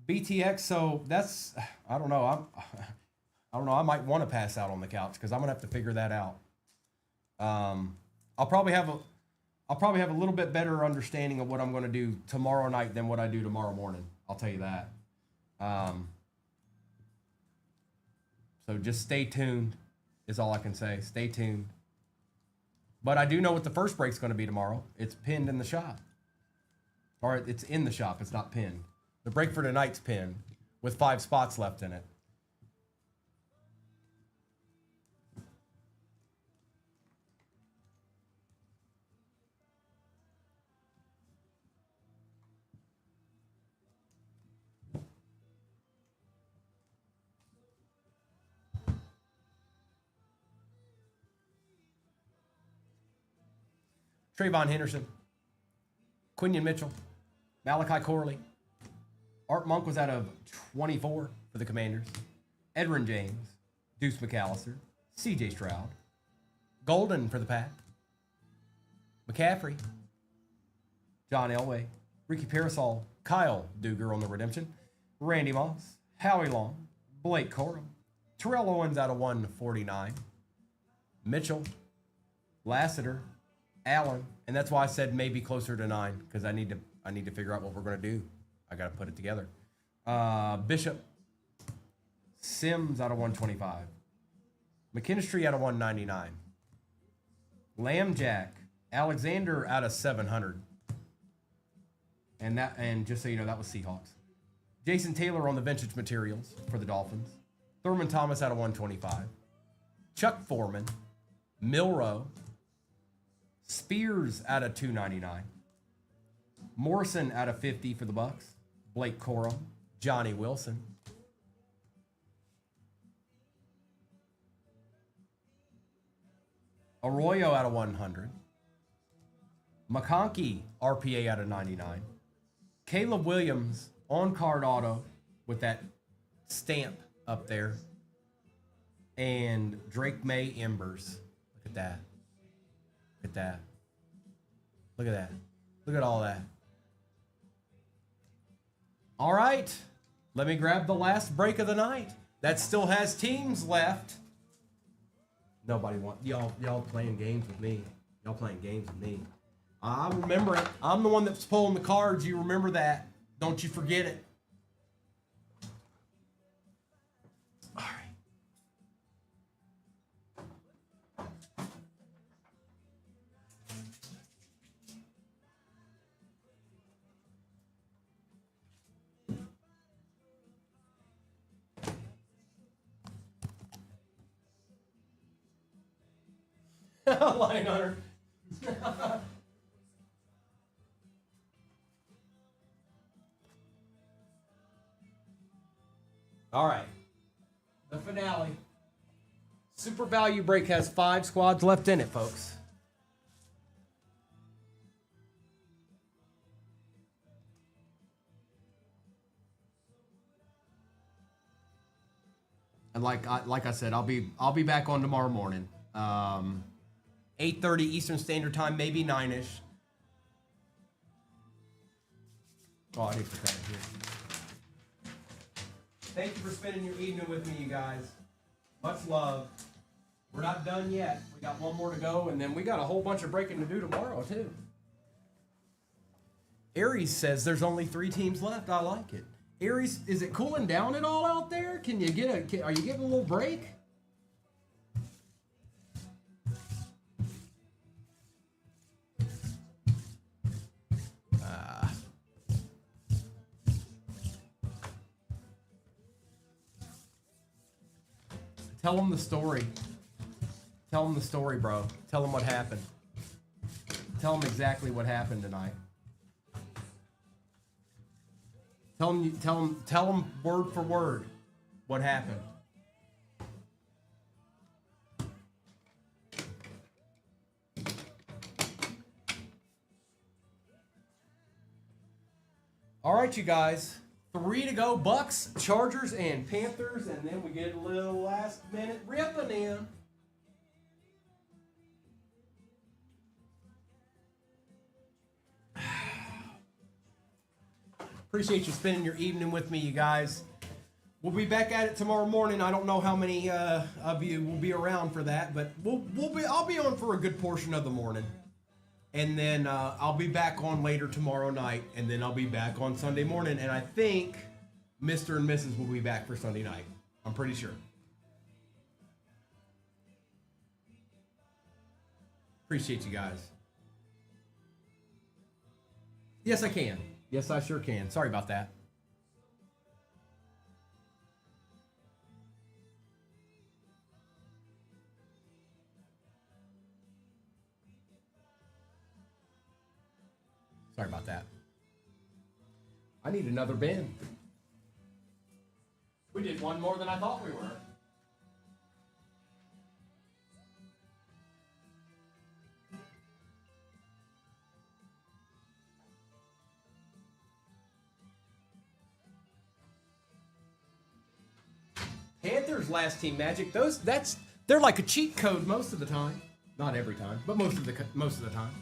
BTX. So that's I don't know. I don't know. I might want to pass out on the couch because I'm gonna have to figure that out. I'll probably have a little bit better understanding of what I'm gonna do tomorrow night than what I do tomorrow morning. I'll tell you that. So just stay tuned is all I can say. Stay tuned. But I do know what the first break's going to be tomorrow. It's pinned in the shop. Or it's in the shop. It's not pinned. The break for tonight's pinned with 5 spots left in it. Trayvon Henderson, Quinion Mitchell, Malachi Corley. Art Monk was out of 24 for the Commanders. Edrin James, Deuce McAllister, C.J. Stroud, Golden for the Pack, McCaffrey, John Elway, Ricky Parasol, Kyle Duger on the redemption, Randy Moss, Howie Long, Blake Corum, Terrell Owens out of 149, Mitchell, Lassiter, Allen, and that's why I said maybe closer to 9 because I need to figure out what we're gonna do. I gotta put it together. Bishop, Sims out of 125, McKinstry out of 199, Lambjack, Alexander out of 700, and just so you know that was Seahawks. Jason Taylor on the vintage materials for the Dolphins. Thurman Thomas out of 125, Chuck Foreman, Milrow. Spears out of 299. Morrison out of 50 for the Bucks. Blake Corum. Johnny Wilson. Arroyo out of 100. McConkey RPA out of 99. Caleb Williams on card auto with that stamp up there. And Drake May Embers. Look at that. Look at that. Look at that. Look at all that. All right. Let me grab the last break of the night. That still has teams left. Nobody wants y'all playing games with me. Y'all playing games with me. I remember it. I'm the one that's pulling the cards. You remember that. Don't you forget it. All right. Lion Hunter. All right. The finale. Super Value Break has 5 squads left in it, folks. And like I said, I'll be back on tomorrow morning. 8:30 Eastern Standard Time, maybe 9ish. Oh, I need to cut it here. Thank you for spending your evening with me, you guys. Much love. We're not done yet. We got one more to go, and then we got a whole bunch of breaking to do tomorrow, too. Aries says there's only 3 teams left. I like it. Aries, is it cooling down at all out there? Can you get are you getting a little break? Tell them the story. Tell them the story, bro. Tell them what happened. Tell them exactly what happened tonight. Tell them word for word what happened. All right, you guys. 3 to go. Bucks, Chargers, and Panthers, and then we get a little last minute ripping in. Appreciate you spending your evening with me, you guys. We'll be back at it tomorrow morning. I don't know how many of you will be around for that, but I'll be on for a good portion of the morning. And then I'll be back on later tomorrow night, and then I'll be back on Sunday morning. And I think Mr. and Mrs. will be back for Sunday night. I'm pretty sure. Appreciate you guys. Yes, I can. Yes, I sure can. Sorry about that. Sorry about that. I need another bin. We did one more than I thought we were. Panthers last team magic. They're like a cheat code most of the time. Not every time, but most of the time.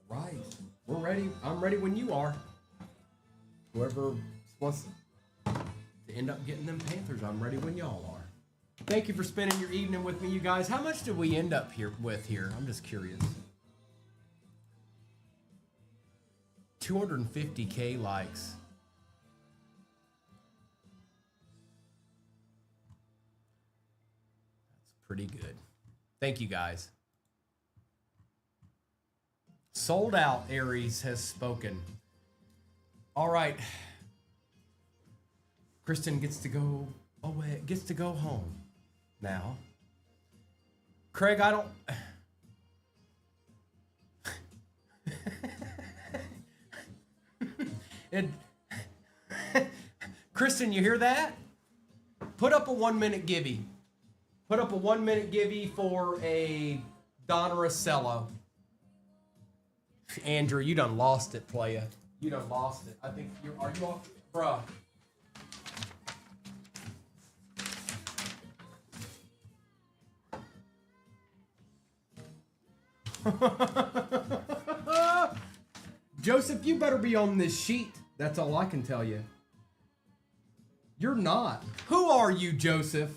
All right. We're ready. I'm ready when you are. Whoever wants to end up getting them Panthers, I'm ready when y'all are. Thank you for spending your evening with me, you guys. How much did we end up here? I'm just curious. 250K likes. That's pretty good. Thank you, guys. Sold out, Aries has spoken. All right. Kristen gets to go away, gets to go home now. Craig, I don't... Kristen, you hear that? Put up a 1 minute givey. Put up a 1 minute givey for a Donaracello. Andrew, you done lost it, playa. You done lost it. I think are you off? Bruh. Joseph, you better be on this sheet. That's all I can tell you. You're not. Who are you, Joseph?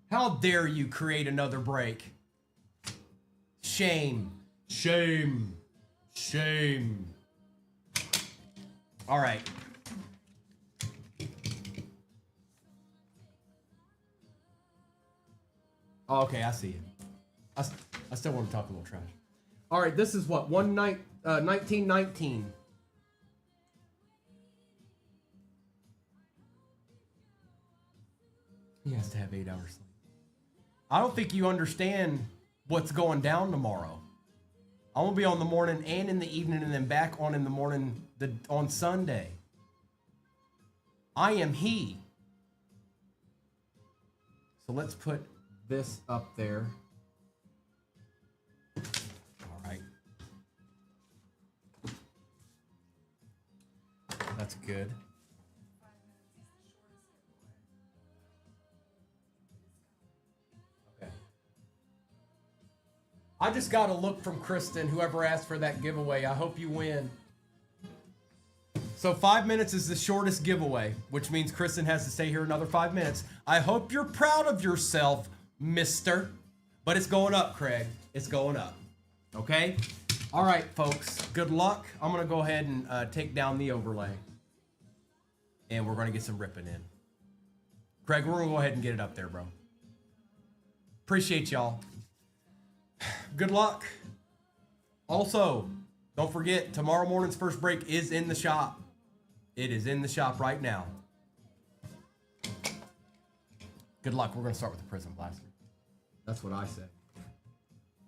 How dare you create another break? Shame. Shame. Shame. All right. Oh, okay, I see it. I still want to talk a little trash. All right, this is what 1919. He has to have 8 hours sleep. I don't think you understand what's going down tomorrow. I'm gonna be on the morning and in the evening, and then back on in the morning on Sunday. I am he. So let's put this up there. All right. That's good. Okay. I just got a look from Kristen, whoever asked for that giveaway. I hope you win. So 5 minutes is the shortest giveaway, which means Kristen has to stay here another 5 minutes. I hope you're proud of yourself, mister. But it's going up, Craig. It's going up. Okay? All right, folks. Good luck. I'm going to go ahead and take down the overlay. And we're going to get some ripping in. Craig, we're going to go ahead and get it up there, bro. Appreciate y'all. Good luck. Also, don't forget, tomorrow morning's first break is in the shop. It is in the shop right now. Good luck. We're going to start with the Prism Blaster. That's what I say.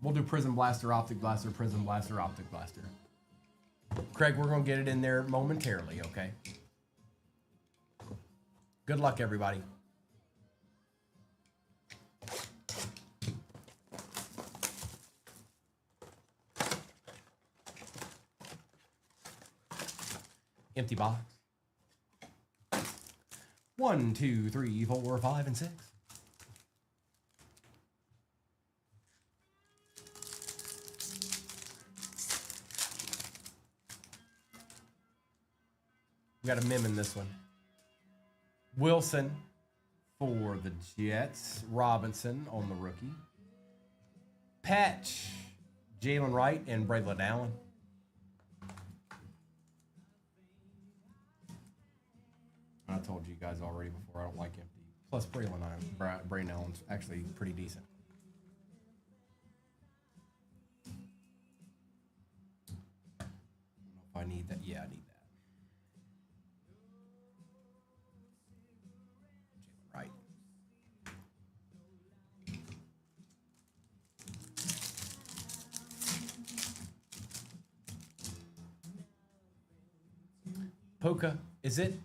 We'll do Prism Blaster, Optic Blaster, Prism Blaster, Optic Blaster. Craig, we're going to get it in there momentarily, okay? Good luck, everybody. Empty box. 1, 2, 3, 4, 5, and 6. We got a mem in this one. Wilson for the Jets. Robinson on the rookie. Patch, Jalen Wright, and Braylon Allen. I told you guys already before, I don't like empty. Plus, Braylon Allen's actually pretty decent. I don't know if I need that. Yeah, I need that. Jalen Wright. Puka, is it?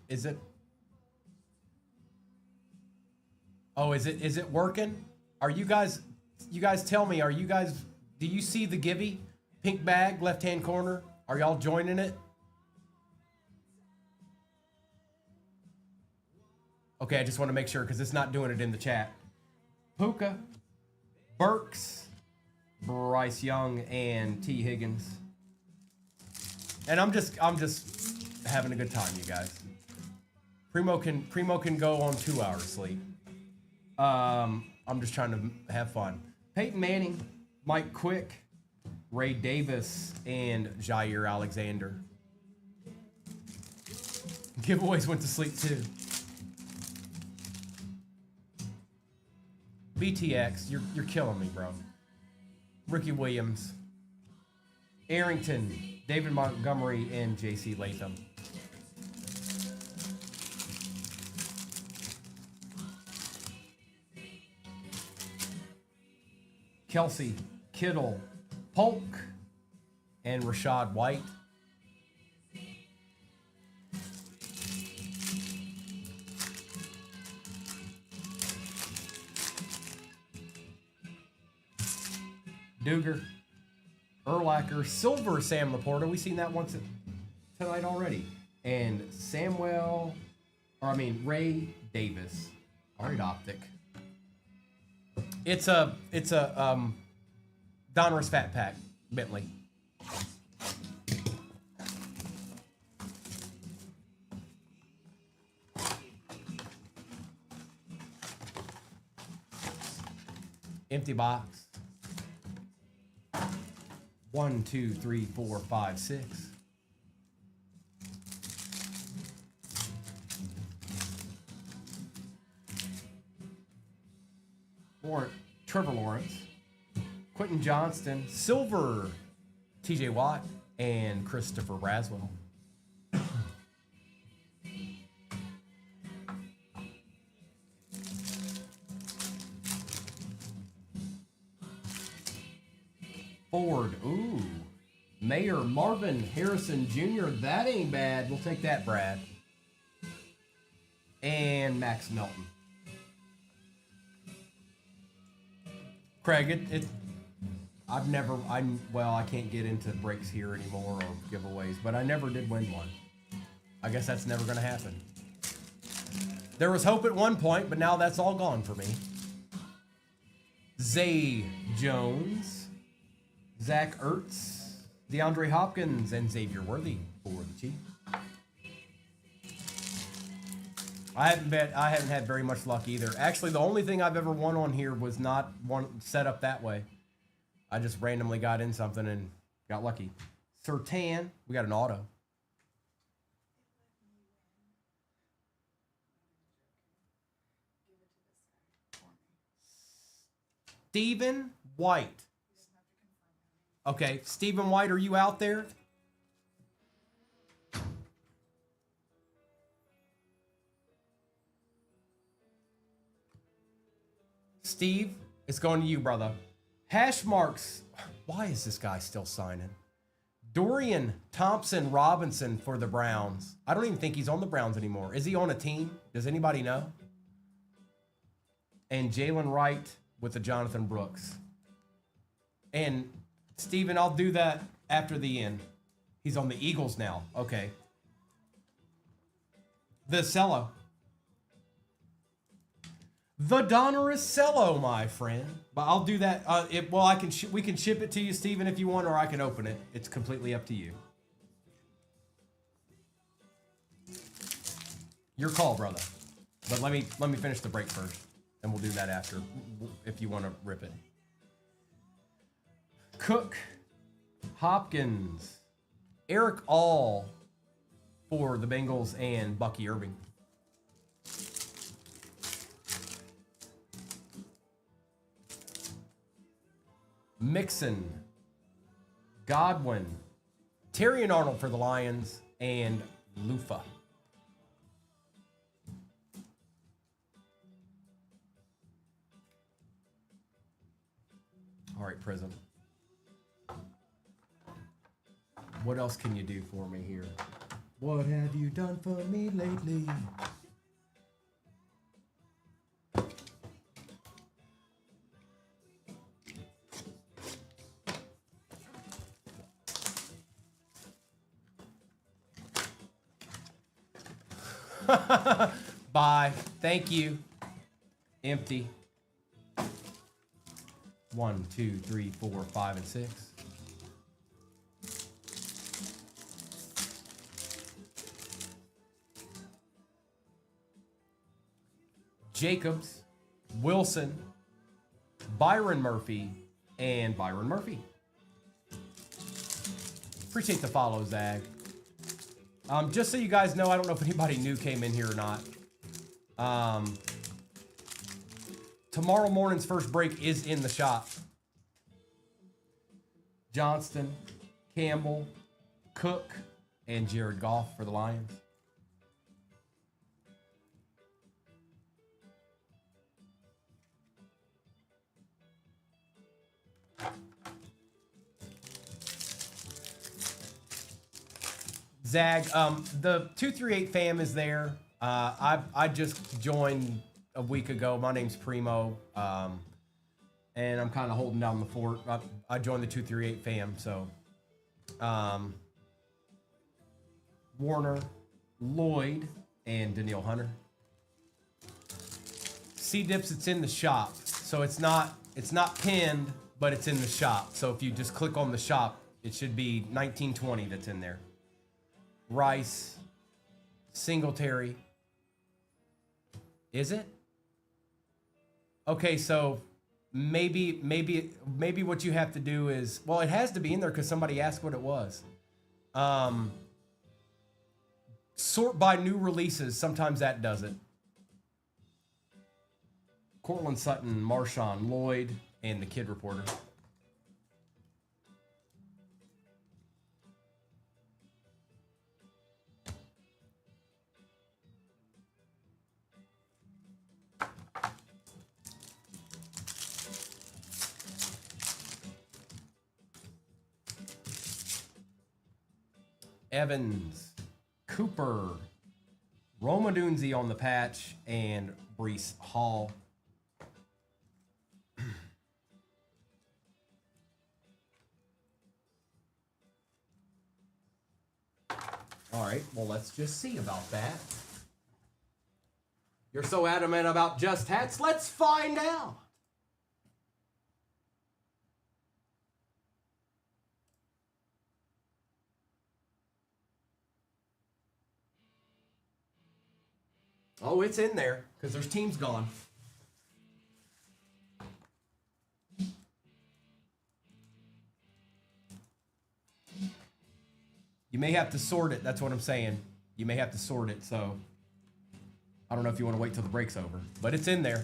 Oh, is it working? Are you guys tell me, do you see the Gibby? Pink bag, left-hand corner? Are y'all joining it? Okay, I just want to make sure because it's not doing it in the chat. Puka, Burks, Bryce Young, and T. Higgins. And I'm just having a good time, you guys. Primo can go on 2 hours sleep. I'm just trying to have fun. Peyton Manning, Mike Quick, Ray Davis, and Jair Alexander. Giveaways went to sleep too. BTX, you're killing me, bro. Ricky Williams, Arrington, David Montgomery, and J.C. Latham. Kelsey, Kittle, Polk, and Rashad White. Duger, Urlacher, Silver Sam Laporta. We've seen that once tonight already. And Ray Davis. All right, Optic. It's a Donruss Fat Pack, Bentley. Empty box. 1, 2, 3, 4, 5, 6. Trevor Lawrence, Quentin Johnston, silver, TJ Watt, and Christopher Raswell. Ford, ooh. Mayor Marvin Harrison Jr., that ain't bad. We'll take that, Brad. And Max Melton. Craig, well, I can't get into breaks here anymore or giveaways, but I never did win one. I guess that's never going to happen. There was hope at one point, but now that's all gone for me. Zay Jones, Zach Ertz, DeAndre Hopkins, and Xavier Worthy for the Chiefs. I haven't had very much luck either. Actually, the only thing I've ever won on here was not one set up that way. I just randomly got in something and got lucky. Sertan, we got an auto. Stephen White. Okay, Stephen White, are you out there? Steve, it's going to you, brother. Hash marks. Why is this guy still signing? Dorian Thompson Robinson for the Browns. I don't even think he's on the Browns anymore. Is he on a team? Does anybody know? And Jalen Wright with the Jonathan Brooks. And Steven, I'll do that after the end. He's on the Eagles now. Okay. The Cello. The Donruss Cello, my friend. But I'll do that. We can ship it to you, Steven, if you want, or I can open it. It's completely up to you. Your call, brother. But let me finish the break first, and we'll do that after, if you want to rip it. Cook, Hopkins, Eric All for the Bengals, and Bucky Irving. Mixon, Godwin, Terry and Arnold for the Lions, and Lufa. All right, Prism. What else can you do for me here? What have you done for me lately? Bye. Thank you. Empty. 1, 2, 3, 4, 5, and 6. Jacobs, Wilson, Byron Murphy, and Byron Murphy. Appreciate the follow, Zag. Just so you guys know, I don't know if anybody new came in here or not. Tomorrow morning's first break is in the shop. Johnston, Campbell, Cook, and Jared Goff for the Lions. Zag, the 238 fam is there. I just joined a week ago. My name's Primo, and I'm kind of holding down the fort. I joined the 238 fam, so Warner, Lloyd, and Danielle Hunter. C-Dips, it's in the shop, so it's not pinned, but it's in the shop. So if you just click on the shop, it should be 1920 that's in there. Rice, Singletary. Is it? Okay, so maybe what you have to do is, well, it has to be in there because somebody asked what it was. Sort by new releases. Sometimes that does it. Cortland Sutton, Marshawn Lloyd, and the Kid Reporter. Evans, Cooper, Roma Dunzi on the patch, and Breece Hall. All right, well, let's just see about that. You're so adamant about just hats. Let's find out. Oh, it's in there because there's teams gone. You may have to sort it. That's what I'm saying. You may have to sort it. So I don't know if you want to wait till the break's over, but it's in there.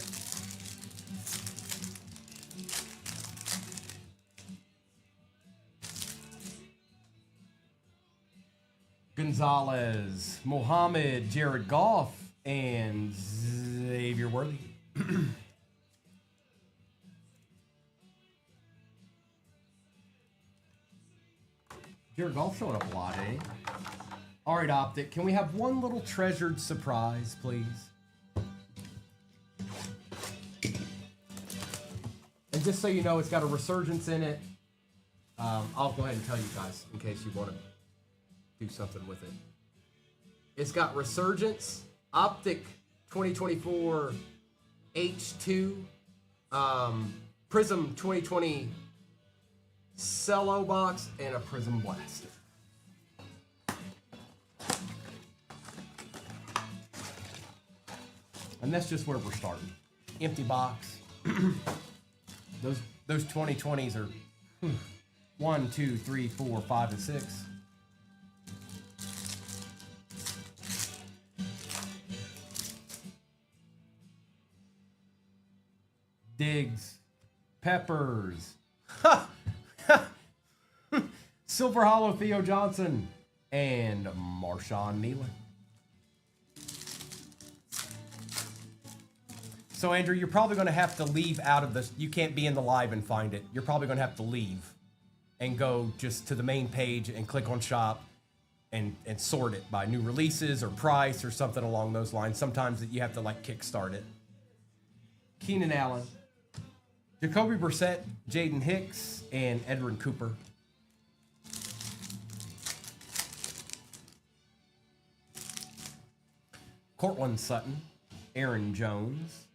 Gonzalez, Mohammed, Jared Goff, and Xavier Worthy. Jared Goff showing up a lot, eh? All right, Optic, can we have one little treasured surprise, please? And just so you know, it's got a resurgence in it. I'll go ahead and tell you guys in case you want to do something with it. It's got resurgence, Optic 2024 H2, Prism 2020 Cello box, and a Prism Blaster. And that's just where we're starting. Empty box. Those 2020s are 1, 2, 3, 4, 5, and 6. Diggs, Peppers, Silver Hollow Theo Johnson, and Marshawn Nealon. So Andrew, you're probably going to have to leave out of this. You can't be in the live and find it. You're probably going to have to leave and go just to the main page and click on shop and sort it by new releases or price or something along those lines. Sometimes you have to like kickstart it. Keenan Allen, Jacoby Brissett, Jaden Hicks, and Edwin Cooper. Cortland Sutton, Aaron Jones,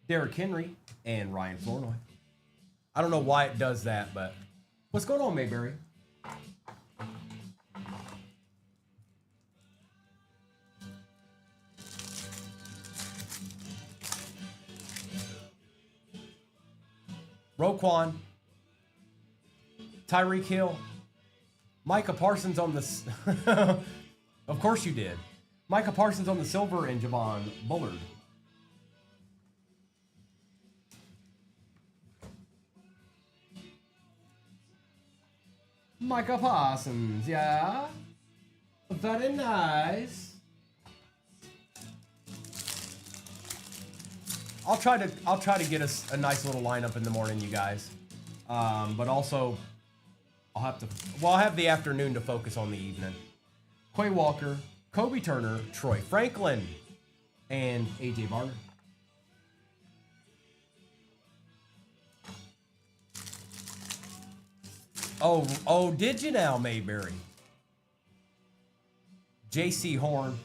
Derrick Henry, and Ryan Flournoy. I don't know why it does that, but what's going on, Mayberry? Roquan, Tyreek Hill, Micah Parsons on the... Of course you did. Micah Parsons on the silver, and Javon Bullard. Micah Parsons, yeah. Very nice. I'll try to get us a nice little lineup in the morning, you guys. But also, I'll have the afternoon to focus on the evening. Quay Walker, Kobe Turner, Troy Franklin, and AJ Barner. Oh, did you now, Mayberry? J.C. Horn,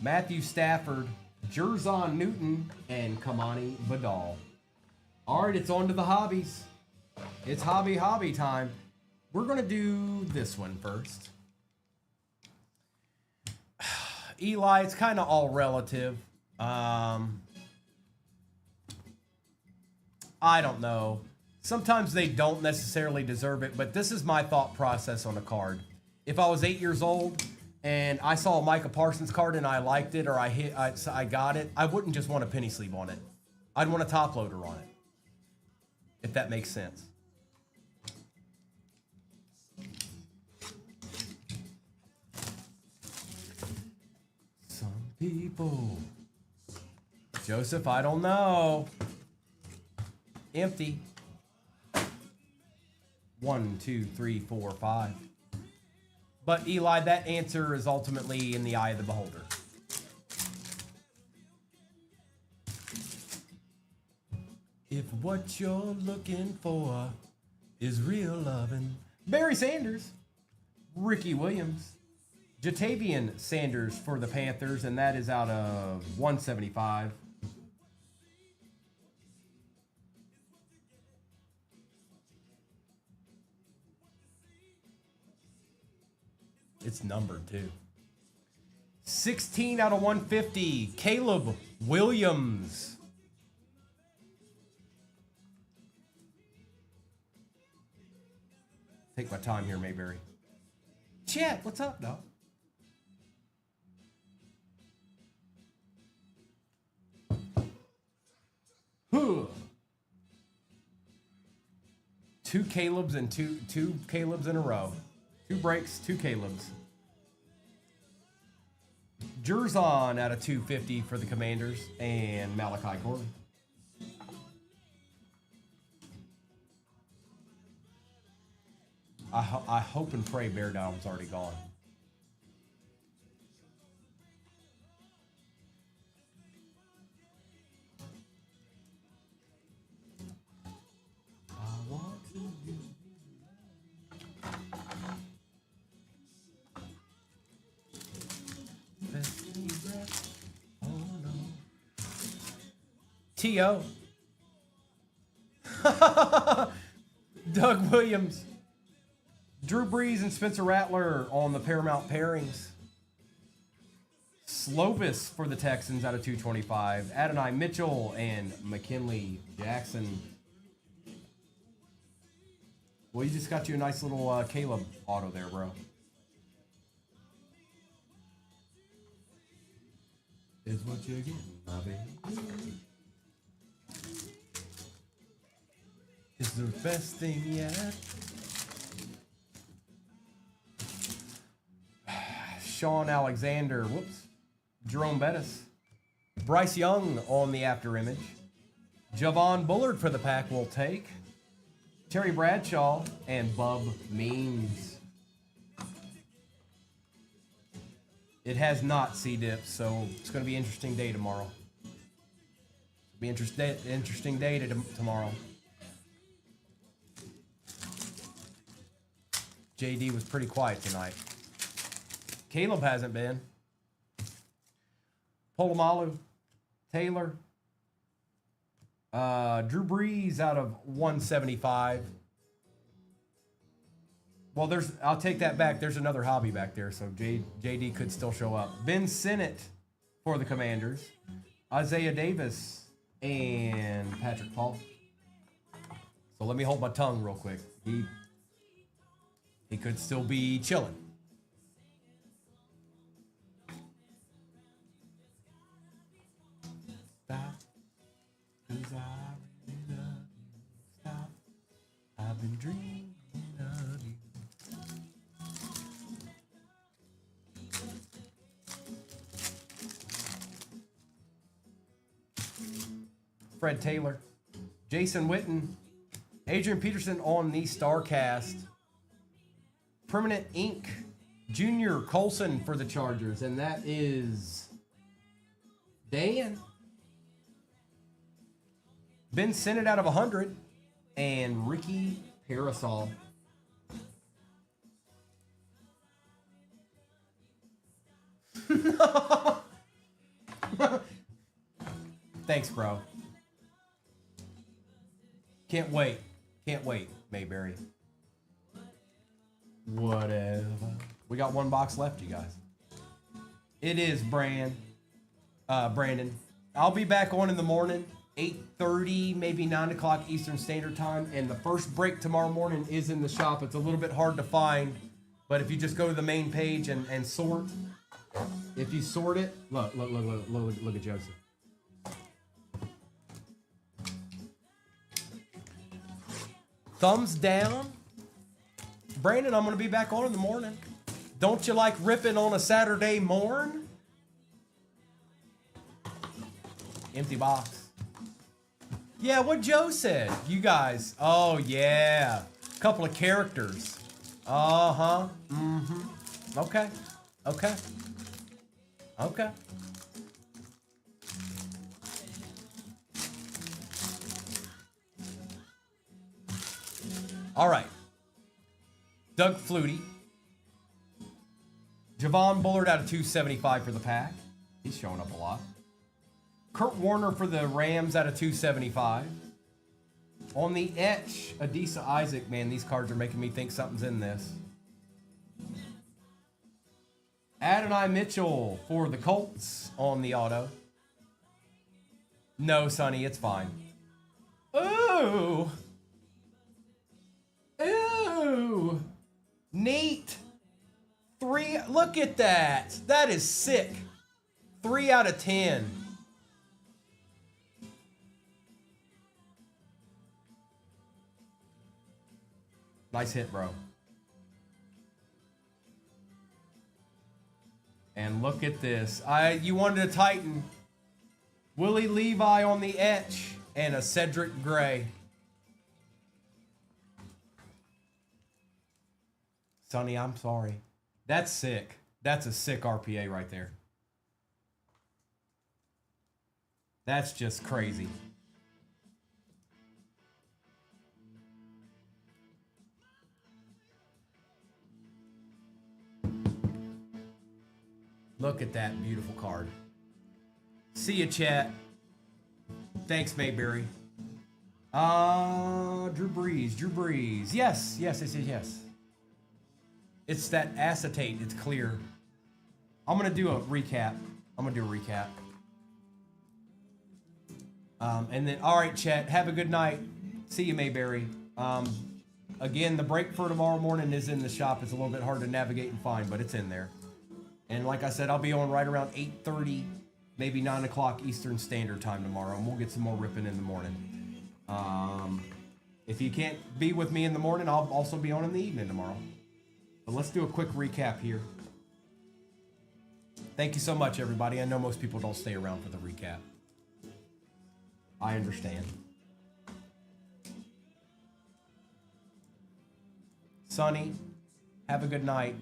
Matthew Stafford, Jerzon Newton, and Kamani Vidal. All right, it's on to the hobbies. It's hobby time. We're going to do this one first. Eli, it's kind of all relative. I don't know. Sometimes they don't necessarily deserve it, but this is my thought process on a card. If I was 8 years old and I saw a Micah Parsons card and I liked it or I got it, I wouldn't just want a penny sleeve on it. I'd want a top loader on it, if that makes sense. Some people. Joseph, I don't know. Empty. 1, 2, 3, 4, 5. But Eli, that answer is ultimately in the eye of the beholder. If what you're looking for is real loving. Barry Sanders, Ricky Williams, Jatavian Sanders for the Panthers, and that is out of 175. It's numbered too. 16 out of 150, Caleb Williams. Take my time here, Mayberry. Chat, what's up, dog? Two Calebs and two Calebs in a row. 2 breaks, 2 Calebs. Jerzon out of 250 for the Commanders and Malachi Corley. I hope and pray Bear Down's already gone. I want to be. Oh no. T.O. Doug Williams. Drew Brees and Spencer Rattler on the Paramount pairings. Slovis for the Texans out of 225. Adonai Mitchell and McKinley Jackson. Well, you just got you a nice little Caleb auto there, bro. Is what you're getting, my baby. It's the best thing yet. Sean Alexander, whoops. Jerome Bettis. Bryce Young on the after image. Javon Bullard for the pack will take. Terry Bradshaw and Bub Means. It has not C-dip, so it's going to be an interesting day tomorrow. It'll be interesting day tomorrow. JD was pretty quiet tonight. Caleb hasn't been. Polamalu, Taylor, Drew Brees out of 175. Well, I'll take that back. There's another hobby back there, so JD could still show up. Ben Sinnott for the Commanders. Isaiah Davis and Patrick Paul. So let me hold my tongue real quick. He could still be chilling. Stop, 'cause I really love you. Stop, I've been dreaming of you. Fred Taylor, Jason Witten, Adrian Peterson on the StarCast. Permanent Ink, Junior Colson for the Chargers, and that is Dan. Ben Sinnott out of 100, and Ricky Parasol. Thanks, bro. Can't wait. Can't wait, Mayberry. Whatever. We got one box left, you guys. It is Brandon. I'll be back on in the morning, 8:30, maybe 9 o'clock Eastern Standard Time. And the first break tomorrow morning is in the shop. It's a little bit hard to find, but if you just go to the main page and sort, if you sort it, look at Joseph. Thumbs down. Brandon, I'm going to be back on in the morning. Don't you like ripping on a Saturday morn? Empty box. Yeah, what Joe said. You guys. Oh, yeah. Couple of characters. Uh-huh. Mm-hmm. Okay. Okay. Okay. All right. Doug Flutie. Javon Bullard out of 275 for the pack. He's showing up a lot. Kurt Warner for the Rams out of 275. On the etch, Adisa Isaac. Man, these cards are making me think something's in this. Adonai Mitchell for the Colts on the auto. No, Sonny, it's fine. Ooh. Ooh. Neat. 3. Look at that. That is sick. 3 out of 10. Nice hit, bro. And look at this. You wanted a Titan. Willie Levi on the etch and a Cedric Gray. Sonny, I'm sorry. That's sick. That's a sick RPA right there. That's just crazy. Look at that beautiful card. See ya, chat. Thanks, Mayberry. Drew Brees. Yes. It's that acetate. It's clear. I'm going to do a recap. And then, all right, chat. Have a good night. See you, Mayberry. Again, the break for tomorrow morning is in the shop. It's a little bit hard to navigate and find, but it's in there. And like I said, I'll be on right around 8:30, maybe 9 o'clock Eastern Standard Time tomorrow, and we'll get some more ripping in the morning. If you can't be with me in the morning, I'll also be on in the evening tomorrow. But let's do a quick recap here. Thank you so much, everybody. I know most people don't stay around for the recap. I understand. Sonny, have a good night.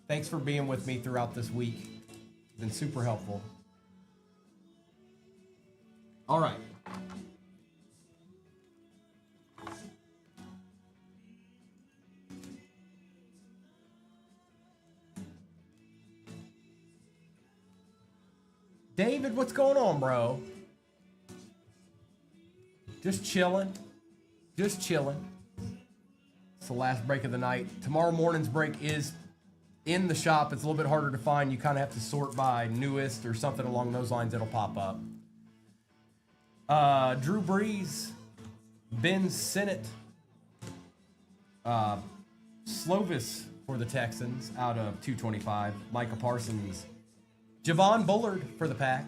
Thanks for being with me throughout this week. It's been super helpful. All right. David, what's going on, bro? Just chilling. It's the last break of the night. Tomorrow morning's break is in the shop. It's a little bit harder to find. You kind of have to sort by newest or something along those lines. It'll pop up. Drew Brees, Ben Sinnott, Slovis for the Texans out of 225. Micah Parsons, Javon Bullard for the pack.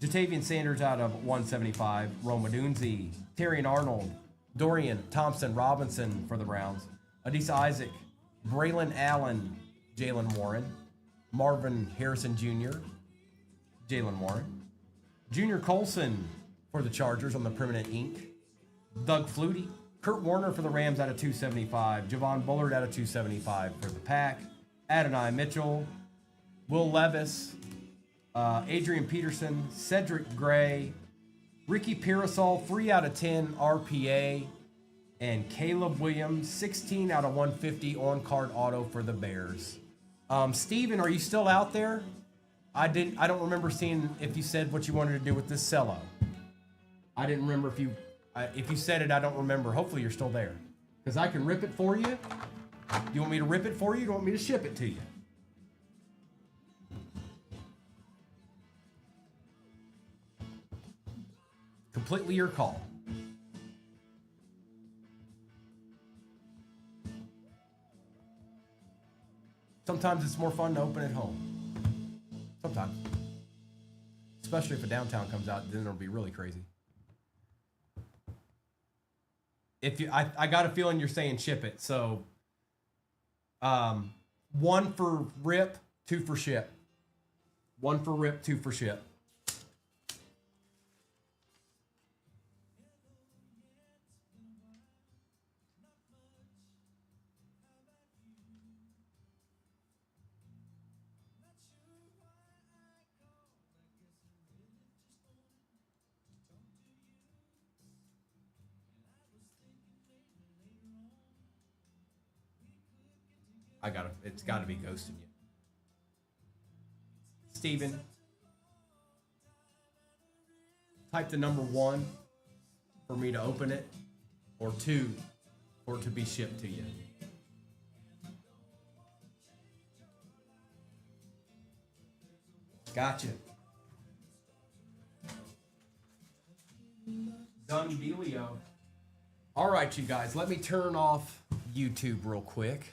Jatavian Sanders out of 175. Roma Dunzi, Terrion Arnold, Dorian Thompson Robinson for the Browns. Adisa Isaac, Braylon Allen, Jalen Warren, Marvin Harrison Jr., Jalen Warren, Junior Colson for the Chargers on the permanent ink, Doug Flutie, Kurt Warner for the Rams out of 275, Javon Bullard out of 275 for the pack, Adonai Mitchell, Will Levis, Adrian Peterson, Cedric Gray, Ricky Parasol, 3 out of 10 RPA, and Caleb Williams, 16 out of 150 on-card auto for the Bears. Steven, are you still out there? I don't remember seeing if you said what you wanted to do with this cello. I didn't remember if you said it. I don't remember. Hopefully you're still there, because I can rip it for you. Do you want me to rip it for you? Or do you want me to ship it to you? Completely your call. Sometimes it's more fun to open at home. Sometimes. Especially if a downtown comes out, then it'll be really crazy. if you, I got a feeling you're saying ship it. So, 1 for rip, 2 for ship. 1 for rip, 2 for ship. It's gotta be ghosting you. Steven, type the number 1 for me to open it, or 2 for it to be shipped to you. Gotcha. Done dealio. All right, you guys, let me turn off YouTube real quick.